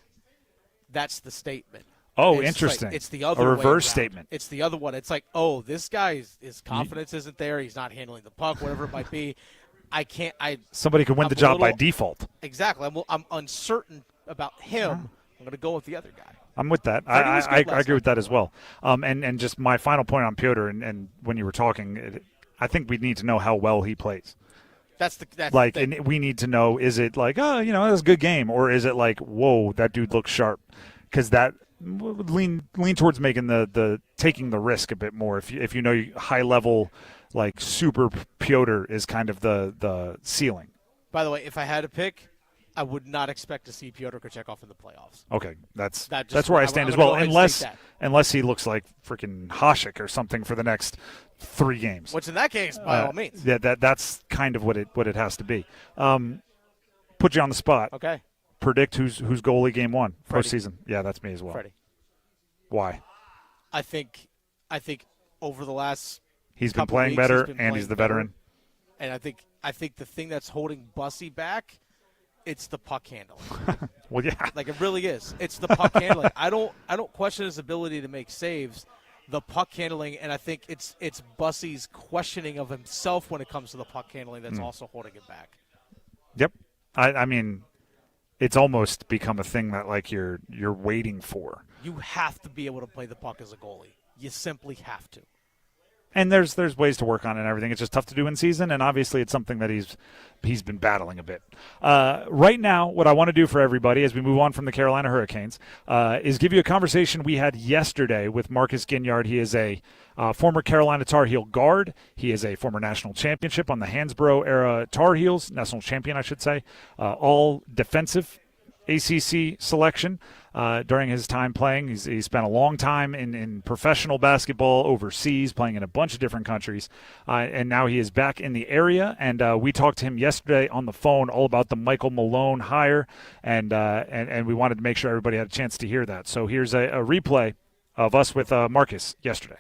That's the statement. Oh, It's interesting. Like, it's the other a way reverse around. statement. It's the other one. It's like, oh, this guy's his confidence isn't there. He's not handling the puck, whatever it might be. Somebody could win I'm the a job by little- default. Exactly. I'm uncertain about him. I'm going to go with the other guy. I'm with that. Freddie was I good last agree with night. that as well. And just my final point on Piotr, and when you were talking, I think we need to know how well he plays. That's the Like, thing. and we need to know, is it like, oh, that was a good game, or is it like, whoa, that dude looks sharp? Because that would lean towards making the taking the risk a bit more. If you know high level, like super Piotr is kind of the ceiling. By the way, if I had to pick, I would not expect to see Pyotr Kochetkov in the playoffs. Okay, that's just- where I I'm stand as gonna well. go ahead and Unless state that. unless he looks like freaking Hasek or something for the next 3 games. Which in that case, by all means. Yeah, that's kind of what it has to be. Put you on the spot. Okay. Predict who's goalie game 1 Freddie. postseason. Yeah, that's me as well. Freddie. Why? I think over the last He's been couple playing weeks, better, been and playing he's the better. veteran. And I think the thing that's holding Bussy back, it's the puck handling. Well, yeah. Like it really is. It's the puck handling. I don't question his ability to make saves. The puck handling, and I think it's Bussy's questioning of himself when it comes to the puck handling that's also holding it back. Yep. I mean, it's almost become a thing that like you're waiting for. You have to be able to play the puck as a goalie. You simply have to. And there's ways to work on it and everything. It's just tough to do in season, and obviously it's something that he's been battling a bit. Right now, what I want to do for everybody as we move on from the Carolina Hurricanes is give you a conversation we had yesterday with Marcus Ginyard. He is a former Carolina Tar Heel guard. He is a former national championship on the Hansbrough-era Tar Heels, national champion, I should say, all defensive ACC selection during his time playing. He spent a long time in professional basketball overseas, playing in a bunch of different countries, and now he is back in the area. And we talked to him yesterday on the phone all about the Michael Malone hire, and we wanted to make sure everybody had a chance to hear that. So here's a replay of us with Marcus yesterday.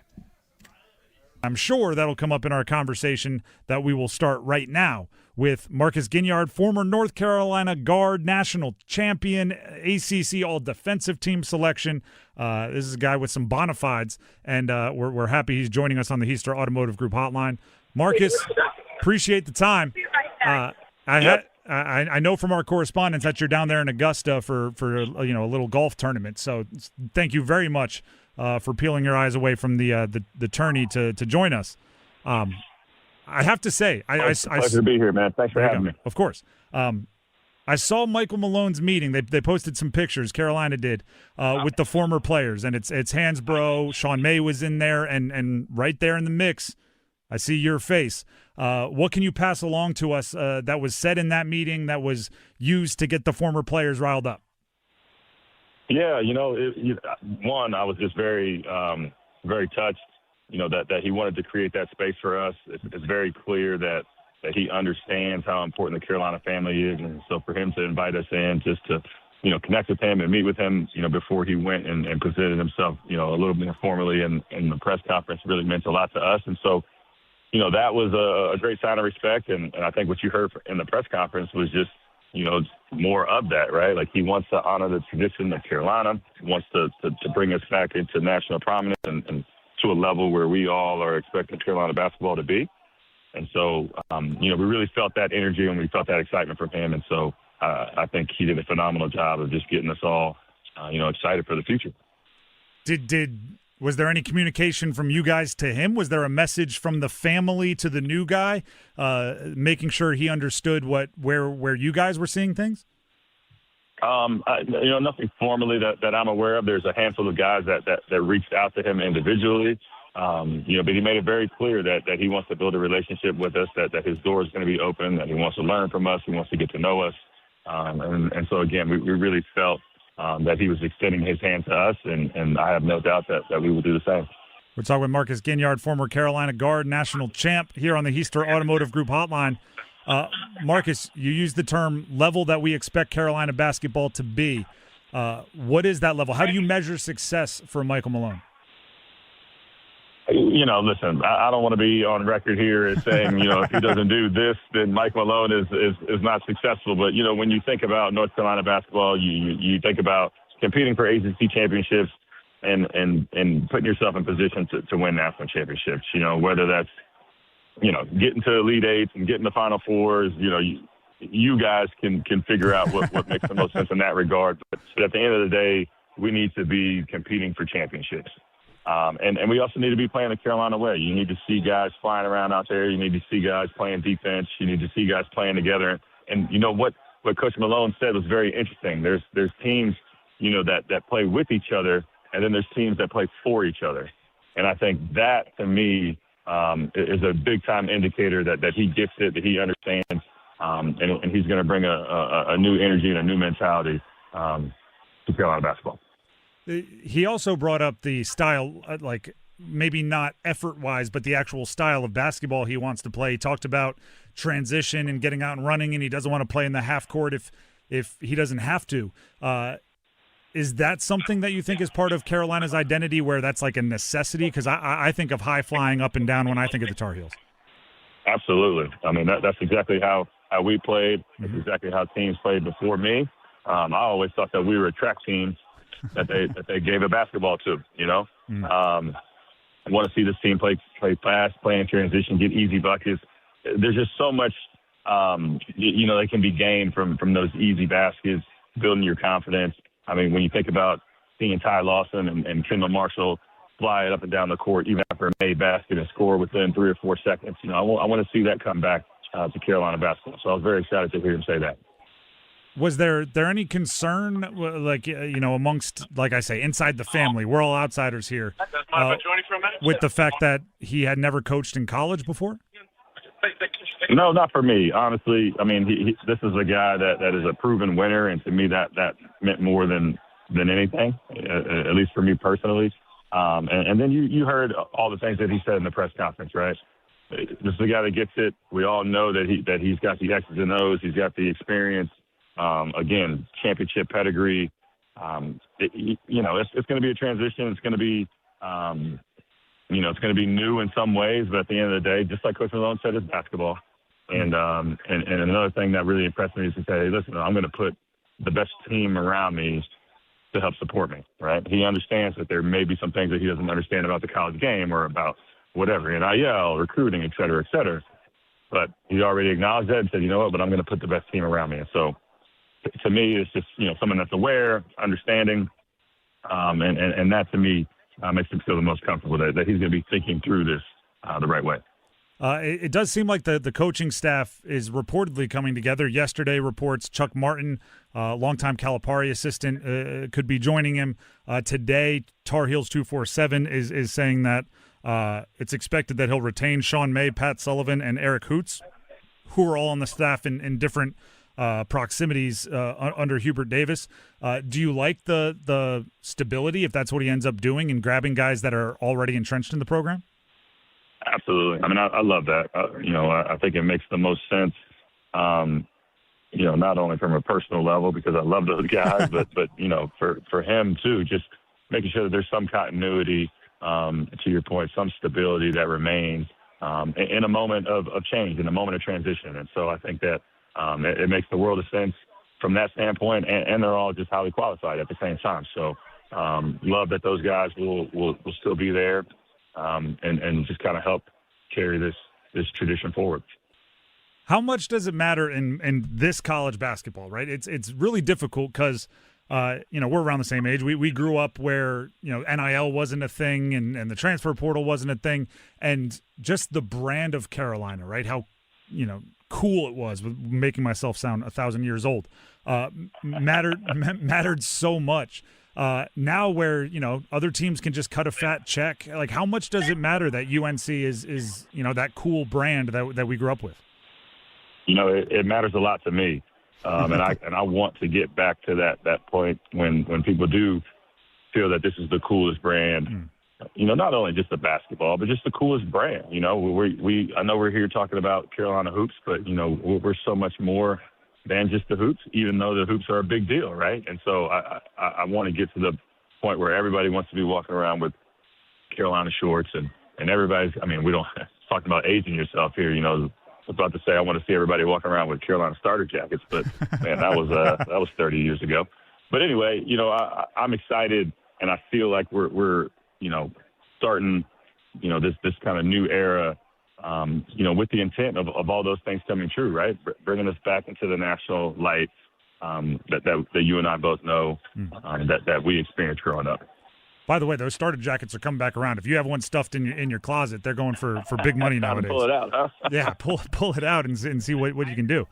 I'm sure that'll come up in our conversation that we will start right now with Marcus Ginyard, former North Carolina guard, national champion, ACC all-defensive team selection. This is a guy with some bona fides, and we're happy he's joining us on the Heister Automotive Group hotline. Marcus, appreciate the time. I know from our correspondence that you're down there in Augusta for a little golf tournament, so thank you very much for peeling your eyes away from the tourney to join us. I have to say, It's a pleasure to be here, man. Thanks for having me. Of course. I saw Michael Malone's meeting. They posted some pictures, Carolina did, with the former players, and it's Hansbrough. Sean May was in there, and right there in the mix, I see your face. What can you pass along to us that was said in that meeting that was used to get the former players riled up? Yeah, one, I was just very, very touched, that he wanted to create that space for us. It's very clear that he understands how important the Carolina family is. And so for him to invite us in just to, connect with him and meet with him, before he went and presented himself, a little more formally in the press conference really meant a lot to us. And so, that was a great sign of respect. And I think what you heard in the press conference was just, more of that, right? Like he wants to honor the tradition of Carolina, wants to bring us back into national prominence and to a level where we all are expecting Carolina basketball to be. And so, we really felt that energy and we felt that excitement from him. And so I think he did a phenomenal job of just getting us all, excited for the future. Was there any communication from you guys to him? Was there a message from the family to the new guy, making sure he understood where you guys were seeing things? Nothing formally that I'm aware of. There's a handful of guys that reached out to him individually, but he made it very clear that he wants to build a relationship with us, that his door is going to be open, that he wants to learn from us, he wants to get to know us. And so, again, we really felt that he was extending his hand to us, and I have no doubt that we will do the same. We're talking with Marcus Ginyard, former Carolina guard, national champ, here on the Heister Automotive Group hotline. Marcus, you used the term level that we expect Carolina basketball to be. What is that level? How do you measure success for Michael Malone? Listen, I don't want to be on record here as saying, if he doesn't do this, then Mike Malone is not successful. But, when you think about North Carolina basketball, you think about, competing for ACC championships and putting yourself in position to win national championships. You know, whether that's, you know, getting to Elite Eights and getting to Final Fours, you know, you guys can figure out what makes the most sense in that regard. But at the end of the day, we need to be competing for championships. And we also need to be playing the Carolina way. You need to see guys flying around out there. You need to see guys playing defense. You need to see guys playing together. And you know what Coach Malone said was very interesting. There's teams, you know, that play with each other, and then there's teams that play for each other. And I think that, to me, is a big-time indicator that he gets it, that he understands, and he's going to bring a new energy and a new mentality to Carolina basketball. He also brought up the style, like maybe not effort-wise, but the actual style of basketball he wants to play. He talked about transition and getting out and running, and he doesn't want to play in the half court if he doesn't have to. Is that something that you think is part of Carolina's identity, where that's like a necessity? Because I think of high flying up and down when I think of the Tar Heels. Absolutely. I mean, that's exactly how we played. That's exactly how teams played before me. I always thought that we were a track team that they gave a basketball to, you know. I want to see this team play fast, play in transition, get easy buckets. There's just so much, you know, that can be gained from those easy baskets, building your confidence. I mean, when you think about seeing Ty Lawson and Kendall Marshall fly it up and down the court, even after a made basket and score within 3 or 4 seconds, you know, I want to see that come back to Carolina basketball. So I was very excited to hear him say that. Was there any concern, like, you know, amongst, like I say, inside the family, we're all outsiders here, with the fact that he had never coached in college before? No, not for me, honestly. I mean, this is a guy that is a proven winner, and to me that meant more than anything, at least for me personally. And then you heard all the things that he said in the press conference, right? This is a guy that gets it. We all know that he's got the X's and O's. He's got the experience. Again, championship pedigree. You know, it's going to be a transition. It's going to be, you know, it's going to be new in some ways, but at the end of the day, just like Coach Malone said, it's basketball. And another thing that really impressed me is to say, hey, listen, I'm going to put the best team around me to help support me, right? He understands that there may be some things that he doesn't understand about the college game or about whatever, NIL, recruiting, et cetera, et cetera. But he already acknowledged that and said, you know what, but I'm going to put the best team around me. And so to me, it's just, you know, someone that's aware, understanding, and that to me makes him feel the most comfortable that he's going to be thinking through this the right way. It does seem like the coaching staff is reportedly coming together. Yesterday reports Chuck Martin, longtime Calipari assistant, could be joining him. Today, Tar Heels 247 is saying that it's expected that he'll retain Sean May, Pat Sullivan, and Eric Hoots, who are all on the staff in different proximities under Hubert Davis. Do you like the stability, if that's what he ends up doing, and grabbing guys that are already entrenched in the program? Absolutely. I mean, I love that. You know, I think it makes the most sense, you know, not only from a personal level, because I love those guys, but you know, for him too, just making sure that there's some continuity, to your point, some stability that remains in a moment of change, in a moment of transition. And so I think that it makes the world of sense from that standpoint, and they're all just highly qualified at the same time. So love that those guys will still be there. And just kind of help carry this tradition forward. How much does it matter in this college basketball, right? It's really difficult because, you know, we're around the same age. We grew up where, you know, NIL wasn't a thing and the transfer portal wasn't a thing. And just the brand of Carolina, right? How, you know, cool it was, making myself sound 1,000 years old, mattered so much. Now where, you know, other teams can just cut a fat check, like how much does it matter that UNC is you know, that cool brand that we grew up with? You know, it matters a lot to me. And I want to get back to that point when people do feel that this is the coolest brand, you know, not only just the basketball, but just the coolest brand. You know, I know we're here talking about Carolina hoops, but, you know, we're so much more than just the hoops, even though the hoops are a big deal, right? And so I want to get to the point where everybody wants to be walking around with Carolina shorts and everybody's, I mean, we don't talk about aging yourself here, you know. I was about to say I want to see everybody walking around with Carolina starter jackets, but man, that was 30 years ago. But anyway, I'm excited, and I feel like we're starting, this kind of new era, with the intent of all those things coming true, right? Bringing us back into the national lights that you and I both know that we experienced growing up. By the way, those starter jackets are coming back around. If you have one stuffed in your closet, they're going for big money nowadays. Pull it out, huh? Yeah, pull it out and see what you can do.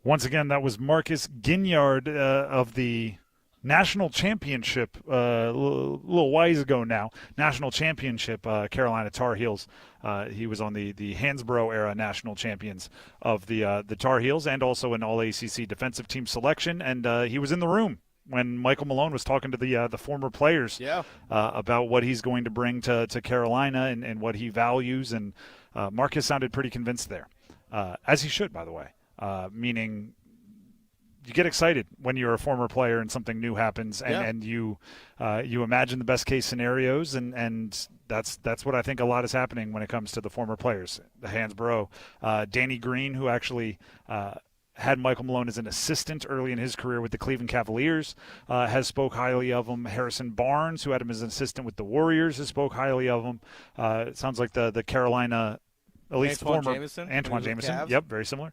Once again, that was Marcus Ginyard of the National Championship, a little while ago now, National Championship, Carolina Tar Heels. He was on the Hansbrough era National Champions of the Tar Heels, and also an All-ACC defensive team selection, and he was in the room when Michael Malone was talking to the former players about what he's going to bring to Carolina and what he values, and Marcus sounded pretty convinced there, as he should, by the way, meaning you get excited when you're a former player and something new happens, and you imagine the best case scenarios, and that's what I think a lot is happening when it comes to the former players. The Hansbrough, Danny Green, who actually had Michael Malone as an assistant early in his career with the Cleveland Cavaliers, has spoke highly of him. Harrison Barnes, who had him as an assistant with the Warriors, has spoke highly of him. It sounds like the Carolina, at least Antoine former Jameson, Antoine Jameson. Yep, very similar.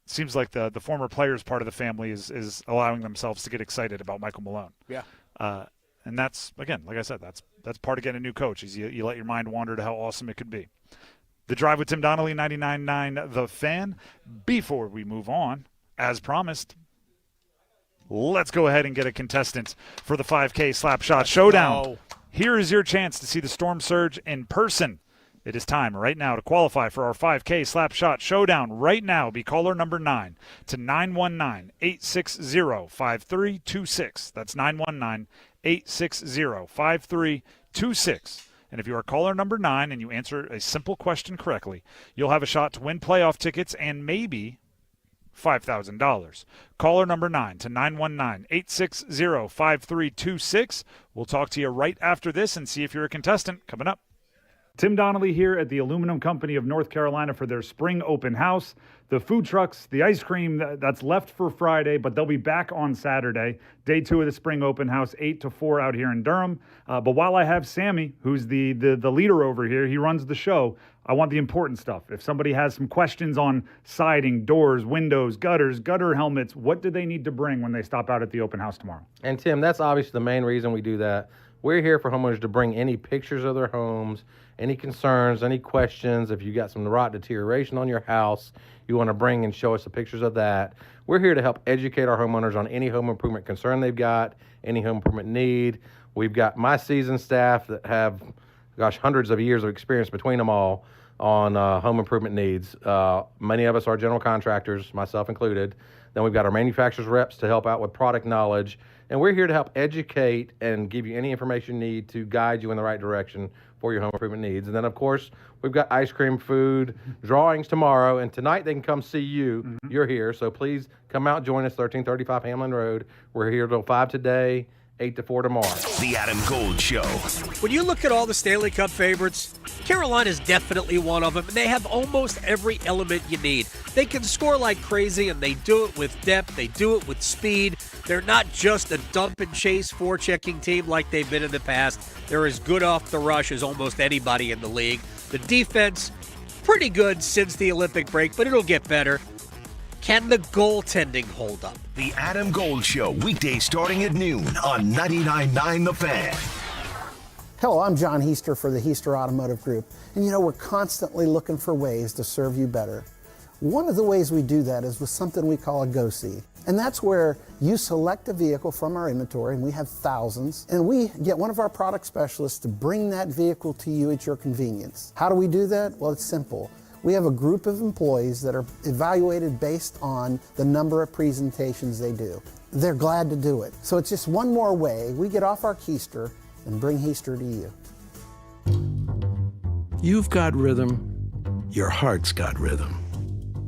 Seems like the former players part of the family is allowing themselves to get excited about Michael Malone. Yeah. And that's, again, like I said, that's part of getting a new coach, is you let your mind wander to how awesome it could be. The Drive with Tim Donnelly, 99.9 The Fan. Before we move on, as promised, let's go ahead and get a contestant for the 5K Slapshot Showdown. Here is your chance to see the Storm Surge in person. It is time right now to qualify for our 5K Slapshot Showdown. Right now, be caller number 9 to 919-860-5326. That's 919-860-5326. And if you are caller number 9 and you answer a simple question correctly, you'll have a shot to win playoff tickets and maybe $5,000. Caller number 9 to 919-860-5326. We'll talk to you right after this and see if you're a contestant coming up. Tim Donnelly here at the Aluminum Company of North Carolina for their spring open house. The food trucks, the ice cream, that's left for Friday, but they'll be back on Saturday. Day 2 of the spring open house, 8 to 4 out here in Durham. But while I have Sammy, who's the leader over here, he runs the show, I want the important stuff. If somebody has some questions on siding, doors, windows, gutters, gutter helmets, what do they need to bring when they stop out at the open house tomorrow? And Tim, that's obviously the main reason we do that. We're here for homeowners to bring any pictures of their homes, any concerns, any questions. If you got some rot deterioration on your house, you want to bring and show us the pictures of that. We're here to help educate our homeowners on any home improvement concern they've got, any home improvement need. We've got my seasoned staff that have, hundreds of years of experience between them all on home improvement needs. Many of us are general contractors, myself included. Then we've got our manufacturers reps to help out with product knowledge. And we're here to help educate and give you any information you need to guide you in the right direction for your home improvement needs. And then, of course, we've got ice cream, food, drawings tomorrow. And tonight they can come see you. You're here. So please come out and join us, 1335 Hamlin Road. We're here till 5 today, 8 to 4 tomorrow. The Adam Gold Show. When you look at all the Stanley Cup favorites, Carolina is definitely one of them, and they have almost every element you need. They can score like crazy, and they do it with depth. They do it with speed. They're not just a dump and chase forechecking team like they've been in the past. They're as good off the rush as almost anybody in the league. The defense, pretty good since the Olympic break, but it'll get better. Can the goaltending hold up? The Adam Gold Show, weekdays starting at noon on 99.9 The Fan. Hello, I'm John Heister for the Heister Automotive Group. And we're constantly looking for ways to serve you better. One of the ways we do that is with something we call a Go-See. And that's where you select a vehicle from our inventory, and we have thousands, and we get one of our product specialists to bring that vehicle to you at your convenience. How do we do that? Well, it's simple. We have a group of employees that are evaluated based on the number of presentations they do. They're glad to do it. So it's just one more way we get off our keister and bring Heister to you. You've got rhythm. Your heart's got rhythm.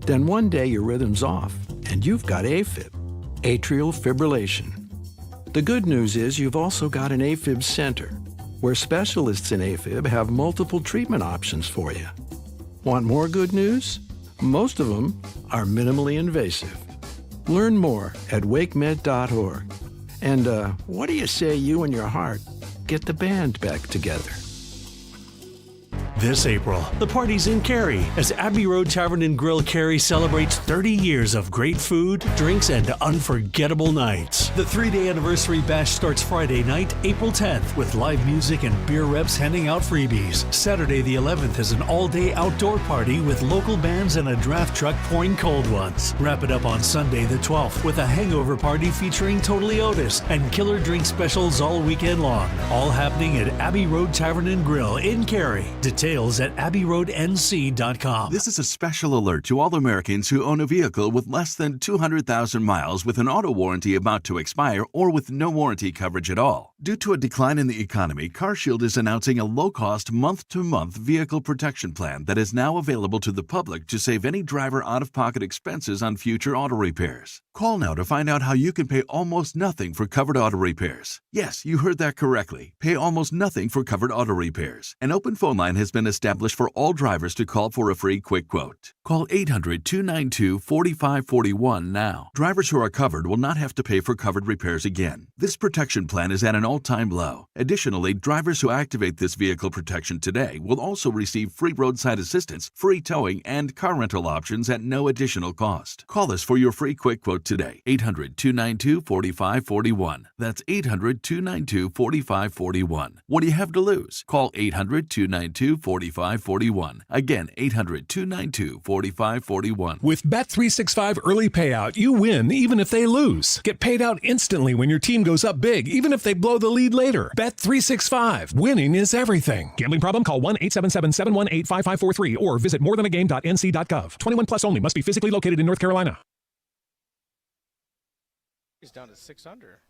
Then one day your rhythm's off, and you've got AFib, atrial fibrillation. The good news is you've also got an AFib center, where specialists in AFib have multiple treatment options for you. Want more good news? Most of them are minimally invasive. Learn more at wakemed.org. And what do you say you and your heart get the band back together? This April, the party's in Cary as Abbey Road Tavern and Grill Cary celebrates 30 years of great food, drinks, and unforgettable nights. The 3-day anniversary bash starts Friday night, April 10th, with live music and beer reps handing out freebies. Saturday the 11th is an all-day outdoor party with local bands and a draft truck pouring cold ones. Wrap it up on Sunday the 12th with a hangover party featuring Totally Otis and killer drink specials all weekend long. All happening at Abbey Road Tavern and Grill in Cary. Details at abbeyroadnc.com. This is a special alert to all Americans who own a vehicle with less than 200,000 miles with an auto warranty about to expire or with no warranty coverage at all. Due to a decline in the economy, CarShield is announcing a low-cost month-to-month vehicle protection plan that is now available to the public to save any driver out-of-pocket expenses on future auto repairs. Call now to find out how you can pay almost nothing for covered auto repairs. Yes, you heard that correctly. Pay almost nothing for covered auto repairs. An open phone line has been established for all drivers to call for a free quick quote. Call 800-292-4541 now. Drivers who are covered will not have to pay for covered repairs again. This protection plan is at an all-time low. Additionally, drivers who activate this vehicle protection today will also receive free roadside assistance, free towing, and car rental options at no additional cost. Call us for your free quick quote today. 800-292-4541. That's 800-292-4541. What do you have to lose? Call 800-292-4541. Again, 800-292-4541. With Bet365 early payout, you win even if they lose. Get paid out instantly when your team goes up big, even if they blow the lead later. Bet365. Winning is everything. Gambling problem? Call 1-877-718-5543 or visit morethanagame.nc.gov. 21 plus only. Must be physically located in North Carolina. He's down to 6 under.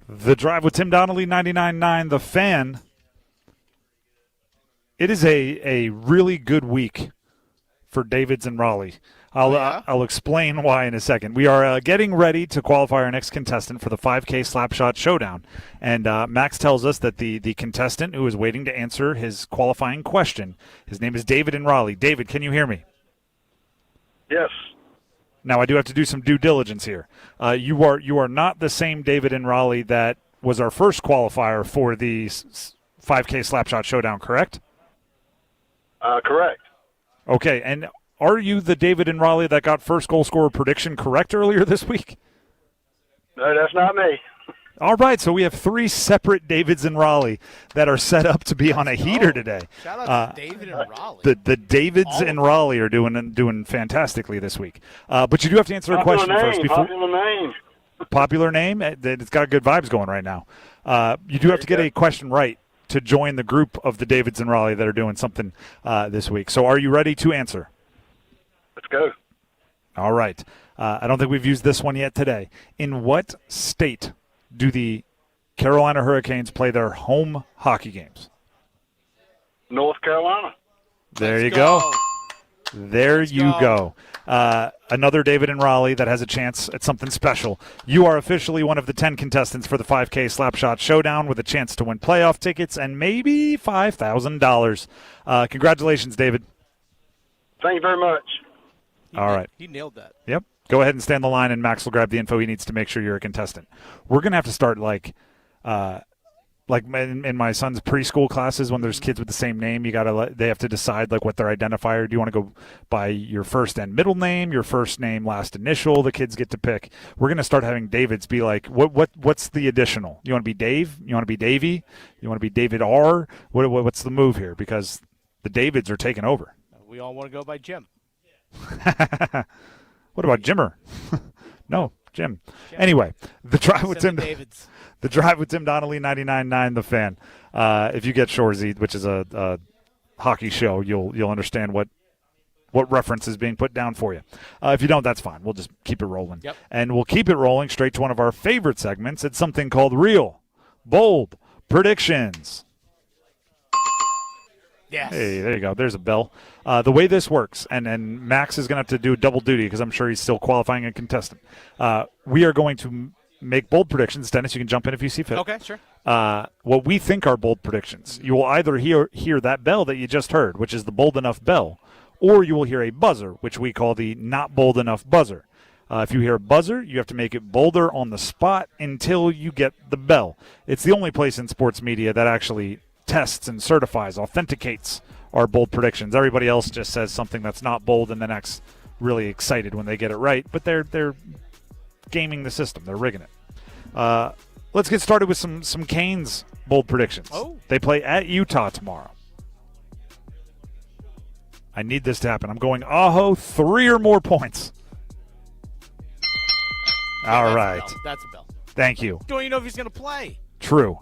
The Drive with Tim Donnelly, 99.9 The Fan. It is a really good week for Davids and Raleigh. I'll explain why in a second. We are getting ready to qualify our next contestant for the 5K Slapshot Showdown. And Max tells us that the contestant who is waiting to answer his qualifying question, his name is David in Raleigh. David, can you hear me? Yes. Now, I do have to do some due diligence here. You are not the same David in Raleigh that was our first qualifier for the 5K Slapshot Showdown, correct? Correct. Okay, and are you the David in Raleigh that got first goal scorer prediction correct earlier this week? No, that's not me. All right, so we have 3 separate Davids in Raleigh that are set up to be on a heater today. Shout out to David in Raleigh. The Davids in Raleigh are doing fantastically this week. But you do have to answer a question first. Popular name? It's got good vibes going right now. You do have to get a question right to join the group of the Davids in Raleigh that are doing something this week. So are you ready to answer? Let's go. All right. I don't think we've used this one yet today. In what state do the Carolina Hurricanes play their home hockey games? North Carolina. There you go. There you go. Another David in Raleigh that has a chance at something special. You are officially one of the 10 contestants for the 5K Slapshot Showdown with a chance to win playoff tickets and maybe $5,000. Congratulations, David. Thank you very much. All right. He nailed that. Yep. Go ahead and stand the line, and Max will grab the info he needs to make sure you're a contestant. We're going to have to start like in my son's preschool classes when there's kids with the same name. They have to decide like what their identifier. Do you want to go by your first and middle name, your first name, last initial? The kids get to pick. We're going to start having Davids be like, what's the additional? You want to be Dave? You want to be Davey? You want to be David R? What's the move here? Because the Davids are taking over. We all want to go by Jim. What about Jimmer? No, Jim. Anyway, the Drive with Tim Donnelly, 99.9 The Fan. If you get Shoresy, which is a hockey show, you'll understand what reference is being put down for you. If you don't, that's fine. We'll just keep it rolling. Yep. And we'll keep it rolling straight to one of our favorite segments. It's something called Real Bold Predictions. Yes. Hey, there you go. There's a bell. The way this works, and Max is going to have to do double duty because I'm sure he's still qualifying a contestant. We are going to make bold predictions. Dennis, you can jump in if you see fit. Okay, sure. What we think are bold predictions. You will either hear that bell that you just heard, which is the bold enough bell, or you will hear a buzzer, which we call the not bold enough buzzer. If you hear a buzzer, you have to make it bolder on the spot until you get the bell. It's the only place in sports media that actually tests and certifies, authenticates our bold predictions. Everybody else just says something that's not bold and then acts really excited when they get it right, but they're gaming the system. They're rigging it. Let's get started with some Canes bold predictions. Oh. They play at Utah tomorrow. I need this to happen. I'm going Aho 3 or more points. All right. That's a bell. Thank you. Don't even know if he's going to play. True.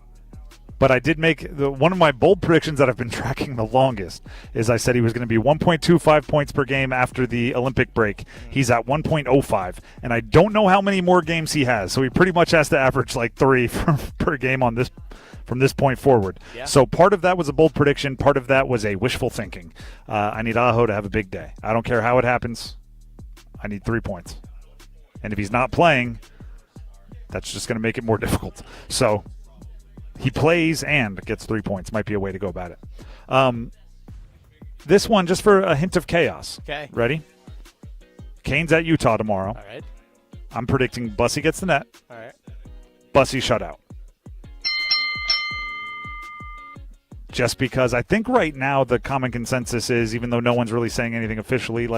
But I did make one of my bold predictions that I've been tracking the longest is I said he was going to be 1.25 points per game after the Olympic break. He's at 1.05, and I don't know how many more games he has. So he pretty much has to average like 3 per game from this point forward. Yeah. So part of that was a bold prediction. Part of that was a wishful thinking. I need Aho to have a big day. I don't care how it happens. I need 3 points. And if he's not playing, that's just going to make it more difficult. So he plays and gets 3 points. Might be a way to go about it. This one, just for a hint of chaos. Okay. Ready? Canes at Utah tomorrow. All right. I'm predicting Bussy gets the net. All right. Bussy shutout. Just because I think right now the common consensus is, even though no one's really saying anything officially,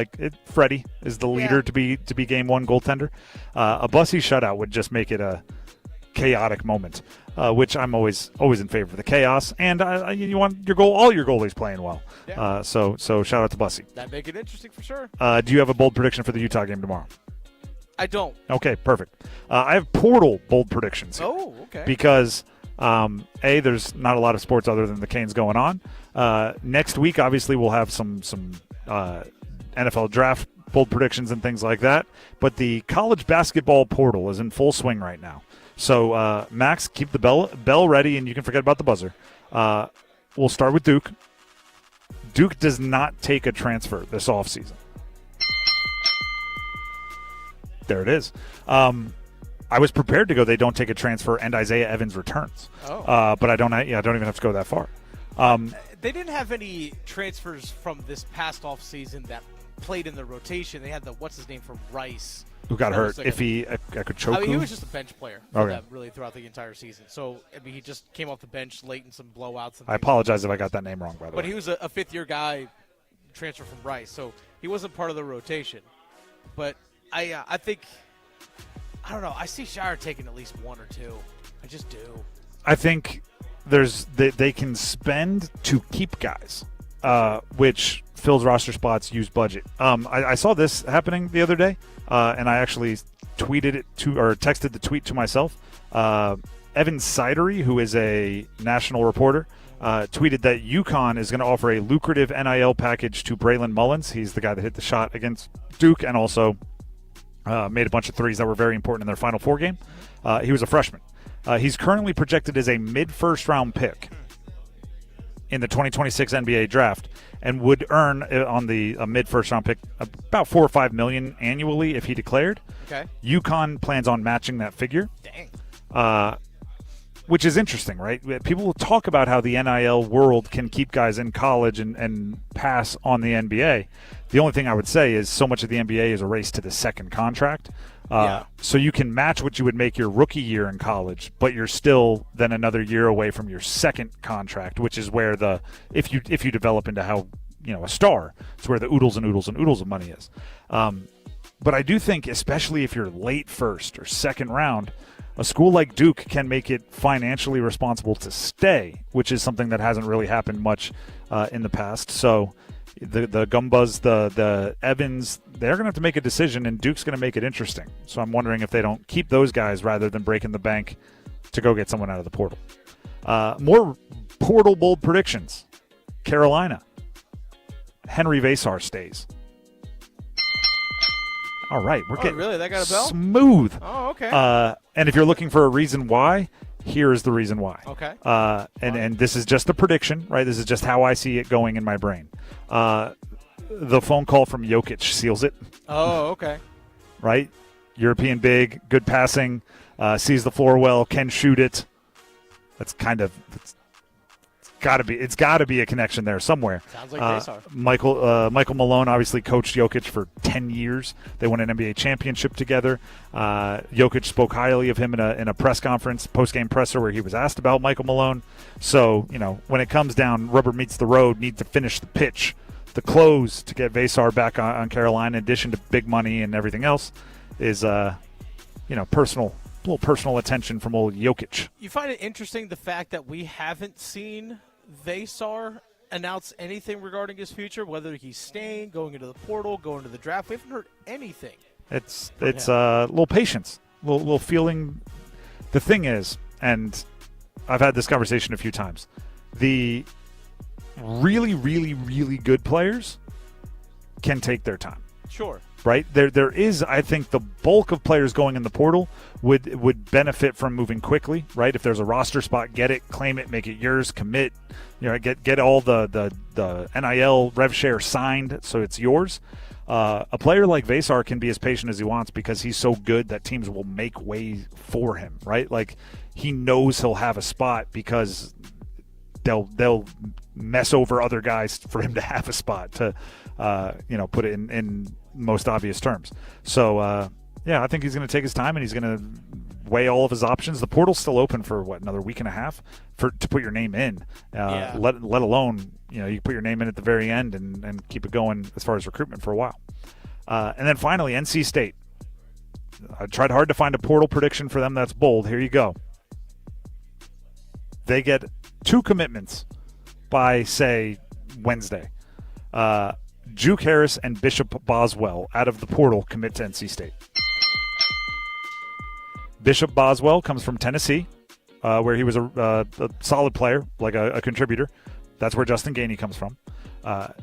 Freddie is the leader to be game one goaltender. A Bussy shutout would just make it a chaotic moment, which I'm always in favor of the chaos. And you want all your goalies playing well. Yeah. So shout out to Bussy. That'd make it interesting for sure. Do you have a bold prediction for the Utah game tomorrow? I don't. Okay, perfect. I have portal bold predictions here. Oh, okay. Because there's not a lot of sports other than the Canes going on. Next week, obviously, we'll have some NFL draft bold predictions and things like that. But the college basketball portal is in full swing right now. So, Max, keep the bell ready, and you can forget about the buzzer. We'll start with Duke. Duke does not take a transfer this offseason. There it is. I was prepared to go they don't take a transfer and Isaiah Evans returns. Oh. But I don't even have to go that far. They didn't have any transfers from this past offseason that played in the rotation. They had what's his name from Rice. Who got hurt? Like Ifuechoukwu? I mean, he was just a bench player for Okay. them really throughout the entire season. So, I mean, he just came off the bench late in some blowouts. I apologize if I got that name wrong, by the way. But he was a fifth-year guy transfer from Rice, so he wasn't part of the rotation. But I think – I don't know. I see Shire taking at least 1 or 2. I just do. I think they can spend to keep guys, which fills roster spots, use budget. I saw this happening the other day, and I actually texted the tweet to myself. Evan Sidery, who is a national reporter, tweeted that UConn is going to offer a lucrative NIL package to Braylon Mullins. He's the guy that hit the shot against Duke and also made a bunch of threes that were very important in their Final Four game. He was a freshman. He's currently projected as a mid-first round pick in the 2026 NBA draft and would earn on the mid-first round pick about $4 or $5 million annually if he declared. Okay. UConn plans on matching that figure. Dang. Which is interesting, right? People will talk about how the NIL world can keep guys in college and pass on the NBA. The only thing I would say is so much of the NBA is a race to the second contract. So you can match what you would make your rookie year in college, but you're still then another year away from your second contract, which is where if you develop into how a star, it's where the oodles and oodles and oodles of money is. But I do think, especially if you're late first or second round, a school like Duke can make it financially responsible to stay, which is something that hasn't really happened much in the past. So the Gumbas, the Evans, they're going to have to make a decision, and Duke's going to make it interesting. So I'm wondering if they don't keep those guys rather than breaking the bank to go get someone out of the portal. More portal bold predictions. Carolina. Henry Vasar stays. All right, we're getting really? That got a bell? Smooth. Oh, okay. And if you're looking for a reason why, here is the reason why. Okay. And this is just a prediction, right? This is just how I see it going in my brain. The phone call from Jokic seals it. Oh, okay. Right? European big, good passing, sees the floor well, can shoot it. That's kind of it's got to be a connection there somewhere. Sounds like Vesar. Michael Malone obviously coached Jokic for 10 years. They won an NBA championship together. Jokic spoke highly of him in a press conference, post-game presser, where he was asked about Michael Malone. So, when it comes down, rubber meets the road, need to finish the pitch. The close to get Vesar back on Carolina, in addition to big money and everything else, is little personal attention from old Jokic. You find it interesting the fact that we haven't seen Vesar announce anything regarding his future, whether he's staying, going into the portal, going to the draft. We haven't heard anything. It's a little patience, little feeling. The thing is, and I've had this conversation a few times, the really, really, really good players can take their time. Sure. Right? There is, I think, the bulk of players going in the portal would benefit from moving quickly, right? If there's a roster spot, get it, claim it, make it yours, commit, get all the NIL rev share signed so it's yours. A player like Vesar can be as patient as he wants because he's so good that teams will make way for him, right? Like, he knows he'll have a spot because they'll mess over other guys for him to have a spot, to put it in most obvious terms. So I think he's going to take his time and he's going to weigh all of his options. The portal's still open for another week and a half to put your name in. Let alone you can put your name in at the very end and keep it going as far as recruitment for a while. And then finally, NC State. I tried hard to find a portal prediction for them that's bold. Here you go. They get 2 commitments by, say, Wednesday. Juke Harris and Bishop Boswell out of the portal commit to NC State. Bishop Boswell comes from Tennessee, where he was a solid player, like a contributor. That's where Justin Gainey comes from,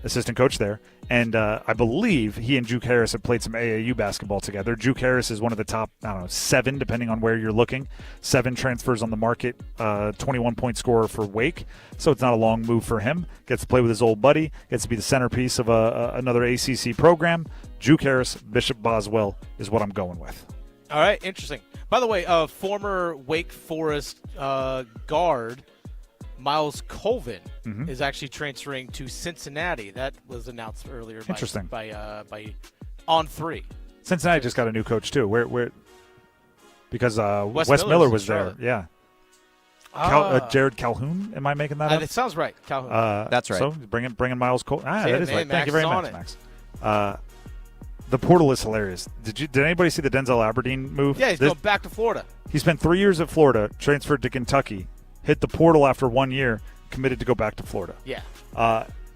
assistant coach there. And I believe he and Juke Harris have played some AAU basketball together. Juke Harris is one of the top, 7, depending on where you're looking. 7 transfers on the market, 21-point scorer for Wake. So it's not a long move for him. Gets to play with his old buddy. Gets to be the centerpiece of another ACC program. Juke Harris, Bishop Boswell is what I'm going with. All right, interesting. By the way, former Wake Forest guard Miles Colvin is actually transferring to Cincinnati. That was announced earlier. Interesting. By On3. Cincinnati just got a new coach too. Where? Because Wes Miller was there. Yeah. Jared Calhoun. Am I making that up? It sounds right. Calhoun. That's right. So bringing Miles Colvin. That is right. Max Thank you very much, Max. The portal is hilarious. Did anybody see the Denzel Aberdeen move? Yeah, he's going back to Florida. He spent 3 years at Florida, transferred to Kentucky, hit the portal after 1 year, committed to go back to Florida. Yeah.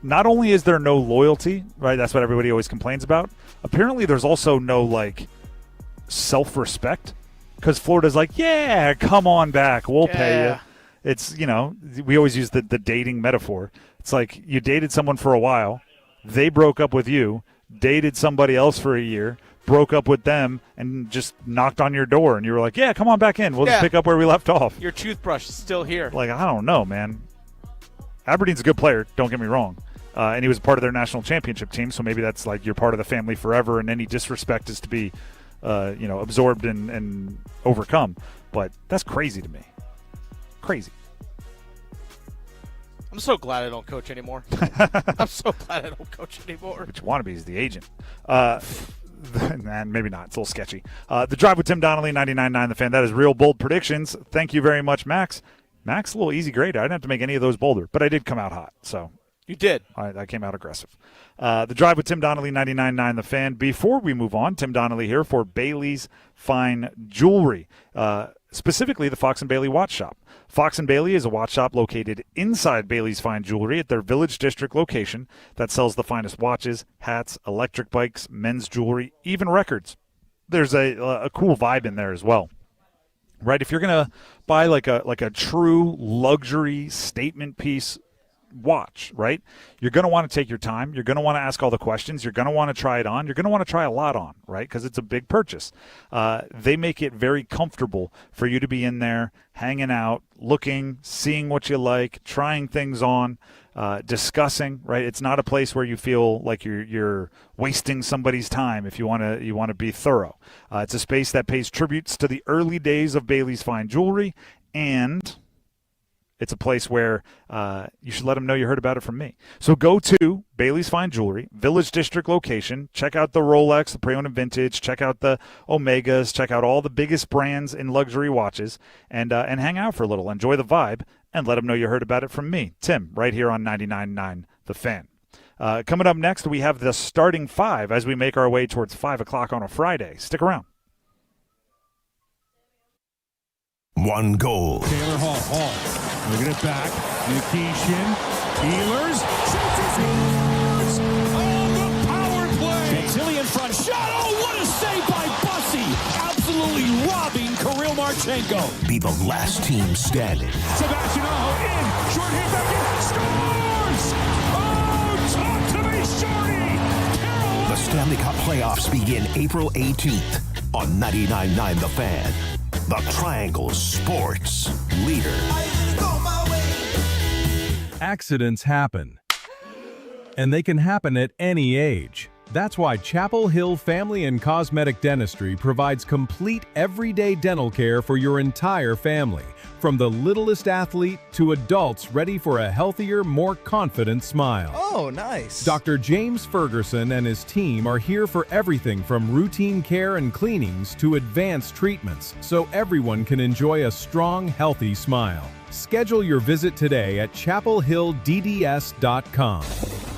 Not only is there no loyalty, right? That's what everybody always complains about. Apparently, there's also no self-respect, because Florida's like, yeah, come on back, we'll pay you. It's we always use the dating metaphor. It's like you dated someone for a while, they broke up with you, dated somebody else for a year, broke up with them, and just knocked on your door, and you were like, yeah, come on back in. We'll just pick up where we left off. Your toothbrush is still here. I don't know, man. Aberdeen's a good player, don't get me wrong. And he was part of their national championship team, so maybe that's you're part of the family forever, and any disrespect is to be absorbed and overcome. But that's crazy to me. Crazy. I'm so glad I don't coach anymore. I'm so glad I don't coach anymore. But you want to be as the agent. And maybe not. It's a little sketchy. The Drive with Tim Donnelly, 99.9 The Fan. That is real bold predictions. Thank you very much, Max. Max, a little easy grade. I didn't have to make any of those bolder, but I did come out hot. So you did. I came out aggressive. The Drive with Tim Donnelly, 99.9 The Fan. Before we move on, Tim Donnelly here for Bailey's Fine Jewelry, specifically the Fox & Bailey Watch Shop. Fox & Bailey is a watch shop located inside Bailey's Fine Jewelry at their Village District location that sells the finest watches, hats, electric bikes, men's jewelry, even records. There's a cool vibe in there as well. Right? If you're going to buy like a true luxury statement piece watch, right? You're going to want to take your time. You're going to want to ask all the questions. You're going to want to try it on. You're going to want to try a lot on, right? Because it's a big purchase. They make it very comfortable for you to be in there, hanging out, looking, seeing what you like, trying things on. discussing, right? It's not a place where you feel like you're wasting somebody's time if you want to be thorough. It's a space that pays tributes to the early days of Bailey's Fine Jewelry, and it's a place where you should let them know you heard about it from me. So go to Bailey's Fine Jewelry, Village District location. Check out the Rolex, the pre-owned and vintage. Check out the Omegas. Check out all the biggest brands in luxury watches, and hang out for a little. Enjoy the vibe, and let them know you heard about it from me, Tim, right here on 99.9 The Fan. Coming up next, we have the starting five as we make our way towards 5 o'clock on a Friday. Stick around. One goal. Taylor Hall. Looking it back. Nikishin. Ehlers. Shoots. Oh, the power play. Gentili in front. Shot. Oh, what a save by Bussy. Absolutely robbing Kirill Marchenko. Be the last team standing. Sebastian Aho in. Short hit back in. Scores. Oh, talk to me, Shorty. Carolina. The Stanley Cup playoffs begin April 18th on 99.9 The Fan. The Triangle Sports Leader. Accidents happen, and they can happen at any age. That's why Chapel Hill Family and Cosmetic Dentistry provides complete everyday dental care for your entire family, from the littlest athlete to adults ready for a healthier, more confident smile. Oh, nice. Dr. James Ferguson and his team are here for everything from routine care and cleanings to advanced treatments, so everyone can enjoy a strong, healthy smile. Schedule your visit today at chapelhilldds.com.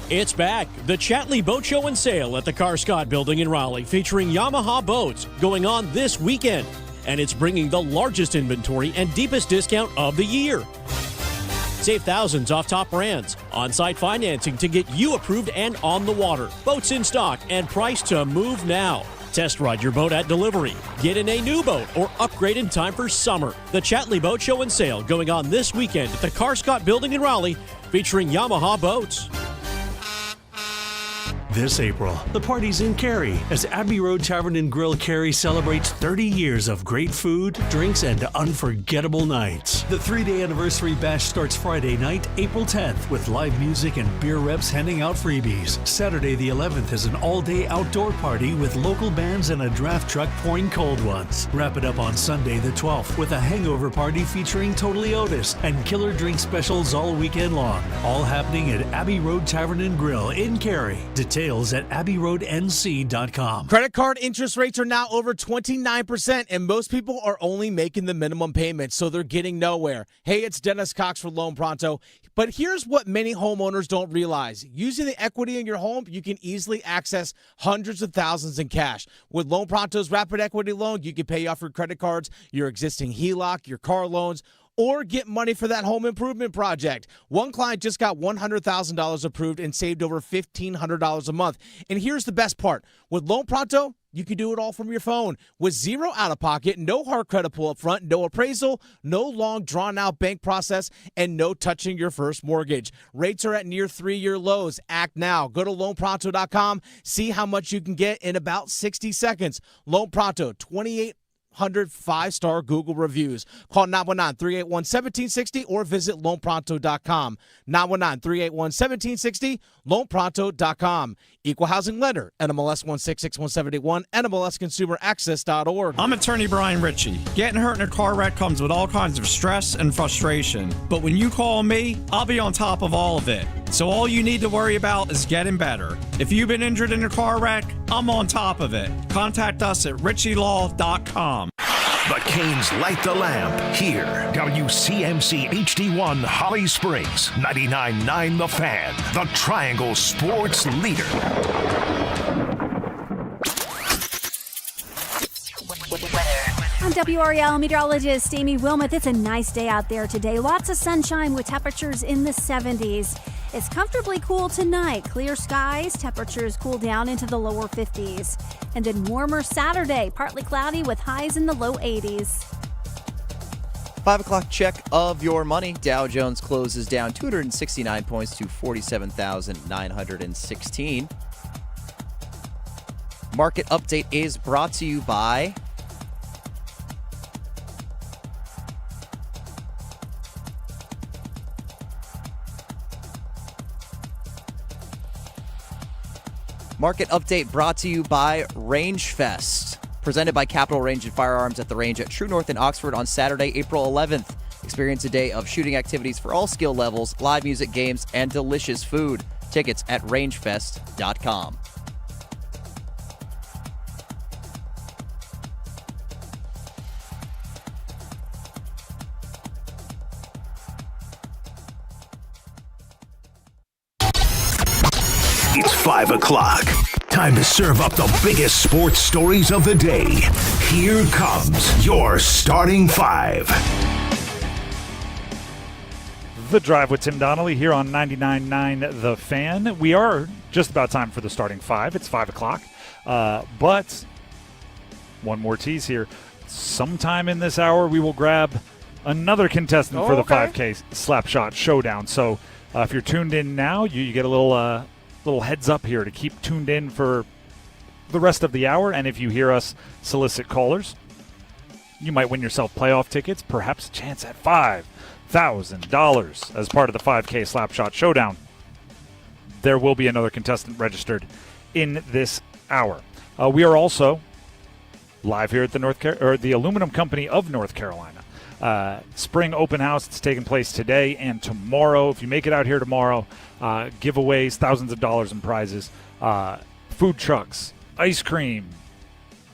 It's back. The Chatley Boat Show and Sale at the Carscott Building in Raleigh, featuring Yamaha boats, going on this weekend. And it's bringing the largest inventory and deepest discount of the year. Save thousands off top brands, on-site financing to get you approved and on the water, boats in stock, and priced to move now. Test ride your boat at delivery. Get in a new boat or upgrade in time for summer. The Chatley Boat Show and Sale going on this weekend at the Carscott Building in Raleigh, featuring Yamaha boats. This April, the party's in Cary as Abbey Road Tavern and Grill Cary celebrates 30 years of great food, drinks, and unforgettable nights. The 3-day anniversary bash starts Friday night, April 10th, with live music and beer reps handing out freebies. Saturday the 11th is an all-day outdoor party with local bands and a draft truck pouring cold ones. Wrap it up on Sunday the 12th with a hangover party featuring Totally Otis and killer drink specials all weekend long. All happening at Abbey Road Tavern and Grill in Cary. Details at abbeyroadnc.com. Credit card interest rates are now over 29%, and most people are only making the minimum payment, so they're getting nowhere. Hey, it's Dennis Cox for Loan Pronto. But here's what many homeowners don't realize. Using the equity in your home, you can easily access hundreds of thousands in cash. With Loan Pronto's Rapid Equity Loan, you can pay off your credit cards, your existing HELOC, your car loans, or get money for that home improvement project. One client just got $100,000 approved and saved over $1,500 a month. And here's the best part. With Loan Pronto, you can do it all from your phone with zero out-of-pocket, no hard credit pull up front, no appraisal, no long drawn-out bank process, and no touching your first mortgage. Rates are at near 3-year lows. Act now. Go to loanpronto.com. See how much you can get in about 60 seconds. Loan Pronto, 2,800 5-star Google reviews. Call 919-381-1760 or visit loanpronto.com. 919-381-1760, loanpronto.com. Equal housing lender, NMLS 166171, NMLSconsumeraccess.org. I'm attorney Brian Ritchie. Getting hurt in a car wreck comes with all kinds of stress and frustration. But when you call me, I'll be on top of all of it. So all you need to worry about is getting better. If you've been injured in a car wreck, I'm on top of it. Contact us at ritchielaw.com. The Canes light the lamp here. WCMC HD1 Holly Springs, 99.9 The Fan, the Triangle Sports Leader. I'm WREL meteorologist Amy Wilmoth. It's a nice day out there today. Lots of sunshine with temperatures in the 70s. It's comfortably cool tonight. Clear skies, temperatures cool down into the lower 50s. And then warmer Saturday, partly cloudy with highs in the low 80s. 5 o'clock check of your money. Dow Jones closes down 269 points to 47,916. Market update is brought to you by Market update brought to you by Range Fest. Presented by Capital Range and Firearms at the range at True North in Oxford on Saturday, April 11th. Experience a day of shooting activities for all skill levels, live music, games, and delicious food. Tickets at rangefest.com. It's 5 o'clock. Time to serve up the biggest sports stories of the day. Here comes your starting 5. The Drive with Tim Donnelly here on 99.9 The Fan. We are just about time for the starting 5. It's 5 o'clock. But one more tease here. Sometime in this hour, we will grab another contestant for the 5K Slapshot Showdown. So if you're tuned in now, you get a little heads up here to keep tuned in for the rest of the hour. And if you hear us solicit callers, you might win yourself playoff tickets, perhaps a chance at $5,000 as part of the 5K Slapshot Showdown. There will be another contestant registered in this hour. We are also live here at the Aluminum Company of North Carolina. Spring open house. It's taking place today and tomorrow. If you make it out here tomorrow, giveaways, thousands of dollars in prizes, food trucks, ice cream,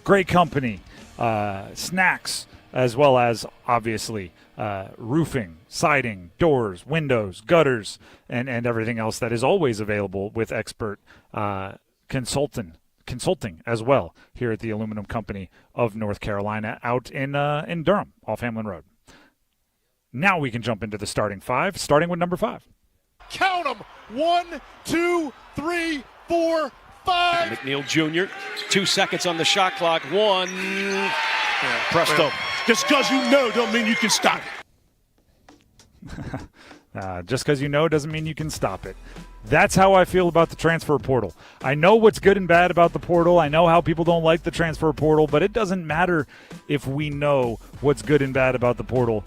great company, snacks, as well as obviously roofing, siding, doors, windows, gutters, and everything else that is always available with expert consulting as well here at the Aluminum Company of North Carolina out in Durham off Hamlin Road. Now we can jump into the starting 5, starting with number 5. Count them. 1, 2, 3, 4, 5. McNeil Jr., 2 seconds on the shot clock. 1. Presto. Just because you know don't mean you can stop it. Just because you know doesn't mean you can stop it. That's how I feel about the transfer portal. I know what's good and bad about the portal. I know how people don't like the transfer portal, but it doesn't matter if we know what's good and bad about the portal.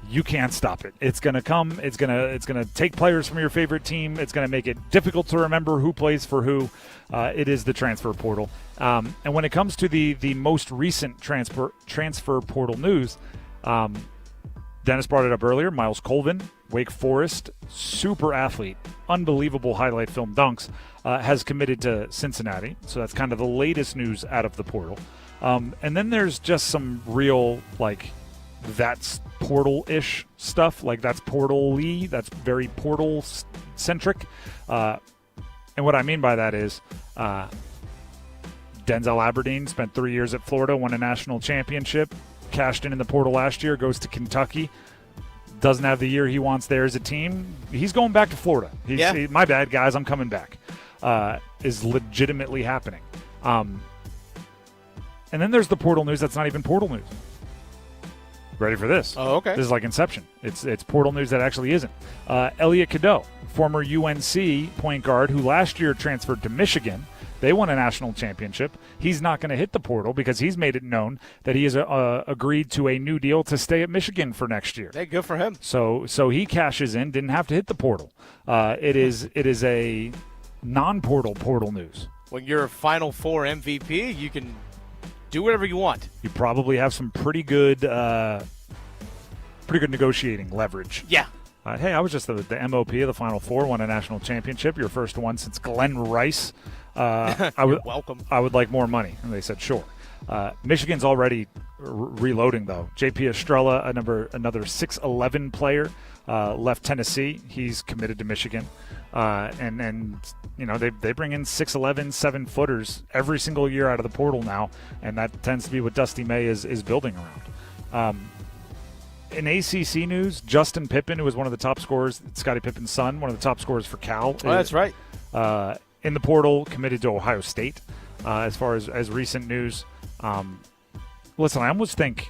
You can't stop it. It's going to come. It's going to take players from your favorite team. It's going to make it difficult to remember who plays for who. It is the transfer portal. And when it comes to the most recent transfer portal news, Dennis brought it up earlier. Miles Colvin, Wake Forest, super athlete, unbelievable highlight film dunks, has committed to Cincinnati. So that's kind of the latest news out of the portal. And then there's just some real, that's portal-ish stuff. That's portal-y. That's very portal-centric. And what I mean by that is Denzel Aberdeen spent 3 years at Florida, won a national championship, cashed in the portal last year, goes to Kentucky, doesn't have the year he wants there as a team. He's going back to Florida. My bad, guys, I'm coming back. Is legitimately happening. And then there's the portal news that's not even portal news. Ready for this? Oh, okay. This is like Inception. It's portal news that actually isn't. Elliot Cadeau, former UNC point guard who last year transferred to Michigan. They won a national championship. He's not going to hit the portal because he's made it known that he has agreed to a new deal to stay at Michigan for next year. Hey, good for him. So he cashes in, didn't have to hit the portal. It is a non-portal portal news. When you're a Final Four MVP, you can do whatever you want. You probably have some pretty good negotiating leverage. Yeah. Hey, I was just the MOP of the Final Four, won a national championship, your first one since Glenn Rice. Welcome. I would like more money. And they said, sure. Michigan's already reloading, though. JP Estrella, another 6'11 player, left Tennessee. He's committed to Michigan. And they bring in 6'11", 7-footers every single year out of the portal now, and that tends to be what Dusty May is building around. In ACC news, Justin Pippen, who was one of the top scorers, Scottie Pippen's son, one of the top scorers for Cal. Oh, that's right. In the portal, committed to Ohio State. As far as recent news, listen, I almost think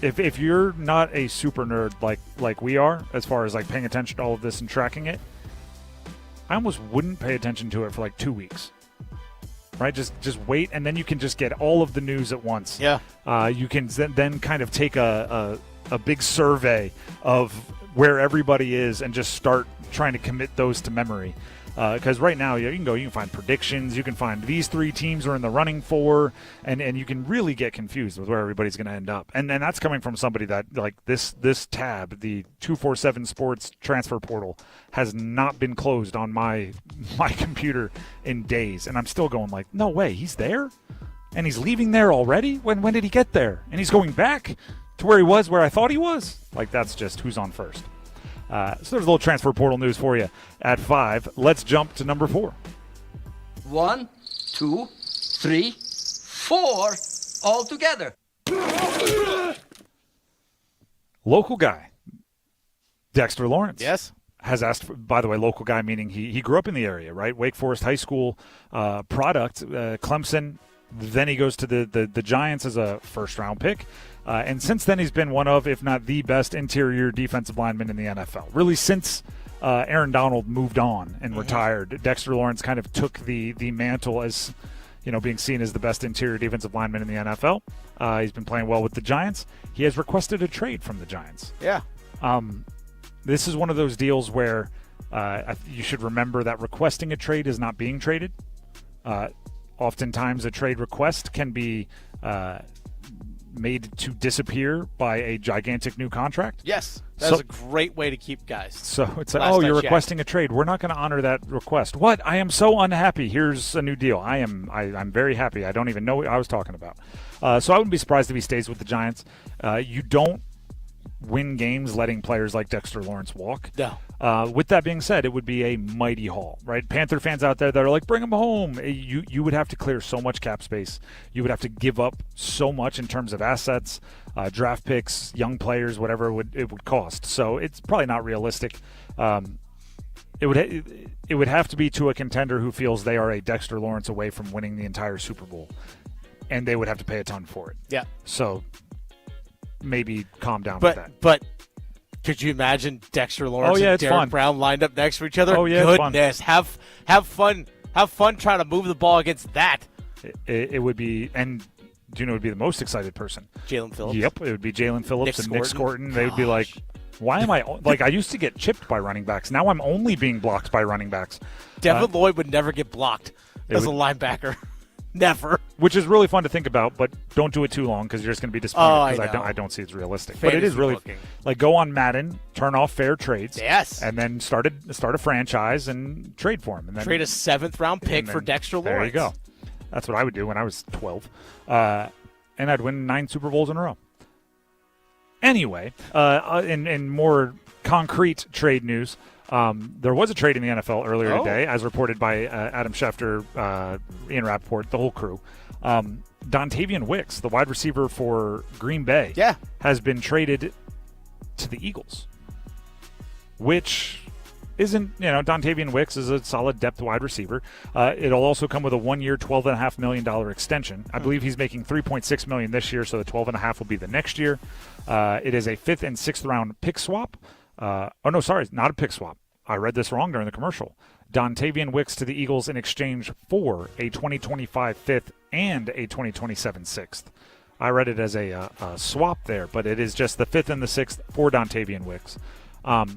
if you're not a super nerd like we are, as far as paying attention to all of this and tracking it, I almost wouldn't pay attention to it for 2 weeks. Right? Just wait, and then you can just get all of the news at once. Yeah. You can then kind of take a big survey of where everybody is and just start trying to commit those to memory. Because right now you can find predictions, you can find these 3 teams are in the running for, and you can really get confused with where everybody's going to end up. And that's coming from somebody that, like, this tab, the 247 Sports transfer portal, has not been closed on my computer in days, and I'm still going like, no way, he's there? And he's leaving there already? When did he get there? And he's going back to where he was, where I thought he was? Like, that's just who's on first. So there's a little transfer portal news for you at 5. Let's jump to number 4. 1, 2, 3, 4, all together. Local guy, Dexter Lawrence. Yes. Has asked for, by the way, local guy meaning he grew up in the area, right? Wake Forest High School product, Clemson. Then he goes to the Giants as a first-round pick. And since then, he's been one of, if not the best interior defensive lineman in the NFL. Really, since Aaron Donald moved on and retired, Dexter Lawrence kind of took the mantle as, being seen as the best interior defensive lineman in the NFL. He's been playing well with the Giants. He has requested a trade from the Giants. Yeah. This is one of those deals where you should remember that requesting a trade is not being traded. Oftentimes, a trade request can be made to disappear by a gigantic new contract. Yes, that's a great way to keep guys. So it's like, you're requesting a trade. We're not going to honor that request. What? I am so unhappy. Here's a new deal. I'm very happy. I don't even know what I was talking about. So I wouldn't be surprised if he stays with the Giants. You don't win games letting players like Dexter Lawrence walk. No. With that being said, it would be a mighty haul, right? Panther fans out there that are like, bring him home. You would have to clear so much cap space. You would have to give up so much in terms of assets, draft picks, young players, whatever it would cost. So it's probably not realistic. It would have to be to a contender who feels they are a Dexter Lawrence away from winning the entire Super Bowl, and they would have to pay a ton for it. Yeah. So maybe calm down with that. But could you imagine Dexter Lawrence and Derek Brown lined up next to each other? Oh, yeah, goodness, have fun trying to move the ball against that. It would be, and do you know who would be the most excited person? Jalen Phillips. Yep, it would be Jalen Phillips and Nick Scorton. They would be like, why am I like? I used to get chipped by running backs. Now I'm only being blocked by running backs. Devin Lloyd would never get blocked as a linebacker. Never. Which is really fun to think about, but don't do it too long because you're just going to be disappointed because I don't see it's realistic. But it is really like go on Madden, turn off fair trades, yes, and then start a franchise and trade for him, and then trade a 7th-round pick for Dexter Lawrence. There you go. That's what I would do when I was 12, and I'd win 9 Super Bowls in a row. Anyway, in more concrete trade news. There was a trade in the NFL earlier today, as reported by Adam Schefter, Ian Rappaport, the whole crew. Dontavian Wicks, the wide receiver for Green Bay, has been traded to the Eagles, which isn't, Dontavian Wicks is a solid depth wide receiver. It'll also come with a 1-year, $12.5 million extension. I believe he's making $3.6 million this year, so the $12.5 will be the next year. It is a 5th and 6th round pick swap. Not a pick swap. I read this wrong during the commercial. Dontavian Wicks to the Eagles in exchange for a 2025 5th and a 2027 6th. I read it as a swap there, but it is just the 5th and the 6th for Dontavian Wicks. That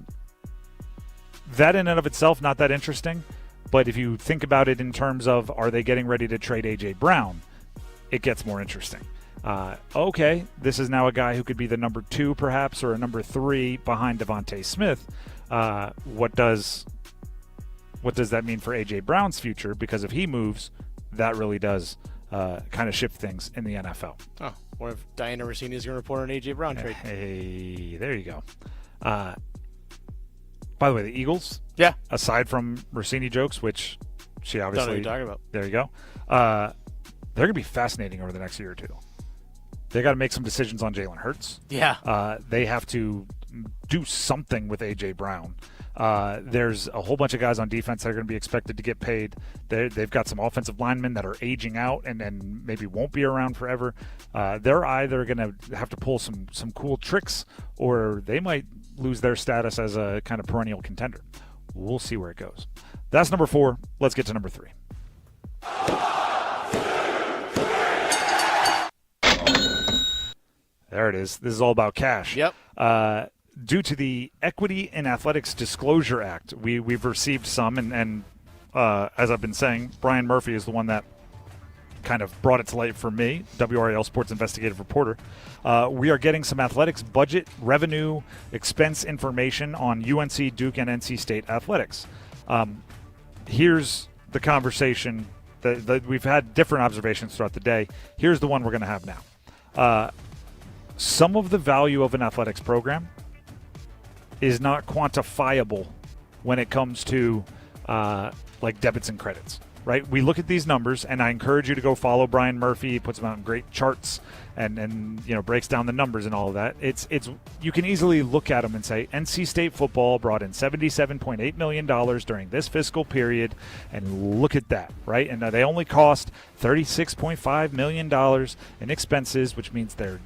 in and of itself, not that interesting, but if you think about it in terms of are they getting ready to trade A.J. Brown, it gets more interesting. Okay, this is now a guy who could be the number 2 perhaps or a number 3 behind Devontae Smith. What does that mean for A.J. Brown's future? Because if he moves, that really does kind of shift things in the NFL. Oh, what if Diana Rossini is going to report an A.J. Brown trade? Hey, there you go. By the way, the Eagles, aside from Rossini jokes, which she obviously... Don't know what you're talking about. There you go. They're going to be fascinating over the next year or two. They got to make some decisions on Jalen Hurts. Yeah. They have to do something with A.J. Brown. There's a whole bunch of guys on defense that are going to be expected to get paid. They've got some offensive linemen that are aging out and maybe won't be around forever. They're either going to have to pull some cool tricks, or they might lose their status as a kind of perennial contender. We'll see where it goes. That's number 4. Let's get to number 3. There it is. This is all about cash. Yep. Due to the Equity in Athletics Disclosure Act, we've received some, and as I've been saying, Brian Murphy is the one that kind of brought it to light for me, WRAL Sports Investigative Reporter. We are getting some athletics budget, revenue, expense information on UNC, Duke, and NC State athletics. Here's the conversation that we've had different observations throughout the day. Here's the one we're going to have now. Some of the value of an athletics program is not quantifiable when it comes to like debits and credits, right? We look at these numbers, and I encourage you to go follow Brian Murphy. He puts them out in great charts and breaks down the numbers and all of that. It's you can easily look at them and say NC State football brought in $77.8 million during this fiscal period, and look at that, right? And they only cost $36.5 million in expenses, which means they're,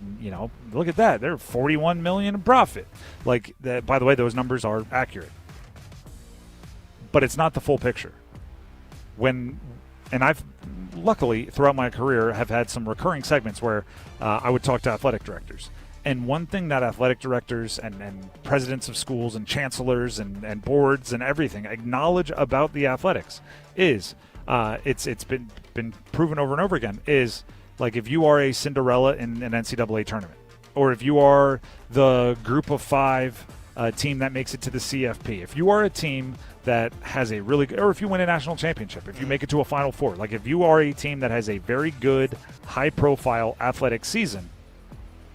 look at that, they're $41 million in profit. Like that, by the way, those numbers are accurate, but it's not the full picture. And I've luckily throughout my career have had some recurring segments where I would talk to athletic directors. And one thing that athletic directors and presidents of schools and chancellors and boards and everything acknowledge about the athletics is it's been proven over and over again is like if you are a Cinderella in an NCAA tournament, or if you are the group of 5 team that makes it to the CFP, if you are a team that has a really good, or if you win a national championship, if you make it to a Final Four, like if you are a team that has a very good, high-profile athletic season,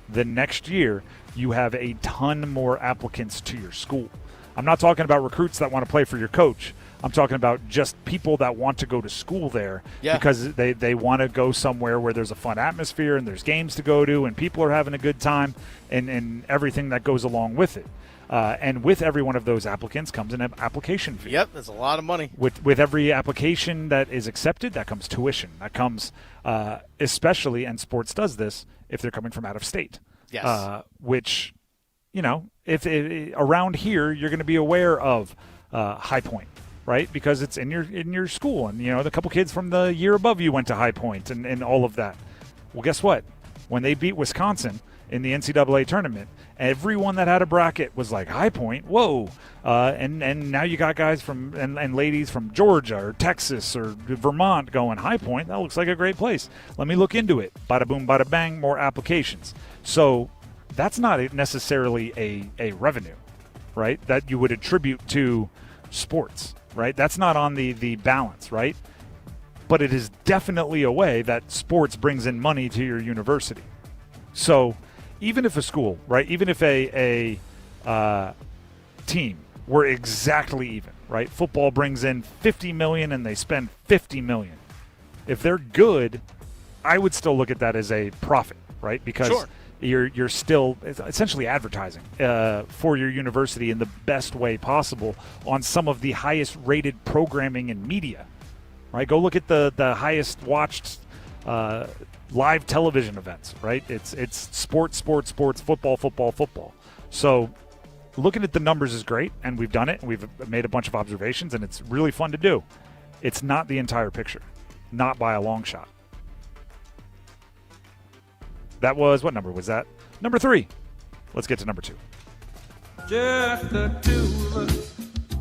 the next year you have a ton more applicants to your school. I'm not talking about recruits that want to play for your coach. I'm talking about just people that want to go to school there because they want to go somewhere where there's a fun atmosphere and there's games to go to and people are having a good time and everything that goes along with it. And with every one of those applicants comes an application fee. Yep, that's a lot of money. With every application that is accepted, that comes tuition. That comes, especially, and sports does this, if they're coming from out of state. Yes. Which, if around here, you're going to be aware of High Point, right? Because it's in your school. And, the couple kids from the year above you went to High Point and all of that. Well, guess what? When they beat Wisconsin in the NCAA tournament, everyone that had a bracket was like, High Point, whoa. And now you got guys from and ladies from Georgia or Texas or Vermont going, High Point, that looks like a great place. Let me look into it. Bada boom, bada bang, more applications. So that's not necessarily a revenue, right, that you would attribute to sports, right? That's not on the balance, right? But it is definitely a way that sports brings in money to your university. So even if a school, right, even if a team were exactly even, right, football brings in $50 million and they spend $50 million. If they're good, I would still look at that as a profit, right? Because you're still essentially advertising for your university in the best way possible on some of the highest rated programming in media, right? Go look at the highest watched live television events, right? It's sports, football. So looking at the numbers is great, and we've done it, and we've made a bunch of observations, and it's really fun to do. It's not the entire picture, not by a long shot. That was, what number was that? Number 3. Let's get to number 2. Just the two of us.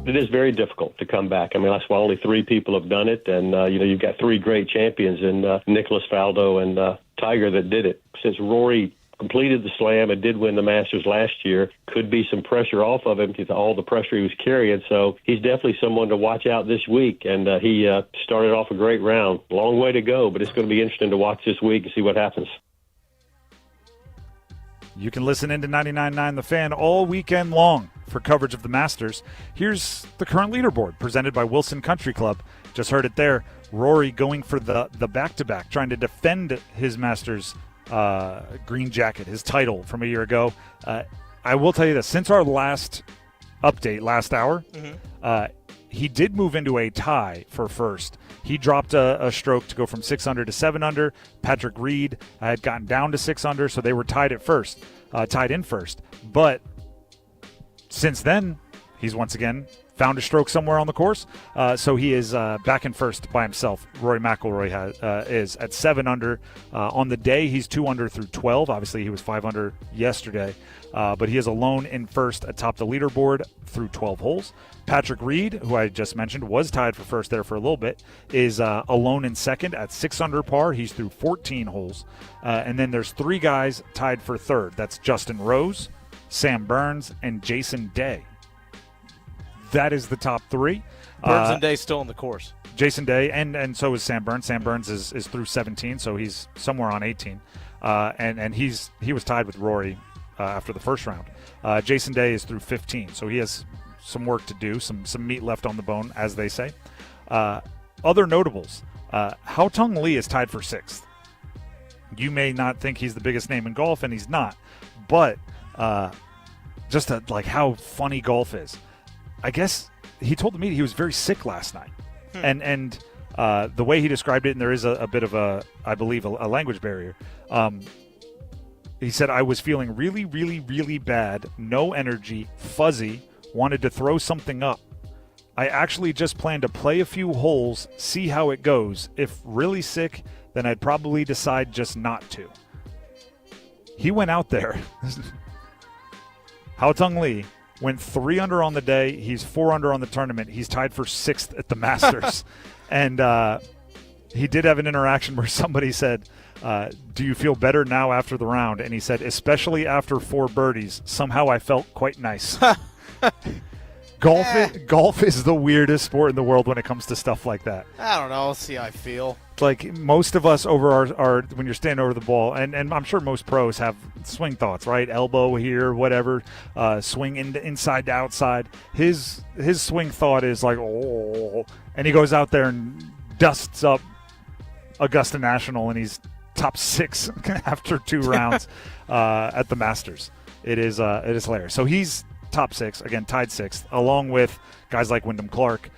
It is very difficult to come back. I mean, that's why only 3 people have done it. And, you've got 3 great champions in Nicholas Faldo and Tiger that did it. Since Rory completed the slam and did win the Masters last year, could be some pressure off of him because all the pressure he was carrying. So he's definitely someone to watch out this week. And he started off a great round. Long way to go, but it's going to be interesting to watch this week and see what happens. You can listen into 99.9 The Fan all weekend long for coverage of the Masters. Here's the current leaderboard presented by Wilson Country Club. Just heard it there. Rory going for the back-to-back, trying to defend his Masters green jacket, his title from a year ago. I will tell you this. Since our last update, last hour, he did move into a tie for first. He dropped a stroke to go from 6 under to 7 under. Patrick Reed had gotten down to 6 under, so they were tied in first. But since then, he's once again found a stroke somewhere on the course. So he is back in first by himself. Rory McIlroy is at 7 under. On the day, he's 2 under through 12. Obviously, he was 5 under yesterday. But he is alone in first atop the leaderboard through 12 holes. Patrick Reed, who I just mentioned, was tied for first there for a little bit, is alone in second at 6 under par. He's through 14 holes. And then there's 3 guys tied for third. That's Justin Rose, Sam Burns, and Jason Day. That is the top 3. Burns and Day still on the course. Jason Day, and so is Sam Burns. Sam Burns is through 17, so he's somewhere on 18. And he was tied with Rory after the first round. Jason Day is through 15, so he has some work to do, some meat left on the bone, as they say. Other notables, Hao-Tung Lee is tied for 6th. You may not think he's the biggest name in golf, and he's not, but just like how funny golf is. I guess he told the media he was very sick last night, and the way he described it, and there is a bit of I believe a language barrier. He said, I was feeling really, really, really bad, no energy, fuzzy, wanted to throw something up. I actually just planned to play a few holes, see how it goes. If really sick, then I'd probably decide just not to. He went out there. Hao-Tung Lee went 3 under on the day. He's 4 under on the tournament. He's tied for 6th at the Masters. And he did have an interaction where somebody said, do you feel better now after the round? And he said, especially after 4 birdies, somehow I felt quite nice. Golf is the weirdest sport in the world when it comes to stuff like that. I don't know. I'll see how I feel. Like most of us over our when you're standing over the ball, and I'm sure most pros have swing thoughts, right? Elbow here, whatever, swing inside to outside. His swing thought is like, oh, and he goes out there and dusts up Augusta National, and he's top 6 after 2 rounds at the Masters. It is hilarious. So he's top 6, again, tied 6th, along with guys like Wyndham Clark,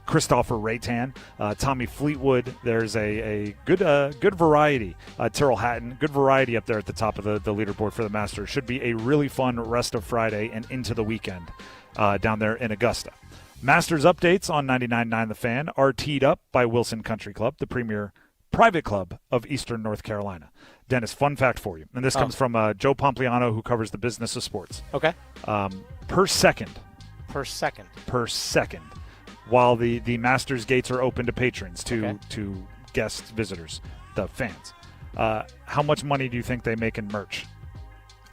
Christopher Raytan, Tommy Fleetwood. There's a good variety. Tyrrell Hatton, good variety up there at the top of the leaderboard for the Masters. Should be a really fun rest of Friday and into the weekend down there in Augusta. Masters updates on 99.9 The Fan are teed up by Wilson Country Club, the premier private club of Eastern North Carolina. Dennis, fun fact for you, and this comes from Joe Pompliano, who covers the business of sports. Okay. Per second, while the Masters gates are open to patrons, to guests, visitors, the fans, how much money do you think they make in merch?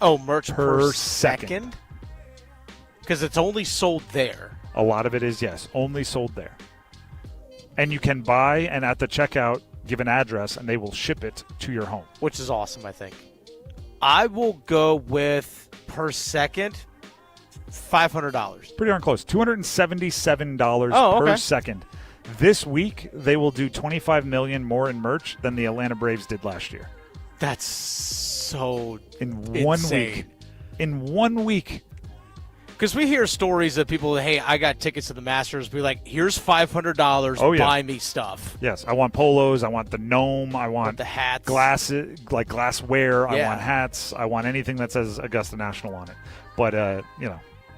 Oh, merch per second? Because it's only sold there. A lot of it is, yes, only sold there. And you can buy, and at the checkout, give an address, and they will ship it to your home. Which is awesome, I think. I will go with, per second, $500. Pretty darn close. $277 per second. This week, they will do $25 million more in merch than the Atlanta Braves did last year. That's so in one week. In 1 week. Because we hear stories of people, hey, I got tickets to the Masters. Be like, here's $500. Buy me stuff. Yes, I want polos. I want the gnome. I want the hats, glasses, like glassware. I want hats. I want anything that says Augusta National on it. But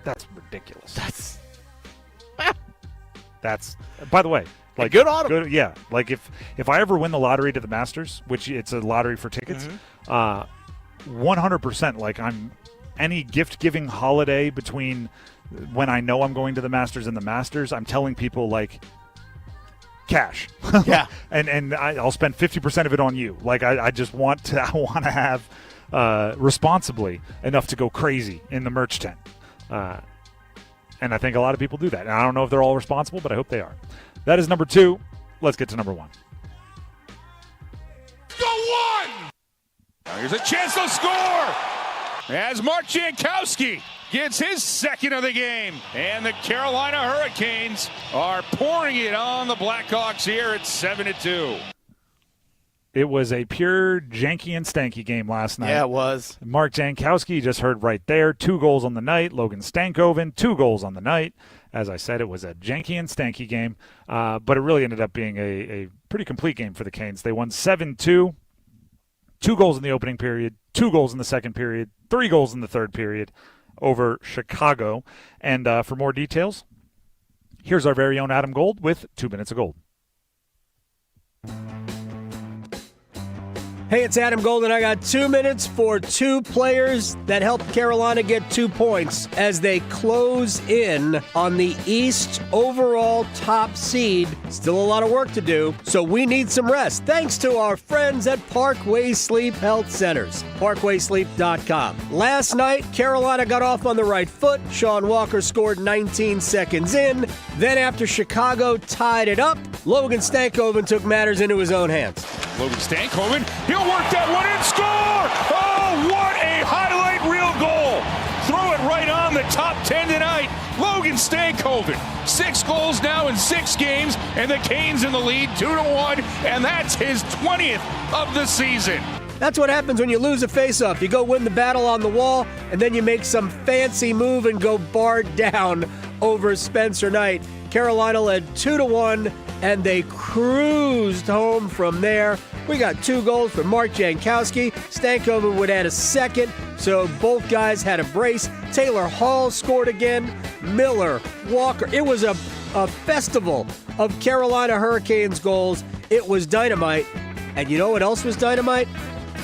that's ridiculous. That's. By the way, like good on them. Yeah, like if I ever win the lottery to the Masters, which it's a lottery for tickets, 100%. Like I'm. Any gift-giving holiday between when I know I'm going to the Masters and the Masters, I'm telling people, like, cash. Yeah. and I'll spend 50% of it on you. Like, I just want to have responsibly enough to go crazy in the merch tent. And I think a lot of people do that. And I don't know if they're all responsible, but I hope they are. That is number 2. Let's get to number 1. Go 1! Now here's a chance to score! As Mark Jankowski gets his second of the game. And the Carolina Hurricanes are pouring it on the Blackhawks here at 7-2. It was a pure janky and stanky game last night. Yeah, it was. Mark Jankowski, you just heard right there, 2 goals on the night. Logan Stankov, 2 goals on the night. As I said, it was a janky and stanky game. But it really ended up being a pretty complete game for the Canes. They won 7-2. 2 goals in the opening period, 2 goals in the second period, 3 goals in the third period. over Chicago. And for more details, here's our very own Adam Gold with 2 Minutes of Gold. Hey, it's Adam Gold, and I got 2 minutes for two players that helped Carolina get 2 points as they close in on the East overall top seed. Still a lot of work to do, so we need some rest. Thanks to our friends at Parkway Sleep Health Centers, parkwaysleep.com. Last night, Carolina got off on the right foot. Sean Walker scored 19 seconds in. Then after Chicago tied it up, Logan Stankov took matters into his own hands. Logan Stankov, he'll work that one and score! Oh, what a highlight reel goal! Throw it right on the top 10 tonight. Logan Stankov, 6 goals now in 6 games, and the Canes in the lead 2-1, and that's his 20th of the season. That's what happens when you lose a faceoff. You go win the battle on the wall, and then you make some fancy move and go bar down over Spencer Knight. Carolina led 2-1, and they cruised home from there. We got 2 goals from Mark Jankowski. Stankoven would add a second, so both guys had a brace. Taylor Hall scored again. Miller, Walker. It was a festival of Carolina Hurricanes goals. It was dynamite. And you know what else was dynamite?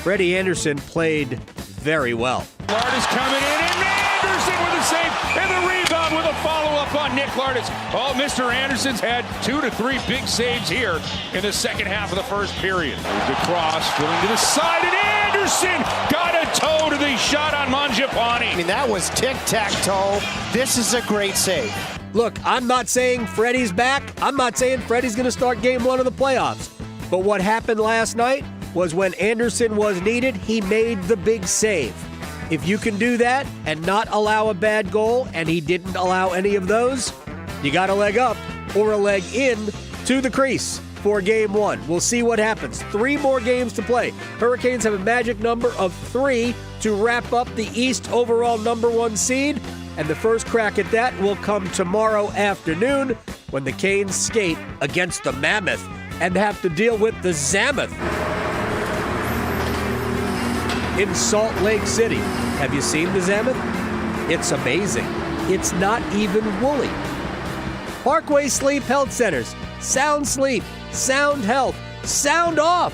Freddie Anderson played very well. Lardis coming in, and Anderson with a save, and the rebound with a follow-up on Nick Lardis. Oh, Mr. Anderson's had 2 to 3 big saves here in the second half of the first period. The cross, filling to the side, and Anderson got a toe to the shot on Mangiapane. I mean, that was tic-tac-toe. This is a great save. Look, I'm not saying Freddie's back. I'm not saying Freddie's going to start game 1 of the playoffs. But what happened last night was when Anderson was needed, he made the big save. If you can do that and not allow a bad goal, and he didn't allow any of those, you got a leg up or a leg in to the crease for game 1. We'll see what happens. 3 more games to play. Hurricanes have a magic number of 3 to wrap up the East overall number 1 seed, and the first crack at that will come tomorrow afternoon when the Canes skate against the Mammoth and have to deal with the Zammoth in Salt Lake City. Have you seen the Zammoth? It's amazing. It's not even woolly. Parkway Sleep Health Centers. Sound sleep, sound health, sound off.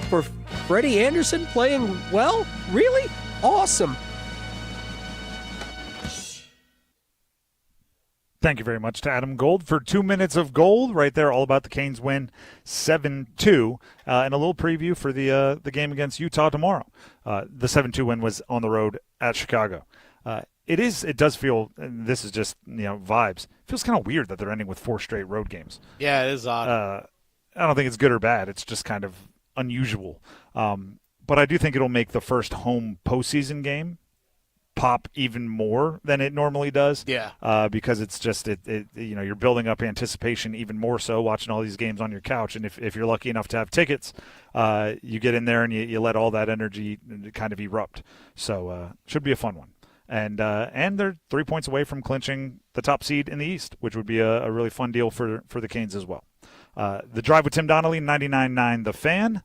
For Freddie Anderson playing well? Really? Awesome. Thank you very much to Adam Gold for 2 minutes of gold right there, all about the Canes win 7-2, and a little preview for the game against Utah tomorrow. The 7-2 win was on the road at Chicago. It does feel, and this is just vibes, it feels kind of weird that they're ending with 4 straight road games. Yeah, it is odd. I don't think it's good or bad. It's just kind of unusual. But I do think it'll make the first home postseason game pop even more than it normally does. Yeah. Because it's just you're building up anticipation even more so watching all these games on your couch, and if you're lucky enough to have tickets, you get in there and you let all that energy kind of erupt. So should be a fun one. And they're 3 points away from clinching the top seed in the East, which would be a really fun deal for the Canes as well. The Drive with Tim Donnelly, 99.9 The Fan.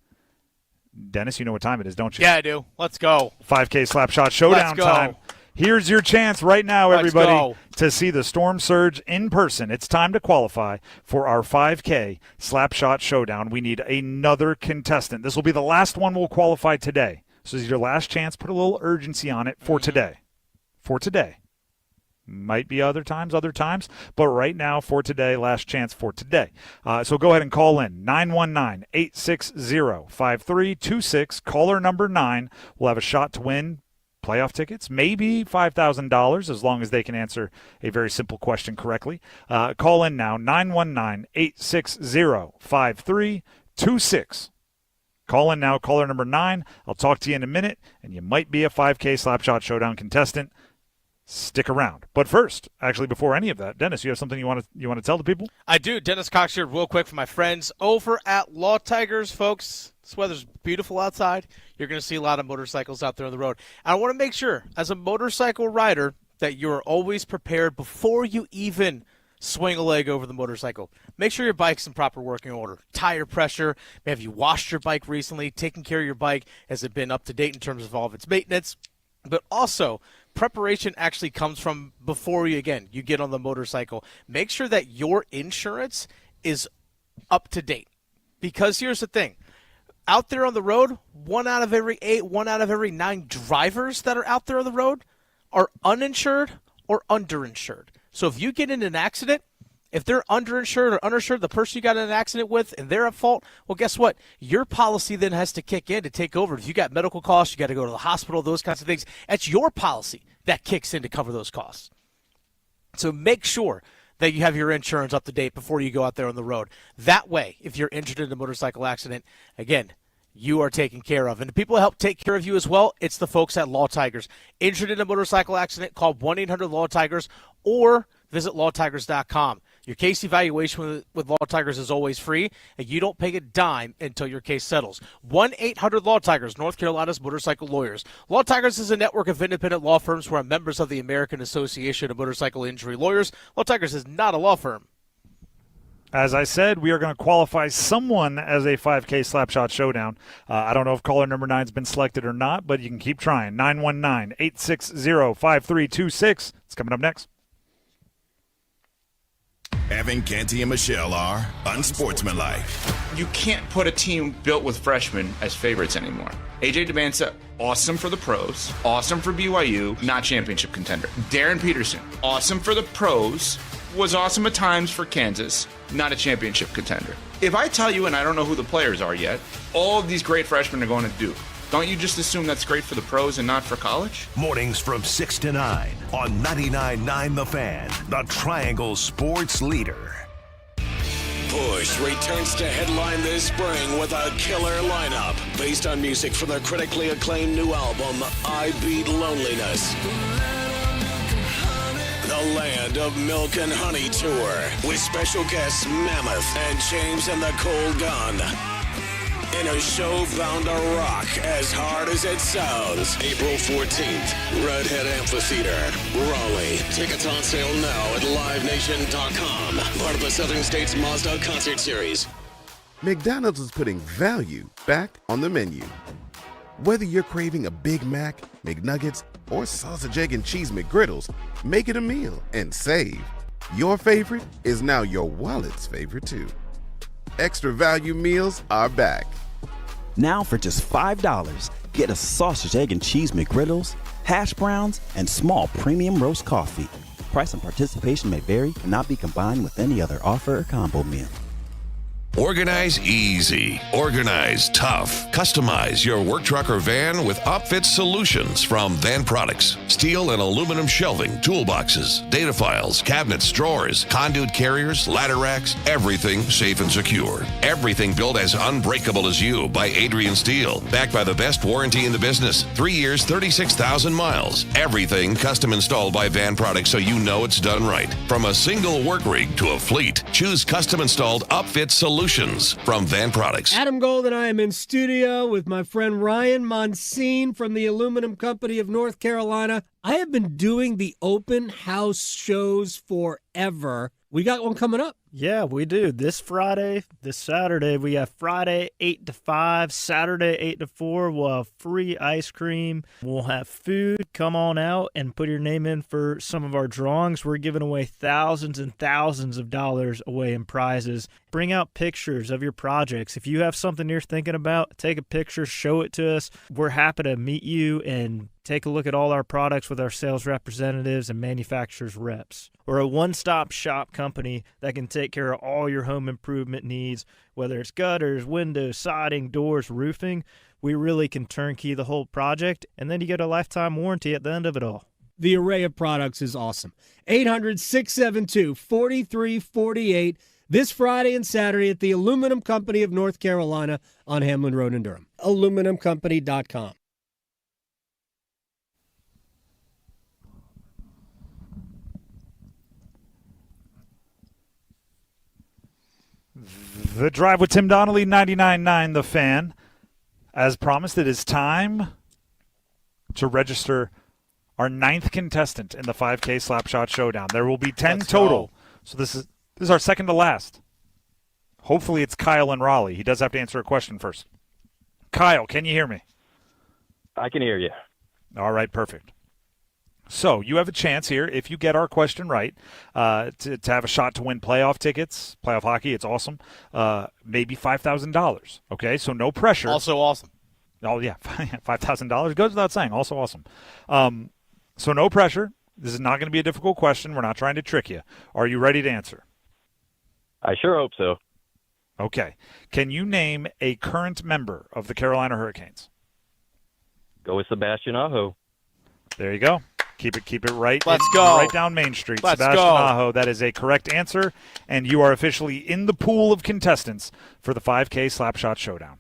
Dennis, you know what time it is, don't you? Yeah, I do. Let's go. 5K Slapshot Showdown time. Here's your chance right now, everybody, to see the Storm Surge in person. It's time to qualify for our 5K Slapshot Showdown. We need another contestant. This will be the last one we'll qualify today. So this is your last chance. Put a little urgency on it for today. For today. Might be other times, but right now for today, last chance for today. So go ahead and call in, 919-860-5326. Caller number 9 will have a shot to win playoff tickets, maybe $5,000, as long as they can answer a very simple question correctly. Call in now, 919-860-5326. Call in now, caller number 9. I'll talk to you in a minute, and you might be a 5K Slapshot Showdown contestant. Stick around. But first, actually, before any of that, Dennis, you have something you want to tell the people? I do. Dennis Cox here real quick for my friends over at Law Tigers, folks. This weather's beautiful outside. You're going to see a lot of motorcycles out there on the road. And I want to make sure, as a motorcycle rider, that you're always prepared before you even swing a leg over the motorcycle. Make sure your bike's in proper working order. Tire pressure. Have you washed your bike recently? Taking care of your bike? Has it been up to date in terms of all of its maintenance? But also, preparation actually comes from before you get on the motorcycle. Make sure that your insurance is up to date. Because here's the thing. Out there on the road, 1 out of every 8, 1 out of every 9 drivers that are out there on the road are uninsured or underinsured. So if you get in an accident, if they're underinsured or uninsured, the person you got in an accident with, and they're at fault, well, guess what? Your policy then has to kick in to take over. If you got medical costs, you got to go to the hospital, those kinds of things. That's your policy that kicks in to cover those costs. So make sure that you have your insurance up to date before you go out there on the road. That way, if you're injured in a motorcycle accident, again, you are taken care of. And the people who help take care of you as well, it's the folks at Law Tigers. Injured in a motorcycle accident, call 1-800-LAW-TIGERS or visit lawtigers.com. Your case evaluation with Law Tigers is always free, and you don't pay a dime until your case settles. 1-800-LAW-TIGERS, North Carolina's motorcycle lawyers. Law Tigers is a network of independent law firms who are members of the American Association of Motorcycle Injury Lawyers. Law Tigers is not a law firm. As I said, we are going to qualify someone as a 5K Slapshot Showdown. I don't know if caller number 9 has been selected or not, but you can keep trying. 919-860-5326. It's coming up next. Evan, Canty, and Michelle are unsportsmanlike. You can't put a team built with freshmen as favorites anymore. AJ Devanza, awesome for the pros, awesome for BYU, not championship contender. Darren Peterson, awesome for the pros, was awesome at times for Kansas, not a championship contender. If I tell you, and I don't know who the players are yet, all of these great freshmen are going to Duke, don't you just assume that's great for the pros and not for college? Mornings from 6 to 9 on 99.9 The Fan, the Triangle Sports Leader. Push returns to headline this spring with a killer lineup based on music from their critically acclaimed new album, I Beat Loneliness. The Land of Milk and Honey Tour with special guests Mammoth and James and the Cold Gun. In a show bound to rock as hard as it sounds. April 14th, Redhead Amphitheater, Raleigh. Tickets on sale now at livenation.com. Part of the Southern States Mazda Concert Series. McDonald's is putting value back on the menu. Whether you're craving a Big Mac, McNuggets, or sausage, egg, and cheese McGriddles, make it a meal and save. Your favorite is now your wallet's favorite too. Extra value meals are back. Now for just $5, get a sausage, egg, and cheese McGriddles, hash browns, and small premium roast coffee. Price and participation may vary, cannot be combined with any other offer or combo meal. Organize easy. Organize tough. Customize your work truck or van with upfit solutions from Van Products. Steel and aluminum shelving, toolboxes, data files, cabinets, drawers, conduit carriers, ladder racks, everything safe and secure. Everything built as unbreakable as you by Adrian Steel. Backed by the best warranty in the business. 3 years, 36,000 miles. Everything custom installed by Van Products so you know it's done right. From a single work rig to a fleet, choose custom installed upfit solutions from Van Products. Adam Gold and I am in studio with my friend Ryan Monsine from the Aluminum Company of North Carolina. I have been doing the open house shows forever. We got one coming up. Yeah, we do. This Friday, this Saturday, we have Friday 8 to 5, Saturday 8 to 4. We'll have free ice cream. We'll have food. Come on out and put your name in for some of our drawings. We're giving away thousands and thousands of dollars away in prizes. Bring out pictures of your projects. If you have something you're thinking about, take a picture, show it to us. We're happy to meet you and take a look at all our products with our sales representatives and manufacturers reps. We're a one-stop shop company that can take care of all your home improvement needs, whether it's gutters, windows, siding, doors, roofing. We really can turnkey the whole project, and then you get a lifetime warranty at the end of it all. The array of products is awesome. 800-672-4348 this Friday and Saturday at the Aluminum Company of North Carolina on Hamlin Road in Durham. aluminumcompany.com. The Drive with Tim Donnelly, 99.9 The Fan. As promised, it is time to register our 9th contestant in the 5K Slapshot Showdown. There will be 10 total. So this is our second to last. Hopefully it's Kyle in Raleigh. He does have to answer a question first. Kyle, can you hear me? I can hear you. All right, perfect. So you have a chance here, if you get our question right, to have a shot to win playoff tickets, playoff hockey. It's awesome. Maybe $5,000. Okay, so no pressure. Also awesome. Oh, yeah, $5,000 goes without saying. Also awesome. So no pressure. This is not going to be a difficult question. We're not trying to trick you. Are you ready to answer? I sure hope so. Okay. Can you name a current member of the Carolina Hurricanes? Go with Sebastian Aho. There you go. Keep it right. Let's go. Right down Main Street. Let's Sebastian go. Aho. That is a correct answer, and you are officially in the pool of contestants for the 5K Slapshot Showdown.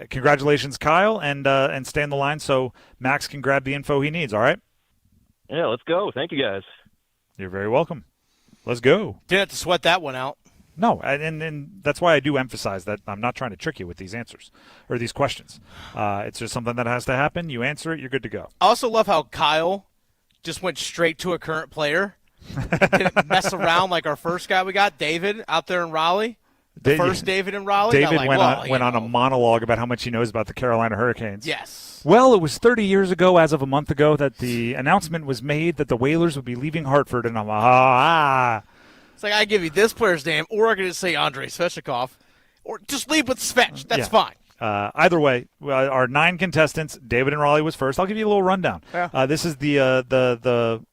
Congratulations, Kyle, and stay in the line so Max can grab the info he needs. All right? Yeah, let's go. Thank you, guys. You're very welcome. Let's go. Didn't have to sweat that one out. No, and that's why I do emphasize that I'm not trying to trick you with these answers or these questions. It's just something that has to happen. You answer it, you're good to go. I also love how Kyle just went straight to a current player. Didn't mess around like our first guy we got, David, out there in Raleigh. First David in Raleigh. David went on a monologue about how much he knows about the Carolina Hurricanes. Yes. Well, it was 30 years ago, as of a month ago, that the announcement was made that the Whalers would be leaving Hartford, and I'm It's like, I give you this player's name, or I can just say Andrei Svechnikov, or just leave with Svech. That's fine. Either way, our 9 contestants, David and Raleigh was first. I'll give you a little rundown. Yeah. This is the 5K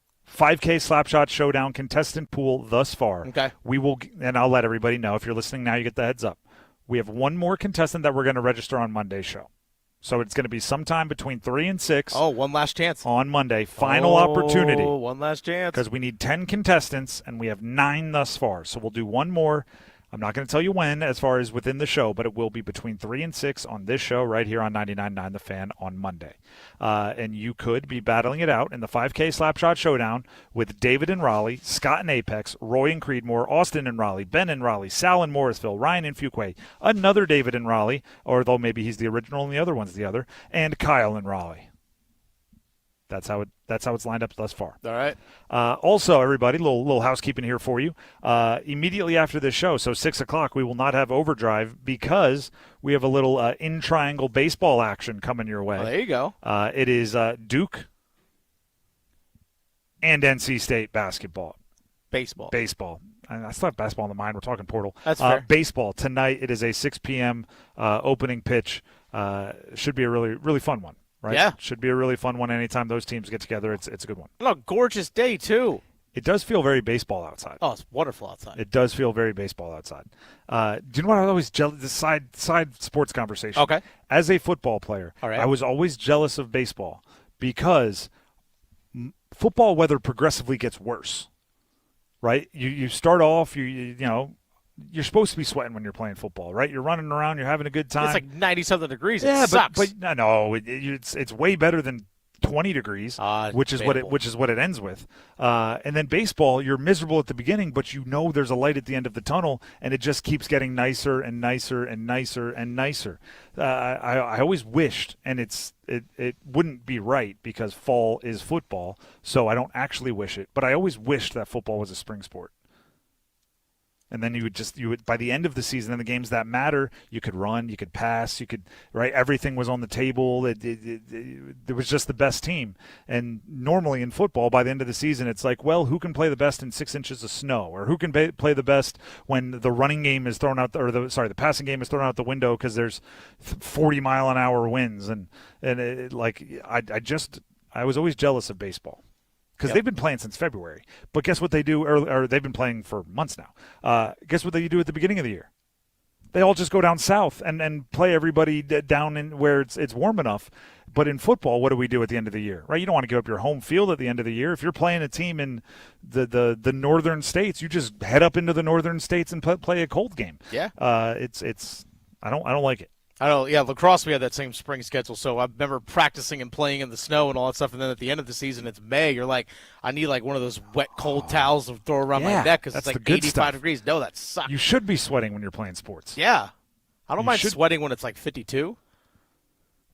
Slapshot Showdown contestant pool thus far. Okay. We will, and I'll let everybody know. If you're listening now, you get the heads up. We have one more contestant that we're going to register on Monday's show. So it's going to be sometime between 3 and 6. Oh, one last chance. On Monday. Final opportunity. One last chance. Because we need 10 contestants, and we have 9 thus far. So we'll do one more. I'm not going to tell you when as far as within the show, but it will be between 3 and 6 on this show right here on 99.9 The Fan on Monday. And you could be battling it out in the 5K Slapshot Showdown with David in Raleigh, Scott in Apex, Roy in Creedmoor, Austin in Raleigh, Ben in Raleigh, Sal in Morrisville, Ryan in Fuquay, another David in Raleigh, or though maybe he's the original and the other one's the other, and Kyle in Raleigh. That's how it's lined up thus far. All right. Also, everybody, little housekeeping here for you. Immediately after this show, so 6 o'clock, we will not have overdrive because we have a little in-triangle baseball action coming your way. Oh, there you go. It is Duke and NC State basketball. Baseball. I still have basketball in the mind. We're talking portal. That's fair. Baseball. Tonight, it is a 6 p.m. Opening pitch. Should be a really, really fun one. Right? Yeah. Should be a really fun one anytime those teams get together. It's a good one. Look, gorgeous day, too. It does feel very baseball outside. Oh, it's wonderful outside. It does feel very baseball outside. Do you know what I was always jealous? This side sports conversation. Okay. As a football player, all right. I was always jealous of baseball because football weather progressively gets worse. Right? You start off, you know, you're supposed to be sweating when you're playing football, right? You're running around, you're having a good time. It's like 90-something degrees. Yeah, it sucks. but no, it's way better than 20 degrees, which is what it ends with. And then baseball, you're miserable at the beginning, but you know there's a light at the end of the tunnel, and it just keeps getting nicer and nicer and nicer and nicer. I always wished, and it wouldn't be right because fall is football, so I don't actually wish it, but I always wished that football was a spring sport. And then you would by the end of the season, in the games that matter, you could run, you could pass, right? Everything was on the table. It was just the best team. And normally in football, by the end of the season, it's like, well, who can play the best in 6 inches of snow, or who can play the best when the running game is thrown out, the passing game is thrown out the window because there's 40-mile-an-hour winds, and I was always jealous of baseball. Because they've been playing since February. But guess what they do, or they've been playing for months now. Guess what they do at the beginning of the year? They all just go down south and play everybody down in where it's warm enough. But in football, what do we do at the end of the year? Right? You don't want to give up your home field at the end of the year. If you're playing a team in the northern states, you just head up into the northern states and play a cold game. Yeah. I don't like it. I know, yeah, lacrosse, we had that same spring schedule, so I remember practicing and playing in the snow and all that stuff, and then at the end of the season, it's May. You're like, I need like one of those wet, cold towels to throw around my neck because it's like 85 degrees. No, that sucks. You should be sweating when you're playing sports. Yeah. I don't mind sweating when it's like 52.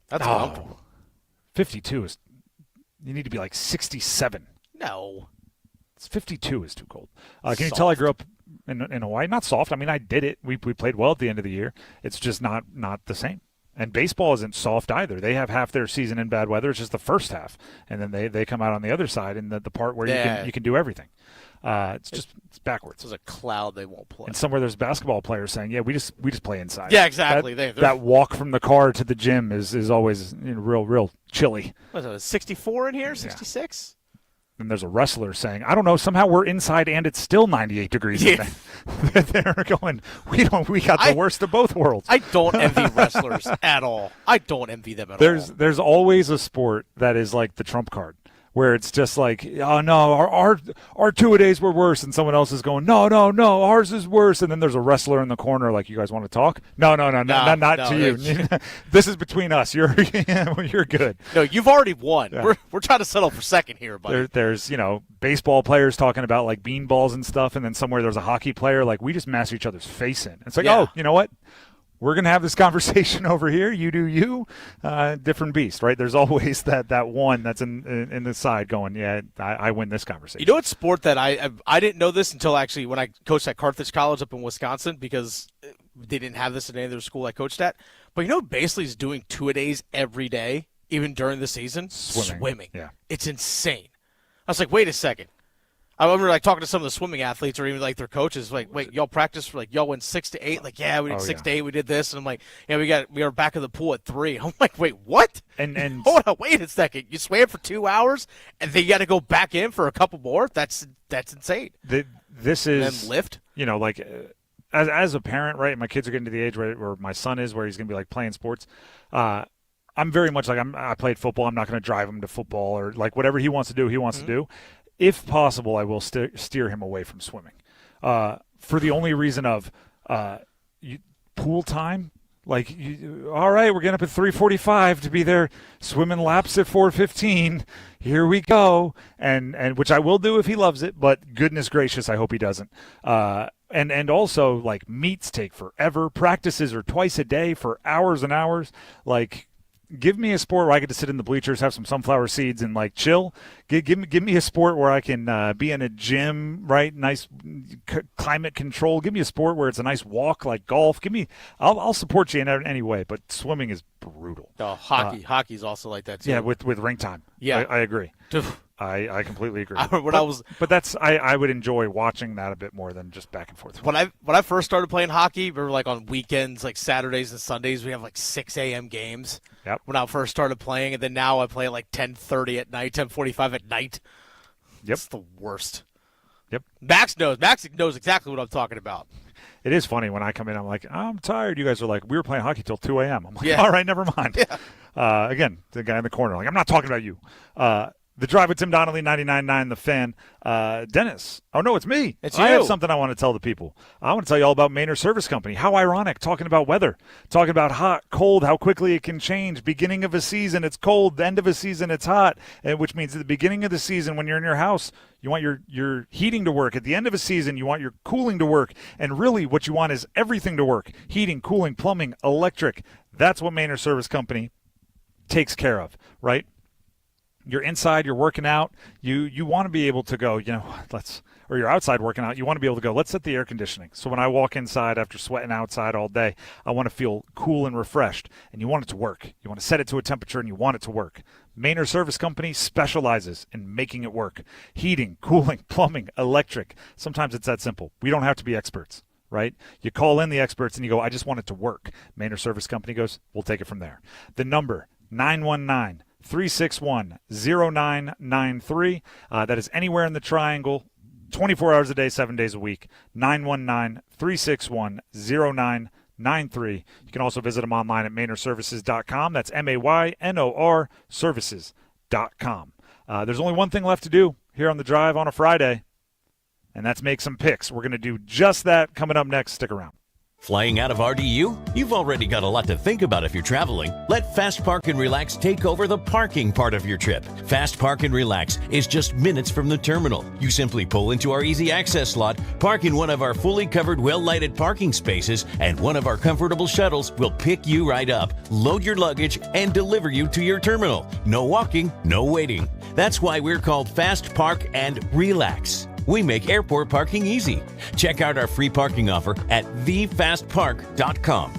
That's comfortable. 52 is – you need to be like 67. No. 52 is too cold. Can you tell I grew up in Hawaii? Not soft. I mean, I did it. We played well at the end of the year. It's just not the same. And baseball isn't soft either. They have half their season in bad weather. It's just the first half. And then they come out on the other side in the part where you can do everything. It's backwards. There's a cloud they won't play. And somewhere there's basketball players saying, "Yeah, we just play inside." Yeah, exactly. That walk from the car to the gym is always real chilly. What is it, 64 in here? 66? And there's a wrestler saying, "I don't know. Somehow we're inside and it's still 98 degrees." Yeah. They're going, "We got the worst of both worlds." I don't envy wrestlers at all. I don't envy them at all. There's always a sport that is like the trump card, where it's just like, oh no, our two-a-days were worse, and someone else is going, no, ours is worse, and then there's a wrestler in the corner like, you guys want to talk? No, not to you. This is between us. You're good. No, you've already won. Yeah. We're trying to settle for second here, buddy. There's baseball players talking about like bean balls and stuff, and then somewhere there's a hockey player like, we just mash each other's face in. It's like, oh, you know what? We're going to have this conversation over here. You do you. Different beast, right? There's always that one that's in the side going, yeah, I win this conversation. You know what sport that I didn't know this until actually when I coached at Carthage College up in Wisconsin, because they didn't have this at any other school I coached at. But you know, basically is doing two-a-days every day, even during the season? Swimming. Yeah. It's insane. I was like, wait a second. I remember like talking to some of the swimming athletes or even like their coaches, like, wait, y'all practice for like y'all went 6 to 8? Like, yeah, we did 6 to 8, we did this, and I'm like, yeah, we are back in the pool at 3. I'm like, wait, what? And hold on, wait a second. You swam for 2 hours and then you got to go back in for a couple more? That's insane. This is, and then lift. Like as a parent, right? My kids are getting to the age where my son is, where he's going to be like playing sports. I'm very much like I played football. I'm not going to drive him to football, or like whatever he wants to do, he wants to do. If possible, I will steer him away from swimming for the only reason of pool time. Like, all right, we're getting up at 3:45 to be there swimming laps at 4:15. Here we go, and which I will do if he loves it. But goodness gracious, I hope he doesn't. And also, like, meets take forever. Practices are twice a day for hours and hours. Like, give me a sport where I get to sit in the bleachers, have some sunflower seeds, and like chill. Give me a sport where I can be in a gym, right? Nice climate control. Give me a sport where it's a nice walk, like golf. I'll support you in any way. But swimming is brutal. Oh, hockey's also like that too. Yeah, with rink time. Yeah, I agree. I completely agree. I would enjoy watching that a bit more than just back and forth. When I first started playing hockey, we were like on weekends, like Saturdays and Sundays, we have like 6 a.m. games. Yep. When I first started playing, and then now I play at like 10:30 at night, 10:45 at night. Yep. It's the worst. Yep. Max knows exactly what I'm talking about. It is funny when I come in, I'm like, I'm tired. You guys are like, we were playing hockey till 2 a.m. I'm like, all right, never mind. Yeah. Again, the guy in the corner, like, I'm not talking about you. The Drive with Tim Donnelly, 99.9 The Fan. Dennis. Oh, no, it's me. It's you. I have something I want to tell the people. I want to tell you all about Maynard Service Company. How ironic, talking about weather, talking about hot, cold, how quickly it can change. Beginning of a season, it's cold. The end of a season, it's hot, which means at the beginning of the season, when you're in your house, you want your heating to work. At the end of a season, you want your cooling to work. And really what you want is everything to work. Heating, cooling, plumbing, electric. That's what Maynard Service Company takes care of, right? You're inside, you're working out, you want to be able to go, or you're outside working out, you want to be able to go, let's set the air conditioning. So when I walk inside after sweating outside all day, I want to feel cool and refreshed, and you want it to work. You want to set it to a temperature, and you want it to work. Maynard Service Company specializes in making it work. Heating, cooling, plumbing, electric. Sometimes it's that simple. We don't have to be experts, right? You call in the experts, and you go, I just want it to work. Maynard Service Company goes, we'll take it from there. The number, 919-361-0993. That is anywhere in the triangle, 24 hours a day, 7 days a week. 919-361-0993. You can also visit them online at MaynardServices.com. That's MAYNOR Services.com. There's only one thing left to do here on the Drive on a Friday, and that's make some picks. We're going to do just that coming up next. Stick around. Flying out of RDU? You've already got a lot to think about if you're traveling. Let Fast Park and Relax take over the parking part of your trip. Fast Park and Relax is just minutes from the terminal. You simply pull into our easy access slot, park in one of our fully covered, well-lighted parking spaces, and one of our comfortable shuttles will pick you right up, load your luggage, and deliver you to your terminal. No walking, no waiting. That's why we're called Fast Park and Relax. We make airport parking easy. Check out our free parking offer at thefastpark.com.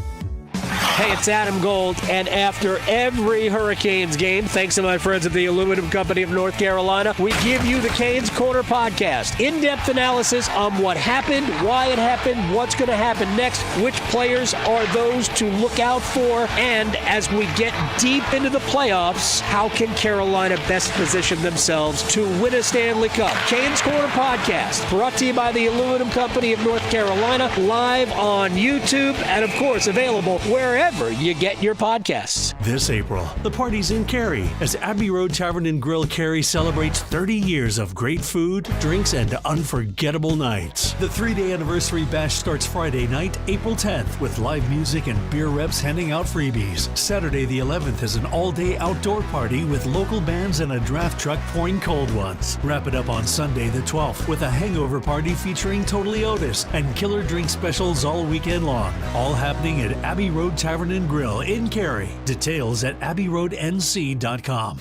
Hey, it's Adam Gold, and after every Hurricanes game, thanks to my friends at the Aluminum Company of North Carolina, we give you the Canes Corner podcast. In-depth analysis on what happened, why it happened, what's going to happen next, which players are those to look out for, and as we get deep into the playoffs, how can Carolina best position themselves to win a Stanley Cup? Canes Corner podcast, brought to you by the Aluminum Company of North Carolina, live on YouTube, and of course available wherever you get your podcasts. This April, the party's in Cary as Abbey Road Tavern and Grill Cary celebrates 30 years of great food, drinks, and unforgettable nights. The 3-day anniversary bash starts Friday night, April 10th, with live music and beer reps handing out freebies. Saturday the 11th is an all-day outdoor party with local bands and a draft truck pouring cold ones. Wrap it up on Sunday the 12th with a hangover party featuring Totally Otis and killer drink specials all weekend long. All happening at Abbey Road Tavern and Grill in Cary. Details at abbeyroadnc.com.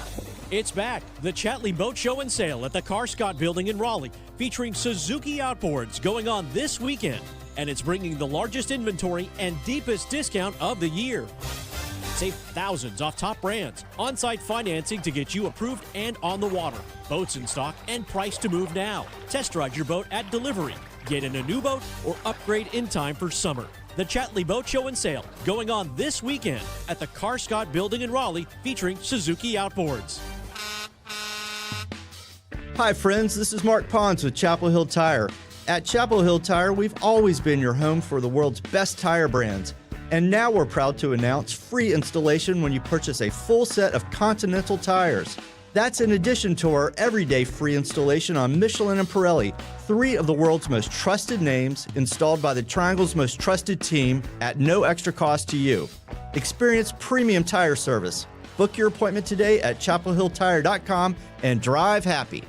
It's back. The Chatley Boat Show and Sale at the Carscott Building in Raleigh, featuring Suzuki outboards going on this weekend. And it's bringing the largest inventory and deepest discount of the year. Save thousands off top brands. On-site financing to get you approved and on the water. Boats in stock and price to move now. Test drive your boat at delivery. Get in a new boat or upgrade in time for summer. The Chatley Boat Show and Sale going on this weekend at the Carscott Building in Raleigh, featuring Suzuki outboards. Hi friends, this is Mark Pons with Chapel Hill Tire. At Chapel Hill Tire, we've always been your home for the world's best tire brands. And now we're proud to announce free installation when you purchase a full set of Continental tires. That's in addition to our everyday free installation on Michelin and Pirelli, 3 of the world's most trusted names, installed by the Triangle's most trusted team at no extra cost to you. Experience premium tire service. Book your appointment today at chapelhilltire.com and drive happy.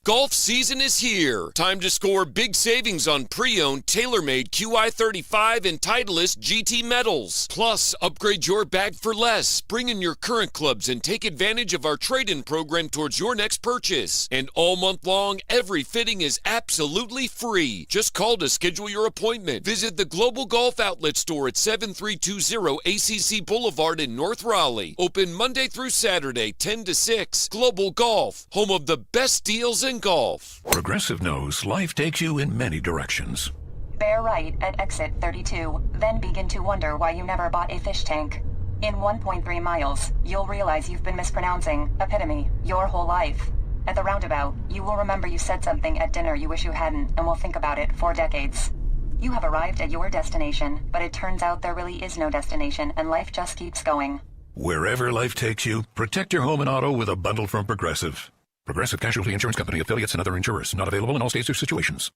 Golf season is here. Time to score big savings on pre-owned, tailor-made QI35 and Titleist GT medals. Plus, upgrade your bag for less. Bring in your current clubs and take advantage of our trade-in program towards your next purchase. And all month long, every fitting is absolutely free. Just call to schedule your appointment. Visit the Global Golf Outlet Store at 7320 ACC Boulevard in North Raleigh. Open Monday through Saturday, 10 to 6. Global Golf, home of the best deals in golf. Progressive knows life takes you in many directions. Bear right at exit 32, then begin to wonder why you never bought a fish tank. In 1.3 miles, you'll realize you've been mispronouncing epitome your whole life. At the roundabout, you will remember you said something at dinner you wish you hadn't, and will think about it for decades. You have arrived at your destination, but it turns out there really is no destination, and life just keeps going. Wherever life takes you, protect your home and auto with a bundle from Progressive. Progressive Casualty Insurance Company, affiliates, and other insurers. Not available in all states or situations.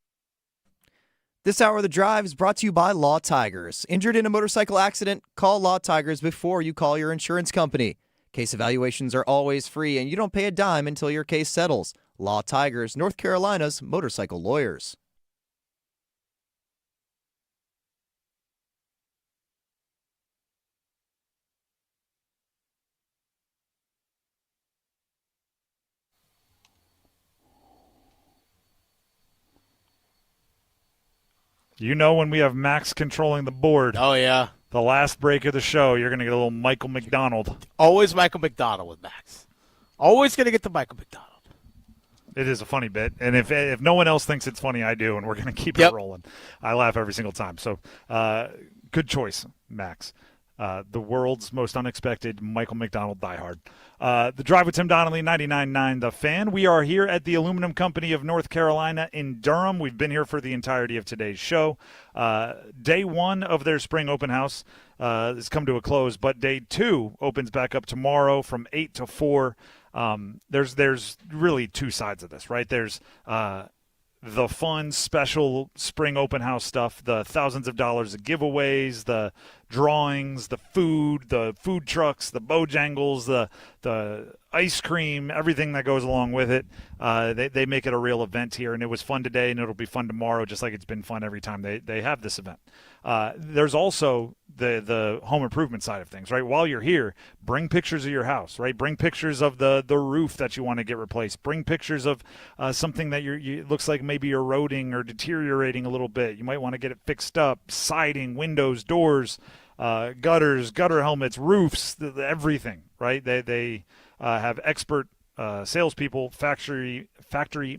This hour of the drive is brought to you by Law Tigers. Injured in a motorcycle accident? Call Law Tigers before you call your insurance company. Case evaluations are always free, and you don't pay a dime until your case settles. Law Tigers, North Carolina's motorcycle lawyers. You know when we have Max controlling the board. Oh, yeah. The last break of the show, you're going to get a little Michael McDonald. Always Michael McDonald with Max. Always going to get the Michael McDonald. It is a funny bit, and if no one else thinks it's funny, I do, and we're going to keep it rolling. I laugh every single time. So good choice, Max. The world's most unexpected Michael McDonald diehard. The Drive with Tim Donnelly, 99.9 The Fan. We are here at the Aluminum Company of North Carolina in Durham. We've been here for the entirety of today's show. Day 1 of their spring open house has come to a close, but day 2 opens back up tomorrow from 8 to 4. There's really 2 sides of this, right? There's the fun, special spring open house stuff, the thousands of dollars of giveaways, the drawings, the food trucks, the Bojangles, the ice cream, everything that goes along with it. They make it a real event here, and it was fun today, and it'll be fun tomorrow, just like it's been fun every time they have this event. There's also the home improvement side of things, right? While you're here, bring pictures of your house, right? Bring pictures of the roof that you want to get replaced. Bring pictures of something that it looks like maybe eroding or deteriorating a little bit. You might want to get it fixed up, siding, windows, doors. gutters, gutter helmets, roofs, everything, right? They have expert salespeople, factory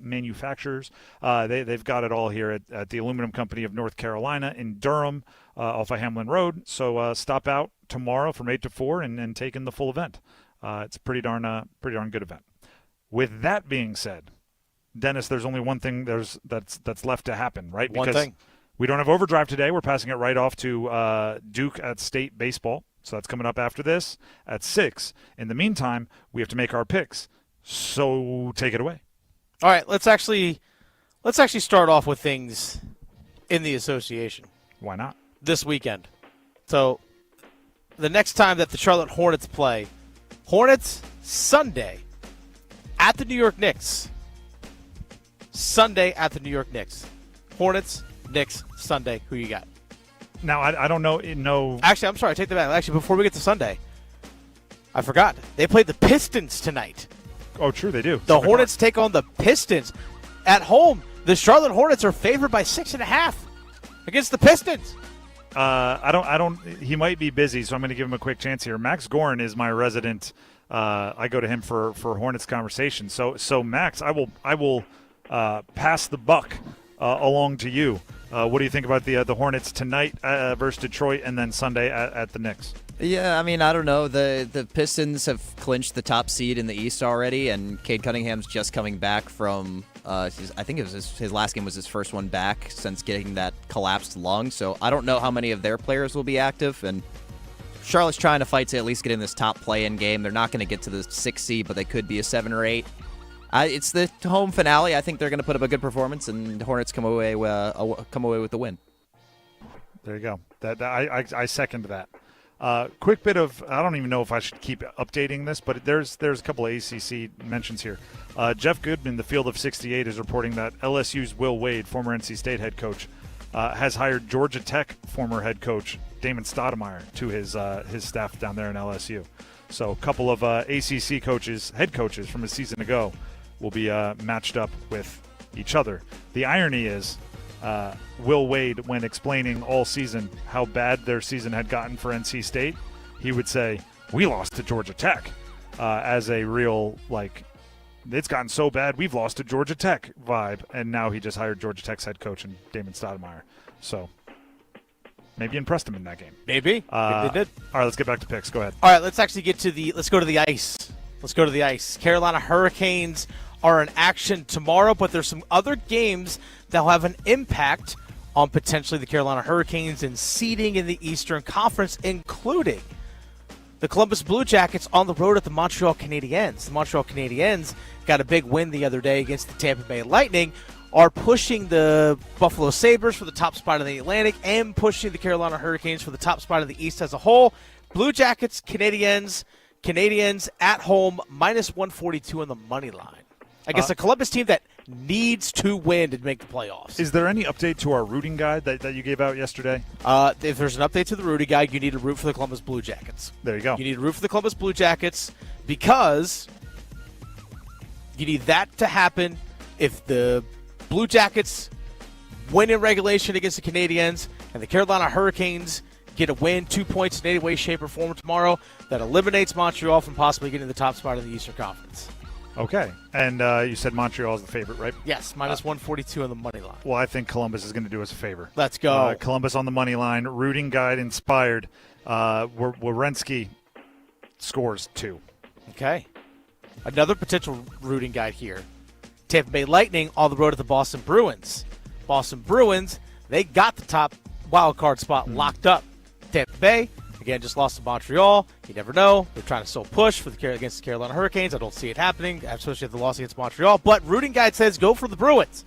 manufacturers. They've got it all here at the Aluminum Company of North Carolina in Durham off of Hamlin Road. So stop out tomorrow from 8 to 4 and take in the full event. It's a pretty darn good event. With that being said, Dennis, there's only one thing that's left to happen, right? One thing. We don't have overdrive today. We're passing it right off to Duke at State baseball. So that's coming up after this at 6. In the meantime, we have to make our picks. So take it away. All right, let's actually start off with things in the association. Why not? This weekend. So the next time that the Charlotte Hornets play, Hornets Sunday at the New York Knicks. Sunday at the New York Knicks. Hornets, Knicks, Sunday. Who you got? Now, I don't know. No. Actually, I'm sorry. I take that back. Actually, before we get to Sunday, I forgot. They played the Pistons tonight. Oh, true, they do. The Hornets take on the Pistons at home. The Charlotte Hornets are favored by 6.5 against the Pistons. I don't. He might be busy, so I'm going to give him a quick chance here. Max Gorin is my resident. I go to him for Hornets conversation. So Max, I will pass the buck along to you. What do you think about the Hornets tonight versus Detroit, and then Sunday at the Knicks? Yeah, I mean, I don't know. The Pistons have clinched the top seed in the East already, and Cade Cunningham's just coming back from, I think it was his last game was his first one back since getting that collapsed lung. So I don't know how many of their players will be active, and Charlotte's trying to fight to at least get in this top play-in game. They're not going to get to the 6th seed, but they could be a 7 or 8. It's the home finale. I think they're going to put up a good performance, and the Hornets come away with the win. There you go. I second that. Quick bit of, I don't even know if I should keep updating this, but there's a couple of ACC mentions here. Jeff Goodman, the Field of 68, is reporting that LSU's Will Wade, former NC State head coach, has hired Georgia Tech former head coach Damon Stoudemire to his staff down there in LSU. So a couple of ACC coaches, head coaches from a season ago, will be matched up with each other. The irony is, Will Wade, when explaining all season how bad their season had gotten for NC State, he would say, "We lost to Georgia Tech," as a real, like, it's gotten so bad we've lost to Georgia Tech vibe. And now he just hired Georgia Tech's head coach and Damon Stoudemire. So maybe impressed him in that game. Maybe. Maybe they did. All right, let's get back to picks. Go ahead. All right, let's actually let's go to the ice. Let's go to the ice. Carolina Hurricanes are in action tomorrow, but there's some other games that will have an impact on potentially the Carolina Hurricanes and seeding in the Eastern Conference, including the Columbus Blue Jackets on the road at the Montreal Canadiens. The Montreal Canadiens got a big win the other day against the Tampa Bay Lightning, are pushing the Buffalo Sabres for the top spot in the Atlantic and pushing the Carolina Hurricanes for the top spot in the East as a whole. Blue Jackets, Canadiens at home, minus 142 on the money line. I guess a Columbus team that needs to win to make the playoffs. Is there any update to our rooting guide that you gave out yesterday? If there's an update to the rooting guide, you need to root for the Columbus Blue Jackets. There you go. You need to root for the Columbus Blue Jackets because you need that to happen if the Blue Jackets win in regulation against the Canadiens and the Carolina Hurricanes get a win, 2 points in any way, shape, or form tomorrow. That eliminates Montreal from possibly getting the top spot in the Eastern Conference. Okay. And you said Montreal is the favorite, right? Yes, minus 142 on the money line. Well, I think Columbus is going to do us a favor. Let's go. Columbus on the money line, rooting guide inspired. Werenski scores 2. Okay. Another potential rooting guide here. Tampa Bay Lightning on the road at the Boston Bruins. Boston Bruins, they got the top wild card spot locked up. Tampa Bay, again, just lost to Montreal. You never know. They're trying to still push against the Carolina Hurricanes. I don't see it happening, especially if the loss against Montreal. But rooting guide says go for the Bruins.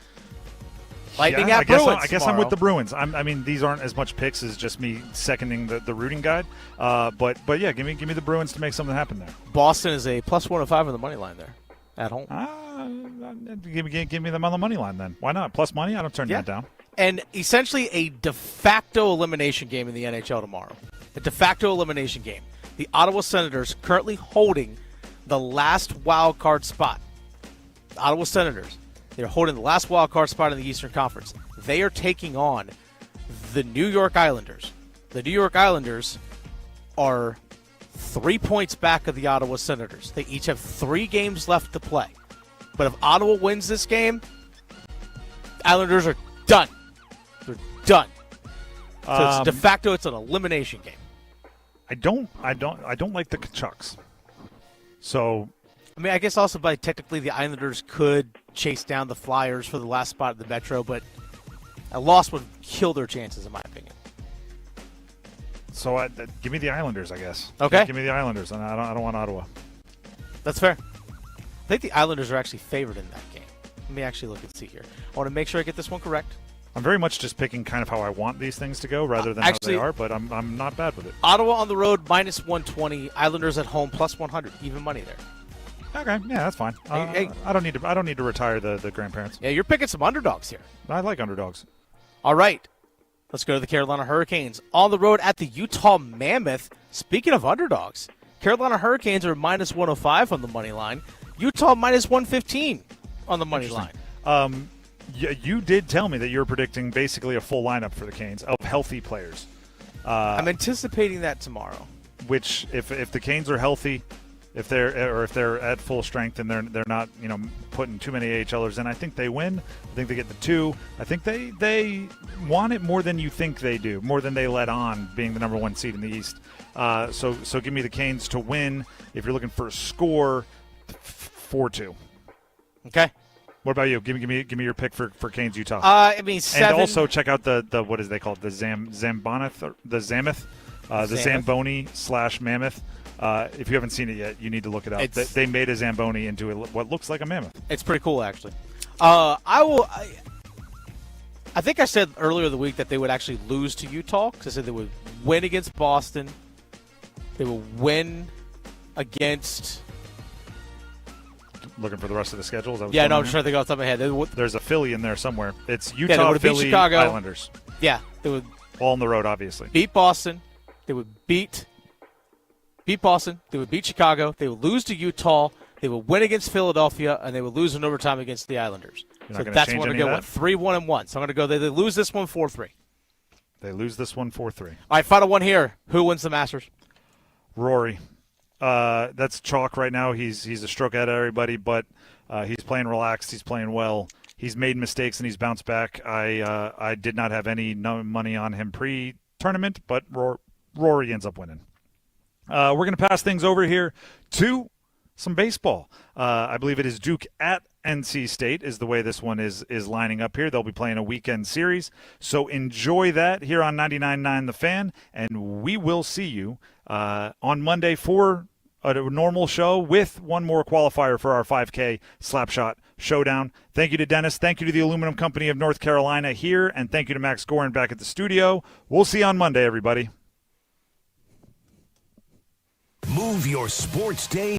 Lightning at Bruins. I guess I'm with the Bruins. I mean, these aren't as much picks as just me seconding the rooting guide. But yeah, give me the Bruins to make something happen there. Boston is a plus 105 on the money line there at home. Give me them on the money line then. Why not? Plus money? I don't turn that down. And essentially a de facto elimination game in the NHL tomorrow. A de facto elimination game. The Ottawa Senators currently holding the last wild card spot. The Ottawa Senators, they're holding the last wild card spot in the Eastern Conference. They are taking on the New York Islanders. the New York Islanders are 3 points back of the Ottawa Senators. They each have 3 games left to play. But if Ottawa wins this game, the Islanders are done. They're done. So it's de facto, it's an elimination game. I don't like the Kachucks. So, I mean, I guess also technically the Islanders could chase down the Flyers for the last spot in the Metro, but a loss would kill their chances, in my opinion. So give me the Islanders, I guess. Okay. Give me the Islanders, and I don't want Ottawa. That's fair. I think the Islanders are actually favored in that game. Let me actually look and see here. I want to make sure I get this one correct. I'm very much just picking kind of how I want these things to go rather than actually, how they are, but I'm not bad with it. Ottawa on the road, -120. Islanders at home, +100. Even money there. Okay, yeah, that's fine. Hey. I don't need to retire the grandparents. Yeah, you're picking some underdogs here. I like underdogs. All right. Let's go to the Carolina Hurricanes. On the road at the Utah Mammoth. Speaking of underdogs, Carolina Hurricanes are -105 on the money line. Utah -115 on the money line. You did tell me that you were predicting basically a full lineup for the Canes of healthy players. I'm anticipating that tomorrow. Which, if the Canes are healthy, if they're at full strength and they're not putting too many AHLers in, I think they win. I think they get the 2. I think they want it more than you think they do, more than they let on, being the number 1 seed in the East. So give me the Canes to win. If you're looking for a score, 4-2. Okay. What about you? Give me your pick for Canes Utah. I mean 7. And also check out the what is they called, the Zamboth or the Zamoth, the Zamboni / Mammoth. If you haven't seen it yet, you need to look it up. They made a Zamboni into what looks like a mammoth. It's pretty cool, actually. I think I said earlier in the week that they would actually lose to Utah because I said they would win against Boston. They will win against. Looking for the rest of the schedule? I'm just trying to think off the top of my head. There's a Philly in there somewhere. It's Utah, Philly, Chicago. Islanders. Yeah, they would all on the road, obviously. Beat Boston. They would beat Boston. They would beat Chicago. They would lose to Utah. They would win against Philadelphia, and they would lose in overtime against the Islanders. So that's what I'm going to go with. 3-1-1. So I'm going to go. They lose this one 4-3. They lose this one 4-3. All right, final one here. Who wins the Masters? Rory. That's chalk right now. He's a stroke out of everybody, but he's playing relaxed. He's playing well. He's made mistakes and he's bounced back. I did not have any money on him pre-tournament, but Rory ends up winning. We're going to pass things over here to some baseball. I believe it is Duke at NC State is the way this one is lining up here. They'll be playing a weekend series. So enjoy that here on 99.9 The Fan, and we will see you on Monday for a normal show with one more qualifier for our 5K Slapshot Showdown. Thank you to Dennis. Thank you to the Aluminum Company of North Carolina here, and thank you to Max Gorin back at the studio. We'll see you on Monday, everybody. Move your sports day